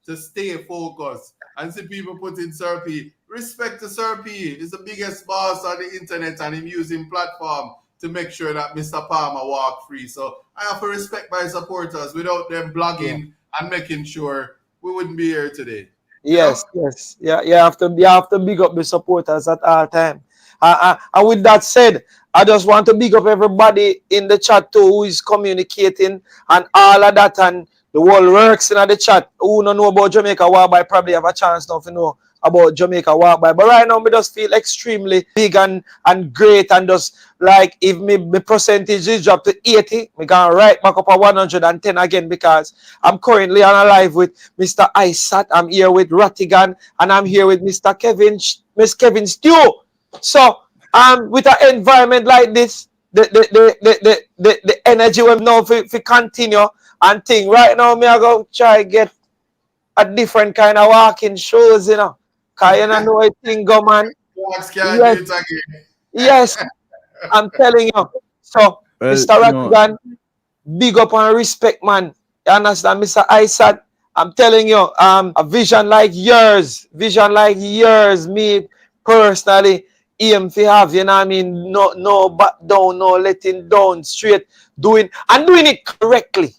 to stay focused. And see people putting Sir P. Respect to Sir P. He's the biggest boss on the internet, and him using platform to make sure that Mr. Palmer walk free. So I have to respect my supporters. Without them blogging and making sure, we wouldn't be here today. Yes, yes. Yeah, you have to big up the supporters at all time. And with that said, I just want to big up everybody in the chat too who is communicating and all of that, and the world works in the chat. Who don't know about Jamaica Walk By probably have a chance now to know about Jamaica Walk By. But right now, me just feel extremely big and great, and just like if my percentage is dropped to 80, we can right back up at 110 again, because I'm currently on a live with Mr. Isat. I'm here with Rattigan, and I'm here with Mr. Miss Kevin Stew. So with an environment like this, the energy will now if continue and thing. Right now, me I go try get a different kind of walking shows, you know. Cause you know a thing go, man. Yes, yes, I'm telling you. So, Well, Mr. Rattigan, big up and respect, man. You understand, Mr. Isat? I'm telling you, a vision like yours, me personally aim to have, you know what I mean? No back down, no letting down, straight doing it correctly.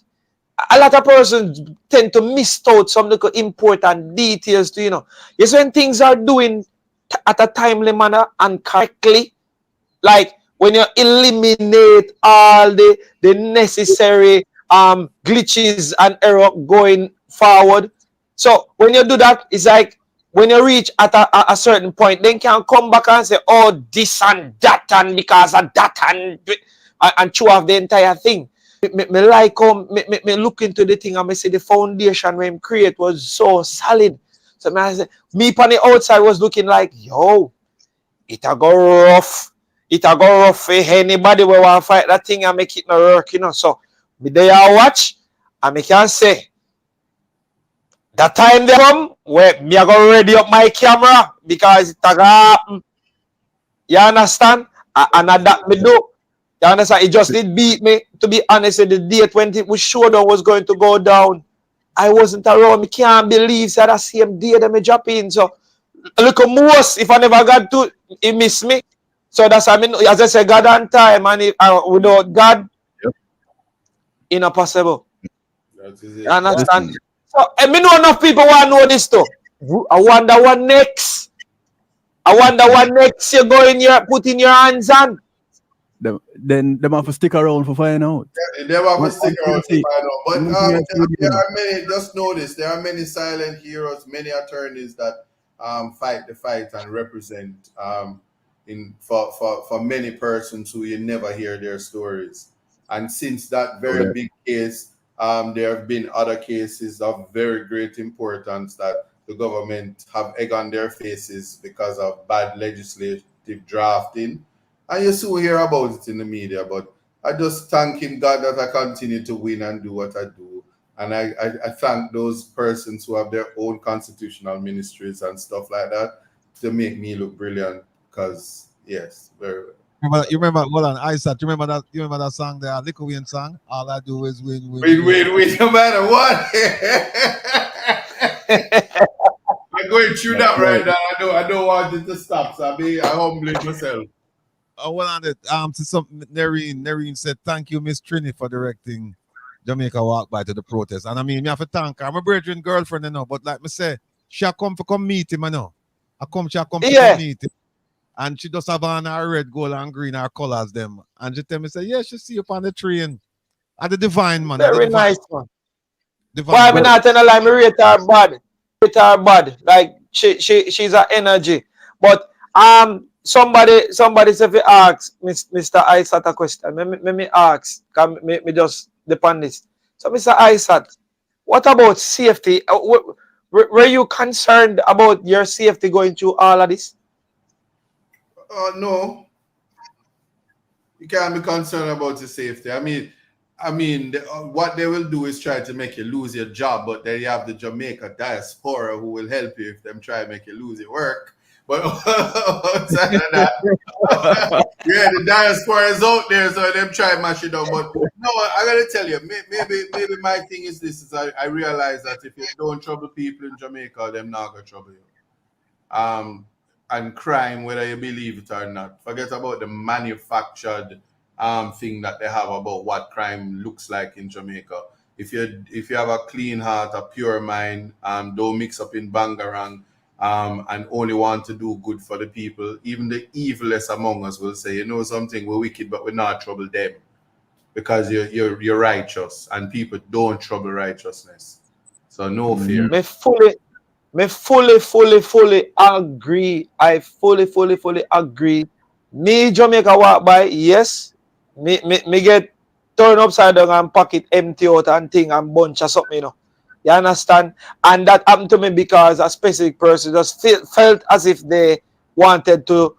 A lot of persons tend to miss out some little important details to, you know. Yes, when things are doing at a timely manner and correctly, like when you eliminate all the necessary glitches and error going forward. So when you do that, it's like when you reach at a certain point, then can come back and say, oh, this and that, and because of that, and chew off the entire thing. Me like how me look into the thing and me see the foundation when him create was so solid. So I say, me on the outside was looking like, yo, it'll go rough. It'll go rough for anybody who want to fight that thing and make it not work, you know. So me there I watch, and me can say that time they come where me I go ready up my camera because it's gonna happen. You understand? And that me do. You understand? It just did beat me. To be honest, the date when it was sure that was going to go down, I wasn't around. Me can't believe that the same day that me drop in. So look at most if I never got to, he miss me. So that's I mean, as I say, God on time, and if, without God, it's not possible. You understand? So I mean, know enough people want to know this too. I wonder what next. I wonder what next you're going here, putting your hands on. Then they have to stick around for find out. Yeah, they have to stick around to find out. But there are many, just know this, there are many silent heroes, many attorneys that fight the fight and represent for many persons who you never hear their stories. And since that very big case, there have been other cases of very great importance that the government have egg on their faces because of bad legislative drafting. And you still hear about it in the media, but I just thanking God that I continue to win and do what I do. And I thank those persons who have their own constitutional ministries and stuff like that to make me look brilliant. Because yes, very well. You remember, hold on, Isaac, you remember that song, the Little Win song? All I do is win, no matter what. I'm going through that right now. I don't want it to stop, so I humbling myself. Well, on it, to some Nerine said, thank you, Miss Trini, for directing Jamaica Walk By to the protest. And I mean, me have to thank her. I'm a brethren girlfriend, you know, but like me say, she come meet him, you know. She come to meet him. And she just have on her red, gold, and green, her colors, them. And she tell me, say, yeah, she see you on the train. At the divine, man. Very nice, man. Why me not telling her, like, me rate her bad. Like, she's an energy. But, somebody said, if you ask Mr. Isat a question, me ask, me just depend this. So, Mr. Isat, what about safety? Were you concerned about your safety going through all of this? No, you can't be concerned about your safety. What they will do is try to make you lose your job, but then you have the Jamaica diaspora who will help you if them try to make you lose your work. But outside of that, yeah, the diaspora is out there, so them try to mash it up. But no, I gotta tell you, maybe my thing is this: is I realize that if you don't trouble people in Jamaica, them not gonna trouble you. And crime, whether you believe it or not, forget about the manufactured thing that they have about what crime looks like in Jamaica. If you have a clean heart, a pure mind, don't mix up in bangarang, and only want to do good for the people, even the evilest among us will say, you know something, we're wicked, but we're not trouble them, because you're righteous, and people don't trouble righteousness. So no fear. Me fully agree. I fully agree. Me Jamaica walk by, yes. Me get turned upside down and pocket empty out and thing and bunch of something, you know. You understand? And that happened to me because a specific person just felt as if they wanted to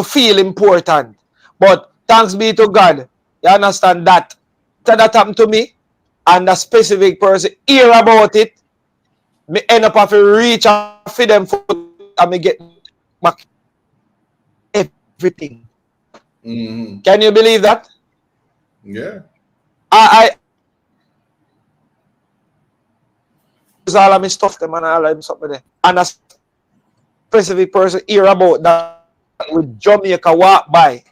feel important. But thanks be to God, you understand that that happened to me, and a specific person hear about it. Me end up having to reach out for them foot and me get back everything. Mm-hmm. Can you believe that? Yeah. I all of my stuff them and all of them something there. And a specific person hear about that with Jamaica walk by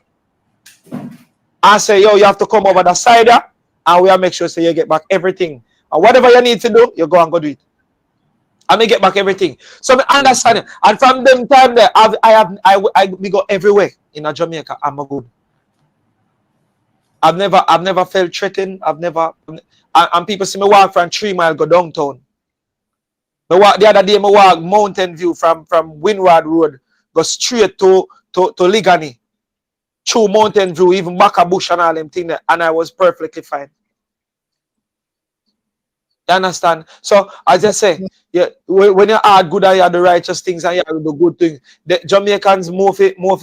and say, yo, you have to come over the side and we'll make sure so you get back everything. And whatever you need to do, you go and go do it. And me get back everything. So me understand it. And from them time there, we go everywhere in a Jamaica. I'm a good. I've never felt threatened. And people see me walk from 3 Mile go downtown. Me walk the other day, me walk Mountain View from Windward Road, go straight to Ligani. Through Mountain View, even back a bush and all them things there, and I was perfectly fine. You understand? So I just say, yeah, when you are good and you are the righteous things and you are the good things, the Jamaicans more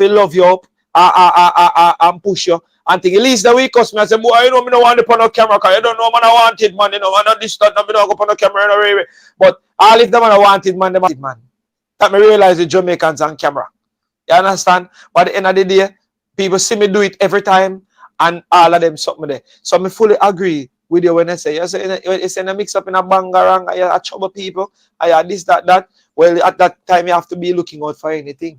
love you up and push you and think. At least the week us me I say, boy, you know me no want to put no camera because you don't know man I want it, man. You know, I know this stuff, me don't go put no camera in no way. But all if the man I want it, man, that me realize the Jamaicans on camera. You understand? But at the end of the day, people see me do it every time and all of them something there. So I fully agree with you when I say, it's in a mix up in a bangarang, I trouble people, I this, that. Well, at that time, you have to be looking out for anything.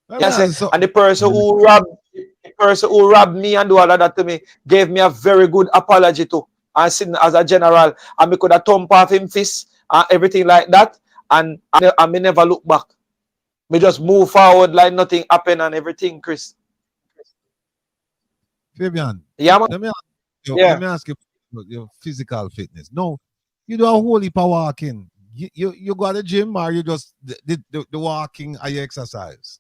Well, Yes, and the person who robbed me and do all of that to me gave me a very good apology too. And sitting as a general, and me could have thump off him fist and everything like that, and me never look back. Me just move forward like nothing happened and everything, Chris. Fabian, yeah, man. Let me ask you about your physical fitness. No, you do a whole heap of walking. You go to the gym or you just the walking are your exercise?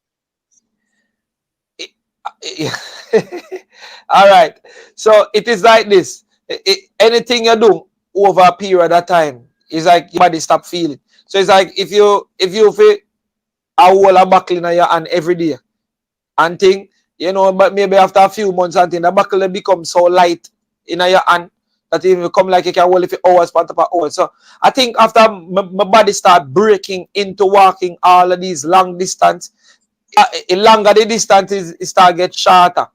All right. So it is like this. Anything you do over a period of time, it's like your body stop feeling. So it's like if you feel a whole buckle in your hand every day and thing, you know, but maybe after a few months and thing, the buckle will become so light in your hand that it will come like you can hold it for hours, part of hours. So I think after my body start breaking into walking all of these long distance, longer the distance it start get shorter.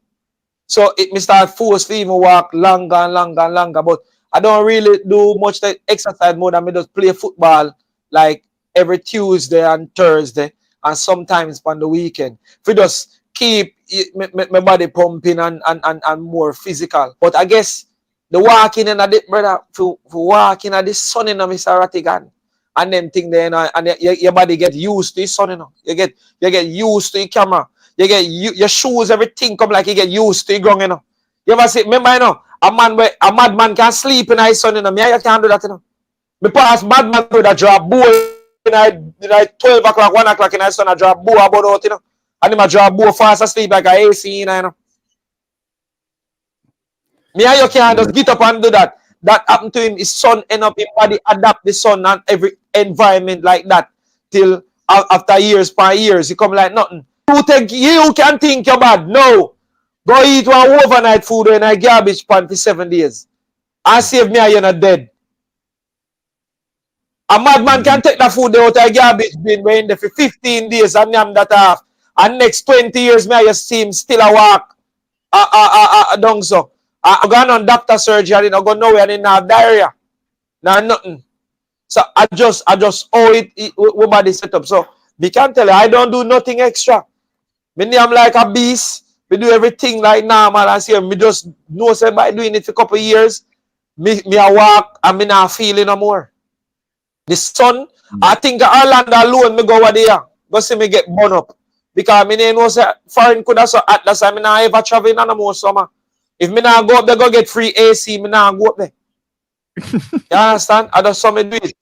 So it may start force to even walk longer and longer and longer. But I don't really do much exercise more than me just play football like every Tuesday and Thursday and sometimes on the weekend. If we just keep my body pumping and more physical. But I guess the walking in the brother, for walking at the sun in Mr. Rattigan. And them thing there, you know, and your body get used to the sun, you know. You get used to the camera. You get your shoes, everything come like you get used to the ground, you know. You ever see, remember, you know, a madman can sleep in the sun, you know. Me, I can't do that, you know. Because madman with a drop bowl in 12 o'clock, 1 o'clock in the sun, I drop bowl about out, you know. And him a drop bowl fast asleep like a AC, you know. Me and you can't just get up and do that. that happened to him. His son end up, his body adapt the son and every environment like that till after years per years. He come like nothing. You can think you're bad. No. Go eat one overnight food in a garbage pan for 7 days. And save me and you're not dead. A madman can take the food out of a garbage bin when there for 15 days and name that off. And next 20 years, me I see him still a walk. Down so. I gone on doctor surgery and I go nowhere and I have diarrhea. Nah, nothing. So I just owe it with body set up. So me can tell you, I don't do nothing extra. Me I'm like a beast. Me do everything like normal and see me just know say by doing it for a couple of years, me I walk and me not feeling no more. The sun, I think Ireland alone, me go over there. Go see me get burn up. Because me know say foreign could have so hot that's why me not ever travel in no more summer. If me not go up there, go get free AC, me not go up there. You understand? I just saw me do it.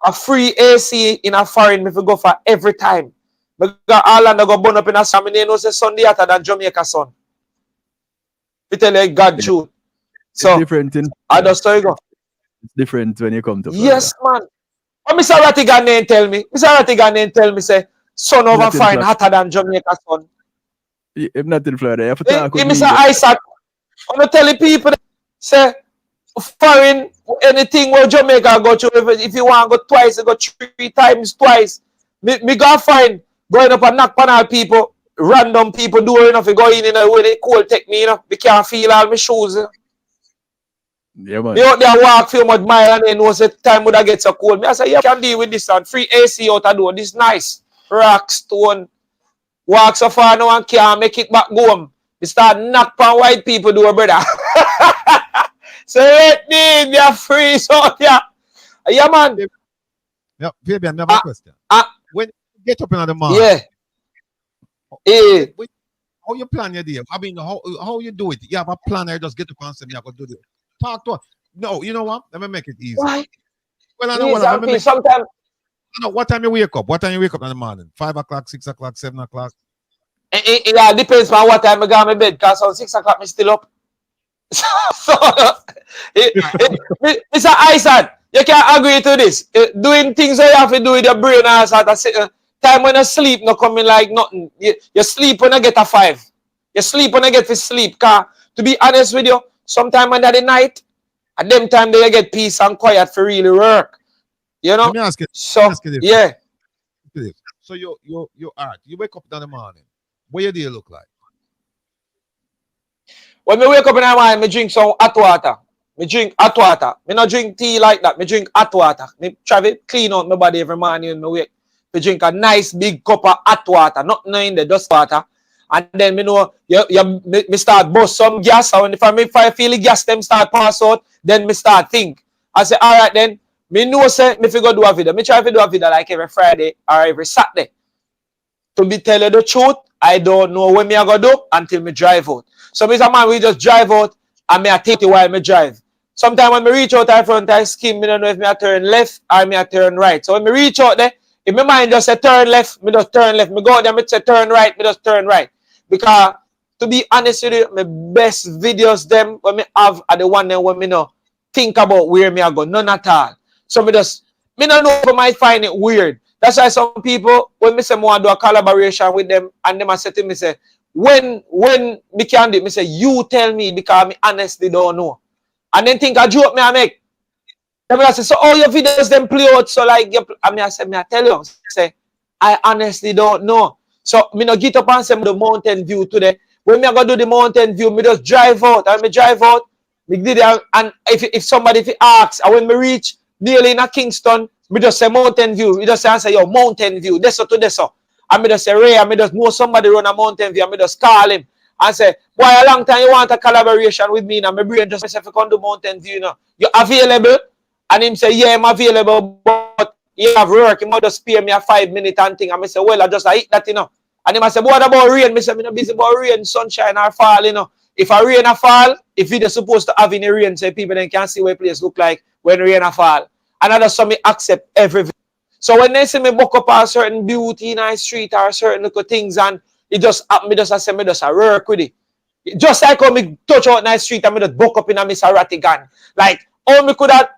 A free AC in a foreign, me go for every time. Because Ireland go burn up in a summer, me know say Sunday hotter than Jamaica sun. Me tell you God truth. So, different in, I just saw you go. It's different when you come to Florida. Yes, man. But Mr. Rattigan tell me, say, sun over fine hotter than Jamaica sun. If not in Florida, you have to talk with Mr. Isaac, I'm going to tell the people, say, foreign, anything where Jamaica go to, if you want to go twice, you go 3 times twice. Me go find, going up and knock on all people, random people doing enough, you go in the way they cold take me, you know, we can't feel all my shoes, you know? Yeah, man. They out there walk few much mile and they know the time would I get so cold. Me I say, you can deal with this and free AC out of door. This nice. Rock, stone. Walk so far now and can't make it back home. We start knock on white people door, brother. So let me are free. So yeah. Yeah, man. Yeah, Fabian, I have a question. When you get up in the morning, yeah. How you plan your day? I mean, how you do it? You have a plan or you just get up and say, me, I go do this. Talk to her. No, you know what? Let me make it easy. Why? Well, I know what sometimes. What time you wake up? What time you wake up in the morning? 5 o'clock, 6 o'clock, 7 o'clock? Yeah, depends on what time I go to my bed. Because on 6 o'clock, I'm still up. So, Mr. Isaac, you can't agree to this. Doing things that you have to do with your brain and sort of time when you sleep, not coming like nothing. You sleep when you get a 5. You sleep when you get to sleep. Because, to be honest with you, sometime under the night, at them time they get peace and quiet for really work. You know? Let me ask you. Yeah. So you wake up in the morning. What your day look like? When I wake up in the morning, I drink some hot water. I drink hot water. I not drink tea like that. I drink hot water. I try to clean out my body every morning when I wake. I drink a nice big cup of hot water, not in the dust water. And then me know me start bust some gas. And if I feel the gas them start pass out, then me start think. I say, all right then, me know say me fi go do a video. Me try to do a video like every Friday or every Saturday. To be tell you the truth, I don't know when me I go do until me drive out. So Mr. Man, we just drive out and me I take it while me drive. Sometimes when me reach out in front, I skim, me don't know if me I turn left or me I turn right. So when me reach out there, if my mind just say turn left, me just turn left. Me go out there, me say turn right, me just turn right. Because to be honest with you, my best videos them when me have are the one them when me know think about where me I go. None at all. So me don't know if I might find it weird. That's why some people, when me say I want to do a collaboration with them, and them I say to me, say, when me can do it, me say, you tell me because me honestly don't know. And then think a joke me I make. Then I say, so all your videos them play out, so like, I say, me I tell you, say, I honestly don't know. So me no get up and say the mountain view today. When me I go do the mountain view, me just drive out. And me drive out, me did it, and if somebody asks, and when me reach nearly in a Kingston, me just say mountain view. Me just say, yo, mountain view, this to this. And me just say, Ray, and me just know somebody run a mountain view, and me just call him and say, why a long time you want a collaboration with me? And my brain just say, if you come to mountain view, you know, you available? And him say, yeah, I'm available, but you have work. You might just spare me a 5 minute and thing. And I say, well, I just eat that, you know. And him I say, what about rain? I say, I'm not busy about rain, sunshine or fall, you know. If a rain or fall, if you're supposed to have any rain, so people then can see what place look like when rain or fall. And I just so me accept everything. So when they say me book up a certain beauty in a street or certain little things and it just happen, me just say me just work with it. Just like when me touch out in the street and me just book up in a Mr. Rattigan. Like, how me could have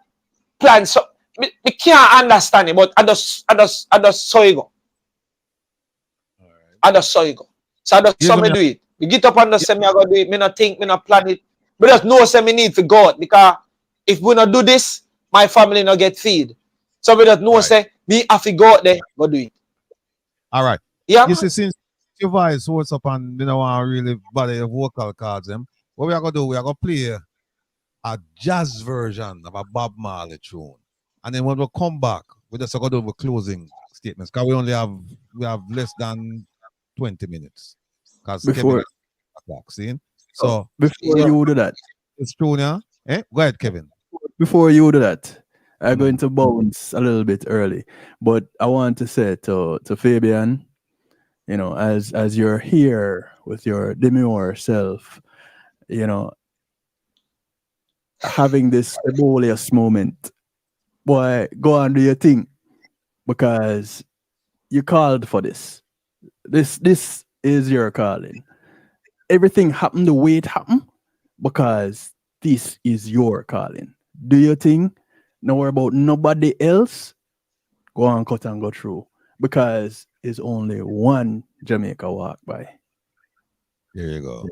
planned so me can't understand it, but I just saw it go. I just saw it go. So I just saw me do it. Me get up and just say me I go do it. Me not think, me not plan it. But just know say me need to go out because if we not do this, my family not get feed. So we just know say me have to go out there, go do it. All right. Yeah. You see, since your voice holds up and you know want really bother your vocal cords, them, what we are gonna do, we are gonna play a jazz version of a Bob Marley tune. And then when we come back, we just gonna do the closing statements. Because we have less than 20 minutes. Because Kevin Before o'clock, see? So before you do that, it's true now. Eh? Go ahead, Kevin. before you do that, I'm going to bounce a little bit early, but I want to say to Fabian, you know, as you're here with your demure self, you know, having this rebellious moment, boy, go and do your thing because you called for this. This is your calling. Everything happened the way it happened because this is your calling. Do your thing. Don't worry about nobody else. Go and cut and go through because it's only one Jamaica walk by. There you go.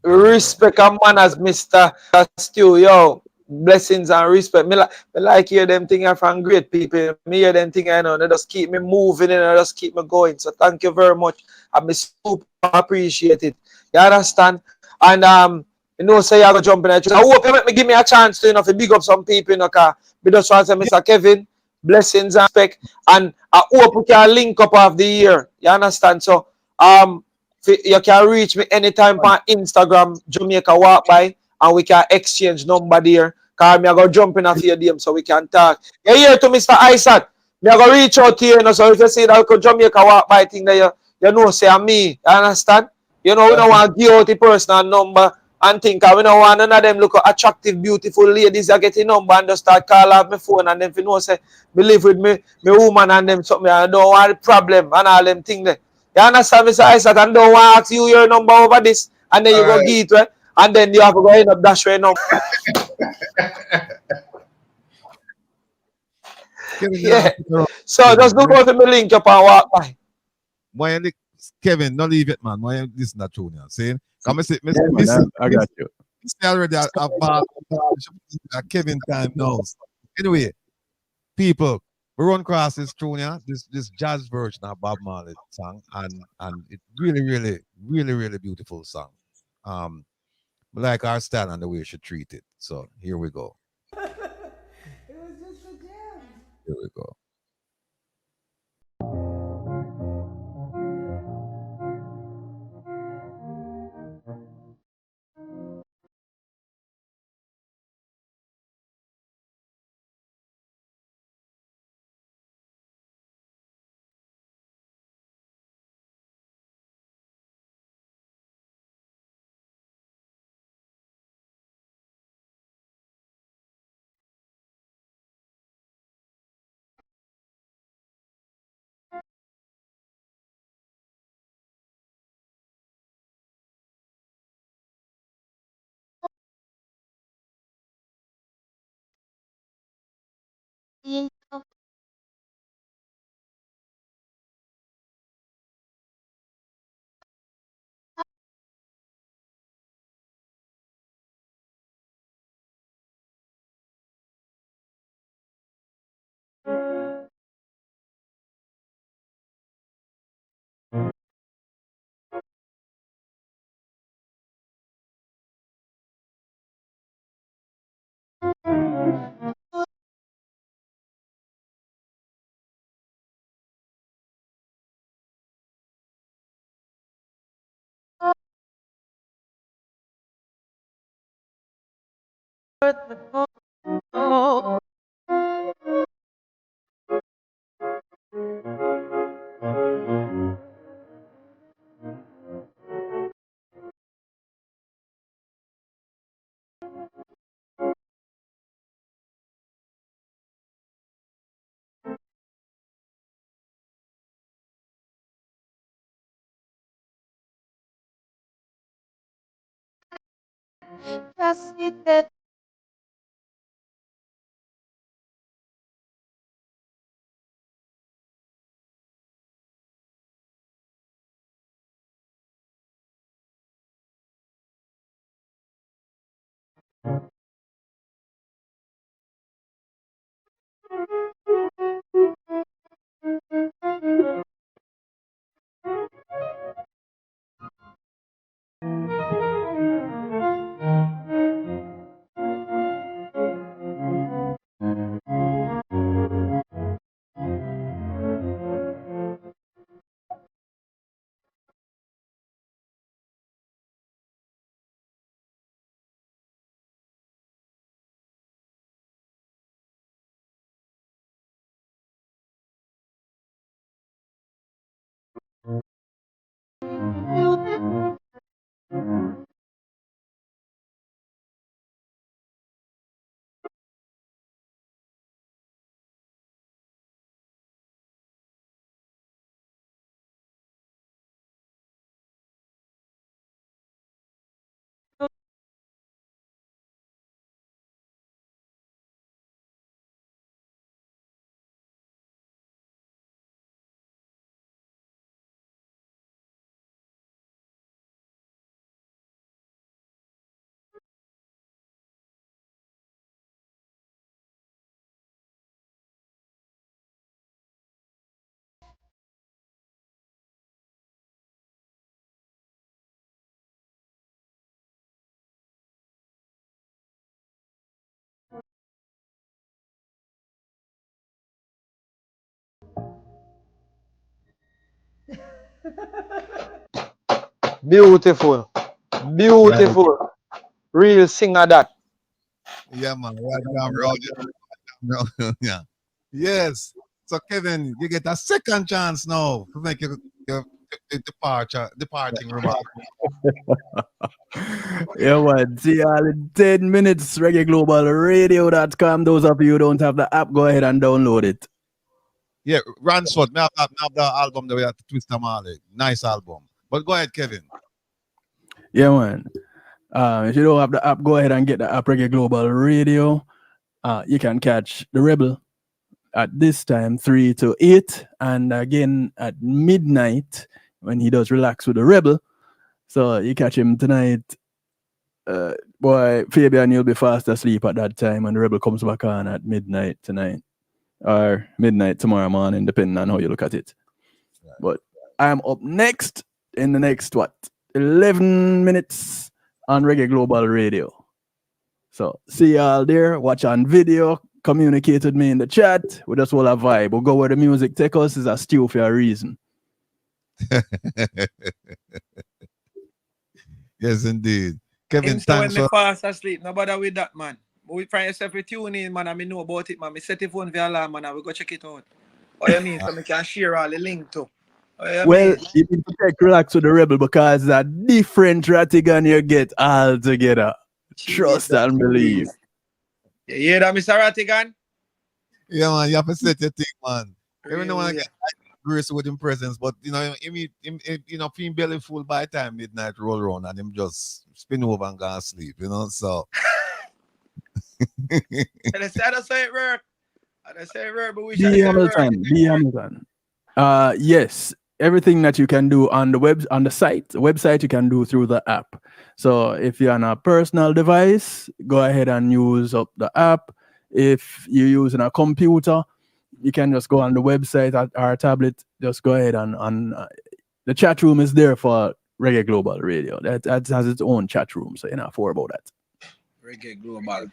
Respect a man as Mr. Stew, yo. Blessings and respect. Me like hear them thing from great people. Me hear them thing, I know. They just keep me moving and they just keep me going. So thank you very much. I me super appreciate it. You understand? And you know, say I go jump in. I hope you make me give me a chance to, you know, to big up some people, you know, cause we just want to say, Mr. Kevin, blessings and respect. And I hope we can link up of the year. You understand? So you can reach me anytime on Instagram, Jamaica Walk By, and we can exchange number there. Cause me I go jump in a few DM so we can talk. You hear to Mr. Isaac? Me I go reach out to you, you know, so if you see that Jamaica Walk By thing there, you know, say I'm me. You understand? You know, we don't want to give out the personal number and think, we don't want none of them look attractive, beautiful ladies that get a number and just start call off my phone and then if you know, say, me live with me woman and them something, I don't want the problem and all them things there. You understand, Mr. Isaac, and don't want to ask you your number over this, and then you go get it, right? And then you have to go end up dash your number. Yeah. So just look out to me link up and walk by. Why Kevin, don't leave it, man. Why you listen to tune here? See? Come and I got you. Already about Kevin time now. Anyway, people, we run across this tune here, this jazz version of Bob Marley song, and it really beautiful song. We like our style and the way we should treat it. So here we go. It was just a jam. Here we go. Just it that Beautiful. Beautiful. Real singer that. Yeah, man. Rattigan, bro. Yeah. Yes. So, Kevin, you get a second chance now to make your departing remark. Yeah, man. See y'all in 10 minutes. ReggaeGlobalRadio.com. Those of you who don't have the app, go ahead and download it. Yeah, Ransford, me have the album that we have to Twist Marley. Nice album. But go ahead, Kevin. Yeah, man. If you don't have the app, go ahead and get the app Reggae Global Radio. You can catch the Rebel at this time, 3 to 8, and again at midnight when he does Relax with the Rebel. So you catch him tonight. Boy, Fabian, you'll be fast asleep at that time when the Rebel comes back on at midnight tonight. Or midnight tomorrow morning, depending on how you look at it. Right. But I'm up next in the next, 11 minutes on Reggae Global Radio. So see y'all there, watch on video, communicate with me in the chat. We just will have vibe. We'll go where the music take us is a stew for a reason. Yes, indeed. Kevin, So when thanks me for... fast asleep, no bother with that, man. But we try yourself to tune in, man, and me know about it, man. Me set the phone via alarm, man, and we go check it out. What you mean? So me can share all the link too. Well, you need to take Relax with the Rebel because it's a different Rattigan you get altogether. Trust and believe. You hear that, Mr. Rattigan? Yeah, man, you have to set your thing, man. Every now and again, grace with him presence, but you know, him feeling belly full by the time midnight roll around and him just spin over and go and sleep, you know. So And I say it work. And I say it work, but we B. Hamilton. Yes. Everything that you can do on the website you can do through the app. So if you're on a personal device, go ahead and use up the app. If you're using a computer, you can just go on the website or a tablet. Just go ahead and the chat room is there for Reggae Global Radio. That has its own chat room, so you're not worried about that. Reggae Global.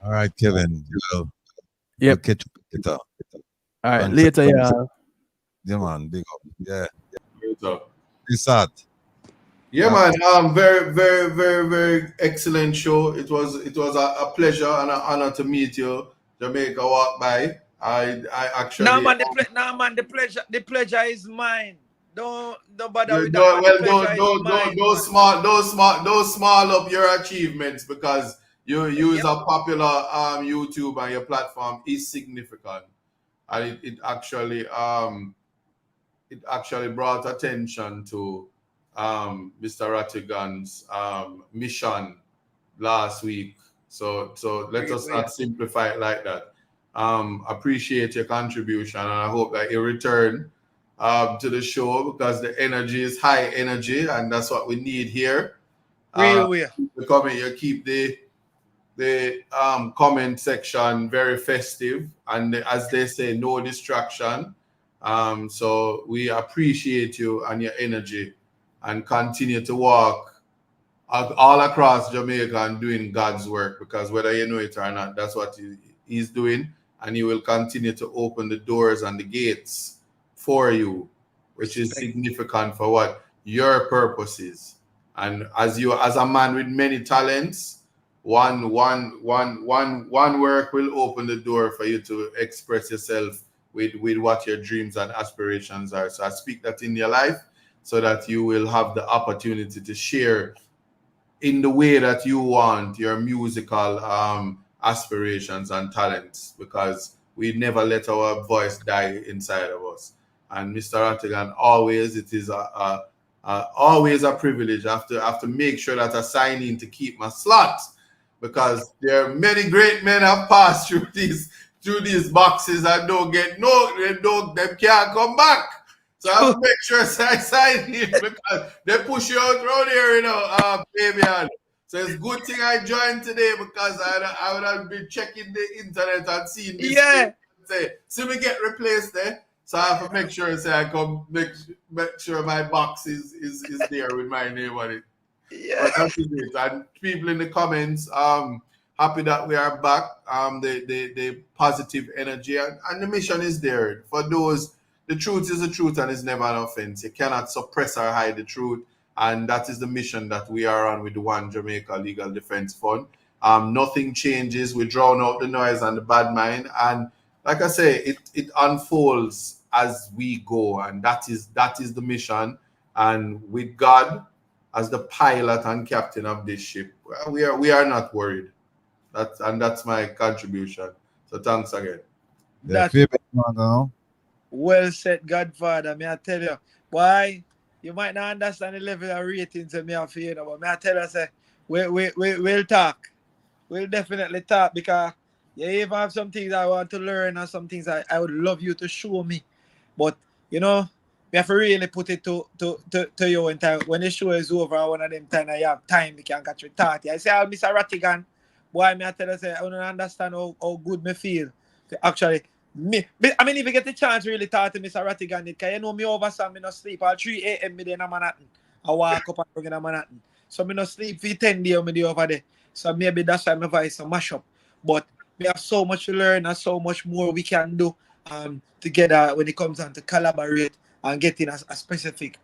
all right, Kevin. Yep. We'll catch you later. All right, later, yeah. Yeah, man, big up. Yeah. Later. Peace out. Yeah, man. Very, very, very, very excellent show. It was a pleasure and an honor to meet you. Jamaica walk by. I actually. No man, the pleasure is mine. Don't bother with Don't that. Don't small up your achievements because you use a popular YouTube and your platform is significant, and it actually brought attention to Mr. Rattigan's mission last week. So let us not simplify it like that. Appreciate your contribution, and I hope that you return to the show because the energy is high energy, and that's what we need here. You keep the comment section very festive, and as they say, no distraction. So we appreciate you and your energy, and continue to walk all across Jamaica and doing God's work, because whether you know it or not, that's what he's doing, and he will continue to open the doors and the gates for you, which is significant for what your purpose is. And as a man with many talents, one work will open the door for you to express yourself with what your dreams and aspirations are. So I speak that in your life, so that you will have the opportunity to share in the way that you want your musical aspirations and talents, because we never let our voice die inside of us. And Mr. Rattigan, always it is always a privilege. I have to make sure that I sign in to keep my slot, because there are many great men have passed through these boxes and they can't come back. So I have to make sure I sign in, because they push you out around here, Fabian. So it's good thing I joined today, because I would have been checking the internet and seeing this. Yeah. Say, see me get replaced there. So I have to make sure I come make sure my box is there with my name on it. Yeah. But that is it. And people in the comments, happy that we are back. The positive energy and the mission is there. For those, the truth is the truth and it's never an offense. You cannot suppress or hide the truth. And that is the mission that we are on with the One Jamaica Legal Defense Fund. Nothing changes. We drown out the noise and the bad mind. And like I say, it unfolds as we go. And that is the mission. And with God as the pilot and captain of this ship, we are not worried. That's my contribution. So thanks again. Well said, Godfather. May I tell you, why you might not understand the level of ratings that me have for you, but may I tell you, say, we'll talk. We'll definitely talk, because you even have some things I want to learn and some things I would love you to show me. But you know, we have to really put it to you in time. When the show is over, one of them time I have time, we can catch you talk. I say, Mr. Rattigan, boy, may I tell you, say, I don't understand how good me feel. Actually, I mean, if you get the chance really talk to Mr. Rattigan, because you know me over some, me no sleep. At 3 a.m. me there in Manhattan. I walk up and bring in Manhattan. So me no sleep for 10 days me there over there. So maybe that's why my voice a mash up. But we have so much to learn and so much more we can do together when it comes down to collaborate and getting a specific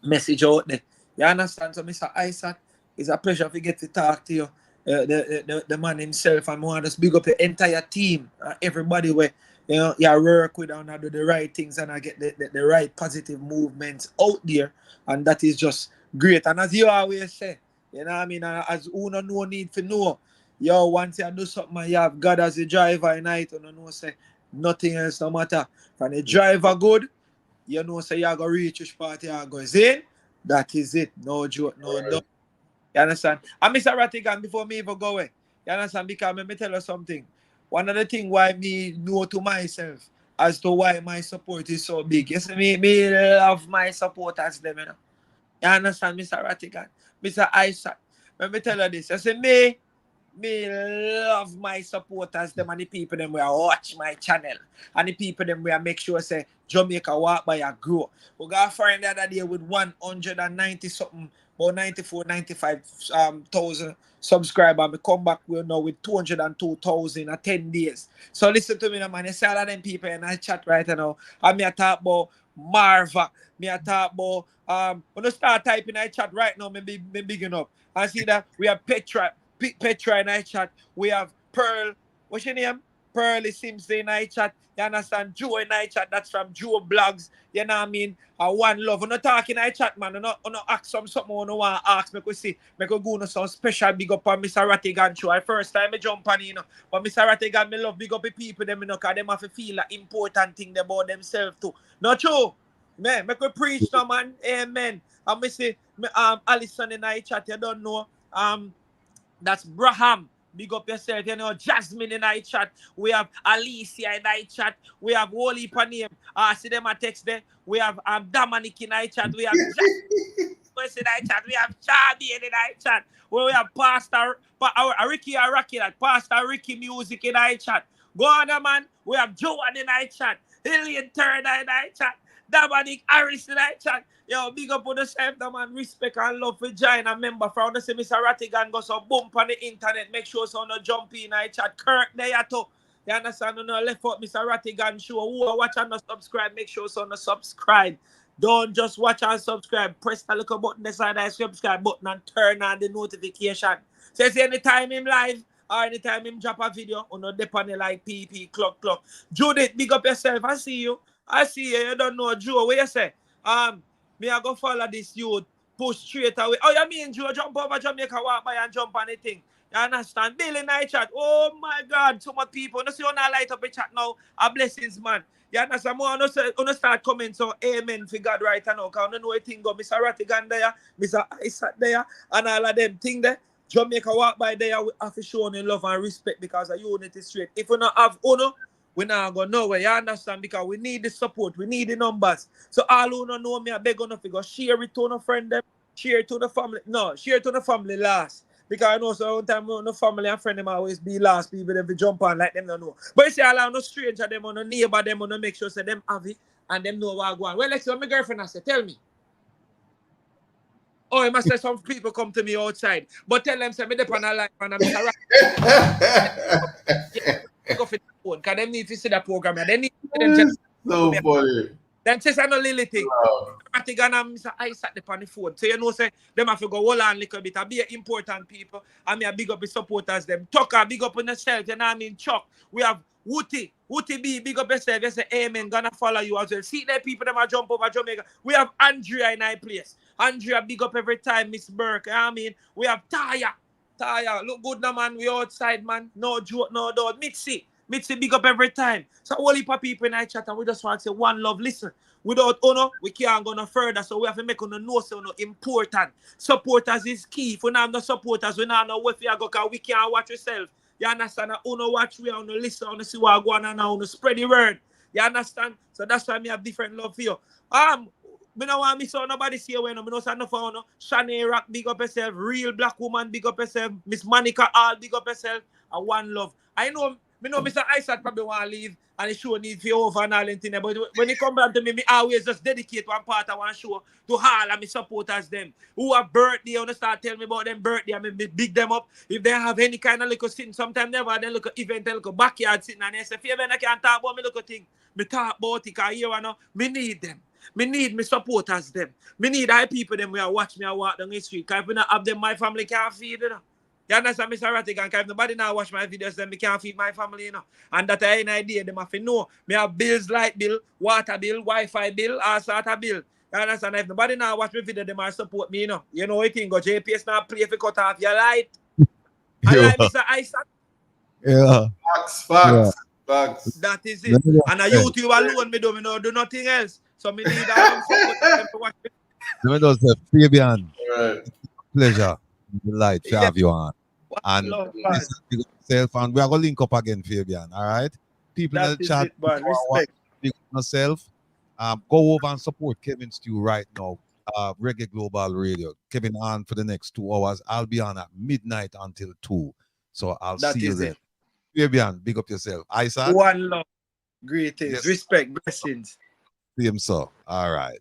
message out there. You understand? So Mr. Isaac, it's a pleasure to get to talk to you. The man himself, and I want to just big up the entire team, everybody where you work with and I do the right things and I get the right positive movements out there, and that is just great. And as you always say, you know what I mean, as Uno no need to know, once you do something and you have God as a driver in night, you know say nothing else no matter. When the driver good, you know say you go reach which party you go in. That is it. No joke, no doubt. You understand? And Mr. Rattigan, before me even go away, you understand? Because let me tell you something. One of the things why me know to myself as to why my support is so big. You see, me love my supporters them, you know. You understand, Mr. Rattigan? Mr. Isaac, let me tell you this. You see, me love my supporters them and the people them where watch my channel and the people them where make sure say Jamaica walk by a grow. We got a friend the other day with 190 something, about 95,000 subscribers. We come back now with 202,000 in 10 days. So listen to me now, man. You see all of them people in I chat right now. And me I talk about Marva. Me I talk about when I start typing I chat right now, me bigging up. I see that we have Petra in I chat. We have Pearl. What's your name? Pearly Simpson in I chat. You understand? Joe in I chat. That's from Joe Blogs. You know what I mean? One love. We're not talking I chat, man. We're not ask something we don't want to ask. Me could see. Me could go on some special big up on Mr. Rattigan show. First time I jump on, you know. But Mr. Rattigan, me love big up the people them, you know, because them have to feel an important thing about themselves too. Not true? Man, me could preach now, man. Amen. And me say, Alison in I chat, you don't know. That's Braham. Big up yourself, you know. Jasmine in I chat. We have Alicia in I chat. We have Wally Paname. See them a text there. We have Dominic in I chat. We have West in I chat. We have Charlie in I chat. Where we have Ricky and Rocky, that Pastor Ricky Music in I chat. Go on, man. We have Joan in I chat. Hillian Turner in I chat. Dominic Harris in I chat. Yo, big up on the self, man. Respect and love for join a member from the Mr. Rattigan go so bump on the internet. Make sure so no jump in I chat. Kirk there too. You understand? No left out Mr. Rattigan show. Who are watching and subscribe, make sure so no subscribe. Don't just watch and subscribe. Press the little button beside that subscribe button and turn on the notification. So anytime him live or anytime him drop a video, on no depend like PP clock. Judith, big up yourself. I see you. You don't know Joe. What you say? Me I go follow this youth. Push straight away. Oh, you mean Joe jump over Jamaica, walk by and jump on the thing. You understand? Billy night chat. Oh my God, so much people. You see on that light up a chat now. A blessings, man. You understand? More on start coming. So amen for God right now. Because I know a thing go. Mr. Rattigan there, Mr. Isaac there, and all of them thing there. Jamaica walk by there, we have to show them love and respect because of unity straight. If we not have honor, we not go nowhere. You understand? Because we need the support, we need the numbers. So all who don't know me, I beg on to go share it to a friend them, share it to the family. No, share it to the family last. Because I know so one time the family and friend them always be last people them to jump on like them don't know. But you see, allow no stranger them on no neighbor them on no make sure say them have it and them know what go on. Well, let's see what my girlfriend has said. Tell me. Oh, I must say some people come to me outside. But tell them say me depend on life and I'm Mr. Go for the phone. Because them need to see the program. They need to see them just so funny. Them just a no little thing. Rattigan and Mr. Isaac on the phone. So you know say them have to go hold on a little bit. I be important people. And me a big up the supporters them. Tucker, big up on yourself. You know what I mean? Chuck. We have Wooty B, big up yourself. You say amen. Gonna follow you as well. See there people them a jump over Jamaica. We have Andrea in our place. Andrea big up every time, Miss Burke. You know what I mean? We have Taya. Look good now, man. We outside, man. No joke, no doubt. Mitzi big up every time. So all heap of people in our chat and we just want to say one love. Listen, without honor, we can't go no further. So we have to make on know so important. Supporters is key. If we don't have no supporters, we don't know where we go because we can't watch yourself. You understand? Uno watch we on listen, on see what going on now, spread the word. You understand? So that's why I have different love for you. Me no want me so nobody see when me no say no for no. Shanae Rock, big up yourself. Real Black Woman, big up yourself. Miss Monica All, big up yourself. And one love. I know Mr. Isaac probably want to leave and the show need for over and all and thing. But when he come back to me, me always just dedicate one part of one show to all of my supporters them. Who have birthday, you start telling me about them birthday, I mean big them up. If they have any kind of little sitting, sometimes they have a little event, a little backyard sitting and they say, if I can't talk about me little thing, me talk about it because here I know, me need them. Me need me supporters them. Me need high people them who watch me and walk down the street. Because if we not have them, my family can't feed it. You understand, Mr. Rattigan? Because if nobody now watch my videos, then me can't feed my family, you know. And that I have an idea, them have to know. Me have bills, light bill, water bill, Wi-Fi bill, all sort of bill. You understand? If nobody now watch my video, them might support me, you know. You know what you think? Go JPS now play if you cut off your light. I like Mr. Isaac. Yeah. Facts. That is it. And a YouTube alone, me do nothing else. So me need to watch it. Let me just say, Fabian, pleasure, delight to have you on. And yourself, and we are going to link up again, Fabian. All right, people in the chat, respect yourself. Go over and support Kevin Stew right now. Reggae Global Radio. Kevin on for the next 2 hours. I'll be on at midnight until 2. So I'll see you then. Fabian, big up yourself. Isaac. One love, greetings, respect, blessings. See him, so. All right.